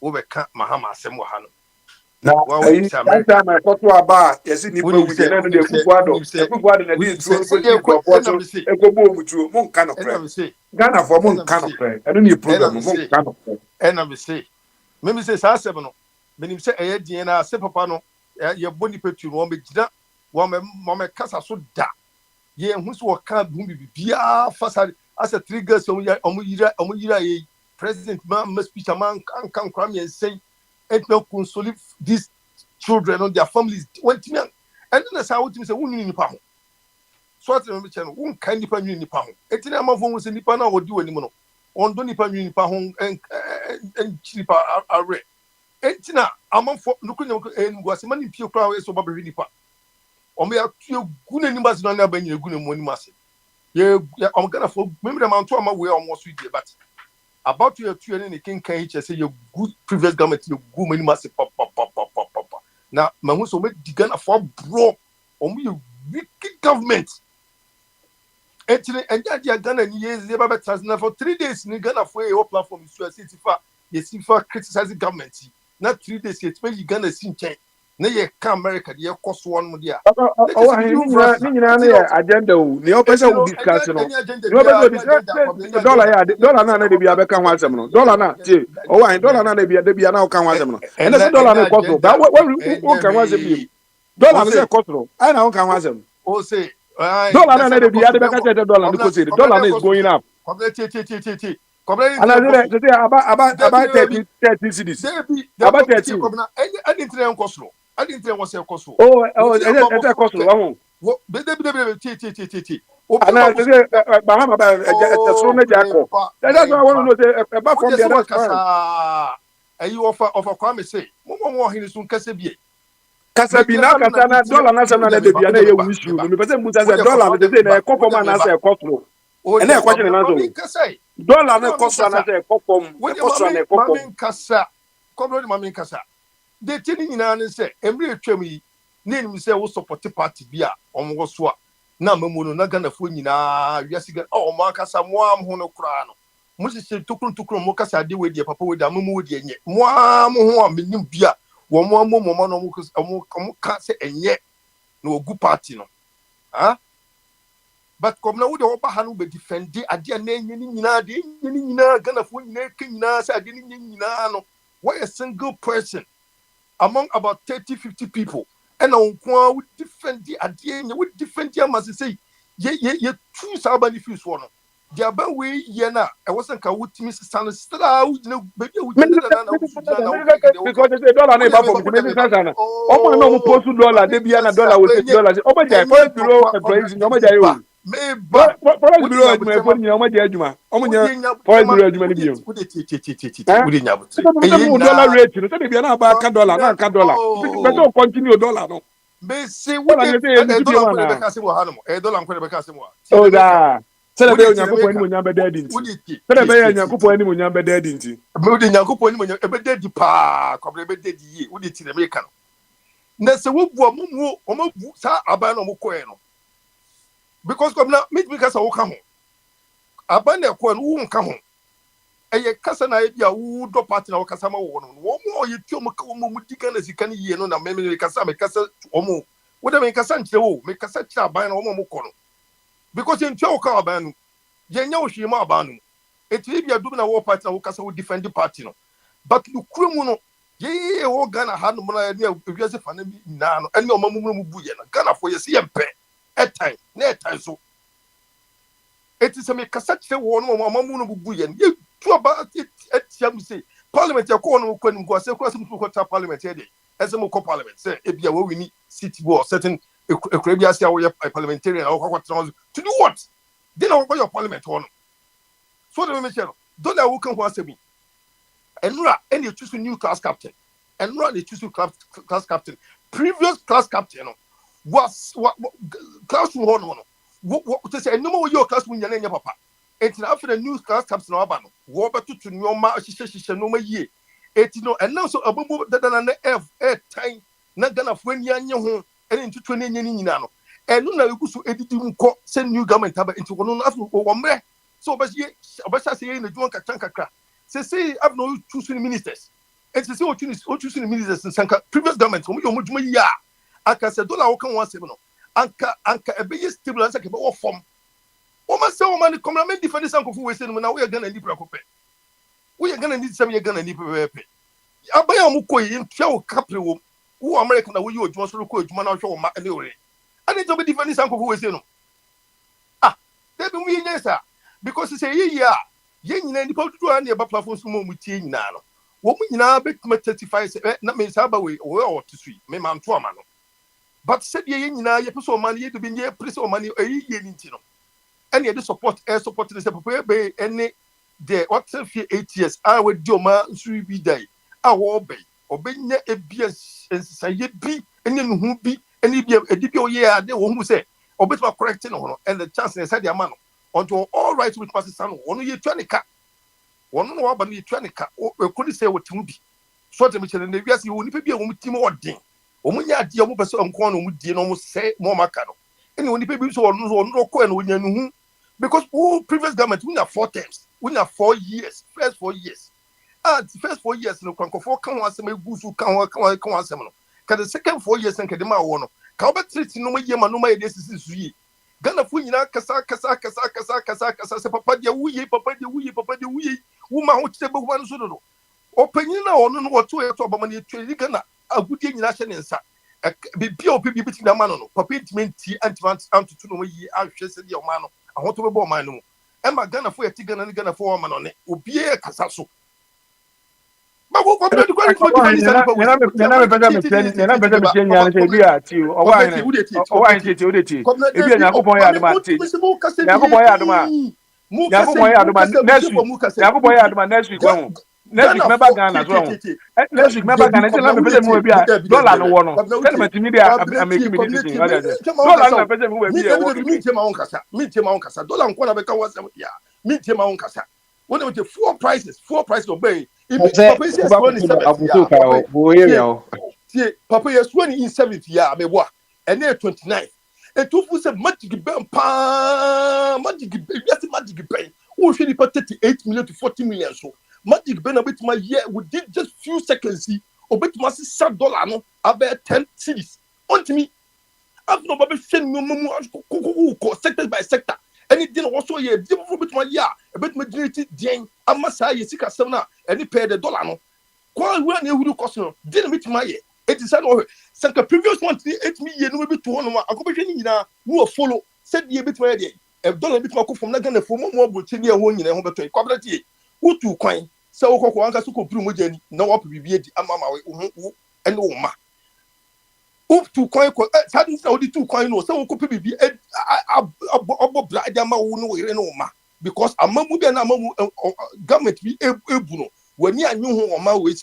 wo be ka Mahama asem wo ha no na that time I got to aba yes ni pe we na no de kuguado na dey throw so dey go so e go bo mutuo mo nka no pre Ghana for mo nka no pre eno ni problem mo nka no pre ena me say me say sa asem no menim say eye din na se papa no ye boni petu no me gida wo me kasa so da ye hu so ka bu bibia fasa as a triggers omu yira ye president ma speech man kan kram ye say and no consolate these children and their families went me and then say what me say wonu nipa ho so at me channel won kan nipa nwi nipa ho etina amafo won say nipa na wodi wani mu no on do nipa nwi nipa ho en nipa are etina amafo nukunya ngwase mani pie kra we so babere nipa o me atu guna ni mbasi na ba nyina guna mu ni mase ye am Ghana for memre man to ama we o mo so die but about your two and king can say your good previous government your good money must pop. Now, Mamus will make the Ghana for bro or me wicked government. And that Ghana years never transfer for 3 days in Ghana for your platform is criticizing government. Not 3 days, it's when you Ghana sing change. Na ye ka America dey cost one mo dia ni nyina na agenda o ni o pese we discuss no ni o pese discuss dollar na dey bia be kan ho asem no dollar na tie o wa dollar na dey bia na o kan ho asem no ene se dollar na cost that we kan ho asem bi dollar na se cost no ai na o kan ho asem o say dollar na dey bia dey be ka say dollar ni ko say dollar na is going up and I say about 30 cities about 30 and internet cost no I didn't tell what's your cost. It's a cost. What? And I say, Bahama, the Sona Jacko. That's why I want to know about from the other side. And you offer Kwame say, Momo, he is soon Casabi. Casabina, Casana, dollar, national, the Biana, you wish you. The person who has a dollar, they say, a couple man as a cost. And then question another. Dollar, no cost, and as a couple, when you Mamin Casa, Cobrod Mamin Casa. de tini nyina ne se emre twam yi ne nim se wo support party bi a omwo so a na mamu no na Ghana fo nyina wiase ga mo akasa mo am ho no kra no mo se tukun mo kasa de we de papa we da mamu we de enye mo am ho am nim bia wo mo no mo ka se enye no ogu party no but comme na wo de oba ha no be defend ade na enye ni nyina de enye ni nyina Ghana fo nyina ka nyina se ade ni nyina no why a single person among about 30-50 people and on would defend the idea would defend your must say ye two sabani fuse one the about way yena I wasn't ka would miss stand still baby because they say dollar na about from the sana omo na mo post dollar dey bia na dollar we say dollar omo jai for below employees omo jai o me ba for below adwuma for ni omo jai adwuma omo nya for below adwuma ni bio we dey nyabut dollar rate no say dey bia na ba ka dollar but don't continue dollar no me say we dey dollar for the case mo hanum dollar for the case mo oh da sele be Onyankopon ni mo nya be daddy nti sele be Onyankopon ni mo nya be daddy nti me dey Onyankopon ni mo nya be daddy pa kobre be daddy ye we dey ti na me ka no na se wo bu omo bu sa aban no mo ko e no because come na me kasa wo ka ho aban na ko no wo nka ho eye kasa na bia wo do party na wo kasa ma wo no wo mo ye ti o mo dika na sika ne ye no na me kasa omo wo da me kasa nkyere wo me kasa kyere aban na wo mo ko no because in twa wo ka aban no ye nya wo hwe ma aban no eti bia dum na wo party na wo kasa wo defend the party no but you kremu no ye wo Ghana ha no na ne ewiase fa na bi na no ene o mamumu bu ye na Ghana for ye se ye mpe etan na etan so eti se me kasa kyere wo no mamumu no bu ye ye tu aba etiam se parliament ya ko no ko nim ko se ko ta parliament ye de ese mo ko parliament se e bia wo wini city board certain ekrabia se awo parliamentarian awo kwatra to do what they know what your parliament on so the me chero don't I work on asebi enura any choose new class captain enura they choose class captain previous class captain no was what class one no what to say no more your class mun yana papa enti after the new class captain aba no wo beto to nyoma hihye no ma yie eti no and now so abobo dada na f time na Ghana fo ani anye ho ene ntutu na nyeni nyina no enu na egusu edidi nko se new government aba enti wono afu wo mre so obasa se ye na juan kakra se have no choose ministers enti se o choose ministers sanka previous government wo yo modjuma ya aka se dollar wo kan wan se no anka ebe ye stable ansa ke be wo form o ma se o ma ni community defend sanko fu we se no na we Ghana ni pra kope we Ghana ni se me Ghana ni pepe abaya mu koyi ntwa wo kapre wo wo America na wo yi odwuma so ko odwuma na hwe wo ma ene ore ani to be defend sanko fu we se no they be mu yesa because say ye nyina ni pautu an ye ba platforms mo mu tie nyina no wo mu nyina be kuma 35 say na me saba we o tisui me man to ama no but said ye nyina ye person man ye de be ye press o man ye ni nti no ene ye de support the papa be ene de what say 8 years we di o ma nsu bi dai wo be obenya ebia ensaye bi ene nuhu bi ene bi edibi o ye ade wo hu say obetwa correct no and the chance na say the man no until all right with pastor Sanu onu ye twanika onu no waba no ye twanika e kodi say wotem bi so te me chele na wiase wo nipa bi a wo mutim odin wo munya ade wo pese onko no mu die no mo say mo maka no ene wo nipa bi so onu ko na onya nuhu because previous government we na 4 terms we na 4 years first 4 years first 4 years no kwankofo kan ho asem egusu kan ho asem no ka the second 4 years nke de ma wo no ka obetreat no ma ye ma no ma ye de sisi suyi Ghana fu nyina kasa se papa dia wuye wo ma ho kire be ho so do opanyin na ono no woto e to obama ne twedi Ghana agudie nyina hye ne nsa bibia opebi biti na ma no papa intimenti antutu no yi ahwe se dia o ma no ahoto be bo o ma no mu e ma Ghana fu yeti Ghana fu o ma no ne obie kasa so ma go ko be ko ko di ni sa ko we na me pesa me nya se bi ati o wa ni ebi Yakobon ya aduma ti Yakobon ya aduma next week me ba Ghana so next week me ba Ghana na me pesa me bi a dollar no wo no tell me timi dia ameki me decision dollar na pesa me bi a mi tema on kasa dollar nko na be ka wa ya mi tema on kasa when they 4 prices obey Papa says one in 7th year. Papa yes one in 7th year. Me wa. And then 29th. And two fools said magic ben pa magic yes magic ben. Who should he put 38 million to 40 million so? Magic ben a bit my year within just few seconds. Or bet my $6 no about 10 cities. On to me. I've no baby send me sector by sector. Anything also here, different bit my year, a bit majority Jane, I must say, you see, and he paid $1 no. Quite when you would cost no, didn't meet my year. It is an over. Sanka previous one, 8 million, maybe 200. I could be now, who follow, said the bit my day. $1 bit more from Nagana for more, but 10 year one in a home to quality. Who too coin? So, Cocoanga Suko Prumujani, no up be the Amama and Oma. Up to coin, hadn't only 2 coin, no, so could be a Bladama no because a mamu and a government be a buno when you knew on my way.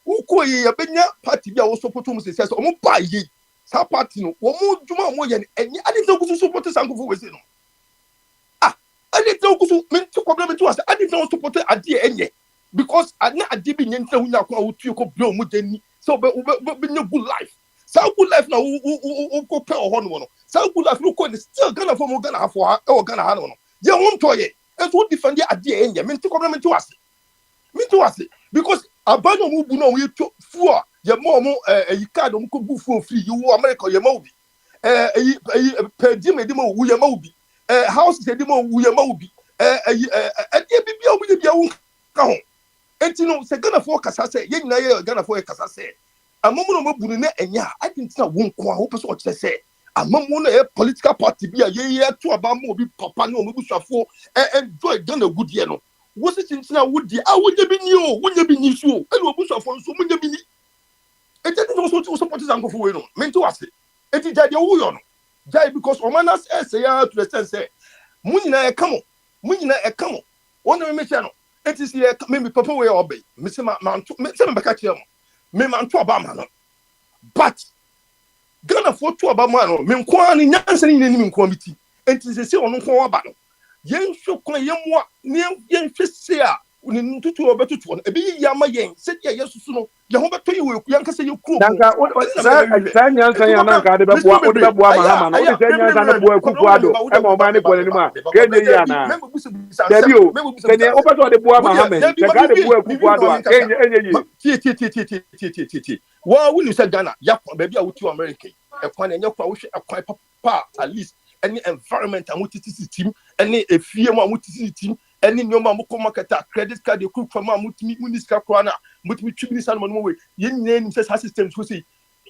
Who call ye a benya party also put to says, oh, buy ye. Sa party no, one more Juma Moyan, and I didn't know who supported Sanko was in. Ah, I didn't know who meant to problem to us. I didn't know support a dear any because I not a dipping into who could blow Mujani, so but no good life. So good life now, who go pay or one. So good life, look, still gonna form Ghana for our Ghana Hano. You won't toy it. And what defend the idea and you mean to compliment to us. Me to us because a band of Mubuno you took for your mom, you can't go for free, you America, your mobi. Per Jimmy Demo, we are mobi. House is a demo, we are mobi. A baby with your own count. And you know, second of all, as I say, young Naya, Ghana for a Casa. A moment of Mubuna and ya, I didn't know one hope as what I say. A moment a political party be a year to about Mobi Papa no Mubusafo and joy done a good year. Was it in Tina Woody? I wouldn't be new, wouldn't be new, and Mubusafo, so wouldn't be. It didn't also to support his uncle for meant to ask it. It is that you die because Omanas say to the sense, Munina, come on, Munina, come on. One of my channel. It is here, maybe Papa way obey. Mr. Macacham. Me man to Obama, but Ghana for to Obama, Minquan in Yansen in the committee, and to say on Obama. Yen so coin yen Fissia, when to a better one, a big Yama Yen, said yes, so Yahoma to you, Yanka say you cook. Well, when you said Ghana, baby, I would to America. A quan and your quite papa, at least any environment and what it is team, any a fear one what is team, any no mamma market credit card you cook from Muniska Kwana, but we choose someone way. Yen name says assistants who say,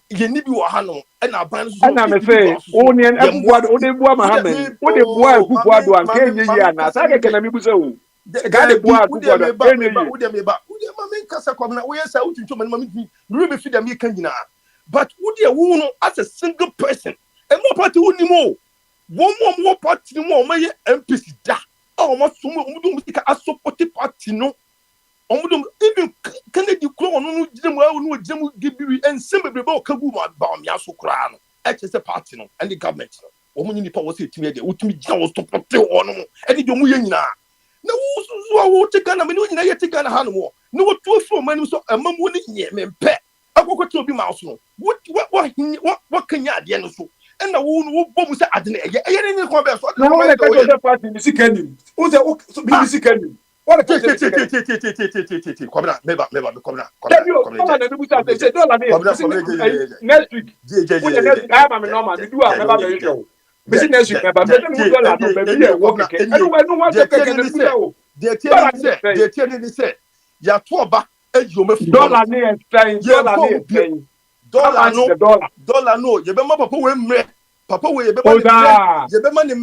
you need you a Hano, and our bands. And I'm saying, only an only Mohammed, what the boy who got one came here, and I can be so. Got a boy who got a but would you wound as a single person? And more party wouldn't more. One more party more, my MPC da. Oh, my son, I support the party no. Even Kennedy Crown, no, Jim give you and simply about Kabuma, Bamiaso Crown, as a party no, and the government. Woman in the power city, the ultimate Jones to protect on, and the Muyana. No, who take on a minute, I take on a hand war. No, 2 4 men so a mum wouldn't hear me pet. I go to be mouse. What can you do? And the woman who said, I didn't get party, Missy Kenny. Who's the Missy Kenny? What a next week. Dollar no. You remember Papa we Papa we you be money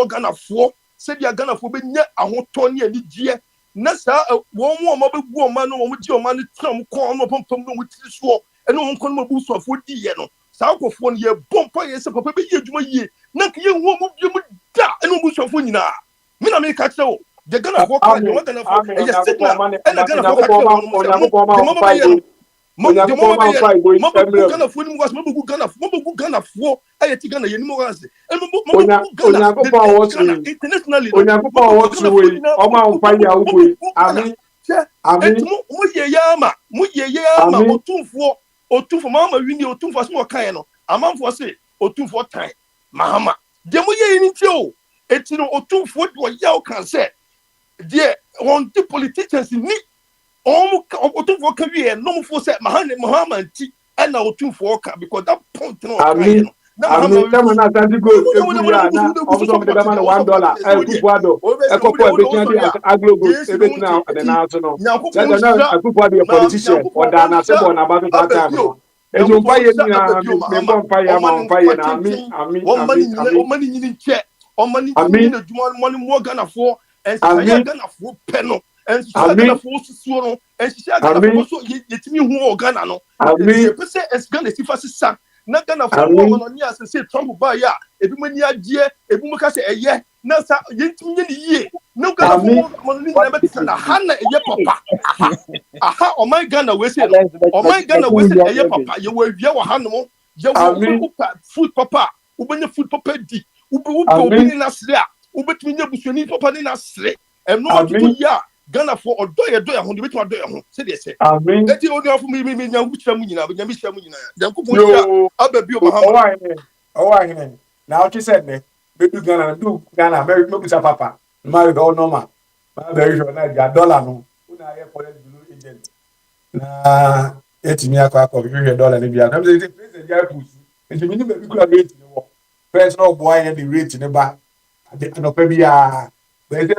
Ghana for said ya Ghana for be nya ahoto ne ani die na sa won mo ma be gu ma no mo di o ma ne tram ko no pom no wutiri so ene won ko no bu so afo di ye no sa akofo no ye bompa ye se Papa be ye adwuma ye na ke ye wo mo bi mu da ene bu so afo nyina me na me ka kire o the Ghana for Ghana for e signal and Ghana for Onya ko ma fa ibo emre. Ghana for ni was mabugu Ghana for ayeti Ghana ye ni mo was. Onya ko pa wo su. Internationally. Onya ko pa wo su we. O ma fa ya wo ami. Ami. Mo ye yama otumfo mama wini otumfo so kan no. Amanfo say otumfo tan. Mahama. De mo ye ni nti o. Eti no otumfo do ya kan say. De on the politicians ni otumfo ka wie no mfo say Mahama nti na otumfo ka because that point no kan no. Ami tama na santi go ebu ya na omo de ma $1 Akufo-Addo ekopo ebetia bi aglogo ebetina ade na aso no na Akufo-Addo politician oda na sebo na ba that time no ejo mpa ye ni na me mpa ya ma mpa ye na ami omani nyini nche omani nyini na dwuma mani mo Ghana for and say Ghana for pe no and say Ghana for susuo no and say Ghana for so yetimi hu Ghana no e pe say es Ghana sifa sisa na Ghana for mo no ni say Trump ba ya ebi mani agye ebi mo ka say eye na sa yentimi ni ye no Ghana for mo ni na be na hana eye papa aha o my Ghana we say o my Ghana we say eye papa ye we wia wa hanom ye wo food papa ubenya food papa di ubeni na sre a ubetumi nya busuani papa ni na sre no to ya Ghana for odoye ho de betuma doye ho se de se eti oni afo mi nya wuchira mu nyina nya mi hira mu nyina yankopon ya ababi o mahama o wa hene na o ti said ne bedu Ghana America no bisa papa ma go normal ma be sure na ja dollar no una ye for blue agent na etimi akwa $1 ni bia na be say president ja push eti mi ni be bi kula rate ni wo first no boy and the rate ni ba no pe bia be say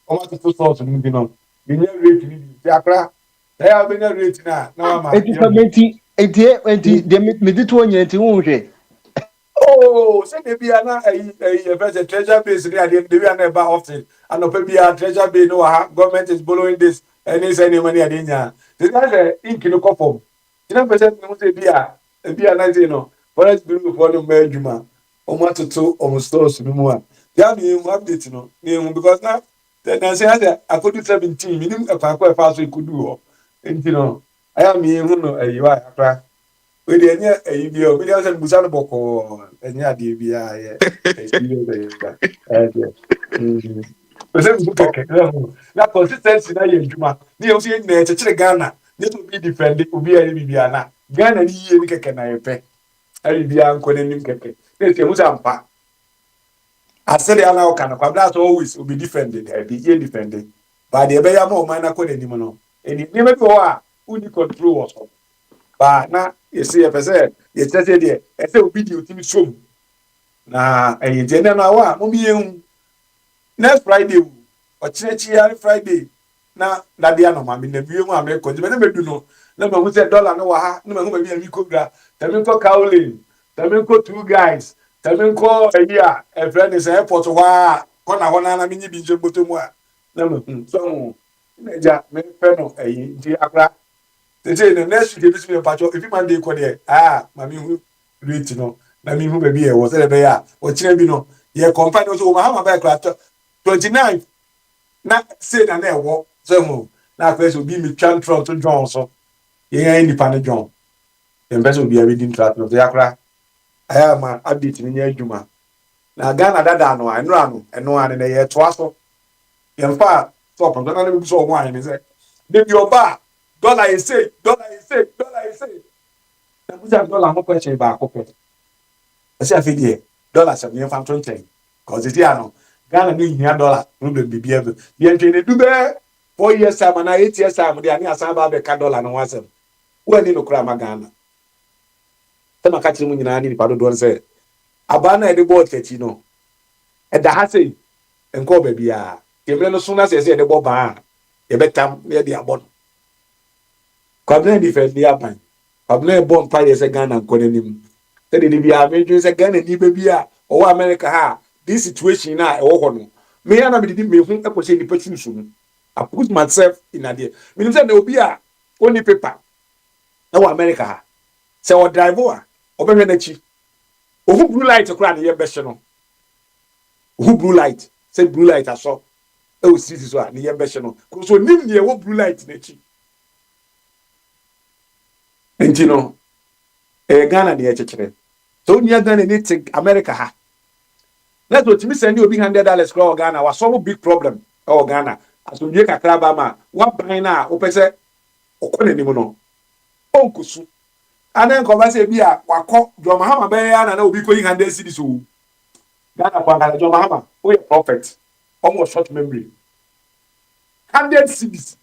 o ma to source ni bi no bi nya rate ni bi akra ya be nya rate na ma enti de me di to nya enti wo hwe oh say de bia na first treasure base ni ade de bia na ba often and no pe bia treasure base no ha government is borrowing this and is any money ade nya this is ink no conform ina pe say no say bia na say no forest blue for no ma adwuma omo atoto omo stores no mu a ya me update no me because na say akodu 17 minim akwa fa so ikudu ho enti no aya me hu no ayiwa akra we de nya ayibio we dey say busa no boko enya ade bia ye na consistency na ye adwuma ni o say na chechire Ghana ni to be defend obi ari bibia na Ghana ni ye ni keke na ye pe ari bia nko na nim keke na say musa mpa asere ala o kana kwa that's always be defended be ye defended but the be ya ma o man na ko na nim no eni ni me bi ho a uni control was ba na ye say ye pese ye tete de e say obi di otimi som na e je na na wa mo mi ehun next Friday o chirechi Friday na dia no ma mi na bi ehun America je na medu no na ma hu say dollar no wa ha na ma hu ma bi mi kobra tami ko Kaolin tami ko two guys tami ko eya e friend is airport wa ko na na mi nyi bi je boto mu a na ma so na ja me pe no eyi di akra say the next week this me patcho if man dey ko there mami hu rate no na mi hu baby e wo say be ya o kire bi no ye company so ma ba kra 29 na say na e wo so mu na kwa so bi mi tran tron to John so ye yan ni pa ne John em be so bi a bi din trat no ya kra aya ma update ni nya adwuma na Ghana dada no eno ane na ye to aso ye mfa so pon na bi so wan ni say dey oba dollar is say. Na buza dollar mo question ba akopẹ. Ese afidie dollar se me fan 20 cause it no Ghana ni hia dollar no be bibia be. Bi entwe ne dube 4 years time na 8 years time de ani asan ba be ka dollar no wasem. Wo ani no kura ma Ghana. Tema ka tiri mu nyina ni pa do don se aba na e de board kechi no. E da ha sei enko ba bia. Kemle no suna se e de bo ba. E betam e de abon. Kwabena defend the apan. Kwabena bomb fire say Ghana konenim. Say the bia me say Ghana ni be a o America ha. This situation na e wo ho no. Me ya na me did me hu e ko say ni patru so. I put myself in a there. Me say na obi a only paper. Na wo America ha. Say o driver a obehwe na chi. Ohu blue light kura na ye be hye no. Ohu blue light. Say blue light aso. E o street so a na ye be hye no. So nim ne wo blue light na chi. nti no Ghana ne yɛkyekyere so nia Ghana ne te America ha na to timi send obi $100 kra o Ghana wa solve big problem o Ghana asomdie kakra ba ma wa ban na wo pese okɔ nanim no onkusu anan ko ba se bi a wakɔ John Mahama bɛn ya na obi kɔ yi 100 cedis o Ghana kwa Ghana John Mahama o yɛ prophet almost short memory 100 cedis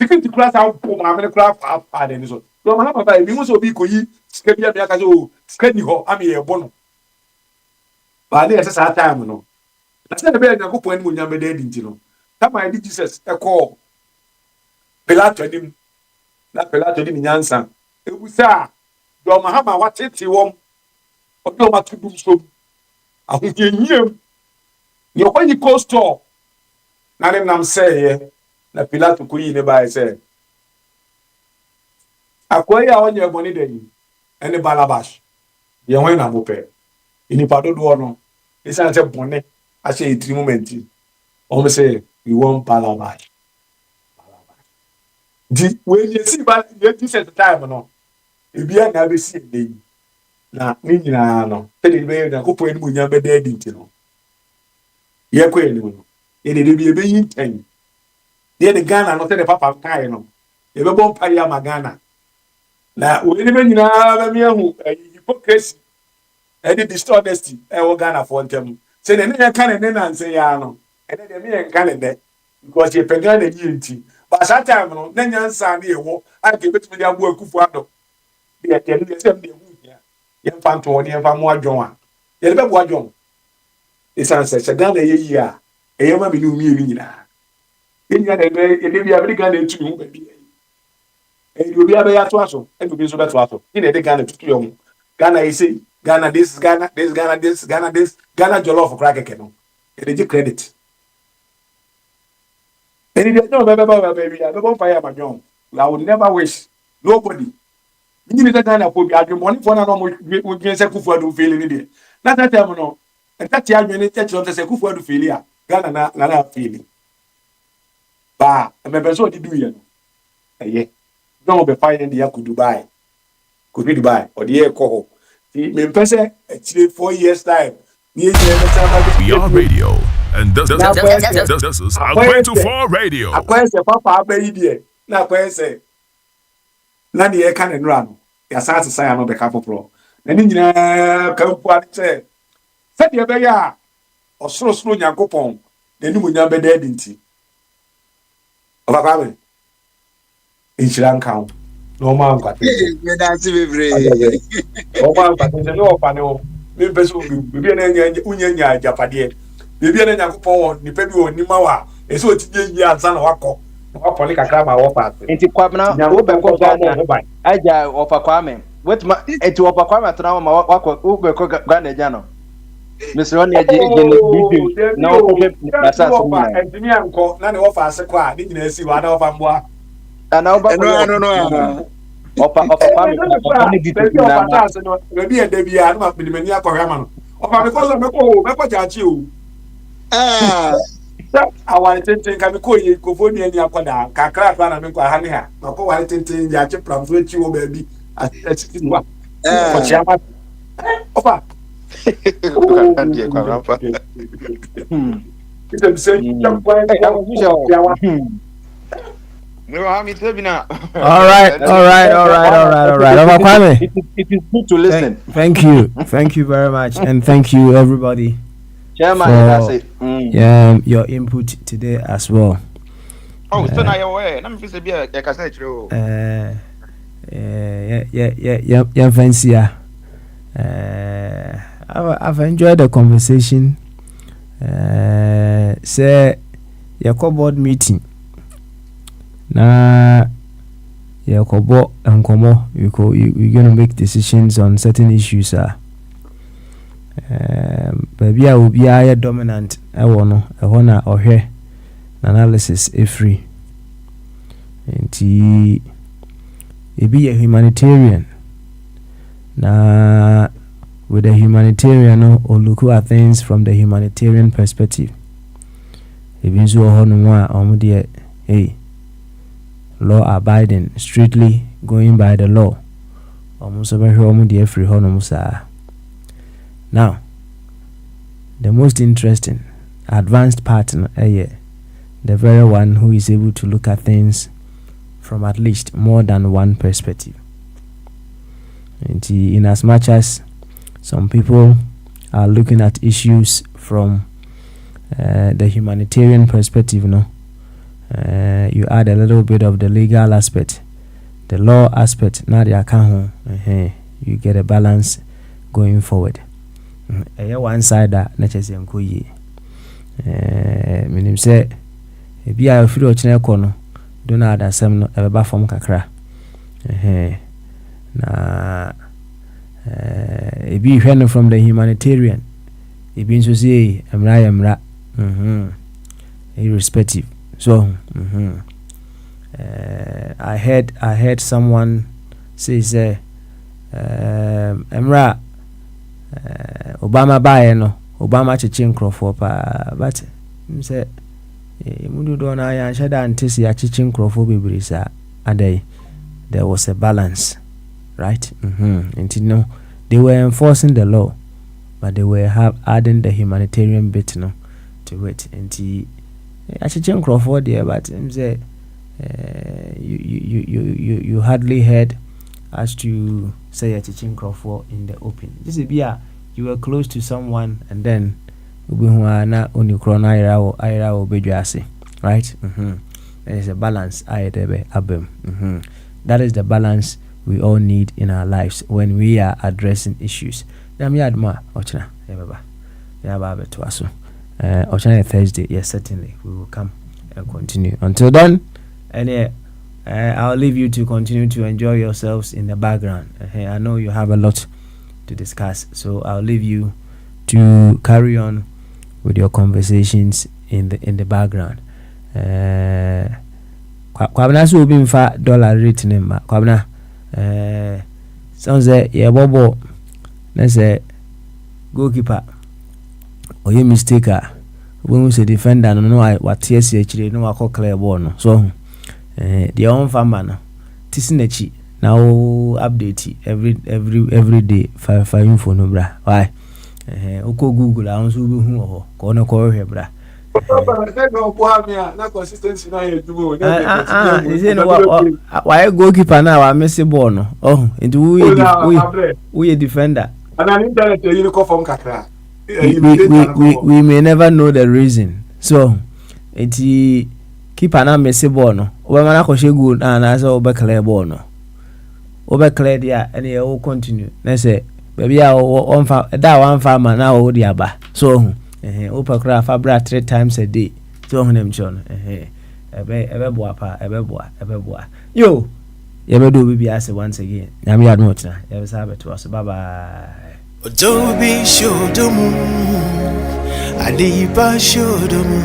security class out po ma me kra fa de ni so John Mahama ba bi mo so obi kɔ yi sika bi a me aka so o sika ni hɔ am yɛ bɔ no ba le ese sa time no na se be na ko ani mo nyame de nti no tama di Jesus ekɔ Pilato anim na Pilato di nyansa ebusa John Mahama watete wom odo matudum so ahoyehiem ni okwanyi coastal na ne nam sɛ na Pilato ko yi ne ba sɛ akwai a onye boni de yi ene Barabbas ye hwan na mo pɛ inipa dodo no esan sɛ boni ahyɛ etiri moment o me say we want Barabbas di we ye si ba ye ti set time no ebia na be si dey na ni nyina no tele be na ko poe ni munya be dey di nti no ye ko eni no ye de bi e be yin ten ye de Ghana no tele papa kai no ye be bon pari ama Ghana na we ni be nyina ba mi ahu hypocrisy e di dishonesty e wo Ghana for ntem se ne ne kan ne na nse ya no e de me ye kan ne because ye pe Ghana yi nti but that time no na nyansa na ewo ake betumi dia bo akufu ado de ye de sem de hu ya ye fanto de fa mo adwon a ye be bo adwon isan se Ghana ye yi a e ma bi ni umi eri nyina enya de be ye de bia be Ghana etu hu ba bi e do bia be ya to aso e do bi so be to aso ni de Ghana tutu yo Ghana yi say Ghana this Ghana jollof crack keke no e de credit and if you don't remember, baby, I don't fire my young. I would never wish nobody. You need to kind of put your money for no more. We can say Kufu do fail in it. Not that time, no. And that's the argument that you say Kufu do failure. Ghana, na feeling. Bah, I remember so did you. Yeah. Don't be finding the Yaku Dubai. Could be Dubai or the air coho. Me person, actually 4 years time. Beyond Radio. And this is Akwentu4 Radio. Akwense papa abayi die. Na akwense. Na de e kan enra no. Ya sa asesa ya no be ka popro. Na ni nyina ka mpu ade se. Se de be ya osoro Nyankopon. Na ni munya be da dinti. Oba kwa me. Inchira nkan. No ma nkwate. Me da ti bebre. O ma nkwate se no opa ne o. Me beso bi na nya unya japade. Bibi na Nyankopon nipa bi onima wa ese otije yi ansa na wakọ wa poli kakra ma wo pass enti kwabna wo be ko Ghana aja ofa kwame wetima enti ofa kwame atana ma wakọ wo be ko Ghana ja no misro ne je bibi na wo ko na sa so na enti anko na ne wo fa ase kwa ni nyina esi wa na wo fa mboa ana wo ba no ofa kwame ni bibi na ma bebi e da bia na ma pedi mani akọhwa ma no ofa me ko so me ko jachi o awari tenten ka ko ye ko fo ni ani akoda kakra fa na me ko ha ne ha na ko wari tenten ya che plan so chi wo ba bi ati wa ko chiama opa ndiye kwa rapa ite bise chakwa ya wa no me tell me now. All right. Over Kwame. It is good to listen. Thank you very much, and thank you everybody. Chairman, that's it. Your input today as well. Oh, so now you're aware. Let me feel be a cassette. Yeah, fancy. I've enjoyed the conversation. Say your board meeting. Na your board and como we're gonna make decisions on certain issues. Baby, I will be a dominant. I wanna or here analysis free. And he be a humanitarian. Na with a humanitarian or look at things from the humanitarian perspective. If you so hey, law abiding, strictly going by the law. Almost over here, the free honomusa. Now, the most interesting, advanced partner, the very one who is able to look at things from at least more than one perspective. And in as much as some people are looking at issues from the humanitarian perspective, you add a little bit of the legal aspect, the law aspect, now the account, you get a balance going forward. One side that nature say meaning say if you are free of channel corner, don't add a sem no eba form kakra. Na if you hear from the humanitarian, it means to say emra irrespective. So I heard someone say emra Obama buy no Obama chichi nkrofo pa but him say mudu do na ya shada antisi ya chichi nkrofo bebre sa adai there was a balance, right? And you know they were enforcing the law, but they were adding the humanitarian bit to it. And he chichi nkrofo there, but him say you hardly heard as to say a teaching Crawford in the open. This is you were close to someone and then right? There is a balance. That is the balance we all need in our lives when we are addressing issues. Thursday, yes, certainly we will come and continue. Until then, and I'll leave you to continue to enjoy yourselves in the background. I know you have a lot to discuss, so I'll leave you to carry on with your conversations in the background. Kwabna so obi mfa dollar rate ne ma kwabna sounds ye bobo na say goalkeeper oye mistake when say defender no what yes actually no akọ clear ball no so the on farmer no tisinachi now update every day five info no bra why oko google a so be hu ho ko no ko hwe bra why goalkeeper now I miss ball no oh into we defender and an internet you call from kakra we may never know the reason so it keeper na miss ball no we man akoshe goal na so be clear ball no over clear there and you will continue na say baby on farmer na o di aba so open craft abra 3 times a day so him chon ebe boa yo you be do be as once again nyame ya no tna you sabe to us bye bye ojobi shodomu adipa shodomu